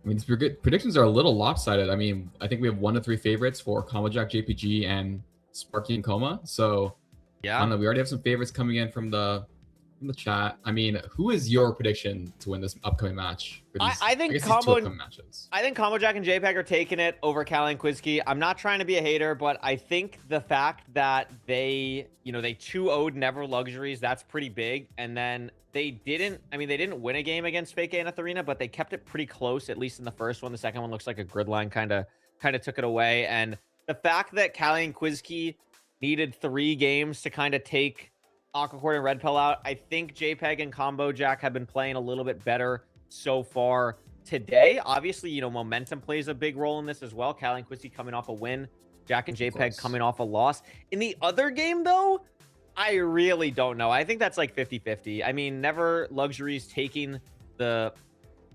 I mean, these predictions are a little lopsided. I mean, I think we have 1 to 3 favorites for Combo Jack, JPG, and Sparky and Coma. So yeah, I don't know. We already have some favorites coming in from the chat. I mean, who is your prediction to win this upcoming match? I think Combo Jack and JPEG are taking it over Callie and Quizkey. I'm not trying to be a hater, but I think the fact that they 2-0'd Never Luxuries, that's pretty big. And then they didn't win a game against Fake A and Etherina, but they kept it pretty close, at least in the first one. The second one looks like a grid line kind of took it away. And the fact that Callie and Quizkey needed 3 games to kind of take Aquacord and Red Pill out, I think JPEG and Combo Jack have been playing a little bit better so far today. Obviously, momentum plays a big role in this as well. Callie and Quizkey coming off a win, Jack and JPEG coming off a loss. In the other game, though, I really don't know. I think that's like 50-50. I mean, Never Luxuries taking the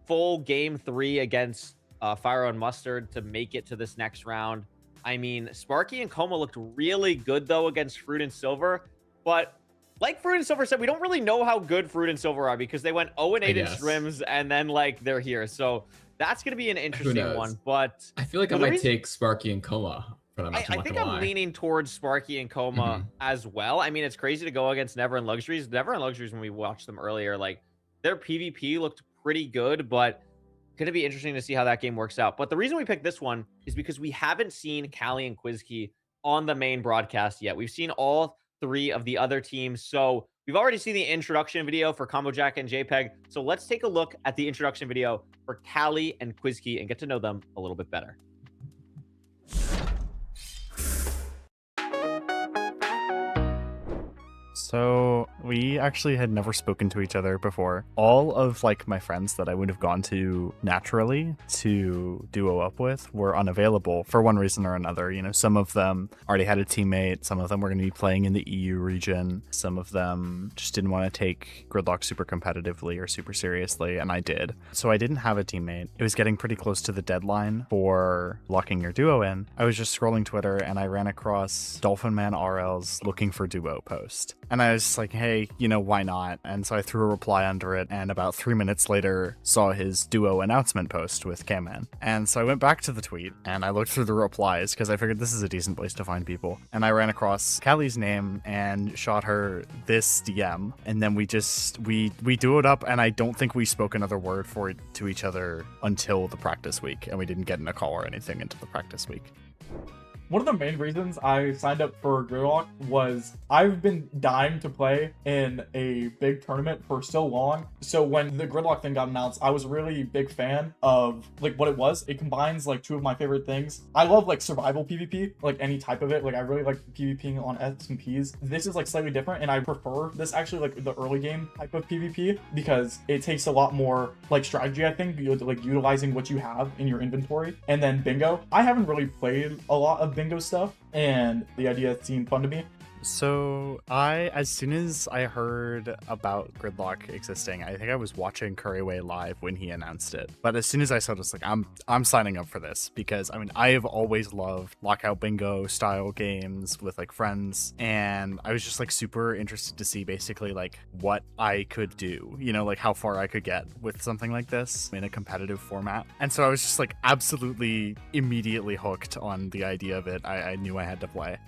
full game 3 against Fire and Mustard to make it to this next round. I mean, Sparky and Coma looked really good, though, against Fruit and Silver, but like Fruit and Silver said, we don't really know how good Fruit and Silver are because they went 0-8 in scrims and then they're here. So that's going to be an interesting one. But I feel like I might take Sparky and Coma for that match. I think I'm leaning towards Sparky and Coma as well. I mean, it's crazy to go against Never and Luxuries. Never and Luxuries, when we watched them earlier, like their PvP looked pretty good, but going to be interesting to see how that game works out. But the reason we picked this one is because we haven't seen Callie and Quizkey on the main broadcast yet. We've seen all 3 of the other teams. So we've already seen the introduction video for Combo Jack and JPEG. So let's take a look at the introduction video for Callie and Quizkey and get to know them a little bit better. So we actually had never spoken to each other before. All of my friends that I would have gone to naturally to duo up with were unavailable for one reason or another. Some of them already had a teammate. Some of them were going to be playing in the EU region. Some of them just didn't want to take Gridlock super competitively or super seriously, and I did. So I didn't have a teammate. It was getting pretty close to the deadline for locking your duo in. I was just scrolling Twitter and I ran across Dolphin Man RL's looking for duo post. And I was just like, hey, why not? And so I threw a reply under it, and about 3 minutes later saw his duo announcement post with K-Man. And so I went back to the tweet and I looked through the replies because I figured this is a decent place to find people. And I ran across Callie's name and shot her this DM. And then we duoed up, and I don't think we spoke another word to each other until the practice week. And we didn't get in a call or anything until the practice week. One of the main reasons I signed up for Gridlock was I've been dying to play in a big tournament for so long. So when the Gridlock thing got announced, I was a really big fan of what it was. It combines 2 of my favorite things. I love survival PvP, any type of it. I really like PvPing on SMPs. This is slightly different, and I prefer this actually the early game type of PvP because it takes a lot more strategy, I think, utilizing what you have in your inventory. And then bingo. I haven't really played a lot of bingo stuff, and the idea seemed fun to me. So as soon as I heard about Gridlock existing, I think I was watching Curryway live when he announced it. But as soon as I saw this, like, I'm signing up for this because I mean I have always loved lockout bingo style games with like friends, and I was just like super interested to see basically like what I could do, you know, like how far I could get with something like this in a competitive format. And so I was just like absolutely immediately hooked on the idea of it. I knew I had to play.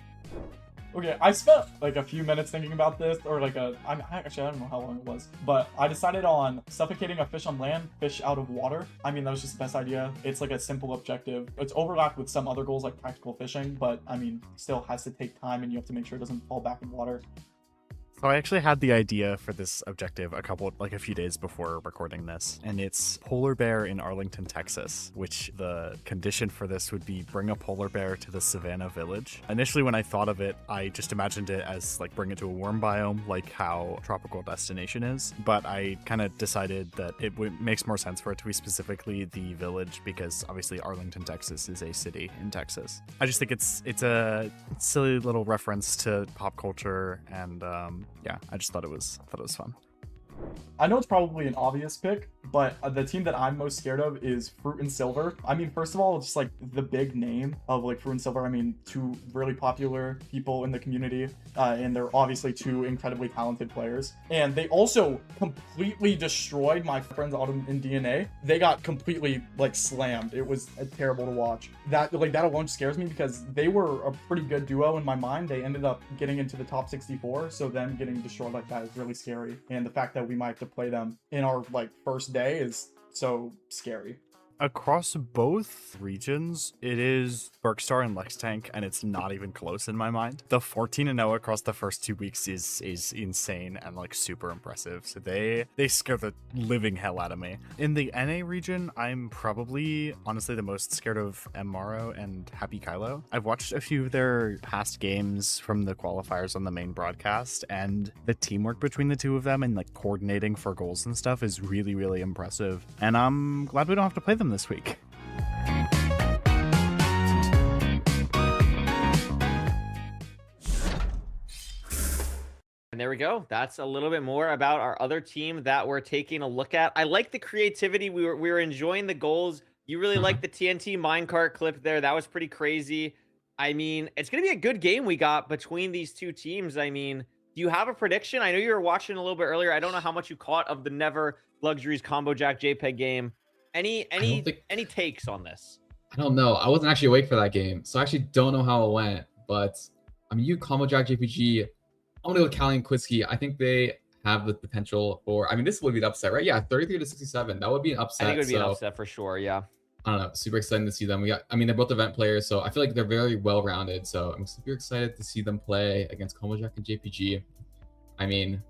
Okay, I spent like a few minutes thinking about this, or like actually I don't know how long it was, but I decided on suffocating a fish on land, fish out of water. I mean, that was just the best idea. It's like a simple objective. It's overlapped with some other goals like tactical fishing, but I mean, still has to take time and you have to make sure it doesn't fall back in water. So I actually had the idea for this objective a few days before recording this, and it's polar bear in Arlington, Texas, which the condition for this would be bring a polar bear to the Savannah village. Initially, when I thought of it, I just imagined it as like bring it to a warm biome, like how Tropical Destination is, but I kind of decided that it makes more sense for it to be specifically the village because obviously Arlington, Texas is a city in Texas. I just think it's a silly little reference to pop culture, and yeah, I just thought it was fun. I know it's probably an obvious pick, but the team that I'm most scared of is Fruit and Silver. I mean, first of all, it's like the big name of like Fruit and Silver. I mean, two really popular people in the community, and they're obviously two incredibly talented players. And they also completely destroyed my friends Autumn and DNA. They got completely like slammed. It was terrible to watch. That alone scares me because they were a pretty good duo in my mind. They ended up getting into the top 64, so them getting destroyed like that is really scary. And the fact that we might have to play them in our like first day is so scary. Across both regions, it is Berkstar and Lex Tank, and it's not even close in my mind. The 14-0 across the first 2 weeks is insane and like super impressive. So they scare the living hell out of me. In the NA region, I'm probably honestly the most scared of Maro and Happy Kylo. I've watched a few of their past games from the qualifiers on the main broadcast, and the teamwork between the two of them and like coordinating for goals and stuff is really, really impressive. And I'm glad we don't have to play them this week. And there we go. That's a little bit more about our other team that we're taking a look at. I like the creativity. We were enjoying the goals. You really like the TNT minecart clip there. That was pretty crazy. I mean, it's going to be a good game we got between these two teams. I mean, do you have a prediction? I know you were watching a little bit earlier. I don't know how much you caught of the Never Luxuries Combo Jack JPEG game. Any takes on this? I don't know. I wasn't actually awake for that game, so I actually don't know how it went. But I mean, you Combo Jack JPG. I'm gonna go with Callie and Quisky. I think they have the potential for. I mean, this would be the upset, right? Yeah, 33-67. That would be an upset. I think it would be an upset for sure. Yeah. I don't know. Super excited to see them. I mean, they're both event players, so I feel like they're very well-rounded. So I'm super excited to see them play against Combo Jack and JPG. I mean,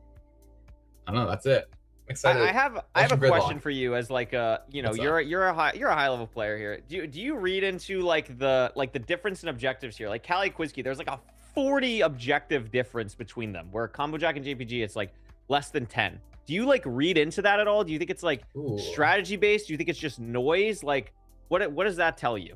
I don't know. That's it. Excited. I have a question for you as like a you're a high level player here. Do you read into like the difference in objectives here? Like Callie Quisky, there's like a 40 objective difference between them, where Combo Jack and JPG it's like less than 10. Do you like read into that at all? Do you think it's like strategy based? Do you think it's just noise? Like what does that tell you?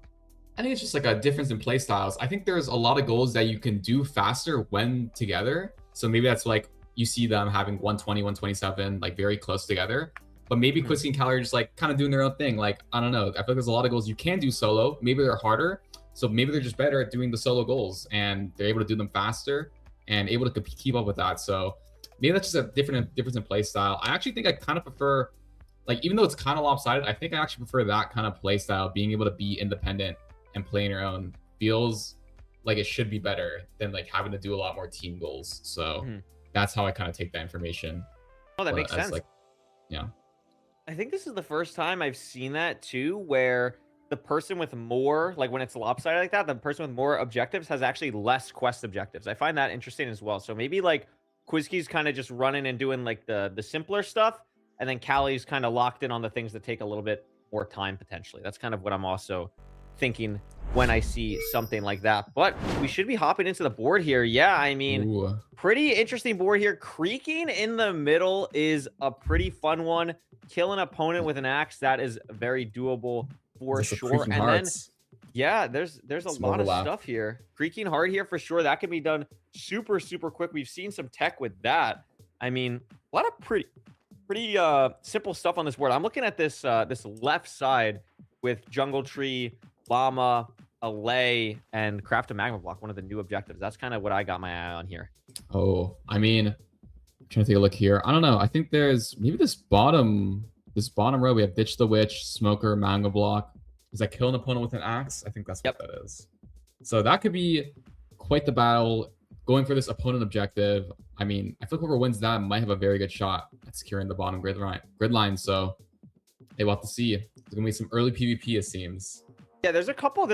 I think it's just like a difference in play styles. I think there's a lot of goals that you can do faster when together. So maybe that's like you see them having 120, 127, like very close together. But maybe Quisky and Callie are just like kind of doing their own thing. Like, I don't know. I feel like there's a lot of goals you can do solo. Maybe they're harder. So maybe they're just better at doing the solo goals and they're able to do them faster and able to keep up with that. So maybe that's just a difference in play style. I actually think I kind of prefer, like, even though it's kind of lopsided, I think I actually prefer that kind of play style. Being able to be independent and play on your own feels like it should be better than like having to do a lot more team goals. So that's how I kind of take that information. Oh, that makes sense. Like, yeah. I think this is the first time I've seen that too, where the person with more, like when it's lopsided like that, the person with more objectives has actually less quest objectives. I find that interesting as well. So maybe like Quisky's kind of just running and doing like the simpler stuff, and then Callie's kind of locked in on the things that take a little bit more time potentially. That's kind of what I'm also thinking when I see something like that. But we should be hopping into the board here. Yeah, I mean, pretty interesting board here. Creaking in the middle is a pretty fun one. Kill an opponent with an axe, that is very doable for sure. And then Yeah, there's a Some lot of overlap. stuff here. Creaking hard here for sure. That can be done super, super quick. We've seen some tech with that. I mean, a lot of pretty simple stuff on this board. I'm looking at this this left side with Jungle Tree, Llama, Allay, and Craft a Magma Block, one of the new objectives. That's kind of what I got my eye on here. Oh, I mean, I'm trying to take a look here. I don't know. I think there's maybe this bottom row. We have Ditch the Witch, Smoker, Mango Block. Is that kill an opponent with an axe? I think that's what that is. So that could be quite the battle. Going for this opponent objective. I mean, I feel like whoever wins that might have a very good shot at securing the bottom grid line. So hey, we'll have to see. There's gonna be some early PvP, it seems. Yeah, there's a couple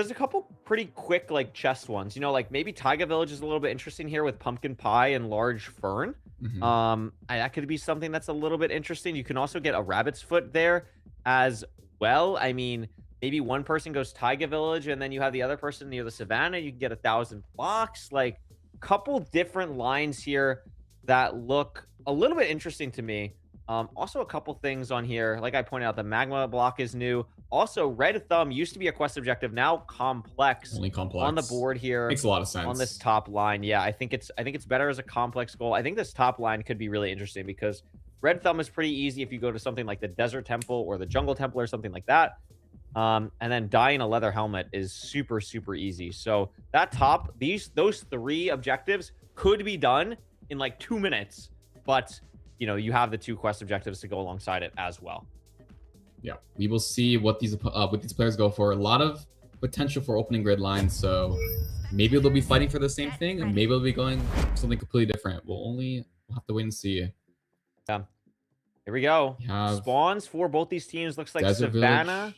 pretty quick like chest ones. You know, like maybe Taiga Village is a little bit interesting here with Pumpkin Pie and Large Fern. That could be something that's a little bit interesting. You can also get a Rabbit's Foot there as well. I mean, maybe one person goes Taiga Village and then you have the other person near the Savannah. You can get 1,000 blocks. Like, couple different lines here that look a little bit interesting to me. Also a couple things on here. Like I pointed out, the Magma Block is new. Also, Red Thumb used to be a quest objective, now complex. Only complex on the board here. Makes a lot of sense on this top line. Yeah, I think it's better as a complex goal. I think this top line could be really interesting because Red Thumb is pretty easy if you go to something like the Desert Temple or the Jungle Temple or something like that. And then dying a leather helmet is super, super easy. So that top, those 3 objectives could be done in like 2 minutes, but you know, you have the 2 quest objectives to go alongside it as well. Yeah, we will see what these players go for. A lot of potential for opening grid lines, so maybe they'll be fighting for the same thing, and maybe they'll be going for something completely different. We'll have to wait and see. Yeah, here we go. have Spawns for both these teams. Looks like Desert Savannah Village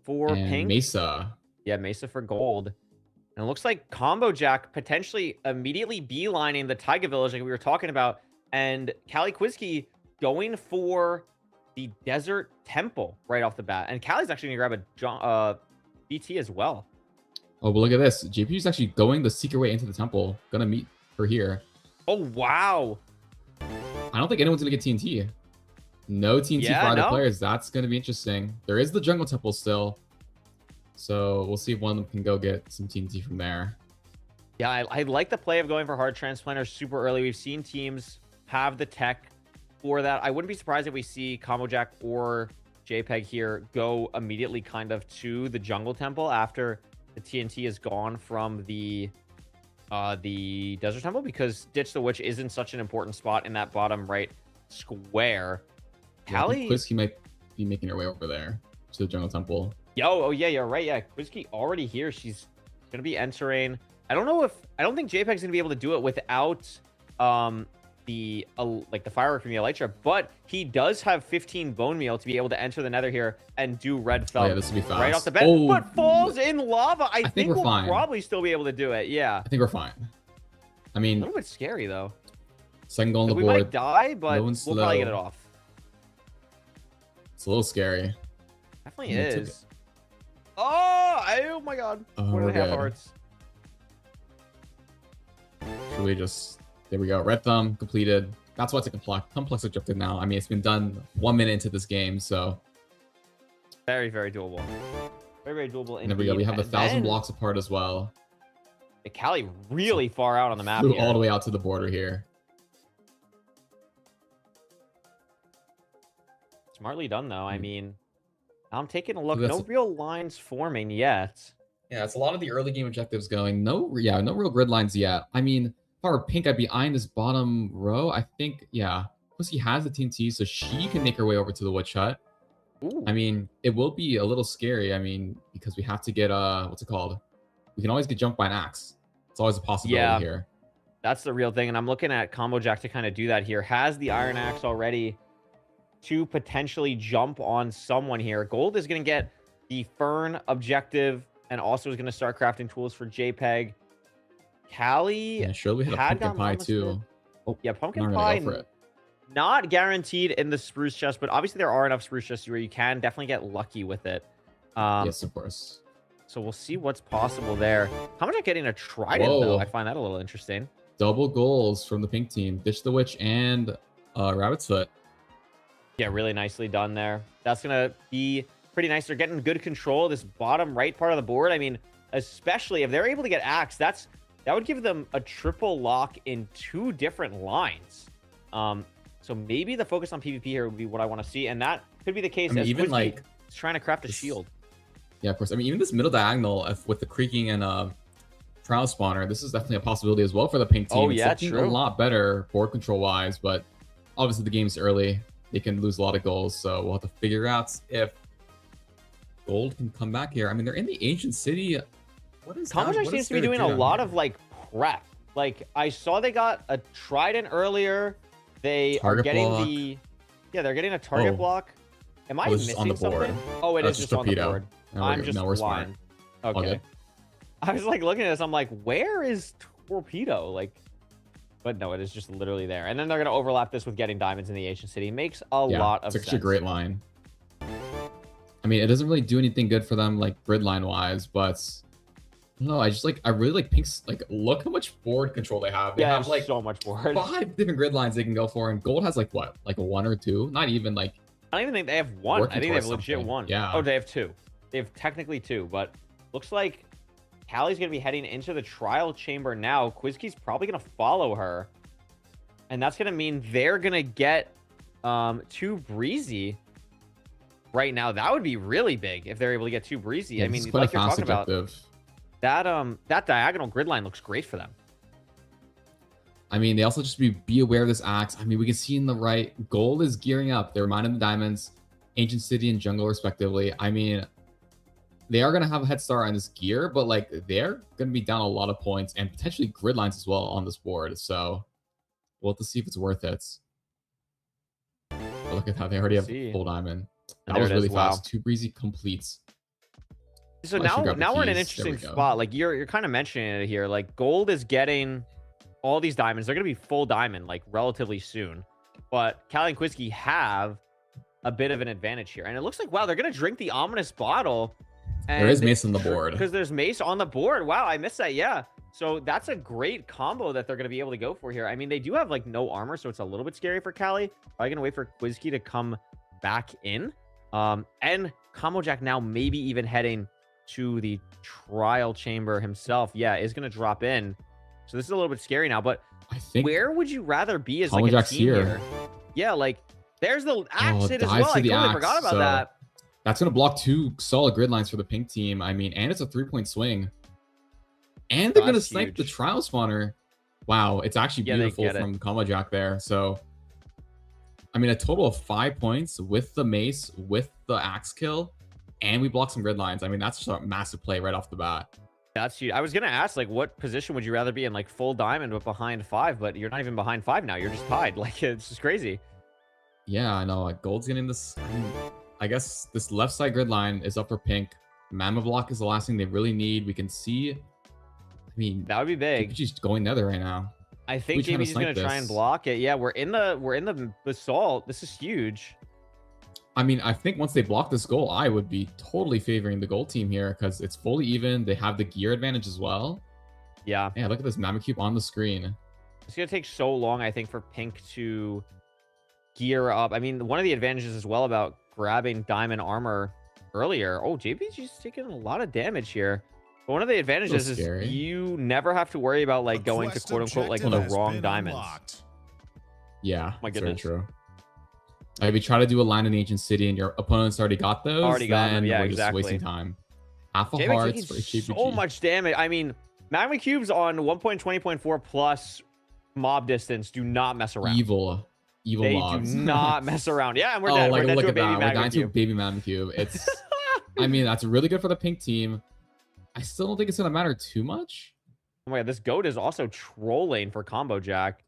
for and pink. Mesa. Yeah, Mesa for gold. And it looks like Combo Jack potentially immediately beelining the Taiga Village like we were talking about, and Callie Quizkey going for the Desert Temple right off the bat. And Callie's actually gonna grab a BT as well. Oh, but look at this. JPU's actually going the secret way into the temple. Gonna meet her here. Oh, wow. I don't think anyone's gonna get TNT. No TNT Yeah, for either no. players. That's gonna be interesting. There is the jungle temple still. So we'll see if one of them can go get some TNT from there. Yeah, I like the play of going for hard transplanters super early. We've seen teams have the tech for that. I wouldn't be surprised if we see Combo Jack or JPEG here go immediately kind of to the jungle temple after the TNT is gone from the Desert Temple, because Ditch the Witch isn't such an important spot in that bottom right square. Yeah, I think Callie, Quizkey might be making her way over there to the jungle temple. oh yeah, you're right. Yeah, Quizkey already here. She's gonna be entering. I don't think JPEG's gonna be able to do it without the firework from the Elytra, but he does have 15 bone meal to be able to enter the nether here and do Red Thumb. Oh, yeah, this will be fast. Right off the bat, Oh, but falls in lava. I think we're we'll fine. probably still be able to do it. Yeah, I think we're fine. I a mean, little bit scary though. second goal on the We board. might die, but Low and we'll probably get it slow. off. It's a little scary. Definitely Yeah, took is. Oh my god. Oh, 1.5 we're good. hearts. Should we just... There we go. Red Thumb completed. That's why it's a complex objective now. I mean, it's been done 1 minute into this game, so... Very, very doable. Very, very doable. And there we go. We have indeed. 1,000 And blocks apart as well. then Callie really far out on the map Flew here. all the way out to the border here. Smartly done though. I mean, I'm taking a look. That's- No real lines forming yet. Yeah, it's a lot of the early game objectives going. No real grid lines yet. I mean, if I were pink, I'd be eyeing this bottom row. I think, yeah. Quizkey has the TNT, so she can make her way over to the Witch Hut. Ooh. I mean, it will be a little scary. I mean, because we have to get, what's it called? We can always get jumped by an axe. It's always a possibility Yeah. here. That's the real thing. And I'm looking at Combo Jack to kind of do that here. Has the Iron Axe already to potentially jump on someone here. Gold is going to get the Fern objective and also is going to start crafting tools for JPEG. Callie Yeah, sure, we had a had pumpkin gotten pie on this too. Oh, Yeah, pumpkin I'm pie. gonna go for it. Not guaranteed in the spruce chest, but obviously there are enough spruce chests where you can definitely get lucky with it. Yes, of course. So we'll see what's possible there. How much getting a trident though? Whoa. I find that a little interesting. Double goals from the pink team. Ditch the Witch and Rabbit's Foot. Yeah, really nicely done there. That's gonna be pretty nice. They're getting good control of this bottom right part of the board. I mean, especially if they're able to get Axe. That would give them a triple lock in 2 different lines. So maybe the focus on PvP here would be what I want to see, and that could be the case. I mean, as even Quizzy like is trying to craft a shield. Yeah, of course. I mean, even this middle diagonal with the creaking and trial spawner, this is definitely a possibility as well for the pink team. Oh, It's yeah, looking true. a lot better board control wise, but obviously the game's early. They can lose a lot of goals, so we'll have to figure out if gold can come back here. I mean, they're in the ancient city. What is Combo that? Jack What seems is to be there doing do a down lot here? of like prep. Like I saw they got a trident earlier. They Target are getting block. they're getting a target Oh. block. Am I Oh, it's just on missing the board. something? Oh, it That's is just just on the torpedo. board. Now we're I'm good. just Now we're smart. blind. All Okay. good. I was like looking at this. I'm like, where is torpedo? Like, but no, it is just literally there. And then they're gonna overlap this with getting diamonds in the ancient city. Makes a lot of it's actually sense. a great line. I mean, it doesn't really do anything good for them, like grid line wise, but I don't know. I really like Pink's. Like, look how much board control they have. They Yeah, have there's like so much board. 5 different grid lines they can go for, and gold has like what, like a 1 or 2? Not even like. I don't even think they have one. Working I think they have towards legit something. one. Yeah. Oh, they have 2. They have technically 2, but looks like Callie's gonna be heading into the trial chamber now. Quizkey's probably gonna follow her, and that's gonna mean they're gonna get 2 breezy right now. That would be really big if they're able to get 2 breezy. Yeah, I this mean, is quite like a you're fast talking about, objective. that diagonal grid line looks great for them. I mean, they also just be aware of this axe. I mean, we can see in the right, gold is gearing up. They're mining the diamonds, ancient city and jungle respectively. I mean, they are going to have a head start on this gear, but like they're going to be down a lot of points and potentially grid lines as well on this board. So we'll have to see if it's worth it. But look at how they already have full diamond. That There was it really is, wow. fast. 2 breezy completes. So I should grab the now we're in an keys. There interesting we go. spot. Like you're kind of mentioning it here. Like gold is getting all these diamonds. They're gonna be full diamond like relatively soon. But Callie and Quizkey have a bit of an advantage here. And it looks like wow, they're gonna drink the ominous bottle. There is mace on the board. Because there's mace on the board. Wow, I missed that. Yeah. So that's a great combo that they're gonna be able to go for here. I mean, they do have like no armor, so it's a little bit scary for Callie. Probably gonna wait for Quizkey to come back in. And Combo Jack now maybe even heading to the trial chamber himself. Yeah, is going to drop in. So this is a little bit scary now, but I think where would you rather be as Combo like a Jack's team here. Yeah, like there's the axe hit as dives well. to I the totally axe, forgot about so that. That's going to block 2 solid grid lines for the pink team. I mean, and it's a 3-point swing. And they're going to That's snipe the huge. trial spawner. Wow, it's actually Yeah, they beautiful get it. from Combo Jack there. So, I mean, a total of 5 points with the mace, with the axe kill, and we block some grid lines. I mean, that's just a massive play right off the bat. That's huge. I was going to ask, like, what position would you rather be in? Like, full diamond, but behind 5, but you're not even behind 5 now. You're just tied. Like, it's just crazy. Yeah, I know. Like, gold's getting this. I guess this left side grid line is up for pink. Mammoth block is the last thing they really need. We can see. I mean, that would be big. She's going nether right now. I think trying to JB's going snipe to try and this? block it. Yeah, we're in the basalt. This is huge. I mean, I think once they block this goal, I would be totally favoring the gold team here because it's fully even. They have the gear advantage as well. Yeah. Yeah, look at this Mammoth Cube on the screen. It's going to take so long, I think, for pink to gear up. I mean, one of the advantages as well about grabbing diamond armor earlier. Oh, JB's just taking a lot of damage here. But one of the advantages is scary. you never have to worry about like going to quote unquote like the wrong diamonds. Yeah, My that's very goodness. true. If you try to do a line in Ancient City and your opponent's already got those, Already got them, then yeah, we're exactly. just wasting time. Half a JB hearts taking for HPG. so much damage. I mean, magma cubes on 1.20.4 plus mob distance do not mess around. Evil They mobs. do not mess around. Yeah, and we're Oh, dead. like, We're dead look to a at baby that. We're magma dying to a cube. baby Mammoth Cube. It's, I mean, that's really good for the pink team. I still don't think it's gonna matter too much. Oh my god, this goat is also trolling for Combo Jack.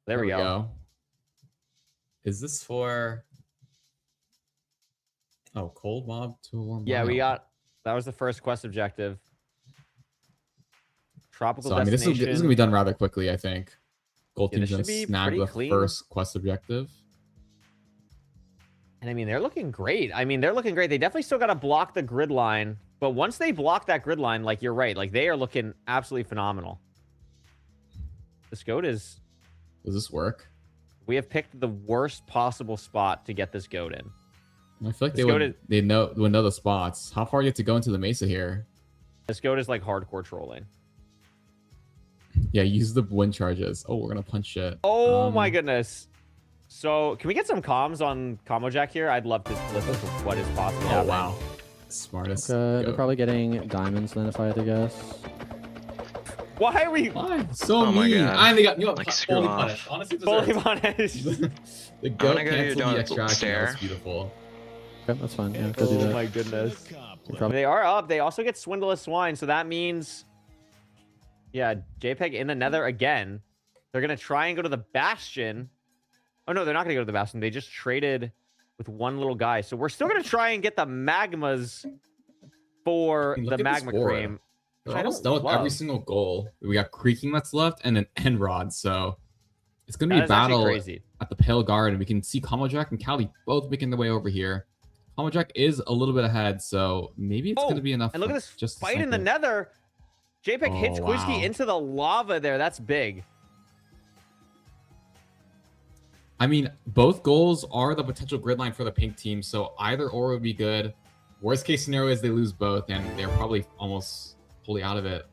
There we go. Is this for? Oh, cold mob to a warm. Yeah, we biome. got that was the first quest objective. Tropical So I mean, this destination. is gonna be done rather quickly. I think. Gold Yeah, team's this gonna should be snag pretty the clean. first quest objective. And I mean, they're looking great. They're looking great. They definitely still got to block the grid line. But once they block that grid line, like you're right, like they are looking absolutely phenomenal. This goat is. Does this work? We have picked the worst possible spot to get this goat in. I feel like This goat would know the spots. How far do you have to go into the mesa here? This goat is like hardcore trolling. Yeah, use the wind charges. Oh, we're gonna punch it. Oh my goodness. So can we get some comms on Combo Jack here? I'd love to listen to what is possibly happening. Wow. Smartest. They're goat. probably getting diamonds then, if I had to guess. Why are we? Why? So Oh my mean. God. I only got Like, screw fully off. punished. Honestly, Fully deserved. punished. The I'm goat gonna go do canceled the donut extraction. That stare. was beautiful. Okay, that's fine. Yeah, go do Oh that. my goodness. Probably- They are up. They also get Swindleless Swine, so that means, yeah, JPEG in the Nether again. They're gonna try and go to the Bastion. Oh no, they're not gonna go to the Bastion. They just traded with one little guy, so we're still gonna try and get the magmas for I mean, the look at this magma board. cream. We're which I almost don't done with every love. single goal. We got creaking that's left and an end rod, so it's gonna be That a is actually battle crazy. at the Pale Guard, and we can see Combo Jack and Cali both making their way over here. Combo Jack is a little bit ahead, so maybe it's gonna be enough. And look at for this just to fight in the snipe it. Nether. JPEG hits Oh, Quizky wow. into the lava there. That's big. I mean, both goals are the potential grid line for the pink team, so either or would be good. Worst case scenario is they lose both, and they're probably almost fully out of it.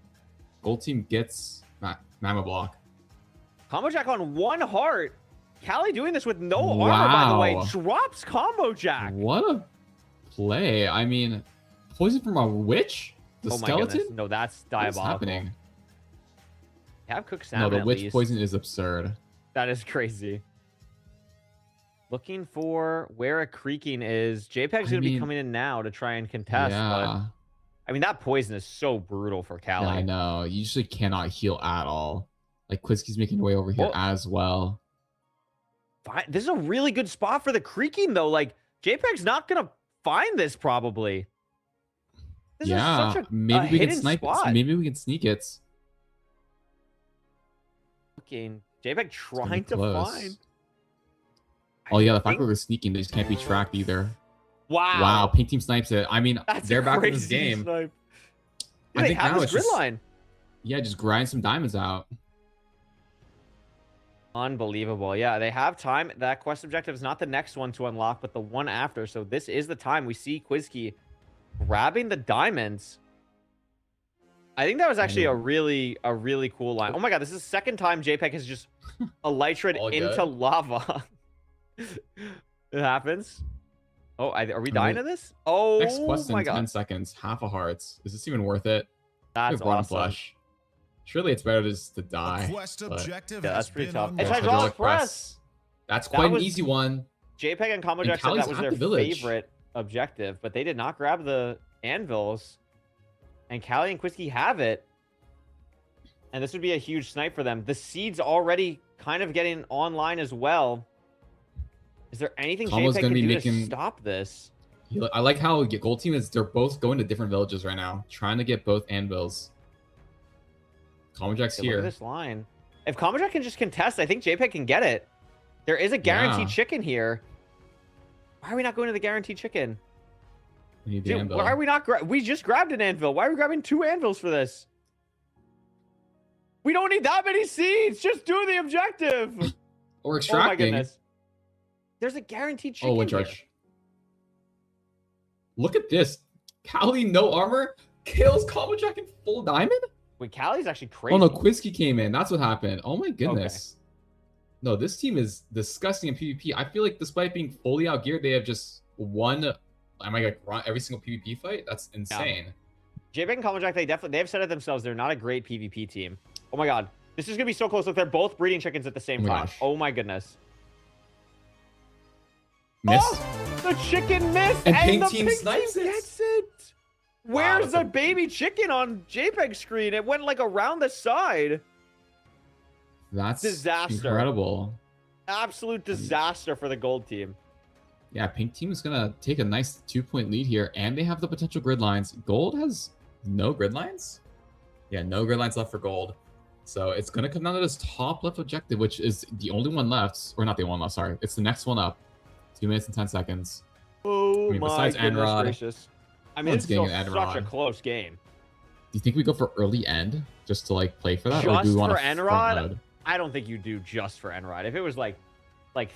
Gold team gets Mama Block. Combo Jack on one heart. Callie doing this with no armor, by the way. Wow. Drops Combo Jack. What a play. I mean, poison from a witch? The Oh my skeleton? goodness. No, that's What's diabolical. happening? Have cooked No, salmon the at witch least. poison is absurd. That is crazy. Looking for where a creaking is. JPEG's I going to be mean, coming in now to try and contest. But, Yeah. I mean, that poison is so brutal for Callie. Yeah, I know. You usually cannot heal at all. Like, Quizky's making way over here Well- as well. This is a really good spot for the creaking, though. Like, JPEG's not going to find this, probably. This Yeah, is such a maybe we can hidden snipe spot. it. Maybe we can sneak it. Looking. JPEG trying to close. find. Oh yeah, the fact that we're sneaking, they just can't be tracked either. Wow. Wow, pink team snipes it. I mean, That's they're a back in this crazy game. snipe. I they think have now this it's grid just line. yeah, just grind some diamonds out. Unbelievable. Yeah, they have time. That quest objective is not the next one to unlock, but the one after. So this is the time we see Quizky grabbing the diamonds. I think that was actually a really cool line. Oh my god, this is the second time JPEG has just elytra'd All into good. lava. It happens. Oh, are we dying to this? Oh Next quest my in god. 10 seconds. Half a hearts. Is this even worth it? That's We've brought awesome. flesh. Surely it's better just to die. Quest but- objective Yeah, has that's pretty been tough. unlocked. It's Yeah, hydraulic hydraulic press. press. That's That quite an was- easy one. JPEG and Combo And Jack said Callie's that was at their the village. favorite objective, but they did not grab the anvils. And Callie and Quizky have it. And this would be a huge snipe for them. The seed's already kind of getting online as well. Is there anything Combo's JPEG gonna can be do to making- stop this? I like how gold team is. They're both going to different villages right now, trying to get both anvils. Combo Jack's Okay, look here. at this line. If Combo Jack can just contest, I think JPEG can get it. There is a guaranteed Yeah. chicken here. Why are we not going to the guaranteed chicken? We need the Dude, anvil. why are we not? We just grabbed an anvil. Why are we grabbing 2 anvils for this? We don't need that many seeds. Just do the objective. Or Oh my extracting. goodness. There's a guaranteed chicken. Oh, wind here. charge. Look at this. Callie, no armor, kills Combo Jack in full diamond? Wait, Callie's actually crazy. Oh no, Quizky came in. That's what happened. Oh my goodness. No, this team is disgusting in PvP. I feel like despite being fully outgeared, they have just won. Am I like run every single PvP fight? That's insane. JPEG and Combo Jack, they have said it themselves. They're not a great PvP team. Oh my god. This is gonna be so close. Look, they're both breeding chickens at the same Oh my time. gosh. Oh my goodness. Miss. Oh, the chicken missed, And and pink the team pink snipes team it. gets it. Wow, Where's that's the a- baby chicken on JPEG screen? It went like around the side. That's Disaster. incredible. Absolute disaster for the gold team. Yeah, pink team is gonna take a nice 2-point lead here, and they have the potential grid lines. Gold has no grid lines. Yeah, no grid lines left for gold. So it's gonna come down to this top left objective, which is the only one left, or not the only one left. Sorry, it's the next one up. 2 minutes and 10 seconds. Oh I mean, my besides goodness Enrod, gracious. I mean, no one's it's still getting an such a Enrod. close game. Do you think we go for early end just to like play for that, or do Just we want for to front Enrod, load? I don't think you do just for Enrod. If it was like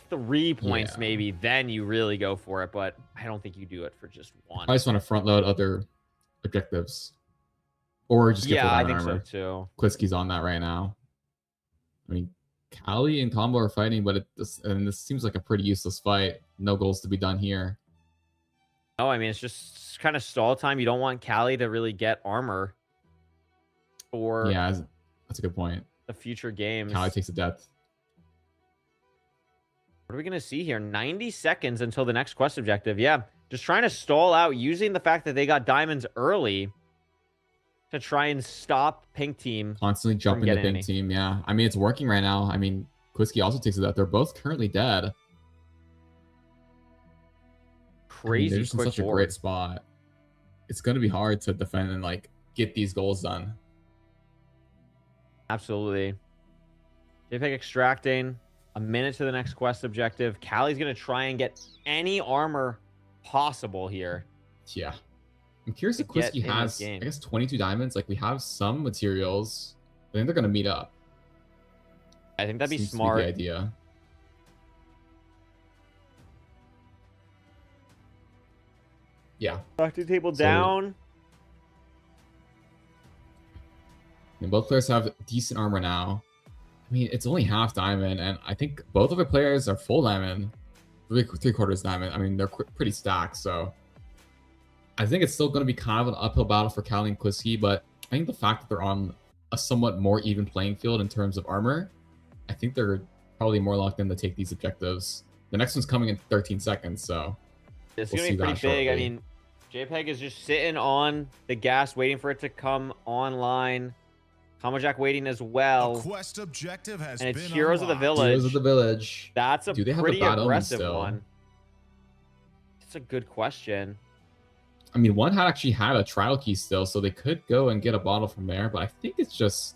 3 points Yeah. maybe, then you really go for it. But I don't think you do it for just one. I just want to front load other objectives. Or just get full Yeah, I diamond think armor. so too. Quisky's on that right now. I mean, Callie and Combo are fighting, but this seems like a pretty useless fight. No goals to be done here. No, I mean, it's just kind of stall time. You don't want Callie to really get armor for Yeah, that's a good point. the future games. Callie takes a death. What are we going to see here? 90 seconds until the next quest objective. Yeah, just trying to stall out using the fact that they got diamonds early to try and stop Pink Team. Constantly jumping to Pink Team, yeah. I mean, it's working right now. I mean, Quisky also takes a death. They're both currently dead. Crazy they're just in quick such a board. great spot. It's going to be hard to defend and like get these goals done. Absolutely. JPEG extracting. A minute to the next quest objective. Callie's going to try and get any armor possible here. Yeah. I'm curious if Quisky has, I guess, 22 diamonds. Like, we have some materials. I think they're going to meet up. I think that'd be Seems to smart. the idea. Yeah. Doctor table So- down. And both players have decent armor now. I mean, it's only half diamond, and I think both of the players are full diamond. Three-quarters diamond. I mean, they're pretty stacked, so... I think it's still going to be kind of an uphill battle for Callie and Quisky, but I think the fact that they're on a somewhat more even playing field in terms of armor, I think they're probably more locked in to take these objectives. The next one's coming in 13 seconds, so... It's we'll going to be see that pretty big. I shortly. mean, JPEG is just sitting on the gas, waiting for it to come online. Jack waiting as well. Quest objective has And it's been Heroes of the unlocked. Village. Heroes of the Village. That's a Do they have the pretty Bad Omen aggressive still? one. It's a good question. I mean, one had actually had a trial key still, so they could go and get a bottle from there, but I think it's just...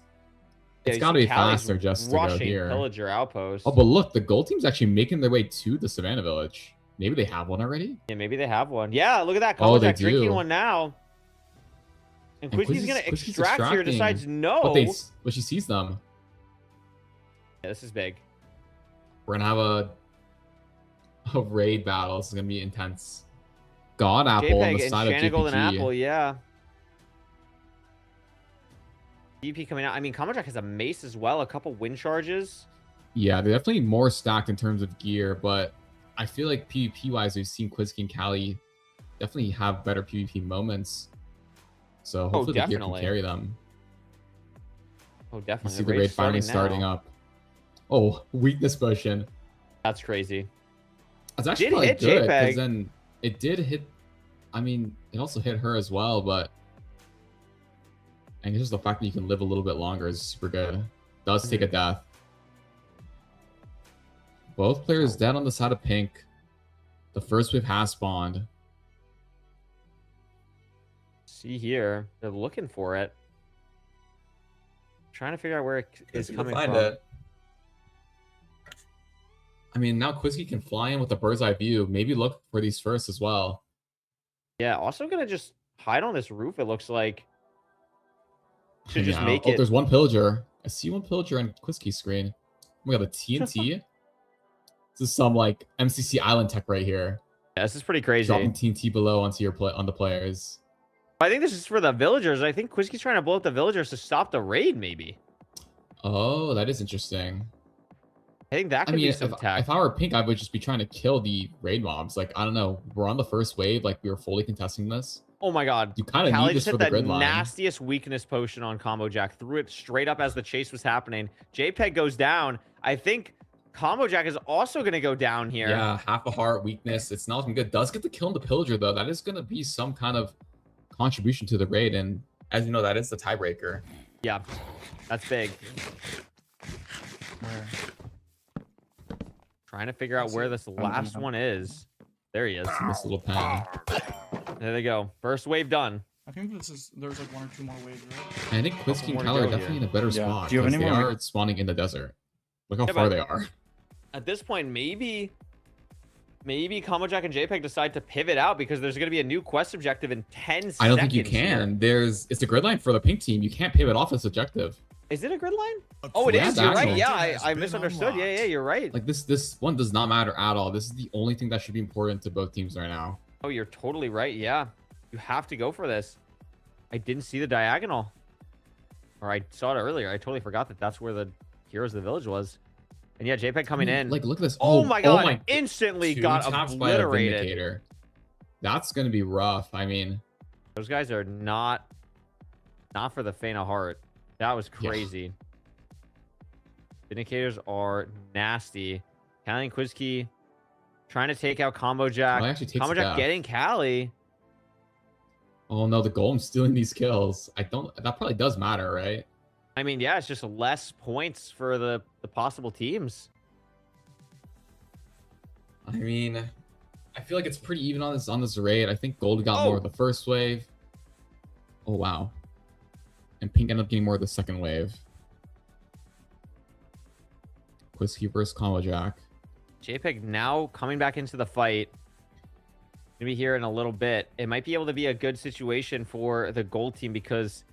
Yeah, It's you got to see be Callie's faster just to go rushing here. Pillager Outpost. Oh, but look, the gold team's actually making their way to the Savannah Village. Maybe they have one already? Yeah, maybe they have one. Yeah, look at that. Oh, they Jack drinking do. one now. And And Quisky's going to Quisky's extract here, extracting, decides no. But she sees them. Yeah, this is big. We're going to have a raid battle. This is going to be intense. God Apple on the JPEG, side of Enchanted Golden JPG. Apple, yeah. DP coming out. I mean, Jack has a mace as well, a couple wind charges. Yeah, they're definitely more stacked in terms of gear, but I feel like PvP-wise, we've seen Quisky and Callie definitely have better PvP moments. So hopefully the gear can definitely. carry them. Oh, You definitely. see the raid finally starting now. up. Oh, weakness potion. That's crazy. That's actually Did probably hit good, JPEG. because then it did hit... I mean, it also hit her as well, but... And just the fact that you can live a little bit longer is super good. Does take a death. Both players dead on the side of pink. The first wave has spawned. See here, they're looking for it. Trying to figure out where it is coming from. I mean, now Quisky can fly in with a bird's eye view. Maybe look for these first as well. Yeah, also gonna just hide on this roof, it looks like. Should just Yeah. make Oh, it. there's one pillager. I see one pillager on Quisky's screen. Oh my god, the TNT. This is some like MCC Island tech right here. Yeah, this is pretty crazy. Dropping TNT below onto your on the players. I think this is for the villagers. I think Quisky's trying to blow up the villagers to stop the raid, maybe. Oh, that is interesting. I think that I could mean, be some tech. if I were pink, I would just be trying to kill the raid mobs. Like, I don't know. We're on the first wave. Like, we were fully contesting this. Oh my god. You kind of Callie need this just for hit the the grid line. nastiest weakness potion on Combo Jack. Threw it straight up as the chase was happening. JPEG goes down. I think Combo Jack is also going to go down here. Yeah, half a heart, weakness. It's not looking good. Does get the kill on the pillager, though. That is going to be some kind of contribution to the raid. And as you know, that is the tiebreaker. Yeah, that's big. Trying to figure out where this last one is. There he is. This little pen. There they go. First wave done. I think there's like one or two more waves, right? I think Quisky and more to Callie are go definitely here. in a better Yeah. spot. Do you have because any they more- are spawning in the desert. Look how Yeah, far but- they are. At this point, maybe Combo Jack and JPEG decide to pivot out because there's going to be a new quest objective in 10 seconds. I don't think you here. can. It's a grid line for the pink team. You can't pivot off this objective. Is it a grid line? Oh, it Yeah, is. the You're right. actual- Yeah, I misunderstood. Yeah, you're right. Like this one does not matter at all. This is the only thing that should be important to both teams right now. Oh, you're totally right. Yeah. You have to go for this. I didn't see the diagonal. Or I saw it earlier. I totally forgot that that's where the Heroes of the Village was. And yeah, JPEG coming in. Like, look at this. Oh my god. my. Instantly Two got taps by the obliterated. Vindicator. That's going to be rough. I mean, Those guys are not for the faint of heart. That was crazy. Vindicators are nasty. Callie and Quizkey trying to take out Combo Jack. Callie actually takes Combo it Jack back. getting Callie. oh no, the Golem's stealing these kills. That probably does matter, right? I mean, yeah, it's just less points for the possible teams. I mean, I feel like it's pretty even on this raid. I think Gold got more of the first wave. Oh wow. And Pink ended up getting more of the second wave. Quizkey versus Combo Jack. JPEG now coming back into the fight. Gonna be here in a little bit. It might be able to be a good situation for the Gold team because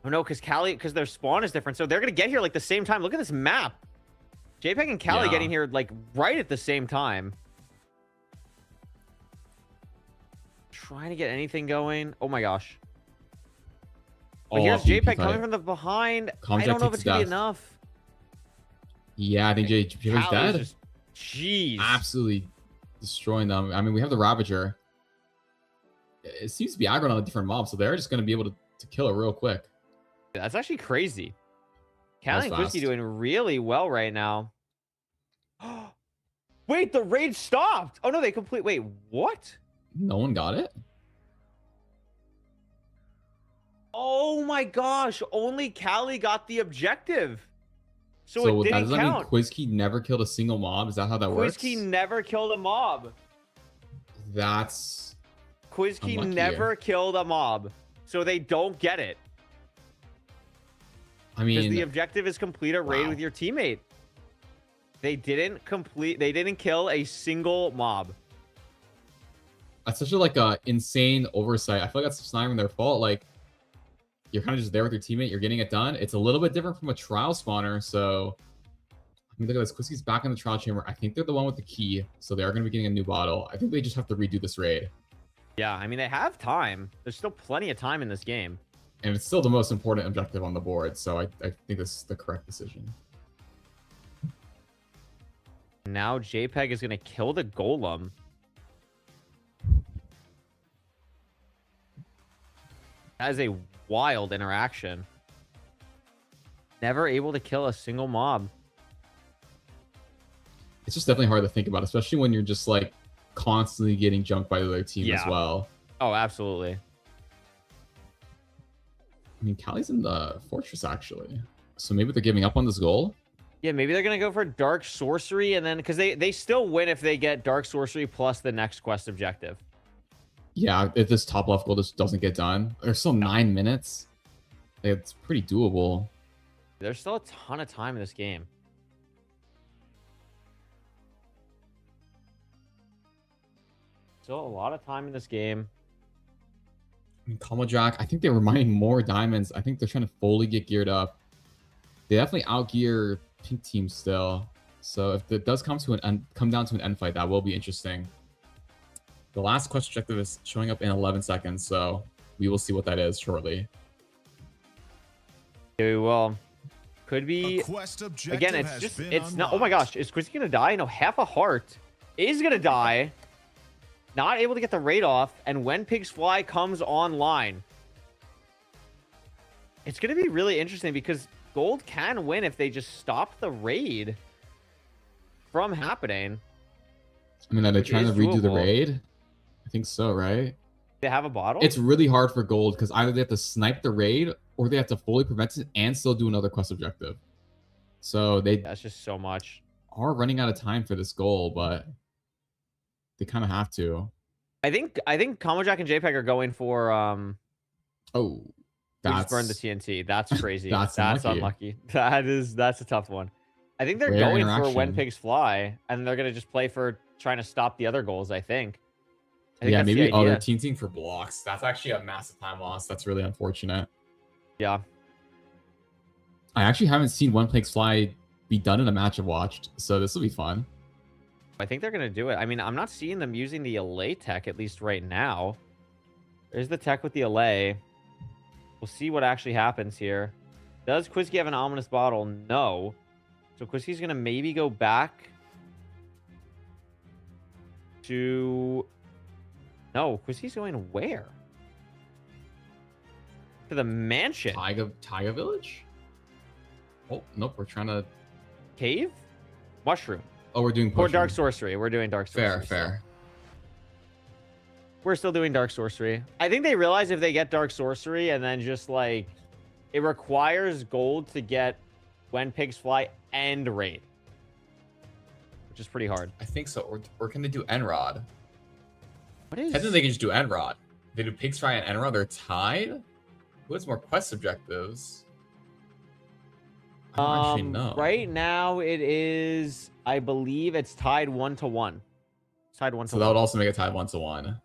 oh no, because their spawn is different. So they're gonna get here like the same time. Look at this map. JPEG and Callie getting here like right at the same time. Trying to get anything going. Oh my gosh. But here's JPEG coming from the behind. I don't know if it's gonna be enough. Yeah, I think JPEG's dead. Just, jeez. Absolutely destroying them. I mean, we have the Ravager. It seems to be aggroed on a different mob, so they're just going to be able to kill it real quick. That's actually crazy. That Callie was and Quizkey fast. doing really well right now. Wait, the raid stopped. Oh no, they complete. Wait, what? No one got it? Oh my gosh, only Callie got the objective. So it that didn't does that count. mean Quizkey never killed a single mob? Is that how that works? Quizkey never killed a mob. That's Quizkey unlucky. never killed a mob. So they don't get it. I Because mean, the objective is complete a raid with your teammate. They didn't kill a single mob. that's such a insane oversight. I feel like that's not even their fault. Like, you're kind of just there with your teammate. You're getting it done. It's a little bit different from a trial spawner. So, I mean, look at this. Quizkey's back in the trial chamber. I think they're the one with the key. So they are going to be getting a new bottle. I think they just have to redo this raid. Yeah, I mean, they have time. There's still plenty of time in this game. And it's still the most important objective on the board. So I think this is the correct decision. Now JPEG is going to kill the Golem. That is a wild interaction. Never able to kill a single mob. It's just definitely hard to think about, especially when you're just constantly getting jumped by the other team as well. Oh, absolutely. I mean, Callie's in the fortress actually. So maybe they're giving up on this goal. Yeah, maybe they're going to go for Dark Sorcery and then because they still win if they get Dark Sorcery plus the next quest objective. Yeah, if this top left goal just doesn't get done, there's still 9 minutes. It's pretty doable. There's still a ton of time in this game. Still a lot of time in this game. I mean, Combo Jack, I think they were mining more diamonds. I think they're trying to fully get geared up. They definitely outgear Pink Team still. So if it does come down to an end fight, that will be interesting. The last quest objective is showing up in 11 seconds, so we will see what that is shortly. Okay, well, could be. Again, it's not. Oh my gosh, is Quizkey gonna die? No, half a heart is gonna die. Not able to get the raid off, and when Pigs Fly comes online, it's gonna be really interesting because Gold can win if they just stop the raid from happening. I mean, are they trying to redo the doable. raid? I think so, right? They have a bottle? It's really hard for Gold because either they have to snipe the raid or they have to fully prevent it and still do another quest objective. So that's just so much. Are running out of time for this goal, but they kind of have to. I think Combo Jack and JPEG are going for Oh, we just burned the TNT. That's crazy. That's unlucky. That's a tough one. I think they're Rare going for interaction. when pigs fly, and they're gonna just play for trying to stop the other goals. I think Yeah, that's the maybe idea. they're teaming for blocks. That's actually a massive time loss. That's really unfortunate. Yeah. I actually haven't seen One Pigs Fly be done in a match I've watched, so this will be fun. I think they're gonna do it. I mean, I'm not seeing them using the Allay tech at least right now. There's the tech with the Allay. We'll see what actually happens here. Does Quizkey have an ominous bottle? No. So Quizkey's gonna maybe go back to... No, Quizkey's going where? To the mansion. Taiga Village? Oh, nope, we're trying to... Cave? Mushroom. Oh, we're doing Or potion. Dark Sorcery. We're doing Dark Sorcery. Fair. We're still doing Dark Sorcery. I think they realize if they get Dark Sorcery and then just like... It requires gold to get When Pigs Fly and Raid. Which is pretty hard. I think so. Or can they do Enrod? What is... Technically, they can just do Enrod. They do Pigs Fry and Enrod. They're tied? Who has more quest objectives? I don't actually know. Right now it is... I believe it's tied 1-1. It's tied 1-1. So that would also make it tied 1-1.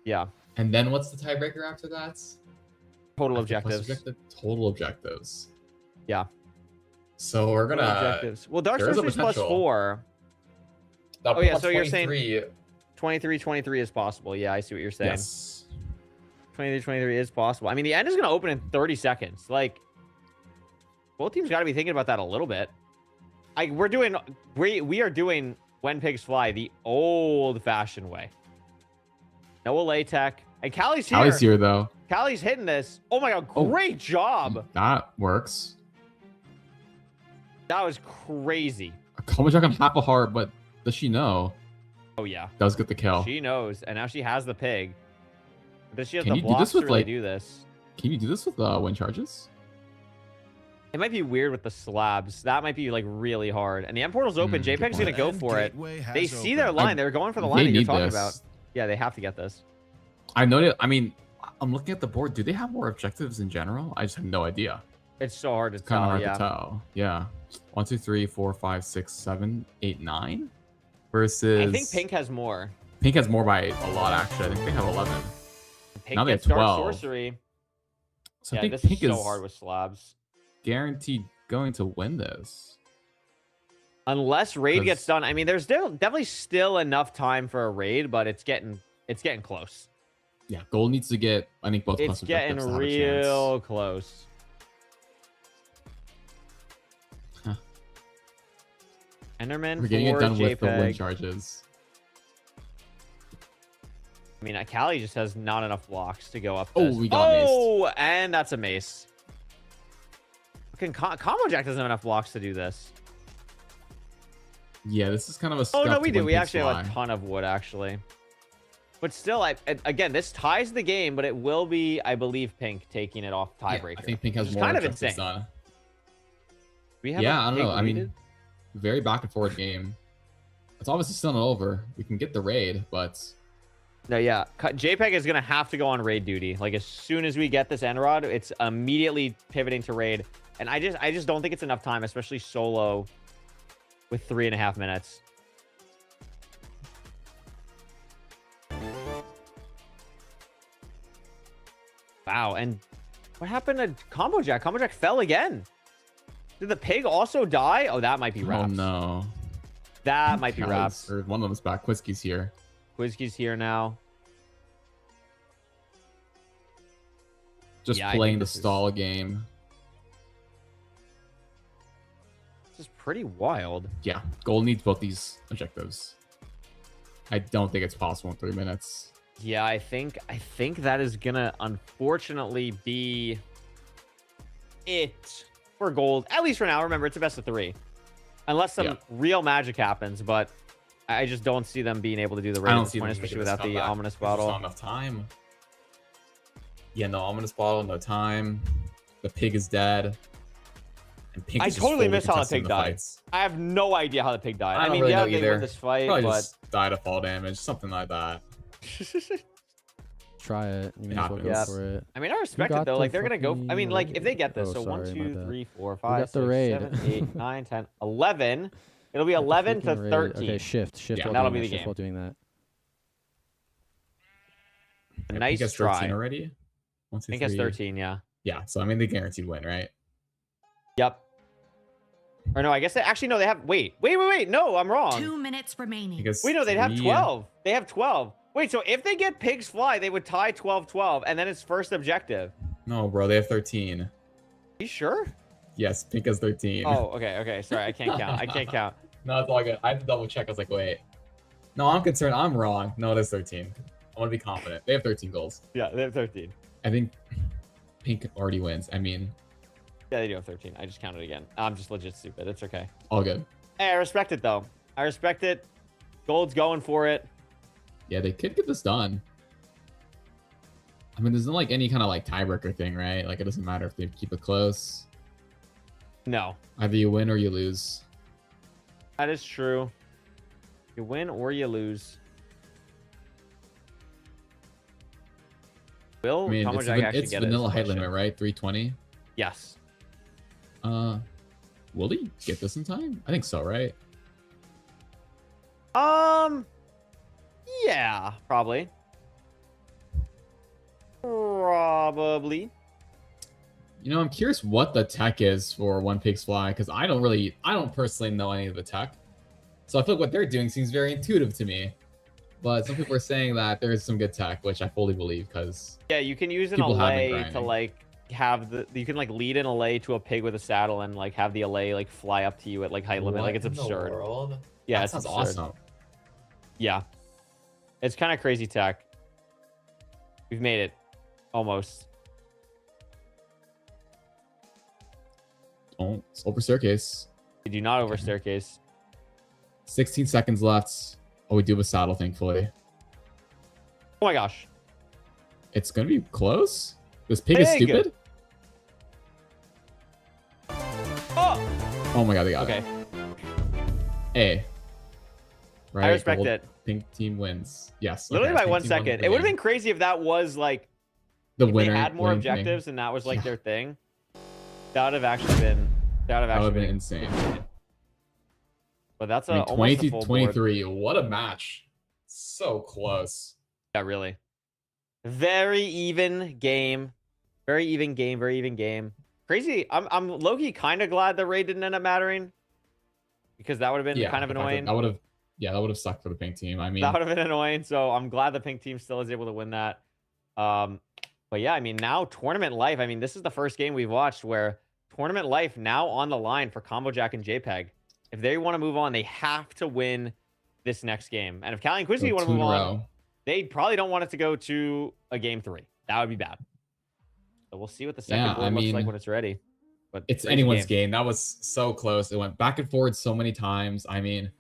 Yeah. And then what's the tiebreaker after that? Total objectives. Total objectives. Yeah. So we're gonna... Total objectives. Well, Dark there is a Sorcery's potential. +4. That Oh, yeah, plus so you're saying 23 23 is possible. Yeah, I see what you're saying. Yes. 23 is possible. I mean, the end is going to open in 30 seconds. Like, both teams got to be thinking about that a little bit. We are doing When Pigs Fly the old-fashioned way. No Allay tech. And Callie's here. Callie's here, though. Callie's hitting this. Oh my god, great job. That works. That was crazy. Komajuk on half a heart, but does she know? Oh yeah. Does get the kill. She knows, and now she has the pig. Does she have Can the you do blocks this to with, really like- do this? Can you do this with wind charges? It might be weird with the slabs. That might be like really hard. And the M portal's open. JPEG's gonna go for it. They see their line. They're going for the line that you're talking about. Yeah, they have to get this. I noticed. I mean, I'm looking at the board. Do they have more objectives in general? I just have no idea. It's so hard to Kind tell. of hard Yeah. to tell. Yeah. 1, 2, 3, 4, 5, 6, 7, 8, 9. Versus. I think Pink has more. Pink has more by a lot. Actually, I think they have 11. Pink Now they have gets Dark 12. Sorcery. So I Yeah, think this Pink is so is hard with slabs. guaranteed going to win this. Unless raid 'Cause- gets done. I mean, there's definitely still enough time for a raid, but it's getting close. Yeah, gold needs to get. I think both It's plus getting objectives to have a chance. real close. Huh. Enderman We're getting it for done with the JPEG. wind charges. I mean, Callie just has not enough blocks to go up. Oh, this. we got maced. Oh, and that's a mace. Fucking Combo Jack doesn't have enough blocks to do this. Yeah, this is kind of a. Oh no, scuffed we do. Wind We Pigs actually have a Fly. ton of wood, actually. But still, again, this ties the game, but it will be, I believe, Pink taking it off tiebreaker. I think Pink has which is more kind of objectives insane. done. We have Yeah, a I don't Pink know. I mean, leaded? very back and forth game. It's obviously still not over. We can get the raid, but No, yeah. JPEG is gonna have to go on raid duty. Like as soon as we get this Enrod, it's immediately pivoting to raid. And I just don't think it's enough time, especially solo, with 3.5 minutes. Wow, and what happened to Combo Jack? Combo Jack fell again. Did the pig also die? Oh, that might be Raps. oh no, That might be Callie's- Raps. Or one of them's back. Quizkey's here. Quizkey's here now. Just Yeah, I playing think the this is- stall game. This is pretty wild. Yeah, gold needs both these objectives. I don't think it's possible in 3 minutes. Yeah, I think that is gonna unfortunately be it for gold, at least for now. Remember, it's a best of 3, unless some real magic happens. But I just don't see them being able to do the raid I at don't this see point, them especially making this without the comeback. ominous There's just bottle. not enough time. Yeah, no ominous bottle, no time. The pig is dead. And Pink I is just totally fully missed how the contesting pig died. fights. I have no idea how the pig died. I I don't mean, really yeah, know they either. won this fight, Probably but just died of fall damage, something like that. Try it. You may as well go Yeah. for it. I mean, I respect Who it got though. the Like they're gonna go. I mean, like if they get this, Oh, so sorry, 1, my 2, bad. 3, 4, Who 5, got the 6, raid? 7, 8, 9, 10, 11. It'll be 11 to Freaking raid. 13. Okay, shift. Yeah, while that'll doing be that, the shift game. while doing that. Yeah, Nice Pink has 13 try. already. 1, 2, I think it's 3. 13. Yeah. Yeah, so I mean they guaranteed win, right? Yep. Or no, I guess they actually no. They have wait. No, I'm wrong. 2 minutes remaining. Because Wait, no, they'd have 3 12. They have 12. Wait, so if they get pigs fly, they would tie 12-12, and then it's first objective. No, bro, they have 13. You sure? Yes, pink has 13. Oh, okay. Sorry, I can't count. I can't count. No, it's all good. I had to double check. I was like, wait. No, I'm concerned. I'm wrong. No, it is 13. I want to be confident. They have 13 goals. Yeah, they have 13. I think pink already wins. I mean, Yeah, they do have 13. I just counted again. I'm just legit stupid. It's okay. all good. Hey, I respect it, though. I respect it. Gold's going for it. Yeah, they could get this done. I mean, there's not like any kind of like tiebreaker thing, right? Like it doesn't matter if they keep it close. No. Either you win or you lose. That is true. You win or you lose. Will I mean, Combo Jack actually it's get it? vanilla is the height question. limit, right? 320. Yes. Will he get this in time? I think so, right? Yeah, probably. Probably. You know, I'm curious what the tech is for One Pigs Fly because I don't personally know any of the tech. So I feel like what they're doing seems very intuitive to me. But some people are saying that there is some good tech, which I fully believe because Yeah, you can use an people have been allay to grinding. like have you can like lead an allay to a pig with a saddle and like have the allay like fly up to you at like height limit. Like it's absurd. Yeah, That it's sounds absurd. awesome. Yeah. It's kind of crazy tech. We've made it. Almost. Don't over staircase. We do not over staircase. 16 seconds left. Oh, we do have a saddle, thankfully. Oh my gosh. It's gonna be close. This pig is Pig! stupid. Oh! Oh my god, they got Okay. it. A. Right. I respect gold, it. Pink team wins. Yes. Literally okay, by pink 1 team won second. the It would have game. been crazy if that was like the if winner. they had more winning thing. objectives and that was like Yeah. their thing. That would have actually been that would have That would actually have been been insane. But that's I mean, almost 22 a full board. 23. What a match. So close. Yeah, really. Very even game. Very even game. Very even game. Crazy. I'm low-key kind of glad the raid didn't end up mattering. Because that would have been kind of the fact annoying. That would have, yeah, that would have sucked for the pink team. I mean, That would have been annoying. So I'm glad the pink team still is able to win that. But yeah, I mean, now tournament life. I mean, this is the first game we've watched where tournament life now on the line for Combo Jack and JPEG. If they want to move on, they have to win this next game. And if Callie and Quizzy so want to 2 in move a on, row. they probably don't want it to go to a game 3. That would be bad. So we'll see what the second Yeah, board I looks like mean, when it's ready. But It's crazy anyone's game. That was so close. It went back and forward so many times. I mean,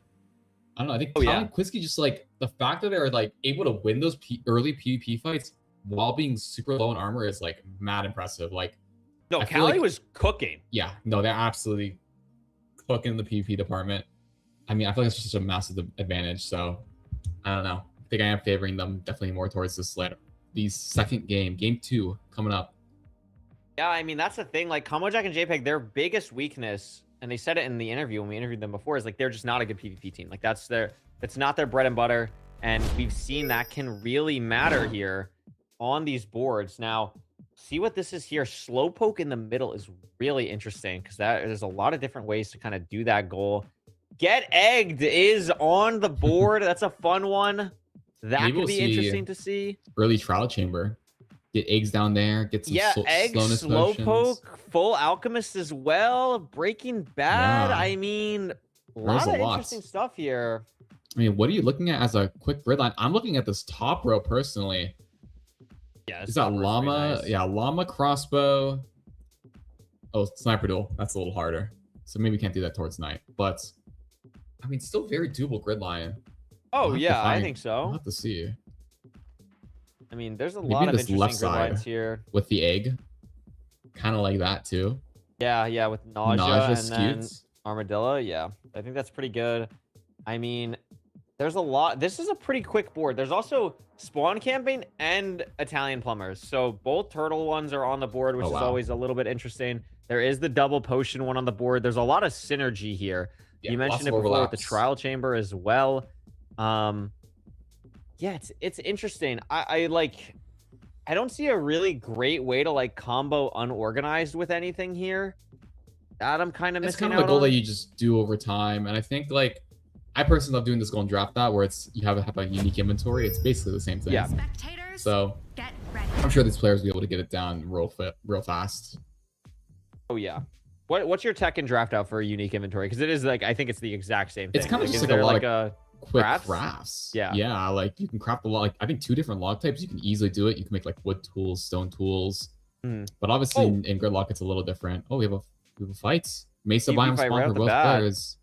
I don't know. I think Callie and Quizzy just like the fact that they're like able to win those early PvP fights while being super low in armor is like mad impressive. Like, No, I feel Callie like- was cooking. yeah, no, they're absolutely cooking in the PvP department. I mean, I feel like it's just such a massive advantage. So I don't know. I think I am favoring them definitely more towards this later. The second game 2 coming up. Yeah, I mean, that's the thing. Like, Combo Jack and JPEG, their biggest weakness, and they said it in the interview when we interviewed them before, is like they're just not a good PvP team. Like, that's not their bread and butter. And we've seen that can really matter here on these boards. Now, see what this is here. Slowpoke in the middle is really interesting because there's a lot of different ways to kind of do that goal. Get Egged is on the board. That's a fun one. That Maybe could we'll be see interesting to see. Early trial chamber. Get eggs down there. Get some Yeah, Egg, slowness potions. Slowpoke, Full Alchemist as well. Breaking Bad. Yeah. I mean, a There's lot a of lot. interesting stuff here. I mean, what are you looking at as a quick grid line? I'm looking at this top row personally. Yeah, Is that llama? Yeah, llama crossbow. Oh, sniper duel. That's a little harder. So maybe we can't do that towards night. But I mean, still very doable grid line. Oh, We'll have to yeah, I find- think We'll so. have to see. I mean, there's a Maybe lot of this left interesting grid side lines here. with the egg. Kind of like that too. Yeah, with Nausea, Nausea and then scutes. Armadillo. Yeah, I think that's pretty good. I mean, there's a lot. This is a pretty quick board. There's also Spawn Camping and Italian Plumbers. So both turtle ones are on the board, which Oh, is wow. always a little bit interesting. There is the double potion one on the board. There's a lot of synergy here. Yeah, You mentioned it lots of before with the overlaps. trial chamber as well. Yeah, it's interesting. I don't see a really great way to like combo unorganized with anything here. That I'm kind of It's missing kind of a out goal on. that you just do over time. And I think like I personally love doing this goal and draft that where it's you have a unique inventory. It's basically the same thing. Yeah. So I'm sure these players will be able to get it down real fast. Oh yeah. What's your tech and draft out for a unique inventory? Because it is like I think it's the exact same thing. It's kind of just is like a there lot like of a quick crafts? crafts. Yeah. Yeah, like you can craft a lot. Like I think 2 different log types. You can easily do it. You can make like wood tools, stone tools. But obviously in Gridlock it's a little different. Oh, we have a fight. Mesa PvP biome fight spawn right for off the both bat. players.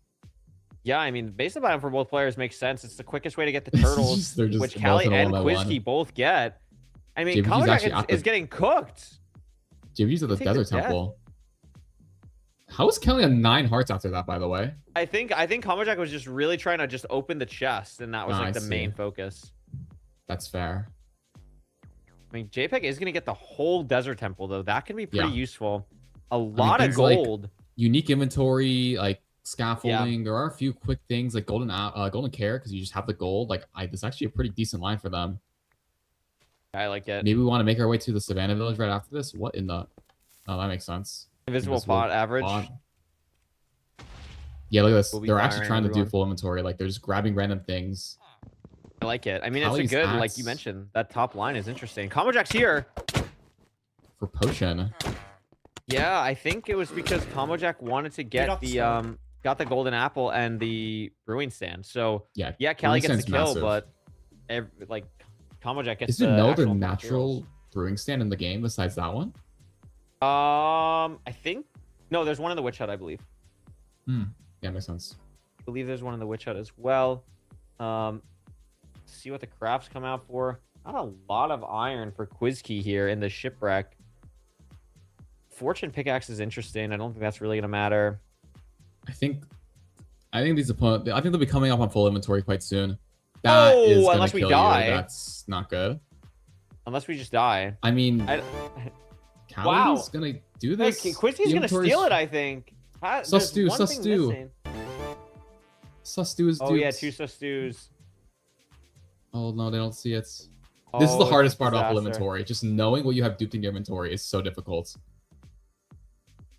Yeah, I mean, base biome for both players makes sense. It's the quickest way to get the turtles, They're just which both Callie in a and 1v1. Quizkey both get. I mean, JVG's actually Kamajak at is the- getting cooked. JVG's at the Take the desert death. temple. How is Kelly on 9 hearts after that, by the way? I think Kamajak was just really trying to just open the chest, and that was like I the see. main focus. That's fair. I mean, JPEG is going to get the whole desert temple, though. That can be pretty Yeah. useful. A lot of things like gold. unique inventory, like scaffolding. There are a few quick things like golden care because you just have the gold. Like, this is actually a pretty decent line for them. I like it. Maybe we want to make our way to the Savannah Village right after this. What in the? Oh, that makes sense. Invisible pot average. Yeah, look at this. We'll be They're actually firing trying to do everyone. full inventory. Like they're just grabbing random things. I like it. I mean, it's Callie's a good, like axe. you mentioned, that top line is interesting. Kamajak's here. For potion. Yeah, I think it was because Kamajak wanted to get up, the son. got the golden apple and the brewing stand. So Yeah, Callie brewing gets the stand's kill, massive. but like Kamajak gets Is there the no other actual natural brewing stand in the game besides that one? I think no, there's one in the witch hut, I believe. Yeah, makes sense. I believe there's one in the witch hut as well. See what the crafts come out for. Not a lot of iron for Quizkey here in the shipwreck. Fortune pickaxe is interesting. I don't think that's really gonna matter. I think these opponents. I think they'll be coming up on full inventory quite soon. That is gonna unless we kill die. you. That's not good. Unless we just die. I mean, Wow. Callie's gonna do this. Hey, Quizkey's gonna Inventory's- steal it, I think. Sus stew, There's one sus thing stew. missing. Sus stew is Oh yeah, duped. 2 sus stews. Oh no, they don't see it. This is the Oh, hardest part about full disaster. inventory. Just knowing what you have duped in your inventory is so difficult.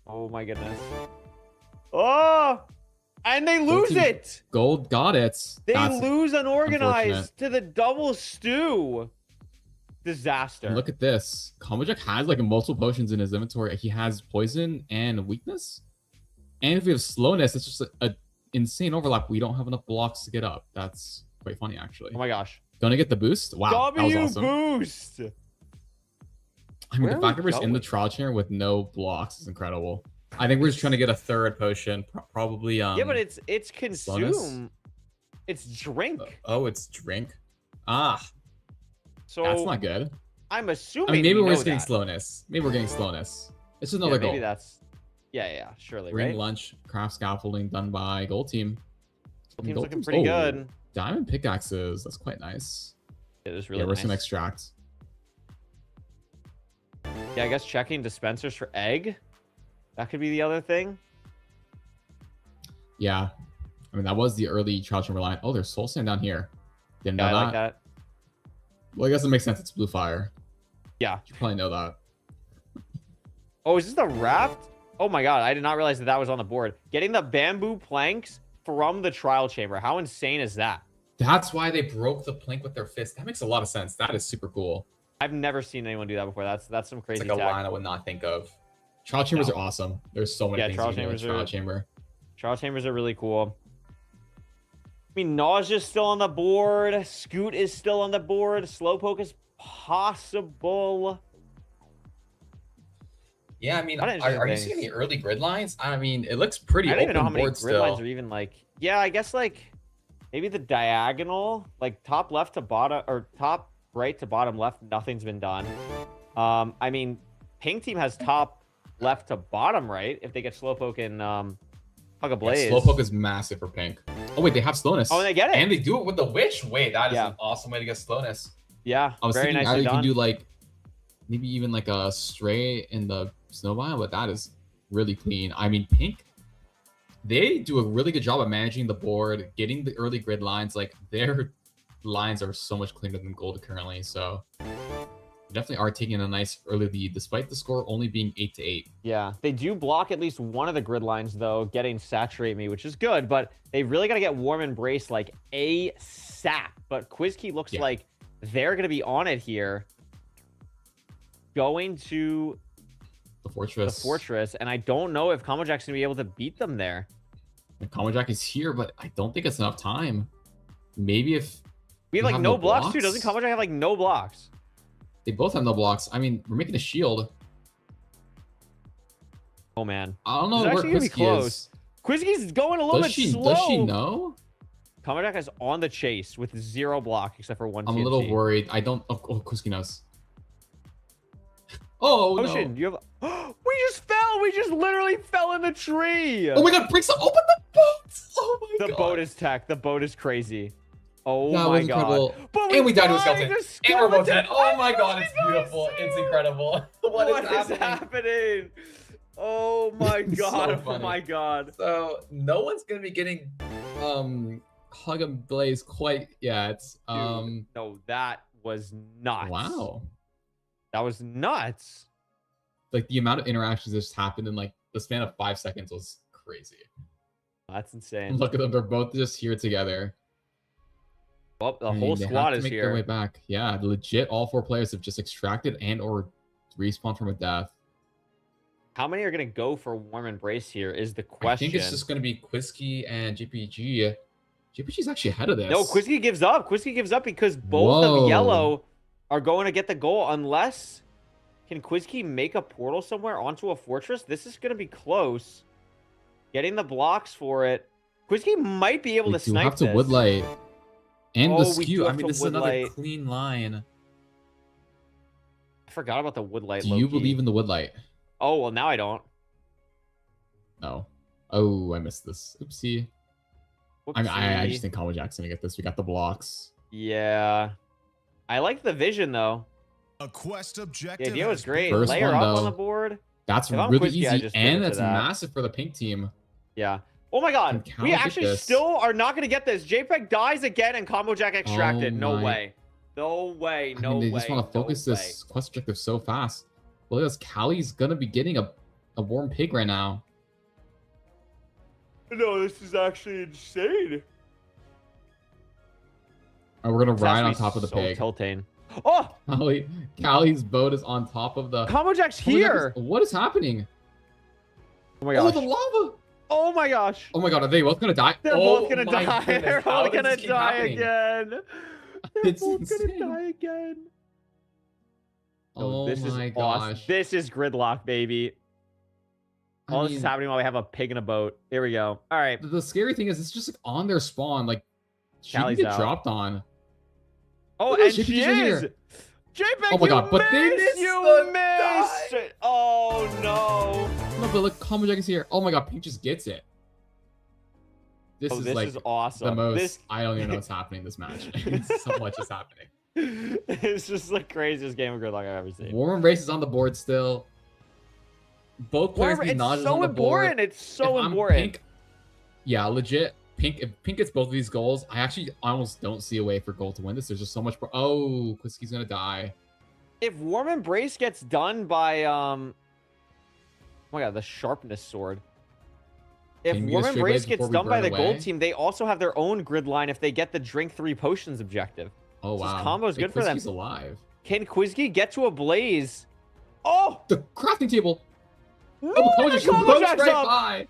Oh my goodness. Oh! And they lose team- it! Gold got it. They That's lose unorganized unfortunate. to the double stew. Disaster. And look at this. Kamajak has like multiple potions in his inventory. He has poison and weakness. And if we have slowness, it's just a insane overlap. We don't have enough blocks to get up. That's quite funny, actually. Oh my gosh. Gonna get the boost? Wow, that was W awesome. boost! I mean, Where the are fact we that we're just in the going? trial chair with no blocks is incredible. I think we're just trying to get a third potion. Probably, yeah, but it's slowness? consume. It's drink. Oh, it's drink. Ah, So that's not good. I'm assuming. I mean, maybe we we're know just getting that. slowness. Maybe we're getting slowness. It's just Yeah, another maybe goal. that's. Yeah, surely, Bring right? lunch, craft scaffolding done by gold team. Gold team's looking team's- pretty oh, good. Diamond pickaxes. That's quite nice. It is really Yeah, we're nice. some extract. Yeah, I guess checking dispensers for egg. That could be the other thing. Yeah. I mean, that was the early trial chamber line. Oh, there's soul sand down here. Didn't know Yeah, I that. like that. Well, I guess it makes sense. It's blue fire. Yeah. You probably know that. Oh, is this the raft? Oh my god, I did not realize that was on the board. Getting the bamboo planks from the trial chamber. How insane is that? That's why they broke the plank with their fist. That makes a lot of sense. That is super cool. I've never seen anyone do that before. That's some crazy It's like a tech. line I would not think of. Trial chambers are awesome. There's so many Yeah, things trial you can do in chambers a trial are- chamber. Trial chambers are really cool. I mean, Nausea's still on the board. Scoot is still on the board. Slowpoke is possible. Yeah, I mean, What are interesting you things. seeing any early grid lines? I mean, it looks pretty I don't open even know how many board grid still. lines are even like. Yeah, I guess like maybe the diagonal, like top left to bottom or top right to bottom left. Nothing's been done. I mean, pink team has top left to bottom right if they get Slowpoke and Hug a Blaze. Yeah, Slowpoke is massive for pink. Oh wait, they have slowness. Oh, and they get it. And they do it with the witch. Wait, that is Yeah. an awesome way to get slowness. Yeah, I was very thinking nicely either you done. can do like maybe even like a stray in the snow biome, but that is really clean. I mean, pink, they do a really good job of managing the board, getting the early grid lines. Like their lines are so much cleaner than gold currently, so definitely are taking a nice early lead, despite the score only being 8-8. Yeah, they do block at least one of the grid lines, though, getting Saturate Me, which is good, but they really got to get Warm Embrace like ASAP. But Quizkey looks like they're going to be on it here. going to The fortress. and I don't know if Combo Jack's gonna be able to beat them there. And Combo Jack is here, but I don't think it's enough time. Maybe if We have like no blocks too. Doesn't Combo Jack have like no blocks? They both have no blocks. I mean, we're making a shield. Oh man. I don't know This is where actually gonna be Quizky close. is. Quizky's going a little bit slow. Does she know? Combo Jack is on the chase with 0 block except for 1 I'm TNT. a little worried. I don't. Oh, Quizky knows. Oh Ocean, no! you have. We just fell. We just literally fell in the tree. Oh my God! Bricks open the boat. Oh my God! The boat is tech. The boat is crazy. Oh That my was God! incredible. But And we died to a died skeleton. to And we're both dead. skeleton. Oh my God! It's beautiful. It's incredible. What is happening? Oh my It's so God! Oh funny. my God! So no one's gonna be getting Hug and Blaze quite yet. Dude, no, that was nuts. Wow. That was nuts. Like the amount of interactions that just happened in like the span of 5 seconds was crazy. That's insane. Look at them; they're both just here together. Well, the I mean, whole they have squad to is make here. their way back. Yeah, legit. All 4 players have just extracted and or respawned from a death. How many are gonna go for Warm Embrace here? Is the question. I think it's just gonna be Quizky and JPG. JPG's actually ahead of this. No, Quizky gives up. Quizky gives up because both Whoa. of yellow are going to get the goal unless can Quizky make a portal somewhere onto a fortress? This is going to be close. Getting the blocks for it. Quizky might be able We to do snipe have to this. woodlight. And the Oh, we do skew. I have mean, to this is another woodlight. clean line. I forgot about the woodlight. Do you believe in the woodlight? Oh, well, now I don't. No. Oh, I missed this. Oopsie. I mean, I Whoopsie. just think Combo Jack's gonna get this. We got the blocks. Yeah. I like the vision, though. A quest The objective. idea was great. First Layer one, up on though. the board. That's If I'm really Quizky, I easy, just give it and to that's that. massive for the pink team. Yeah. Oh my God. Can We Cal get actually this? still are not going to get this. JPEG dies again and Combo Jack extracted. Oh No my- way. No way. I No mean, they way. just want to focus no this quest objective so fast. Well, look at this. Callie's gonna be getting a warm pig right now. way. No, this is actually insane. And we're gonna It's ride on actually top of the so pig. tilting. Oh, Callie's boat is on top of the. Combo Jack's Combo Jack here. what is happening? Oh my Oh, gosh. the lava! Oh my gosh. Oh my God, are they both gonna die? They're oh both gonna my die. goodness, They're how both does gonna this keep die happening? again. They're It's both gonna insane. die again. Oh this my is gosh. awesome. This is Gridlock, baby. All this is mean- happening while we have a pig in a boat. Here we go. All right. The scary thing is, it's just like on their spawn. Like, she can Callie's get out. dropped on. Oh, Look at and this, she JPG's right is. here. JPEG, Oh my you God, but they missed! missed You the missed! Oh no! No, but look, Combo Jack is here. Oh my God, Pink just gets it. This Oh, is this like is awesome. the most. This- I don't even know what's happening in this match. So much is happening. It's just the craziest game of Gridlock I've ever seen. Warm Embrace is on the board still. Both players Warm- need it's nodules so on the board. important. It's so If I'm important. Pink, yeah, legit. Pink. If Pink gets both of these goals, I actually almost don't see a way for Gold to win this. There's just so much. Oh, Quizky's gonna die. If Warm Embrace gets done by oh my God, the Sharpness Sword. If Can we get Warm a straight Embrace blaze gets before we done by burn the away? gold team, they also have their own grid line if they get the drink 3 potions objective. Oh So wow. this combo is Hey, good for them. Quizky's alive. Can Quizky get to a blaze? Oh! The crafting table. No, Oh, Combo the just Combo goes Jack's right up! by.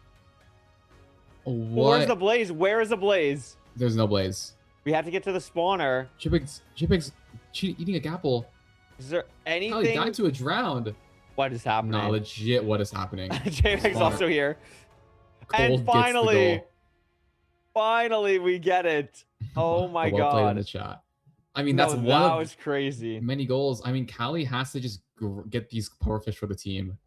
What? Where's the blaze? Where is the blaze? There's no blaze. We have to get to the spawner. JPEG's eating a gapple. Is there Callie anything? died to a drowned. What is happening? Nah, legit, what is happening? JPEG's Spawner. also here. Cold And gets the finally, goal. finally we get it. Oh my Well played in God. the chat. I mean, No, that's one that of was crazy. many goals. I mean, Callie has to just get these power fish for the team.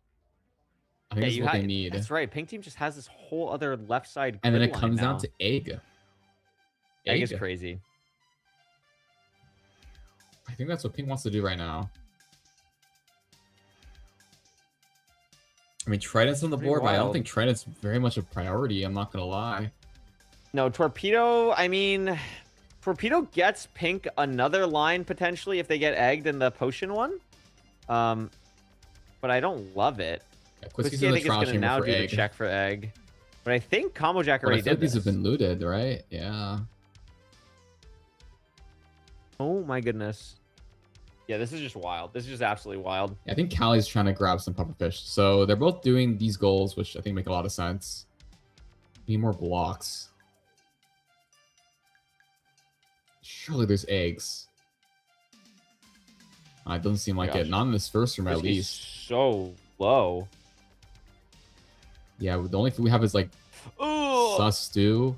I think Yeah, that's you what had- they need. That's right. Pink team just has this whole other left side. And then grid it line comes down now. to egg. Egg is crazy. I think that's what Pink wants to do right now. I mean, Trident's on the Pretty board, but I don't wild. think Trident's very much a priority. I'm not gonna lie. No, Torpedo, I mean, Torpedo gets Pink another line potentially if they get egged in the potion one. But I don't love it. Yeah, Quizky, Quizky's in I the think, is trial going to chamber now for do egg. the check for egg. But I think Combo Jack But I already feel like did these this. have been looted, right? Yeah. Oh my goodness. Yeah, this is just wild. This is just absolutely wild. I think Callie's trying to grab some pufferfish. So they're both doing these goals, which I think make a lot of sense. Need more blocks. Surely there's eggs. It doesn't seem like it. Not in this first room, at least. So low. Yeah, the only thing we have is like sus stew.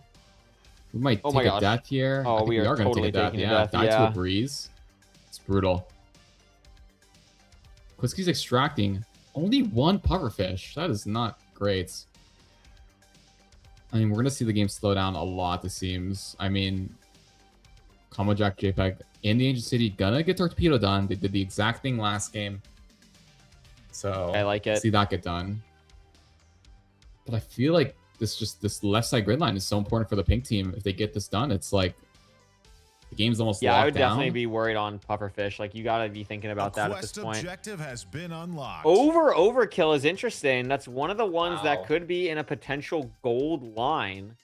We might take a death here. I think we are going to take a death. Yeah, die to a breeze. It's brutal. Quisky's extracting only one pufferfish. That is not great. I mean, we're going to see the game slow down a lot, it seems. I mean, Combo Jack, JPEG in the Ancient City gonna get Torpedo done. They did the exact thing last game. So I like it. See that get done. But I feel like this left side grid line is so important for the pink team. If they get this done, it's like the game's almost locked I would down. definitely be worried on pufferfish. Like you gotta be thinking about that at this point. Objective has been unlocked. Overkill is interesting. That's one of the ones that could be in a potential gold line.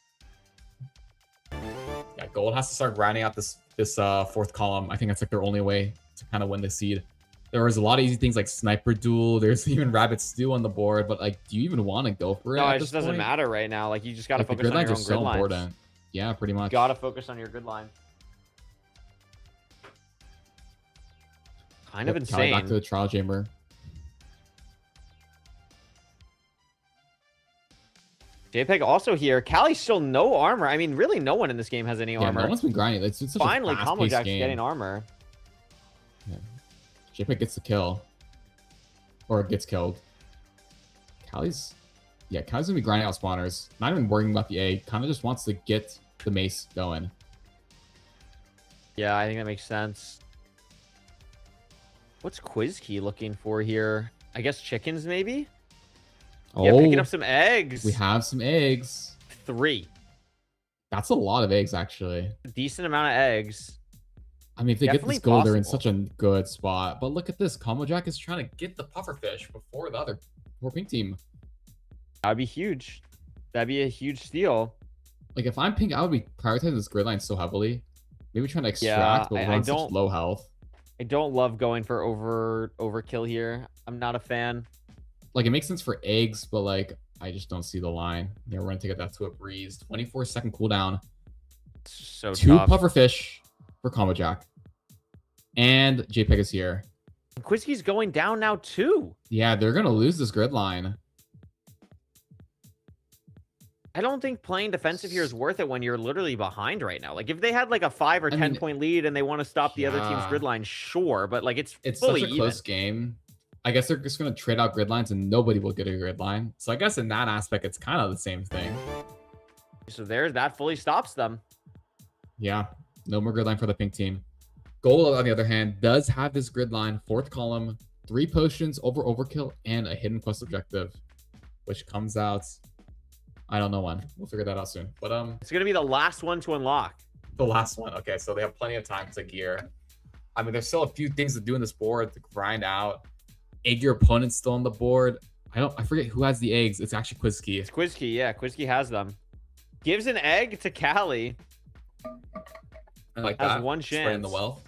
Yeah, gold has to start grinding out this fourth column. I think that's like their only way to kind of win the seed. There was a lot of easy things like sniper duel. There's even rabbit stew on the board, but like, do you even want to go for it? No, it just doesn't matter right now. Like you just gotta focus on your own grid lines. Important. Yeah, pretty much. You gotta focus on your grid line. Kind of insane. Back to the trial chamber. JPEG also here. Callie's still no armor. I mean, really, no one in this game has any armor. No one's been grinding. It's such Finally, a Combo Jack's game. getting armor. Yeah. JPEG gets the kill. Or gets killed. Callie's gonna be grinding out spawners. Not even worrying about the A. Kind of just wants to get the mace going. Yeah, I think that makes sense. What's Quizkey looking for here? I guess chickens, maybe? Yeah, picking up some eggs. We have some eggs. 3. That's a lot of eggs, actually. A decent amount of eggs. I mean, if they Definitely get this goal, they're in possible. such a good spot. But look at this. Combo Jack is trying to get the pufferfish before the other pink team. That'd be huge. That'd be a huge steal. Like, if I'm pink, I would be prioritizing this grid line so heavily. Maybe trying to extract, but we're on such low health. I don't love going for overkill here. I'm not a fan. Like, it makes sense for eggs, but like, I just don't see the line. Yeah, we're gonna take that to a breeze. 24-second cooldown. So 2 tough. pufferfish for Combo Jack. And JPEG is here. Quizkey's going down now too. Yeah, they're gonna lose this grid line. I don't think playing defensive here is worth it when you're literally behind right now. Like if they had like a 5 or 10 point lead and they want to stop the other team's grid line, sure, but like it's fully such a close game. I guess they're just gonna trade out grid lines and nobody will get a grid line. So I guess in that aspect, it's kind of the same thing. So there's that fully stops them. Yeah, no more grid line for the pink team. Gold, on the other hand, does have this grid line, 4th column, 3 potions over overkill, and a hidden quest objective, which comes out. I don't know when. We'll figure that out soon. But it's gonna be the last one to unlock. The last one. Okay, so they have plenty of time to gear. I mean, there's still a few things to do in this board to grind out. Egg your opponent's still on the board. I forget who has the eggs. It's actually Quizkey. It's Quizkey, yeah. Quizkey has them. Gives an egg to Callie. I like has that. one Spreading chance. the wealth.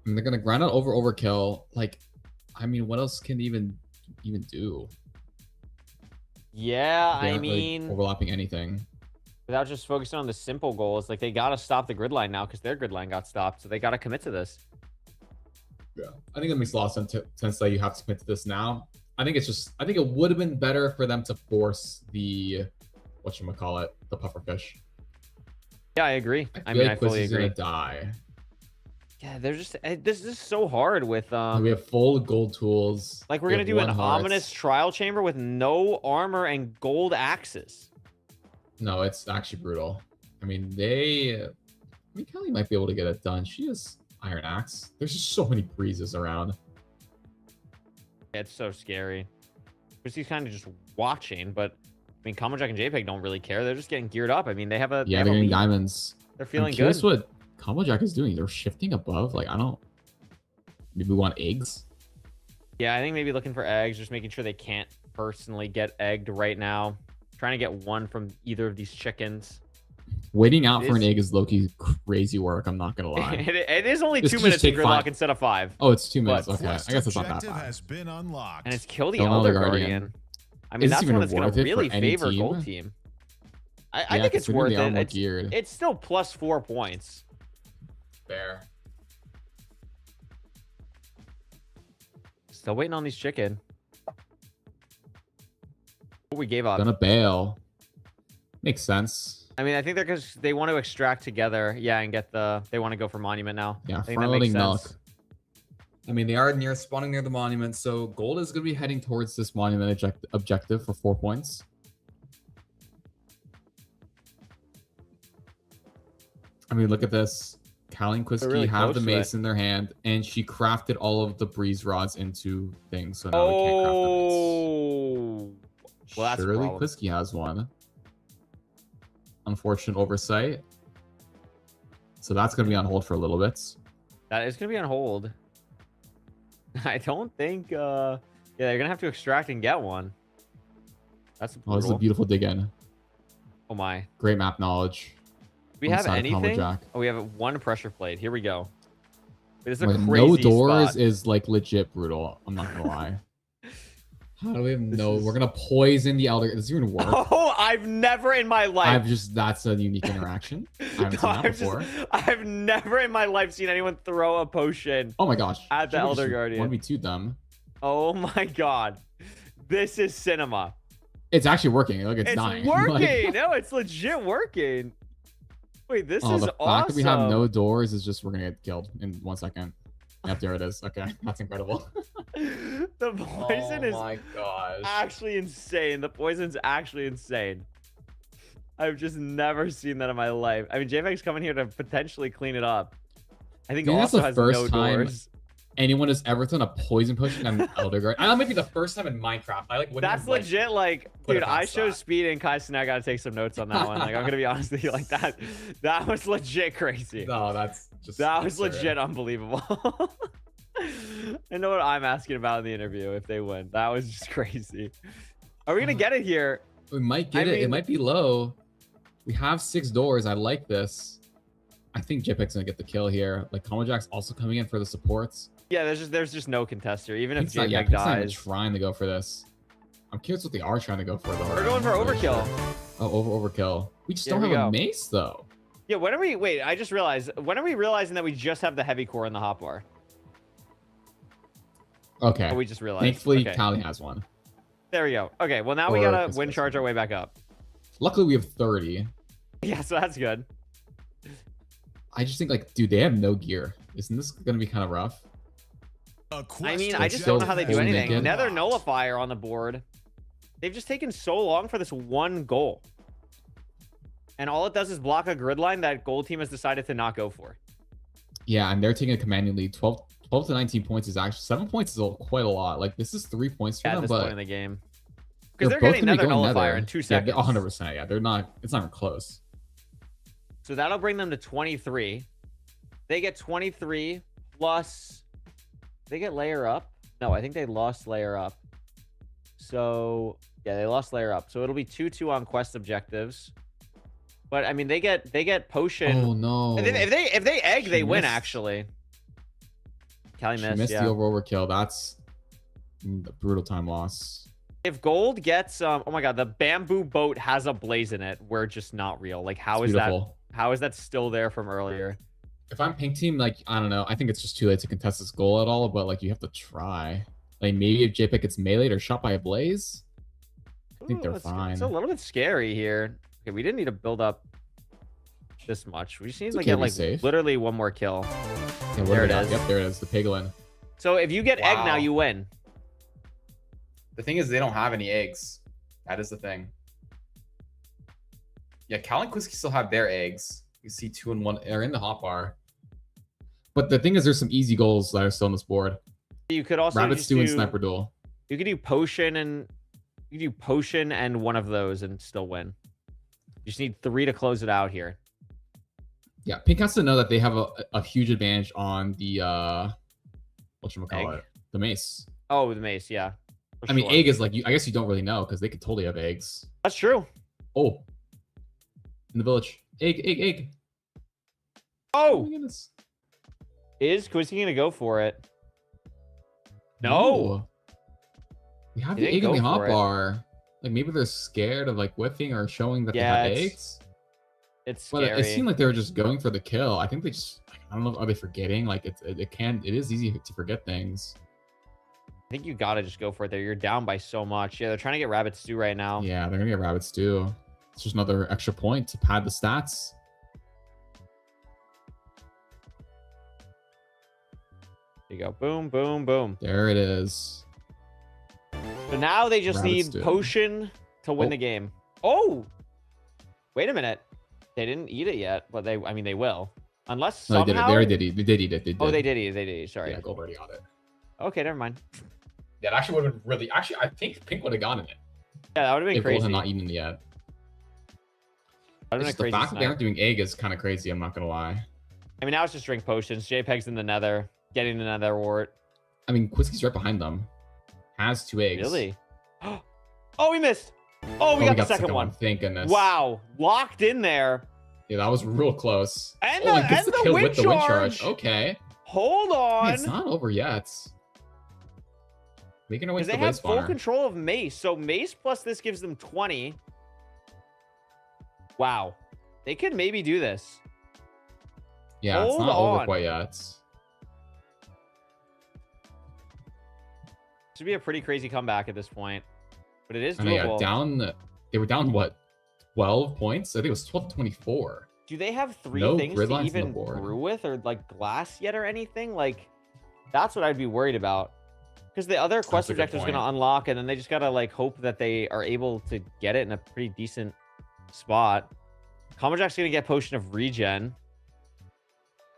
And they're gonna grind out overkill. Like, I mean, what else can they even do? Yeah, They I aren't really mean, overlapping anything. without just focusing on the simple goals, like they gotta stop the grid line now because their grid line got stopped, so they gotta commit to this. Yeah, I think it makes a lot of sense that you have to commit to this now. I think it would have been better for them to force the the pufferfish. Yeah, I agree. I feel mean, like I fully Quizky's agree. gonna die. Yeah, they're just this is so hard with We have full gold tools. like we're We gonna have do an 1 hearts. ominous trial chamber with no armor and gold axes. No, it's actually brutal. I mean, Kelly might be able to get it done. She has Iron Axe. There's just so many breezes around. It's so scary. Christy's kind of just watching, but I mean, Combo Jack and JPEG don't really care. They're just getting geared up. I mean, they have a Yeah, they have they're a getting lead. diamonds. They're feeling I'm curious good. what Combo Jack is doing. They're shifting above. Like, I don't. Maybe we want eggs. Yeah, I think maybe looking for eggs, just making sure they can't personally get egged right now. Trying to get one from either of these chickens. Waiting out It for an is- egg is low-key crazy work. I'm not gonna lie. it is only This 2 could minutes just in take Gridlock 5. instead of 5. Oh, it's 2 minutes. But- Okay, I guess it's not that Objective bad. has been unlocked. And it's kill the Kill Elder Elder Guardian. Guardian. I mean, Is this that's even one that's going worth to it for really any favor team? Gold Team. I Yeah, think it's considering worth they are it. more geared. It's still plus 4 points. Fair. Still waiting on these chicken. We gave up. Gonna bail. Makes sense. I mean, I think they're because they want to extract together. Yeah, and get the. They want to go for monument now. Yeah, I think that makes front-loading milk. sense. I mean, they are spawning near the monument, so gold is going to be heading towards this monument objective for 4 points. I mean, look at this. Callie and Quisky really have close the to mace it. in their hand, and she crafted all of the breeze rods into things, so now we can't craft the mace. Oh. Well, that's a Surely problem. Quisky has one. Unfortunate oversight. So that's going to be on hold for a little bit. That is going to be on hold. I don't think. Yeah, they're going to have to extract and get one. That's Oh, this is a brutal. beautiful dig in. Oh my. Great map knowledge. Do we on the have side of Combo anything? Jack. Oh, we have one pressure plate. Here we go. This is a Like, crazy no doors spot. is like legit brutal. I'm not gonna lie. How do we have no? is- We're gonna poison the elder. Does it even work? Oh, I've never in my life. That's a unique interaction. I haven't No, seen that I've before. I've never in my life seen anyone throw a potion Oh my gosh. at the Should we Elder just Guardian. 1v2 them. Oh my god. This is cinema. It's actually working. Look, it's It's dying. working. Like, No, it's legit working. Wait, this oh, is the awesome. fact that we have no doors is just we're gonna get killed in 1 second. Yep, there it is. Okay, that's incredible. The poison is gosh. actually insane. The poison's actually insane. I've just never seen that in my life. I mean, JVAC's coming here to potentially clean it up. I think I think that's also the has first no time doors. anyone has ever done a poison push on an Elder Guard. That might be the first time in Minecraft. I like. wouldn't That's have, like, legit. Like, put it dude, I past chose that. speed and Kai, so now I gotta take some notes on that one. Like, I'm gonna be honest with you, like that. That was legit crazy. No, that's just. That was absurd. legit unbelievable. I know what I'm asking about in the interview if they win. That was just crazy. Are we gonna get it here? We might get I it. It mean- might be low. We have 6 doors. I like this. I think Jipek's gonna get the kill here. Like Combo Jack's also coming in for the supports. Yeah, there's just no contester. Even if Pink's not, yeah, JVAC Pink's not even dies. trying to go for this. I'm curious what they are trying to go for though. We're going for I'm not really overkill. sure. Oh, overkill. We just Here don't we have a go. mace though. Yeah, when are we? Wait, I just realized. When are we realizing that we just have the heavy core in the hotbar? Okay. Oh, we just realized. Thankfully, Okay. Callie has one. There we go. Okay, well now we Or gotta Kiss wind Kiss. charge our way back up. Luckily, we have 30. Yeah, so that's good. I just think like, dude, they have no gear. Isn't this gonna be kind of rough? I mean, I But just don't know still how they do holding anything. it. Nether Nullifier on the board. They've just taken so long for this one goal. And all it does is block a grid line that gold team has decided to not go for. Yeah, and they're taking a commanding lead. 12 to 19 points is actually 7 points is quite a lot. Like this is 3 points for At them, this but point in the game. Because they're both getting gonna be Nether going Nullifier Nether. in 2 Yeah, seconds. 100%. Yeah, they're not. It's not even close. So that'll bring them to 23. They get 23 plus. They get layer up. No, I think they lost layer up. So yeah, they lost layer up. So it'll be 2-2 on quest objectives. But I mean, they get potion. Oh no! If they egg, She they win missed. actually. Callie She missed. missed Yeah. the overkill. That's a brutal time loss. If gold gets oh my god, the bamboo boat has a blaze in it. We're just not real. Like how It's is that? beautiful. How is that still there from earlier? If I'm pink team, like I don't know. I think it's just too late to contest this goal at all. But like you have to try. Like maybe if JPEG gets meleeed or shot by a blaze, I think they're Ooh, fine. It's a little bit scary here. Okay, we didn't need to build up this much. We just need It's to okay get to be like safe. literally one more kill. Yeah, what There do we it got? is. Yep, there it is. The piglin. So if you get egg now, Wow. you win. The thing is, they don't have any eggs. That is the thing. Yeah, Cal and Quisky still have their eggs. You see 2 and 1 are in the hotbar. But the thing is, there's some easy goals that are still on this board. You could also Rabbit just Stew and do- Sniper Duel. You could do potion and one of those and still win. You just need 3 to close it out here. Yeah, Pink has to know that they have a huge advantage on the whatchamacallit, the mace. Oh, the mace, yeah. For I mean, sure. egg is like I guess you don't really know because they could totally have eggs. That's true. Oh, in the village. Egg. Oh! my goodness. Is Quizzy gonna go for it? No! We have He the didn't egg in the go for it. hotbar. Like, maybe they're scared of, like, whiffing or showing that Yeah, they have it's- eggs. It's But scary. it seemed like they were just going for the kill. I think they just, I don't know, are they forgetting? Like, it is easy to forget things. I think you gotta just go for it there. You're down by so much. Yeah, they're trying to get rabbit stew right now. Yeah, they're gonna get rabbit stew. It's just another extra point to pad the stats. There you go. Boom, boom, boom. There it is. So now they just Rabbit need stew. potion to win Oh. the game. Oh! Wait a minute. They didn't eat it yet, but they will. Unless No, somehow... they did it. They already did eat. They did eat it. They did. Oh, they did eat it. They did eat it. Sorry. Yeah, Gold already got it. Okay, never mind. Yeah, it actually would have been really. Actually, I think Pink would have gotten it. Yeah, that would have been If Gold crazy. had not eaten it yet. That would have been It's a just the crazy fact that they snipe. aren't doing egg is kind of crazy. I'm not gonna lie. I mean, now it's just drink potions. JPEG's in the nether, getting the nether wart. I mean, Quizzy's right behind them. Has 2 eggs. Really? Oh, we missed. Oh, we got the second one. Thank goodness. Wow, locked in there. Yeah, that was real close. And oh, the- he gets and the the kill wind with the wind charge. charge. Okay. Hold Hey, on. it's not over yet. Making our way Because to they the have base full spawner. control of Mace. So Mace plus this gives them 20. Wow. They could maybe do this. Yeah, it's Hold not over on. quite yet. This would be a pretty crazy comeback at this point. But it is I know, yeah, doable. down. They were down what? 12 points. I think it was 12-24. Do they have 3 No things grid to lines on the even board. brew with or like glass yet or anything? Like, that's what I'd be worried about. Because the other quest That's a good objective is going to point. unlock, and then they just got to like hope that they are able to get it in a pretty decent spot. Comajack's going to get Potion of Regen.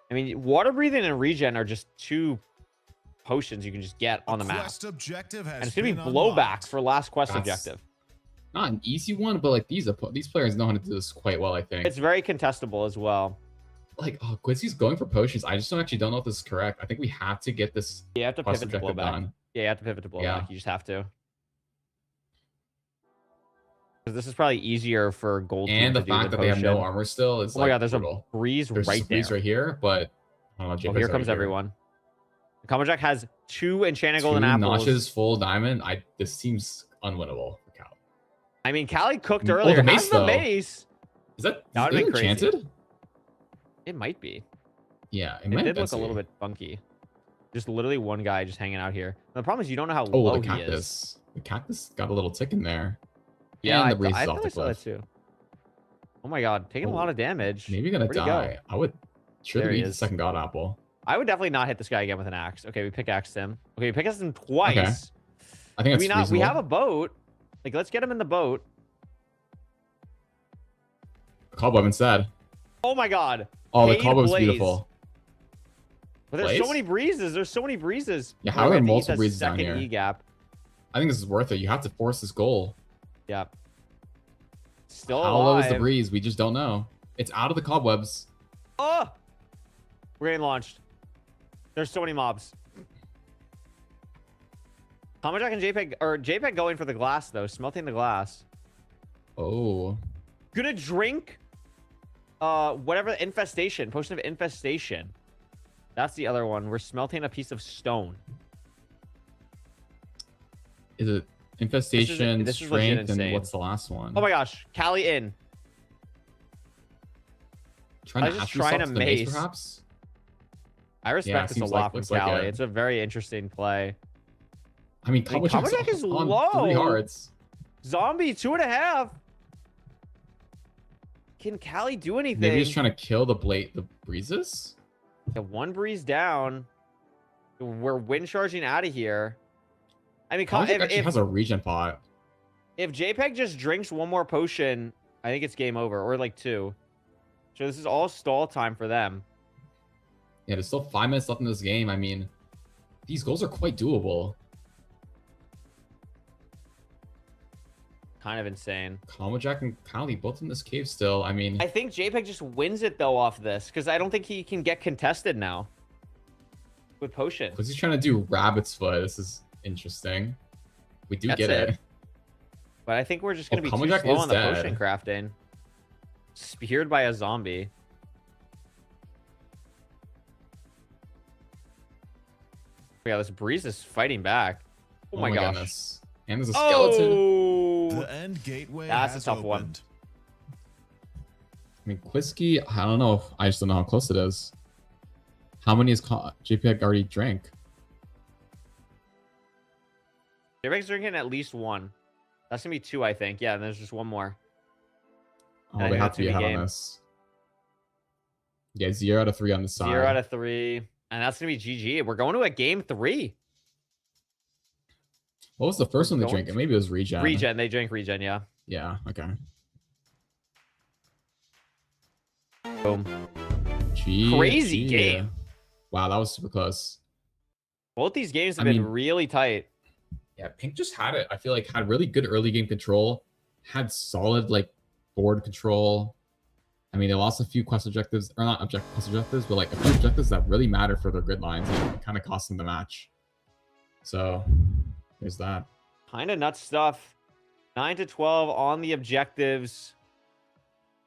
I mean, Water Breathing and Regen are just 2 potions you can just get on the map. Quest objective has And it's going to be been blowback unlocked. for last quest That's- objective. Not an easy one, but like these players know how to do this quite well, I think. It's very contestable as well. Like, oh, Quizzy's going for potions. I just don't know if this is correct. I think we have to get this You have to quest pivot to objective blowback. done. Yeah, you have to pivot to blowback. Yeah. You just have to. Because this is probably easier for gold team And to the do fact that they have no potion. armor still is Oh my like, god, there's brutal. a breeze There's right just breeze there. right here, but I don't know. Oh, JPEG's here already comes everyone. Kamajack has 2 enchanted 2 golden apples. notches, full diamond. This seems unwinnable for Cal. I mean, Callie cooked Oh, earlier. the mace, Has the though. mace. Is that That would've is been it crazy. enchanted? It might be. Yeah, It might did have look a been little sweet. bit funky. Just literally one guy just hanging out here. The problem is you don't know how Oh, low the he is. cactus. The cactus got a little tick in there. Yeah, and the breeze I is off thought the I saw that cliff. too. Oh my god, taking a lot of damage. Maybe gonna Where'd he go? die. I would should There have he eaten the is. second god apple. I would definitely not hit this guy again with an axe. Okay, we pickaxed him. Okay, we pickaxed him twice. I think Do that's we reasonable. have a boat. Like, let's get him in the boat. Cobweb instead. Oh my god. Oh, the Paid cobweb's Blaze. beautiful. But there's so Blaze? many breezes. There's so many breezes. Yeah, Oh, how we are have to eat multiple the breezes down second here? E gap. I think this is worth it. You have to force this goal. Yeah. Still How low is the alive. breeze? We just don't know. It's out of the cobwebs. Oh! We're getting launched. There's so many mobs. Kamajack and JPEG, or JPEG going for the glass though, smelting the glass. Oh. Gonna drink whatever infestation, potion of infestation. That's the other one. We're smelting a piece of stone. Is it infestation, this is legit strength, and insane. what's the last one? Oh my gosh, Callie in. Trying I to was just hash yourself trying to to the mace, mace. perhaps? I respect this a seems lot from looks like Callie. it. It's a very interesting play. I mean, I mean, Kamajack's Kamajack is on low. 3 hearts. Zombie 2.5. Can Callie do anything? Maybe he's trying to kill the breezes? Yeah, 1 breeze down. We're wind charging out of here. I mean, Kamajack actually has a regen pot. if JPEG just drinks 1 more potion, I think it's game over, or like 2. So this is all stall time for them. Yeah, there's still 5 minutes left in this game. I mean, these goals are quite doable. Kind of insane. Kamajack and Kali both in this cave still. I mean, I think JPEG just wins it though off this, because I don't think he can get contested now with potion. because he's trying to do rabbit's foot. This is interesting. We do That's get it. But I think we're just gonna be too Kamajack slow is on the dead. potion crafting. speared by a zombie. Yeah, this Breeze is fighting back. Oh, my gosh. Goodness. And there's a skeleton. Oh, The end gateway that's a has tough one. opened. I mean, Quisky, I don't know. I just don't know how close it is. How many has JPEG already drank? JPEG's drinking at least one. That's going to be 2, I think. Yeah, and there's just one more. Oh, And I they think have that's to be gonna ahead game. on this. Yeah, 0 out of 3 on the side. 0 out of 3. And that's going to be GG. We're going to a game 3. What was the first one they going drank? Maybe it was Regen. Regen. They drank Regen, yeah. Yeah, okay. Boom. GG. Crazy game. Wow, that was super close. Both these games have I been mean- really tight. Yeah, Pink just had it. I feel like had really good early game control, had solid like board control. I mean, they lost a few quest objectives, or not quest objectives, but like a few objectives that really matter for their grid lines, and it kind of cost them the match. So there's that. Kind of nuts stuff. 9 to 12 on the objectives.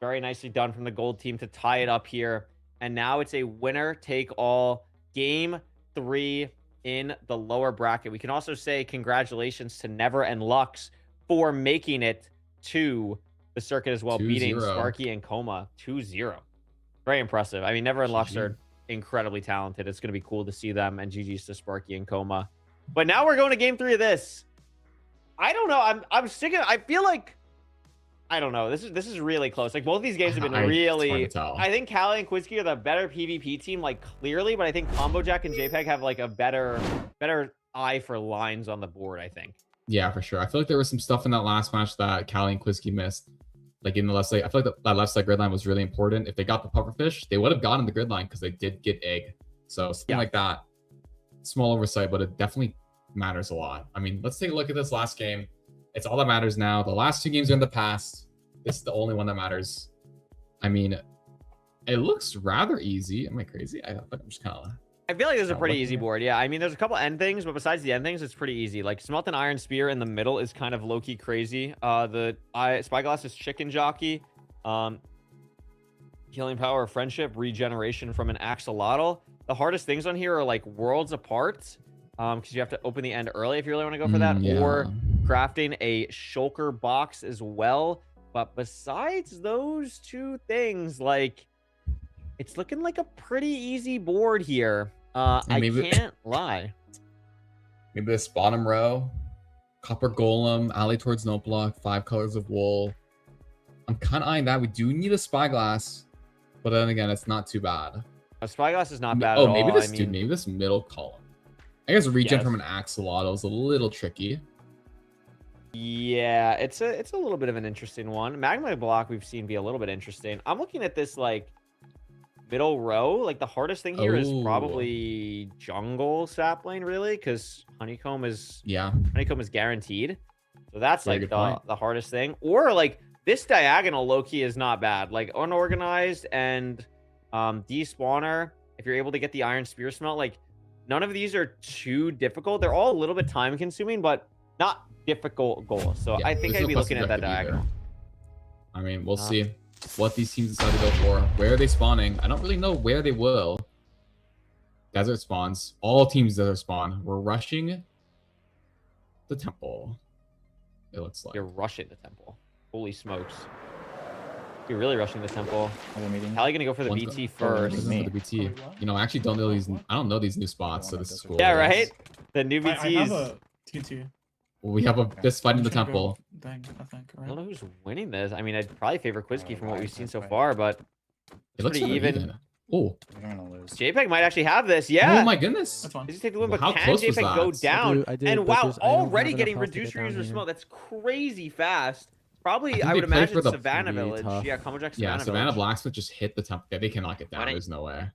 Very nicely done from the gold team to tie it up here. And now it's a winner take all game 3 in the lower bracket. We can also say congratulations to Never and Lux for making it to the circuit as well, 2-0. beating Sparky and Coma 2-0. Very impressive. I mean, Never and Lux are incredibly talented. It's going to be cool to see them, and GG's to Sparky and Coma. But now we're going to game 3 of this. I don't know. I'm sticking. I feel like I don't know. This is really close. Like both of these games have been really. It's hard to tell. I think Callie and Quizkey are the better PvP team, like clearly, but I think Combo Jack and JPEG have like a better eye for lines on the board. I think. Yeah, for sure. I feel like there was some stuff in that last match that Callie and Quisky missed. Like in the left side, I feel like that left side grid line was really important. If they got the pufferfish, they would have gotten the grid line because they did get egg. So something like that. Small oversight, but it definitely matters a lot. I mean, let's take a look at this last game. It's all that matters now. The last 2 games are in the past. This is the only one that matters. I mean, it looks rather easy. Am I crazy? I feel like I'm just kind of. I feel like this is a pretty easy board. Yeah, I mean, there's a couple end things, but besides the end things, it's pretty easy. Like Smelt and Iron Spear in the middle is kind of low-key crazy. The Spyglass is Chicken Jockey. Healing Power of Friendship, Regeneration from an Axolotl. The hardest things on here are like Worlds Apart, because you have to open the end early if you really want to go for that, Yeah. or crafting a Shulker box as well. But besides those 2 things, like, it's looking like a pretty easy board here. I can't lie. Maybe this bottom row, Copper Golem, Alley towards Note Block, 5 colors of wool. I'm kind of eyeing that. We do need a Spyglass, but then again, it's not too bad. A Spyglass is not bad at all. Maybe this I mean, dude, maybe this middle column. I guess regen Yes. from an Axolotl is a little tricky. yeah, it's a little bit of an interesting one. Magma Block we've seen be a little bit interesting. I'm looking at this like middle row. Like the hardest thing here is probably Jungle Sapling, really, because Honeycomb is guaranteed. So that's Very like good point. the hardest thing. Or like this diagonal low key is not bad. Like Unorganized and Despawner. If you're able to get the Iron Spear Smelt, like none of these are too difficult. They're all a little bit time consuming, but not difficult goals. So Yeah, I think there's I'd no be quest looking at that objective either. diagonal. I mean, we'll see what these teams decide to go for. Where are they spawning? I don't really know where they will. Desert spawns. All teams desert spawn. We're rushing the temple. It looks like. You're rushing the temple. Holy smokes. You're really rushing the temple. How are you gonna go for the One's BT go- oh, first? one's going for the BT. You know, I actually don't know these. I don't know these new spots, so this is cool. Yeah, right? The new I have BTs. a TT. We have a this fight in the Gonna go temple. Dang, I think. I Right? don't know who's winning this. I mean, I'd probably favor Quizkey from what we've seen so far, but It looks pretty rather even. Oh, JPEG might actually have this. Yeah. oh my goodness! That's fine. Does he take the win, Well, but how can close was JPEG go that? down? I did, And but wow, there's- I don't already have getting enough health to reduced get down reuse of here. smell. That's crazy fast. Probably, think I they would play imagine for the Savannah pretty Village. tough. Yeah, Combo Jack Yeah, Savannah Savannah Village. Blacksmith just hit the temple. Yeah, they cannot get down. There's no way.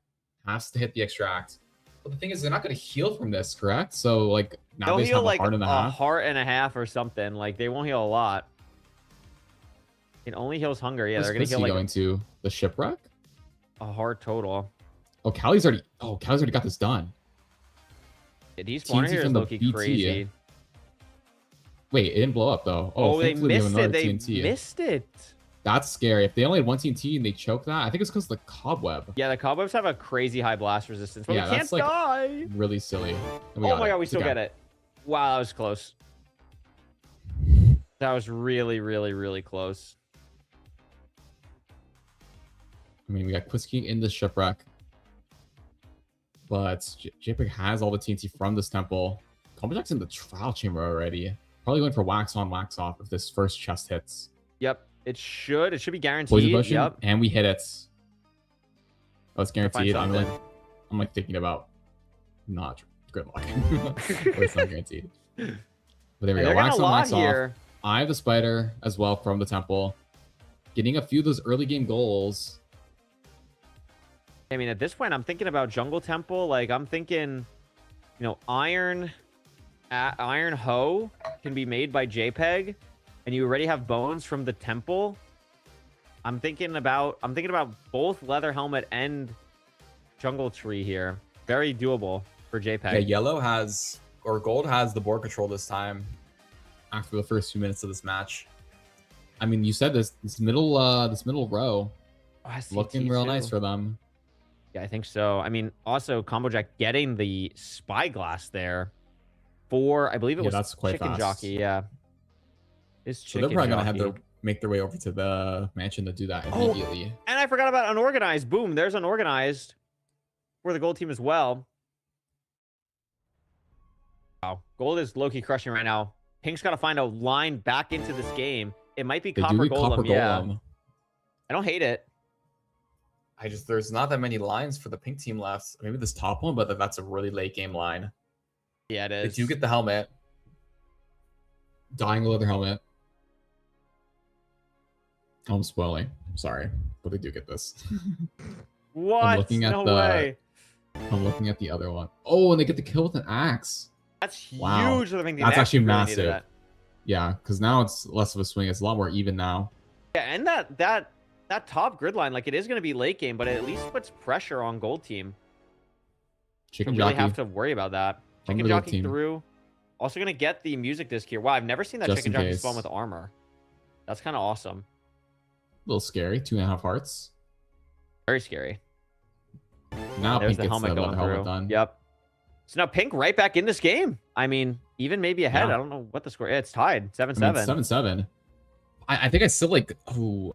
Has to hit the extract. But the thing is, they're not going to heal from this, correct? So like now They'll they just heal have like a heart and a half. heart and a half or something. Like they won't heal a lot. It only heals hunger. Yeah, Where's they're gonna Quisky heal like going to the shipwreck. a heart total. Oh, Callie's already got this done. Yeah, Despawner TNT here is from the low-key BT. crazy. Wait, it didn't blow up though. Oh, they thankfully we have missed another it. They TNT. missed it. That's scary. If they only had one TNT and they choke that, I think it's because of the cobweb. Yeah, the cobwebs have a crazy high blast resistance, but Yeah, we can't that's, like, die. Really silly. And Oh my god, we It's still okay. get it. Wow, that was close. That was really, really, really close. I mean, we got Quisky in the shipwreck. But JPEG has all the TNT from this temple. Combojack's in the trial chamber already. Probably going for wax on, wax off if this first chest hits. Yep, it should. It should be guaranteed. Poison potion, Yep. and we hit it. Oh, it's guaranteed. I'm something. like thinking about not Gridlock. Or it's not guaranteed. But there we And go. they're Wax gonna on, lot wax here. off. I have the spider as well from the temple. Getting a few of those early game goals. I mean, at this point, I'm thinking about Jungle Temple. Like, I'm thinking, you know, Iron Hoe can be made by JPEG, and you already have bones from the temple. I'm thinking about both Leather Helmet and Jungle Tree here. Very doable for JPEG. Yeah, yellow has, or gold has the board control this time. After the first few minutes of this match. I mean, you said this middle row looking real nice for them. Yeah, I think so. I mean, also Combo Jack getting the Spyglass there for, I believe it was that's quite Chicken fast. Jockey. Yeah, it's So they're Chicken probably gonna have Jockey. to make their way over to the mansion to do that Oh, immediately. And I forgot about Unorganized. Boom, there's Unorganized for the gold team as well. Wow, gold is low-key crushing right now. Pink's got to find a line back into this game. It might be They Copper do get Golem, Copper yeah. Golem. I don't hate it. There's not that many lines for the pink team left. Maybe this top one, but that's a really late game line. Yeah, it is. They do get the helmet. Dying leather helmet. Oh, I'm spoiling. I'm sorry, but they do get this. What? I'm looking at No the. way. I'm looking at the other one. Oh, and they get the kill with an axe. That's Wow. huge for the pink team. That's They actually really needed massive. that. Yeah, because now it's less of a swing. It's a lot more even now. Yeah, and that top grid line, like, it is going to be late game, but it at least puts pressure on gold team. Chicken Don't really Jockey. have to worry about that. From Chicken the gold Jockey team. through. Also going to get the music disc here. Wow, I've never seen that Just Chicken in Jockey case. spawn with armor. That's kind of awesome. A little scary. 2.5 hearts. Very scary. Now There's Pink the gets helmet the going leather helmet through. done. Yep. So now Pink right back in this game. I mean, even maybe ahead. Yeah. I don't know what the score is. It's tied. 7-7. I mean, 7-7. I think I still like. Oh,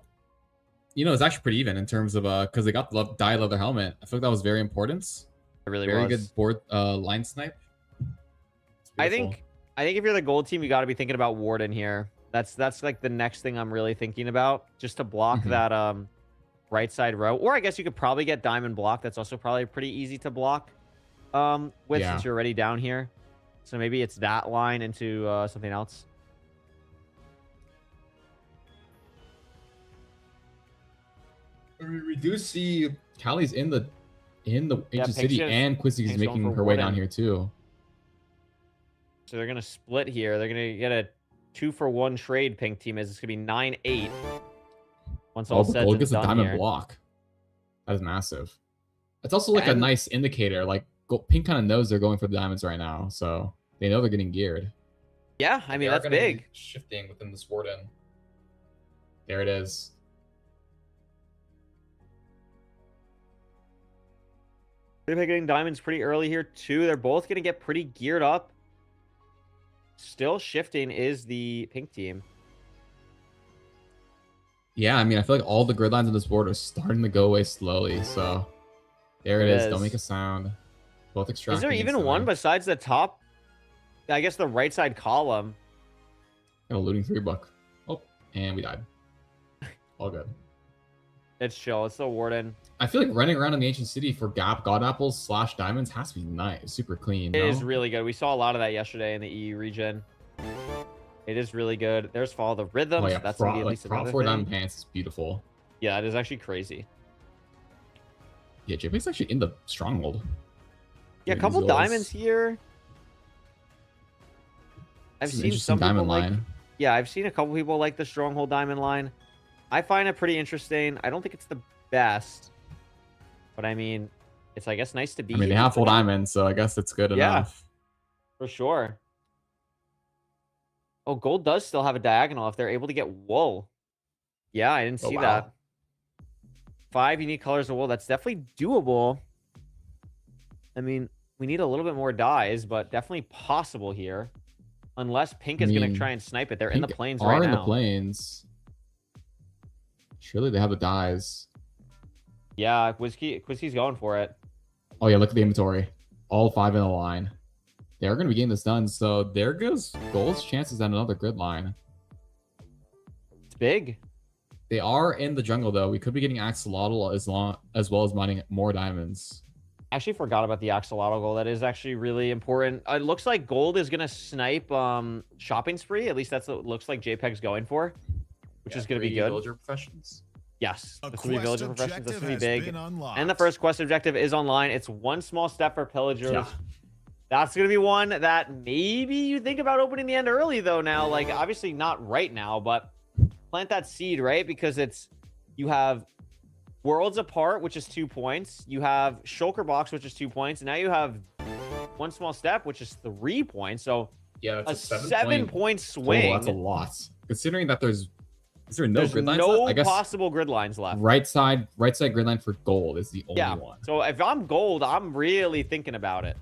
you know, it's actually pretty even in terms of because they got the dye leather helmet. I feel like that was very important. It really very was. good board line snipe. It's I beautiful. think if you're the gold team, you got to be thinking about Warden here. That's like the next thing I'm really thinking about, just to block Mhm. that right side row. Or I guess you could probably get Diamond block. That's also probably pretty easy to block with Yeah. since you're already down here. So maybe it's that line into something else. I mean, we do see Callie's in the ancient Pink's city, just- and Quissy's Pink's going making for her way down Warden. here too. So they're gonna split here. They're gonna get a 2-for-1 trade. Pink team is. It's gonna be 9-8. Once all Oh, but said gold and gets a done diamond here. block. That is massive. It's also like a And- nice indicator. Like Pink kind of knows they're going for the diamonds right now, so they know they're getting geared. Yeah, I mean They are that's gonna be big. Shifting within this warden. There it is. They're getting diamonds pretty early here too. They're both gonna get pretty geared up. Still shifting is the pink team. Yeah, I mean, I feel like all the grid lines on this board are starting to go away slowly. So there it is. Don't make a sound. Both extracting. Is there even instantly. one besides the top? I guess the right side column. Got a looting 3-buck. Oh, and we died. All good. It's chill. It's the warden. I feel like running around in the ancient city for gap god apples / diamonds has to be nice, super clean. It no? is really good. We saw a lot of that yesterday in the EU region. It is really good. There's follow the rhythms. Oh yeah, That's gonna be at least prop another 4 thing. diamond pants is beautiful. Yeah, it is actually crazy. Yeah, JP's actually in the stronghold. Yeah, a Doing couple these diamonds here. I've This is an seen interesting some people diamond like. line. Yeah, I've seen a couple people like the stronghold diamond line. I find it pretty interesting. I don't think it's the best, but I mean, it's I guess nice to be. I mean, they here have full today. diamonds, so I guess it's good Yeah. enough. For sure. Oh, gold does still have a diagonal if they're able to get wool. Yeah, I didn't Oh, see wow. that. 5 unique colors of wool. That's definitely doable. I mean, we need a little bit more dyes, but definitely possible here. Unless Pink is going to try and snipe it. They're in the Pink plains are right in now. the plains. Surely they have the dyes. Yeah, Quizkey's going for it. Oh yeah, look at the inventory. All 5 in a line. They're going to be getting this done. So there goes Gold's chances at another grid line. It's big. They are in the jungle though. We could be getting axolotl as well as mining more diamonds. Actually forgot about the axolotl goal. That is actually really important. It looks like Gold is going to snipe shopping spree. At least that's what it looks like JPEG's going for, which is going to be good. Villager professions. Yes, A the 3 villager quest professions. That's going to objective be has big. been unlocked. And the first quest objective is online. It's one small step for pillagers. Yeah. That's going to be one that maybe you think about opening the end early, though, now. Like, obviously not right now, but plant that seed, right? Because you have Worlds Apart, which is 2 points. You have Shulker Box, which is 2 points. And now you have One Small Step, which is 3 points. So yeah, that's a 7-point swing. Total. That's a lot. Considering that is there no grid lines no left? I guess possible grid lines left. right side grid line for Gold is the only one. So if I'm Gold, I'm really thinking about it.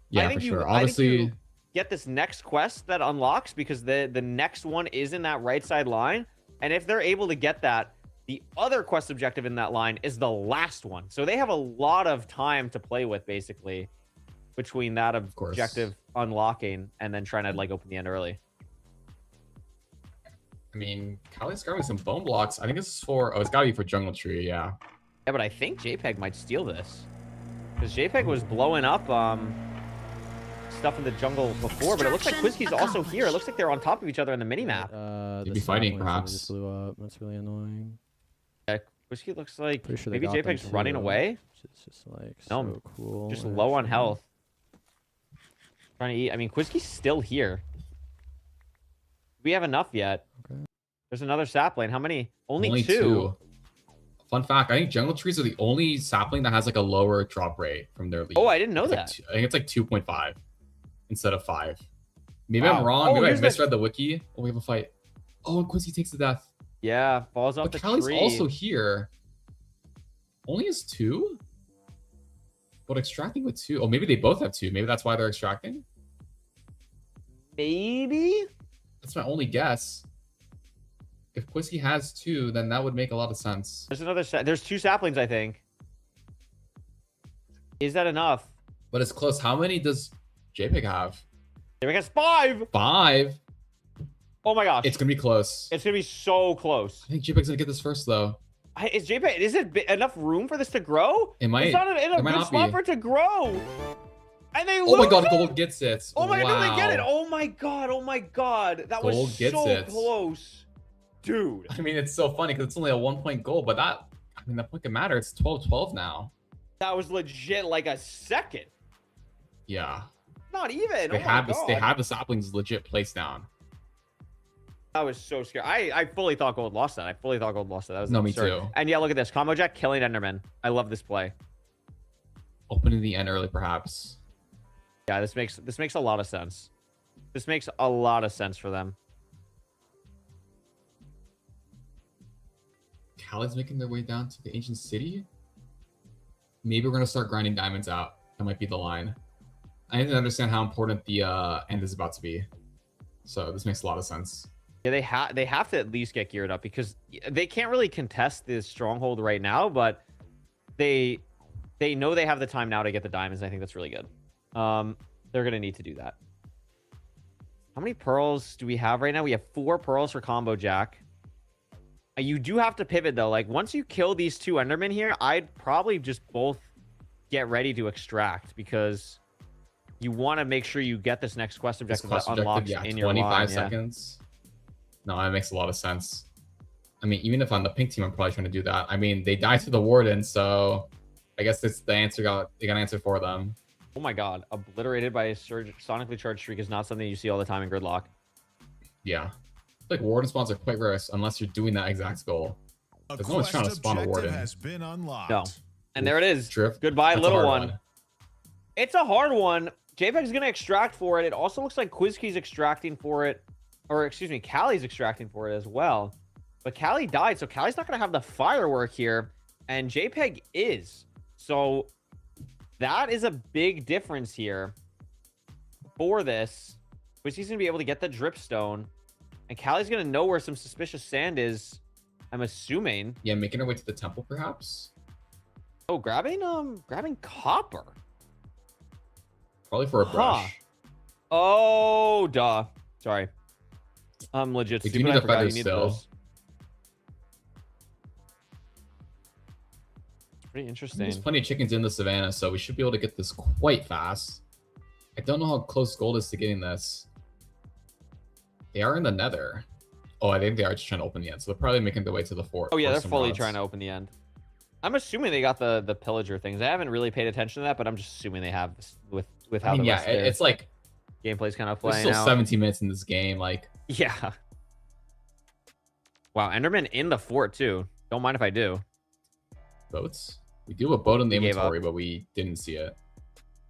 Yeah, I think for sure. I think Obviously, you get this next quest that unlocks because the next one is in that right side line. And if they're able to get that, the other quest objective in that line is the last one. So they have a lot of time to play with, basically, between that objective unlocking and then trying to like open the end early. I mean, Kali's grabbing some bone blocks. I think this is for it's gotta be for Jungle Tree, yeah. Yeah, but I think JPEG might steal this. Because JPEG was blowing up stuff in the jungle before, but it looks like Quizkey's also here. It looks like they're on top of each other in the mini-map. They'd be fighting, perhaps. Just blew up. That's really annoying. Yeah, Quizkey looks like Pretty sure they maybe got them JPEG's running too, away. which is just like No, so cool. just low on health. Trying to eat. I mean, Quizkey's still here. Do we have enough yet? Okay. There's another sapling. How many? Only two. Fun fact, I think jungle trees are the only sapling that has like a lower drop rate from their leaf. Oh, I didn't know It's like that. I think it's like 2.5 instead of 5. Maybe Wow. I'm wrong. Oh, Maybe I here's misread the wiki. Oh, we have a fight. Oh, and Quincy takes the death. Yeah, falls off But the Callie's tree. also here. Only has 2? But extracting with 2. Oh, maybe they both have 2. Maybe that's why they're extracting? Maybe? That's my only guess. If Quisky has 2, then that would make a lot of sense. There's another. There's 2 saplings, I think. Is that enough? But it's close. How many does JPEG have? JPEG has 5. 5? Oh my gosh. It's gonna be close. It's gonna be so close. I think JPEG's gonna get this first though. Is JPEG? Is it enough room for this to grow? It might. It's not in It a might good not spot be. for it to grow. And they Oh my lose god, it? Gold gets it. Oh my god, no, they get it. Wow. Oh my god. Oh my god. That Gold was gets so it. close. Dude. I mean, it's so funny because it's only a 1-point goal, but that point can matter. It's 12-12 now. That was legit like a second. Yeah. Not even. They oh have my this. god. They have the saplings legit placed down. I was so scared. I fully thought Gold lost that. I fully thought Gold lost that. That was No, me absurd. too. And yeah, look at this. Combo Jack killing Enderman. I love this play. Opening the end early, perhaps. Yeah, this makes a lot of sense. This makes a lot of sense for them. Callie's making their way down to the ancient city. Maybe we're gonna start grinding diamonds out. That might be the line. I need to understand how important the end is about to be. So this makes a lot of sense. Yeah, they have to at least get geared up because they can't really contest this stronghold right now, but they know they have the time now to get the diamonds. And I think that's really good. They're gonna need to do that. How many pearls do we have right now? We have 4 pearls for Combo Jack. You do have to pivot though. Like once you kill these 2 Endermen here, I'd probably just both get ready to extract because you want to make sure you get this next quest objective that unlocks in your 25 line. seconds. No, that makes a lot of sense. I mean, even if on the pink team, I'm probably trying to do that. I mean, they died to the warden, so I guess it's the answer. They got an answer for them. Oh my god, obliterated by a sonically charged streak is not something you see all the time in Gridlock. Yeah. Like warden spawns are quite rare unless you're doing that exact goal. Because no one's trying to spawn a warden. Has been unlocked. No. And there it is. Drift. Goodbye, That's a little hard one. It's a hard one. JPEG's going to extract for it. It also looks like Quizkey's extracting for it. Or, excuse me, Callie's extracting for it as well. But Callie died, so Callie's not going to have the firework here, and JPEG is. So that is a big difference here for this. Which he's going to be able to get the dripstone, and Callie's going to know where some suspicious sand is, I'm assuming. Yeah, making her way to the temple, perhaps? Oh, grabbing copper. Probably for a brush. Oh, duh. Sorry. I'm legit We do stupid. need I a forgot feather you needed still. those. Pretty interesting. There's plenty of chickens in the savannah, so we should be able to get this quite fast. I don't know how close gold is to getting this. They are in the nether. Oh, I think they are just trying to open the end, so they're probably making their way to the fort. Oh, yeah, for they're some fully rods. trying to open the end. I'm assuming they got the pillager things. I haven't really paid attention to that, but I'm just assuming they have this with how I mean, the yeah, rest of their it's like gameplay's kind of there's playing still out. 17 minutes in this game. Like, Yeah. Wow, Enderman in the fort too. Don't mind if I do. boats. We do have a boat in the We gave up. inventory, but we didn't see it.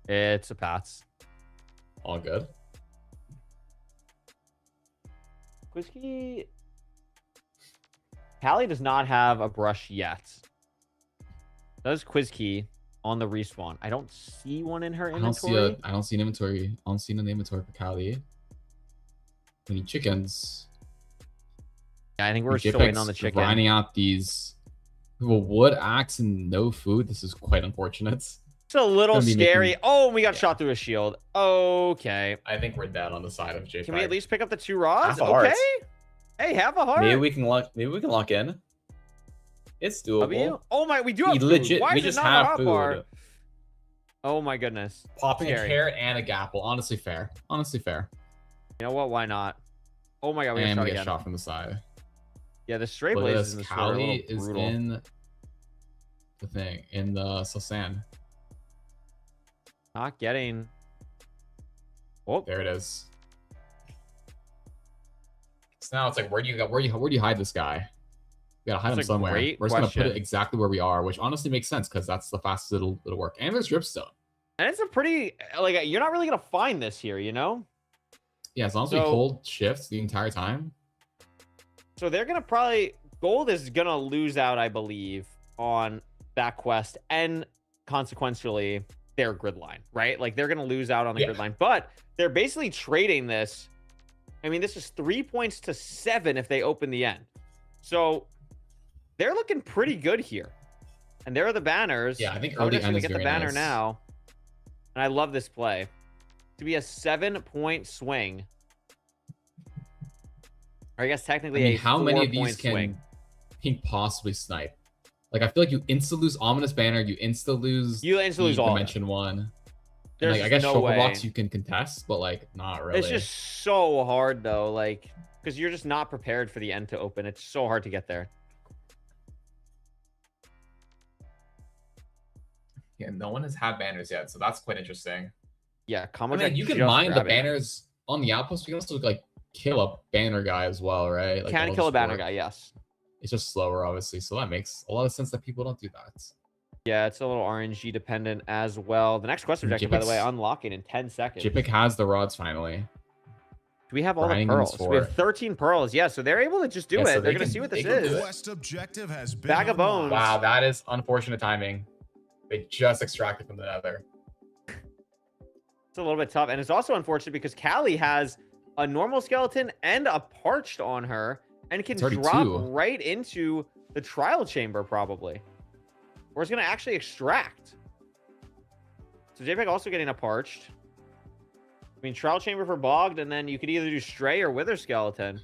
It's a Pats. All good. Quizkey. Callie does not have a brush yet. Does Quizkey on the respawn? I don't see one in her I don't inventory. see an inventory. I don't see an inventory for Callie. We need chickens. Yeah, I think we're still JPEG's waiting on the chicken. grinding out these. We have a wood axe and no food. This is quite unfortunate. It's a little Gonna be scary. making- Oh, we got shot through a shield. Okay. I think we're dead on the side of JPEG. Can we at least pick up the 2 rods? Half a heart. Okay. Hey, have a heart. Maybe we can lock in. It's doable. W? Oh my, we do We have food. legit, Why we is it just not a have hot food. bar? Oh my goodness. Popping Scary. a carrot and a gapple. Honestly fair. Honestly fair. You know what? Why not? Oh my god, we got And shot we get again. shot from the side. Yeah, the stray Look at blazes this. in this are a little Callie is brutal. in the thing, in the sand. Not getting. Oh, there it is. So now it's like, where do you hide this guy? We gotta hide That's him a somewhere. great We're just gonna question. put it exactly where we are, which honestly makes sense because that's the fastest it'll work. And there's dripstone. And it's a pretty like you're not really gonna find this here, you know. Yeah, as long as we So- hold shifts the entire time. So they're gonna probably gold is gonna lose out, I believe, on that quest and consequentially their grid line, right? Like they're gonna lose out on the Yeah. grid line, but they're basically trading this. I mean, this is 3 points to 7 if they open the end. So they're looking pretty good here. And there are the banners. Yeah, I think Oh, early just end gonna is get the very banner nice. now. And I love this play. To be a 7-point swing. Or I guess I technically mean, a how many of these 4-point can swing. Pink possibly snipe? Like, I feel like you insta lose ominous banner, you insta lose lose all of them. dimension one. And There's like, I guess no shulker way. blocks you can contest, but like not really. It's just so hard though, like because you're just not prepared for the end to open. It's so hard to get there. Yeah, no one has had banners yet, so that's quite interesting. Yeah, I comment. mean, you can mine the banners on the outpost. You can also like kill a banner guy as well, right? Like, Can that'll kill a just banner work. guy, yes. It's just slower, obviously, so that makes a lot of sense that people don't do that. Yeah, it's a little RNG dependent as well. The next quest objective, by the way, JPEG's unlocking in 10 seconds. JPEG has the rods finally. Do we have all the Grinding pearls? is We have for- 13 pearls. Yeah, so they're able to just do Yeah, it. so They're they gonna can- see what they this can do is. it. Quest objective has been Bag of bones. Wow, that is unfortunate timing. They just extracted from the nether. It's a little bit tough, and it's also unfortunate because Callie has a normal skeleton and a parched on her, and can It's already drop 2. right into the trial chamber probably, or it's gonna actually extract. So JPEG also getting a parched. I mean, trial chamber for bogged, and then you could either do stray or wither skeleton.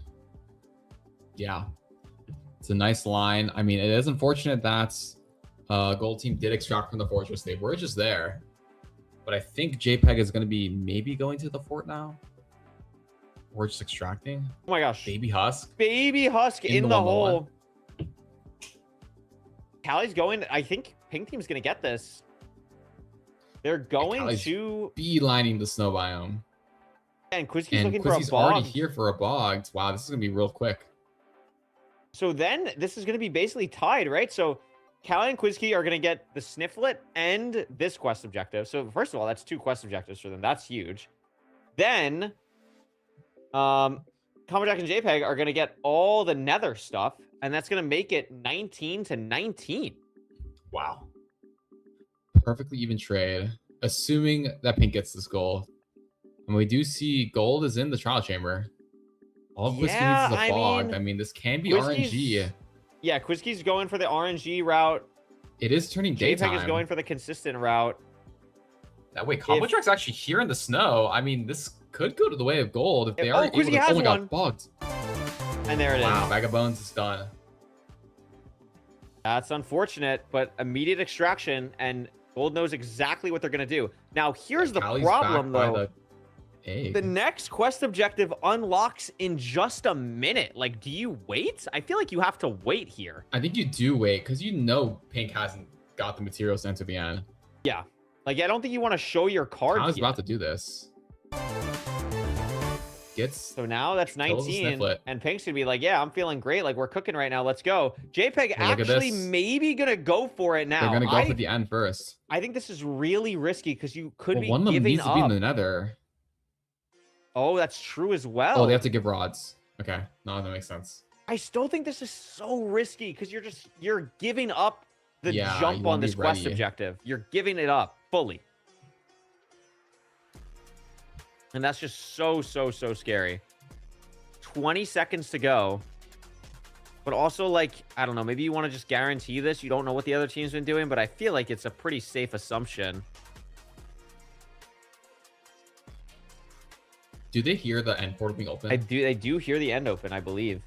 Yeah. It's a nice line. I mean, it is unfortunate that Gold Team did extract from the fortress. They were just there. But I think JPEG is going to be maybe going to the fort now. Or just extracting. Oh my gosh. Baby Husk. Baby Husk in the 1v1. hole. Callie's going. I think Pink Team's going to get this. They're going Callie's to. beelining the snow biome. And Quizkey's And looking for a Quizzy's already bog. here for a bogged. Wow, this is going to be real quick. So then this is going to be basically tied, right? So Callie and Quizkey are going to get the Snifflet and this quest objective. So first of all, that's 2 quest objectives for them. That's huge. Then, Common Jack and JPEG are going to get all the Nether stuff, And that's going to make it 19-19. Wow. Perfectly even trade, assuming that pink gets this goal. And we do see gold is in the trial chamber. All Quizkey needs is a fog. I mean, this can be RNG. Yeah, Quizkey's going for the RNG route. It is turning daytime. JPEG is going for the consistent route. That way, Combo Track's actually here in the snow. I mean, this could go to the way of gold if they are able Quizkey to. has Oh my one. god, bugged. And there it is. Wow, Bag of Bones is done. That's unfortunate, but immediate extraction, and gold knows exactly what they're going to do. Now, here's the Callie's problem, back by though. the egg. The next quest objective unlocks in just a minute. Like, do you wait? I feel like you have to wait here. I think you do wait, because you know Pink hasn't got the materials to enter the end. Yeah. Like, I don't think you want to show your cards Callie's yet. about to do this. So now that's kills the 19, Snifflet. and Pink's gonna be like, yeah, I'm feeling great. Like, we're cooking right now. Let's go. JPEG Hey, look at actually this. maybe gonna go for it now. They're gonna go for the end first. I think this is really risky because you could Well, be one of them giving needs to be in up. the nether. Oh, that's true as well. Oh, they have to give rods. Okay, no, that makes sense. I still think this is so risky because you're giving up the Yeah, you jump wanna on be this quest ready. objective. You're giving it up fully. And that's just so scary. 20 seconds to go. But also, like, I don't know, maybe you want to just guarantee this. You don't know what the other team's been doing, but I feel like it's a pretty safe assumption. Do they hear the end portal being open? They do hear the end open, I believe.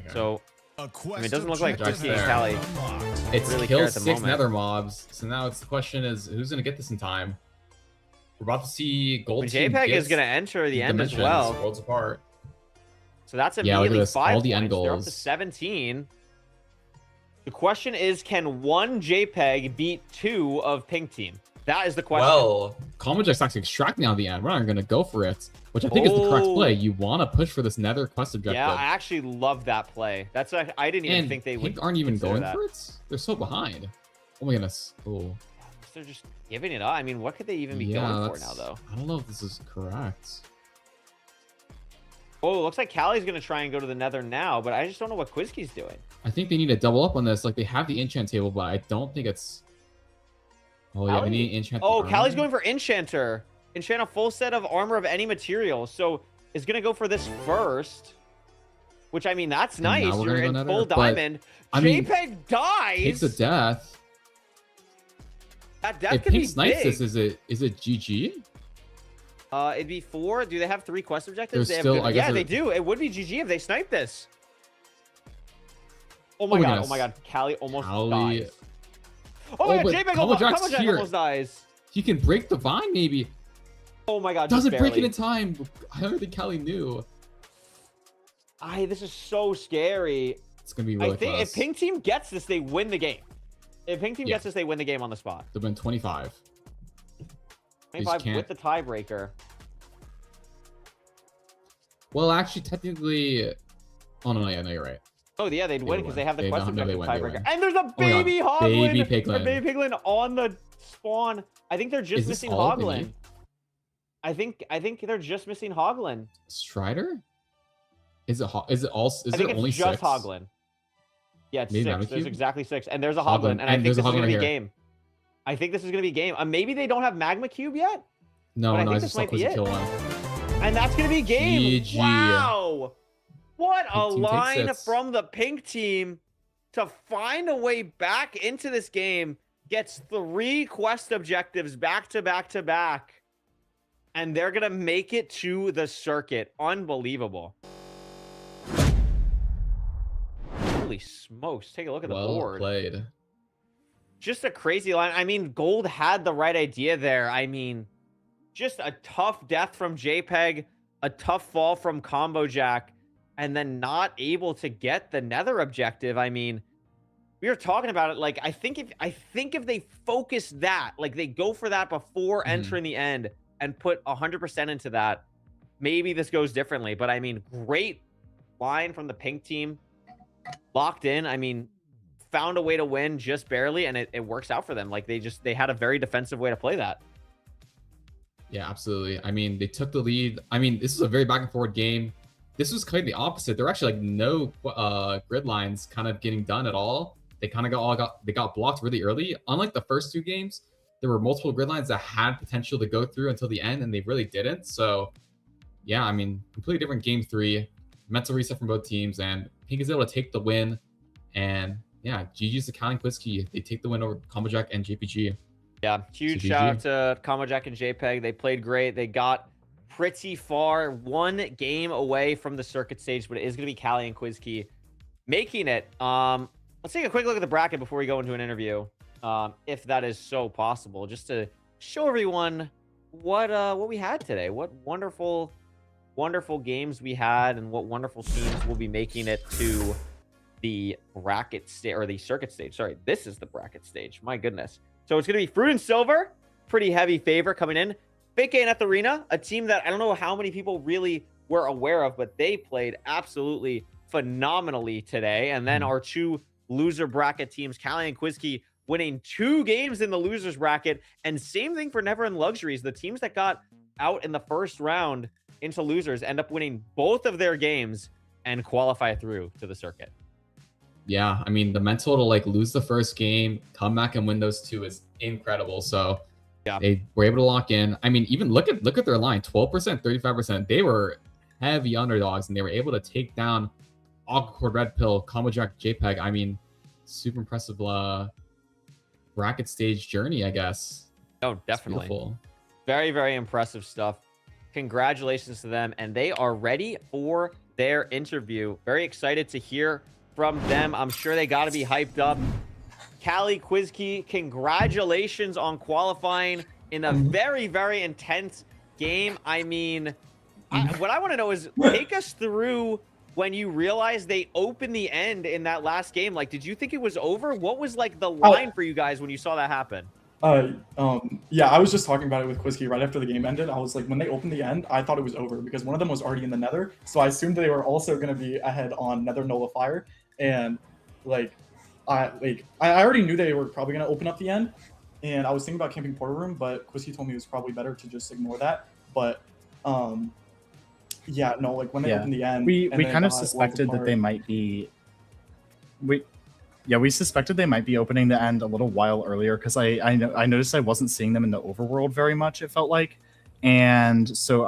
Okay. So, I mean, it doesn't look like Just Quizkey and there. Callie It's really killed care at the 6 moment. nether mobs. So now it's the question is who's gonna get this in time? We're about to see gold. But team JPEG is gets going to enter the end as dimensions, well. Worlds apart. So that's Yeah, look at immediately this, 5 all the end points. They're up to goals. 17. The question is, can one JPEG beat 2 of Pink Team? That is the question. Well, Combo Jack's actually extracting on the end. We're not gonna go for it, which I think is the correct Oh. play. You want to push for this nether quest objective. Yeah, I actually love that play. That's I didn't even and think they Pink would. aren't even consider going that. for it. They're so behind. Oh my goodness. Oh. They're just giving it up. I mean, what could they even be Yeah, going for that's- now, though? I don't know if this is correct. Oh, it looks like Callie's going to try and go to the nether now, but I just don't know what Quizkey's doing. I think they need to double up on this. Like they have the enchant table, but I don't think it's. Oh yeah, we Callie? need enchant. Oh, the Callie's armor. going for Enchanter. Enchant a full set of armor of any material. So is going to go for this first. Which, I mean, that's And now nice. we're You're gonna in go full nether, but, diamond. I mean, JPEG dies. Takes a death. That death If could Pink be snipes big. this, is it GG? It'd be 4. Do they have 3 quest objectives? There's They have still- good- I guess yeah, they there- do. It would be GG if they snipe this. Oh my my god! goodness. Oh my god! Callie almost Callie- dies. Oh my god! but JPEG Combo almost, Jack's Combo Jack here. almost dies. He can break the vine, maybe. Oh my god! Doesn't just break it barely. in time. I don't think Callie knew. This is so scary. It's gonna be really I think close. if Pink Team gets this, they win the game. If Pink Team Yeah. gets this, they win the game on the spot. They've been 25. They just 25 can't- with the tiebreaker. Well, actually, technically. Oh no, yeah, no, you're right. Oh yeah, they'd win because they have the They quest don't- no, they objective win, they tiebreaker. win. And there's a Oh my God, baby Hoglin. baby Piglin. A baby Piglin on the spawn. I think they're just Is this missing all they Hoglin. need? I think they're just missing Hoglin. Strider? Is it all? Is I think it only it's just 6? Hoglin. Yeah, it's Maybe 6. Mammacube? There's exactly 6. And there's a Hoglin. Hoglin. And I And think there's this a is going to Hoglin be here. game. I think this is going to be game. Maybe they don't have Magma Cube yet? No, But I no, think I this just saw might be Quizzy it. kill one. And that's going to be game. GG. Wow. What a Pink team takes line it. from the Pink Team to find a way back into this game. Gets 3 quest objectives back to back to back. And they're going to make it to the circuit. Unbelievable. Holy smokes. Take a look at the Well board. played. Just a crazy line. I mean, Gold had the right idea there. I mean, just a tough death from JPEG, a tough fall from Combo Jack, and then not able to get the Nether objective. I mean, we were talking about it. Like, I think if they focus that, like they go for that before entering the end and put 100% into that, maybe this goes differently. But I mean, great line from the Pink Team. Locked in. I mean, found a way to win just barely, and it works out for them. Like they had a very defensive way to play that. Yeah, absolutely. I mean, they took the lead. I mean, this is a very back and forth game. this was quite the opposite. There were actually like no grid lines kind of getting done at all. They kind of got blocked really early. Unlike the first 2 games, there were multiple grid lines that had potential to go through until the end, and they really didn't. So, yeah, I mean, completely different game 3, mental reset from both teams, and Pink is able to take the win. And yeah, GG's to Cal and Quizkey. They take the win over Combo Jack and JPG. Yeah, huge So shout out GG. to Combo Jack and JPEG. They played great. They got pretty far, 1 game away from the circuit stage, but it is going to be Callie and Quizkey making it. Let's take a quick look at the bracket before we go into an interview, if that is so possible, just to show everyone what we had today. What wonderful games we had, and what wonderful teams will be making it to the bracket stage, or the circuit stage. Sorry, this is the bracket stage. My goodness. So it's going to be Fruit and Silver, pretty heavy favor coming in. Fake and Etherina, a team that I don't know how many people really were aware of, but they played absolutely phenomenally today. And then our 2 loser bracket teams, Callie and Quizkey, winning 2 games in the losers bracket. And same thing for Never End Luxuries. The teams that got out in the first round into losers end up winning both of their games and qualify through to the circuit. Yeah, I mean, the mental to like lose the first game, come back and win those 2 is incredible. So yeah, they were able to lock in. I mean, even look at their line, 12%, 35%. They were heavy underdogs, and they were able to take down Aquacord, Red Pill, Combo Jack, JPEG. I mean, super impressive bracket stage journey, I guess. Oh, definitely. Very, very impressive stuff. Congratulations to them, and they are ready for their interview. Very excited to hear from them. I'm sure they got to be hyped up. Callie, Quizkey, congratulations on qualifying in a very, very intense game. I mean, what I want to know is, take us through when you realized they opened the end in that last game. Like, did you think it was over? What was like the line for you guys when you saw that happen? Yeah, I was just talking about it with Quizkey right after the game ended. I was like, when they opened the end, I thought it was over because one of them was already in the Nether. So I assumed they were also going to be ahead on Nether Nullifier. And like, I already knew they were probably going to open up the end. And I was thinking about camping Porter Room, but Quizkey told me it was probably better to just ignore that. But yeah, no, like when they opened the end, we kind of suspected that they might be. We suspected they might be opening the end a little while earlier, because I noticed I wasn't seeing them in the overworld very much, it felt like. And so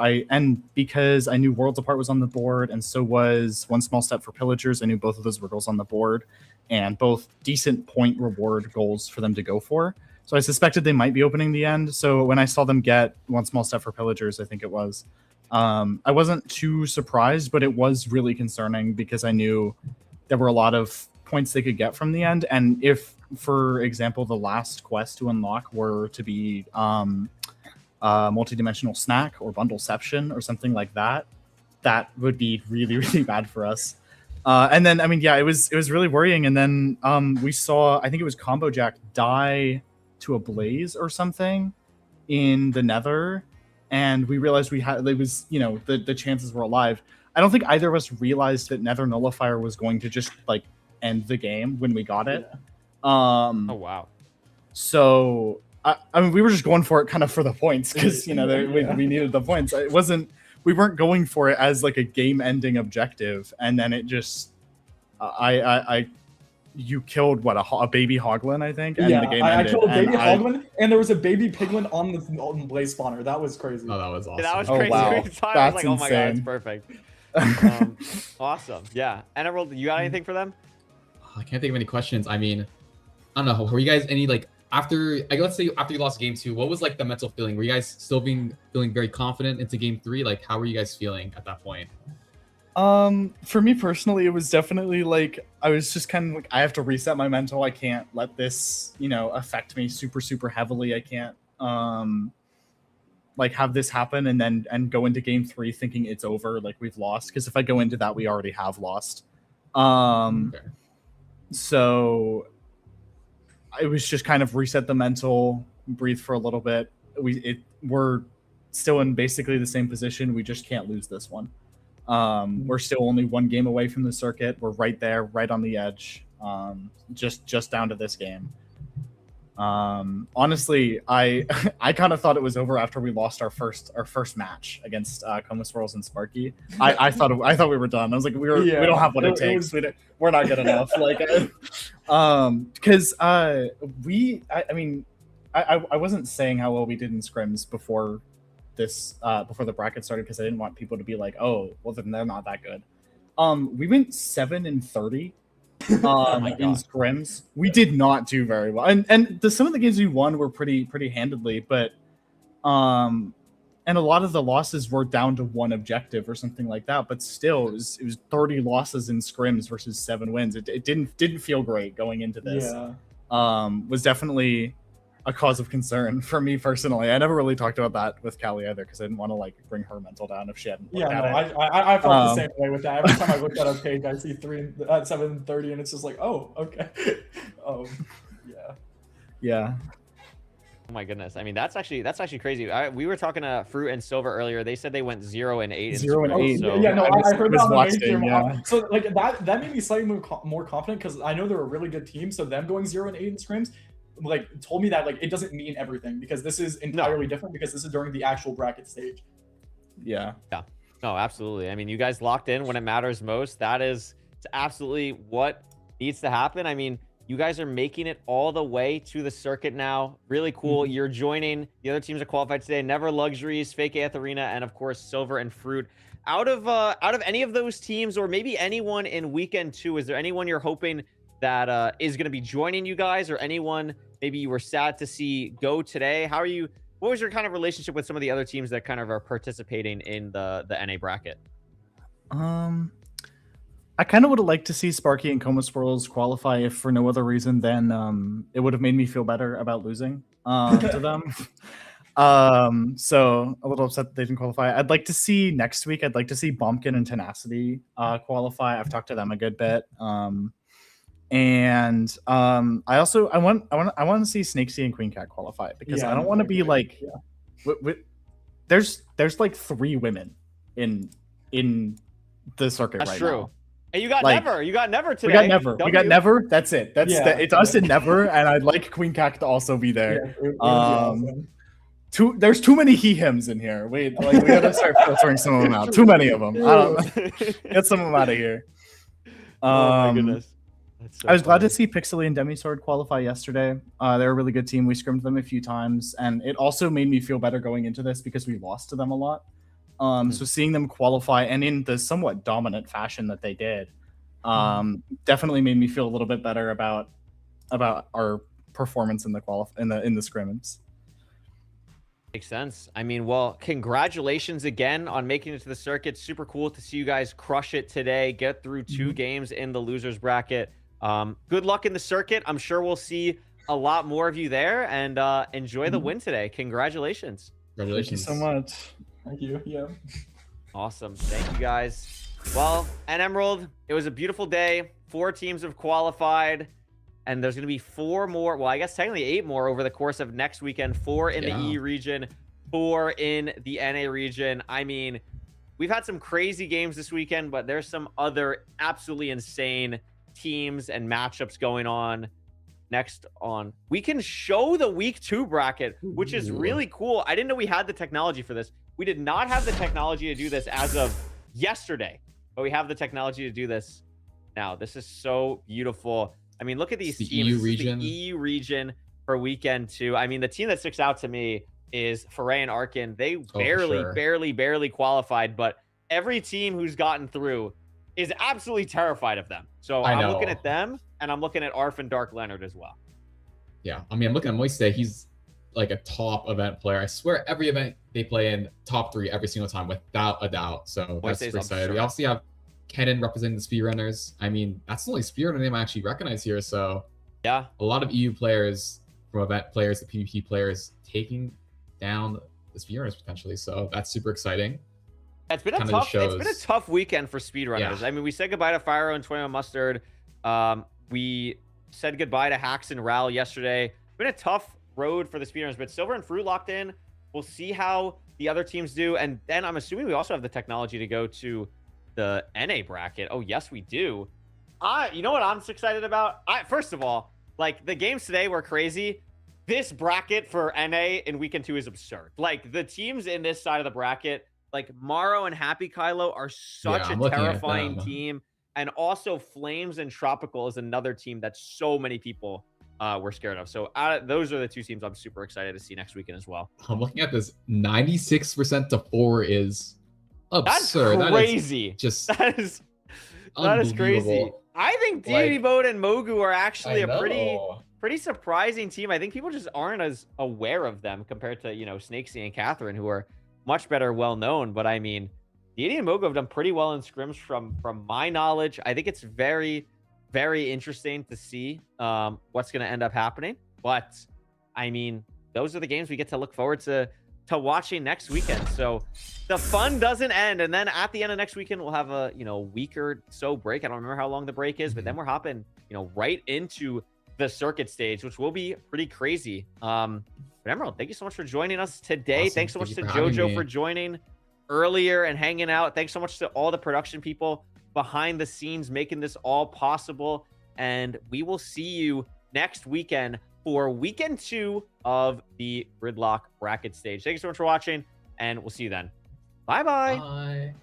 because I knew Worlds Apart was on the board, and so was One Small Step for Pillagers. I knew both of those were goals on the board, and both decent point reward goals for them to go for. So I suspected they might be opening the end. So when I saw them get One Small Step for Pillagers, I think it was, I wasn't too surprised, but it was really concerning because I knew there were a lot of points they could get from the end. And if, for example, the last quest to unlock were to be multi-dimensional snack or bundleception or something like that, that would be really, really bad for us. And then, I mean, yeah, it was really worrying. And then we saw, I think it was Combo Jack die to a blaze or something in the Nether, and we realized it was, the chances were alive. I don't think either of us realized that Nether Nullifier was going to just like end the game when we got it. Oh wow. So I mean, we were just going for it kind of for the points, because we needed the points. We weren't going for it as like a game-ending objective, and then it just you killed a baby hoglin, I think, and the game ended. I killed a baby hoglin, and there was a baby piglin on the blaze spawner. That was crazy. Oh, that was awesome. Yeah, that was crazy. Wow. I was That's like, oh my god, insane. it's perfect. Awesome. Yeah. Emerald, you got anything for them? I can't think of any questions. I mean, I don't know. Were you guys any like let's say after you lost game 2, what was like the mental feeling? Were you guys still feeling very confident into game 3? Like, how were you guys feeling at that point? For me personally, it was definitely like I was just kind of like, I have to reset my mental. I can't let this, affect me super heavily. I can't like have this happen and go into game 3 thinking it's over, like we've lost. Because if I go into that, we already have lost. Okay. So it was just kind of reset the mental, breathe for a little bit. We're still in basically the same position. We just can't lose this one. We're still only 1 game away from the circuit. We're right there, right on the edge. Just down to this game. Honestly, I I kind of thought it was over after we lost our first match against Coma Swirls and Sparky. I thought we were done. I was like, we don't have what it takes. We're not good enough. Like, because I mean, I wasn't saying how well we did in scrims before this before the bracket started because I didn't want people to be like, oh, well then they're not that good. We went 7-30 in scrims. We did not do very well, and some of the games we won were pretty handedly, but and a lot of the losses were down to one objective or something like that. But still, it was 30 losses in scrims versus 7 wins. It didn't feel great going into this. Yeah. Was definitely a cause of concern for me personally. I never really talked about that with Callie either because I didn't want to like bring her mental down if she hadn't looked at it. I felt the same way with that. Every time I looked at our page, I see 7:30, and it's just like, oh, okay. Yeah. Oh my goodness. I mean, that's actually crazy. We were talking to Fruit and Silver earlier. They said they went 0-8. 0-8. So Yeah, no, I heard that on the main stream. yeah. So like that made me slightly more confident because I know they're a really good team. So them going 0-8 in scrims, like told me that like it doesn't mean everything because this is entirely different because this is during the actual bracket stage. Yeah. Yeah. No, absolutely. I mean, you guys locked in when it matters most. It's absolutely what needs to happen. I mean, you guys are making it all the way to the circuit now. Really cool. You're joining the other teams that qualified today. Never Luxuries, Fake AF Arena, and of course Silver and Fruit. Out of any of those teams, or maybe anyone in weekend 2, is there anyone you're hoping that is going to be joining you guys, or anyone maybe you were sad to see go today? What was your kind of relationship with some of the other teams that kind of are participating in the NA bracket? I kind of would have liked to see Sparky and Coma Swirls qualify if for no other reason than it would have made me feel better about losing to them. So a little upset that they didn't qualify. I'd like to see next week. I'd like to see Bumpkin and Tenacity qualify. I've talked to them a good bit. And I want to see Snakesy and Queen Cat qualify because I don't want to be like there's like 3 women in the circuit That's right true. now. And you got Like, Never. You got Never today. We got Never. We got Never. That's it. It's us and Never, and I'd like Queen Cat to also be there. Yeah, it would be awesome. There's too many he/hims in here. Wait, like we gotta start filtering some of them out. Too many of them. I don't get some of them out of here. Oh my goodness. So I was glad to see Pixely and Demisword qualify yesterday. They're a really good team. We scrimmed them a few times, and it also made me feel better going into this because we lost to them a lot. So seeing them qualify and in the somewhat dominant fashion that they did, definitely made me feel a little bit better about our performance in the scrimmage. Makes sense. I mean, well, congratulations again on making it to the circuit. Super cool to see you guys crush it today. Get through 2 games in the losers bracket. Good luck in the circuit. I'm sure we'll see a lot more of you there, and enjoy the win today. Congratulations. Thank you so much. Thank you. Yeah. Awesome. Thank you guys. Well, and Emerald, it was a beautiful day. 4 teams have qualified, and there's going to be 4 more. Well, I guess technically 8 more over the course of next weekend. 4 in the EU region, 4 in the NA region. I mean, we've had some crazy games this weekend, but there's some other absolutely insane teams and matchups going on. Next on, we can show the week 2 bracket, which is really cool. I didn't know we had the technology for this. We did not have the technology to do this as of yesterday, but we have the technology to do this now. This is so beautiful. I mean, look at these teams. EU region. The EU region for weekend 2. I mean, the team that sticks out to me is Foray and Arkin. They barely qualified, but every team who's gotten through is absolutely terrified of them. So I'm looking at them, and I'm looking at Arf and Dark Leonard as well. Yeah, I mean, I'm looking at Moise today. He's like a top event player. I swear every event they play in, top 3 every single time without a doubt. So that's super exciting. We also have Kenan representing the speedrunners. I mean, that's the only speedrunner name I actually recognize here. So yeah, a lot of EU players from event players to PvP players taking down the speedrunners potentially. So that's super exciting. It's been a tough weekend for speedrunners. Yeah. I mean, we said goodbye to Fyro and 21 Mustard. We said goodbye to Hacks and Ral yesterday. It's been a tough road for the speedrunners, but Silver and Fruit locked in. We'll see how the other teams do, and then I'm assuming we also have the technology to go to the NA bracket. Oh yes, we do. You know what I'm excited about? First of all, like the games today were crazy. this bracket for NA in weekend 2 is absurd. Like the teams in this side of the bracket, like Maro and Happy Kylo are such I'm a looking at terrifying them. team. And also Flames and Tropical is another team that so many people were scared of. So those are the two teams I'm super excited to see next weekend as well. I'm looking at this. 96% to 4 is absurd. That's crazy. That is just that is crazy. unbelievable. I think Like, Deity Mode and Mogu are actually I a pretty know. surprising team. I think people just aren't as aware of them compared to, you know, Snakesy and Catherine, who are much better well known. But I mean, Deity and Mogu have done pretty well in scrims from my knowledge. I think it's very, very interesting to see what's going to end up happening. But I mean, those are the games we get to look forward to watching next weekend. So the fun doesn't end. And then at the end of next weekend, we'll have a, you know, week or so break. I don't remember how long the break is, but then we're hopping, you know, right into the circuit stage, which will be pretty crazy. But Emerald, thank you so much for joining us today. Awesome. Thanks so much Thank to you for having Jojo me. for joining earlier and hanging out. Thanks so much to all the production people behind the scenes making this all possible. And we will see you next weekend for weekend 2 of the Gridlock bracket stage. Thank you so much for watching, and we'll see you then. Bye-bye. Bye.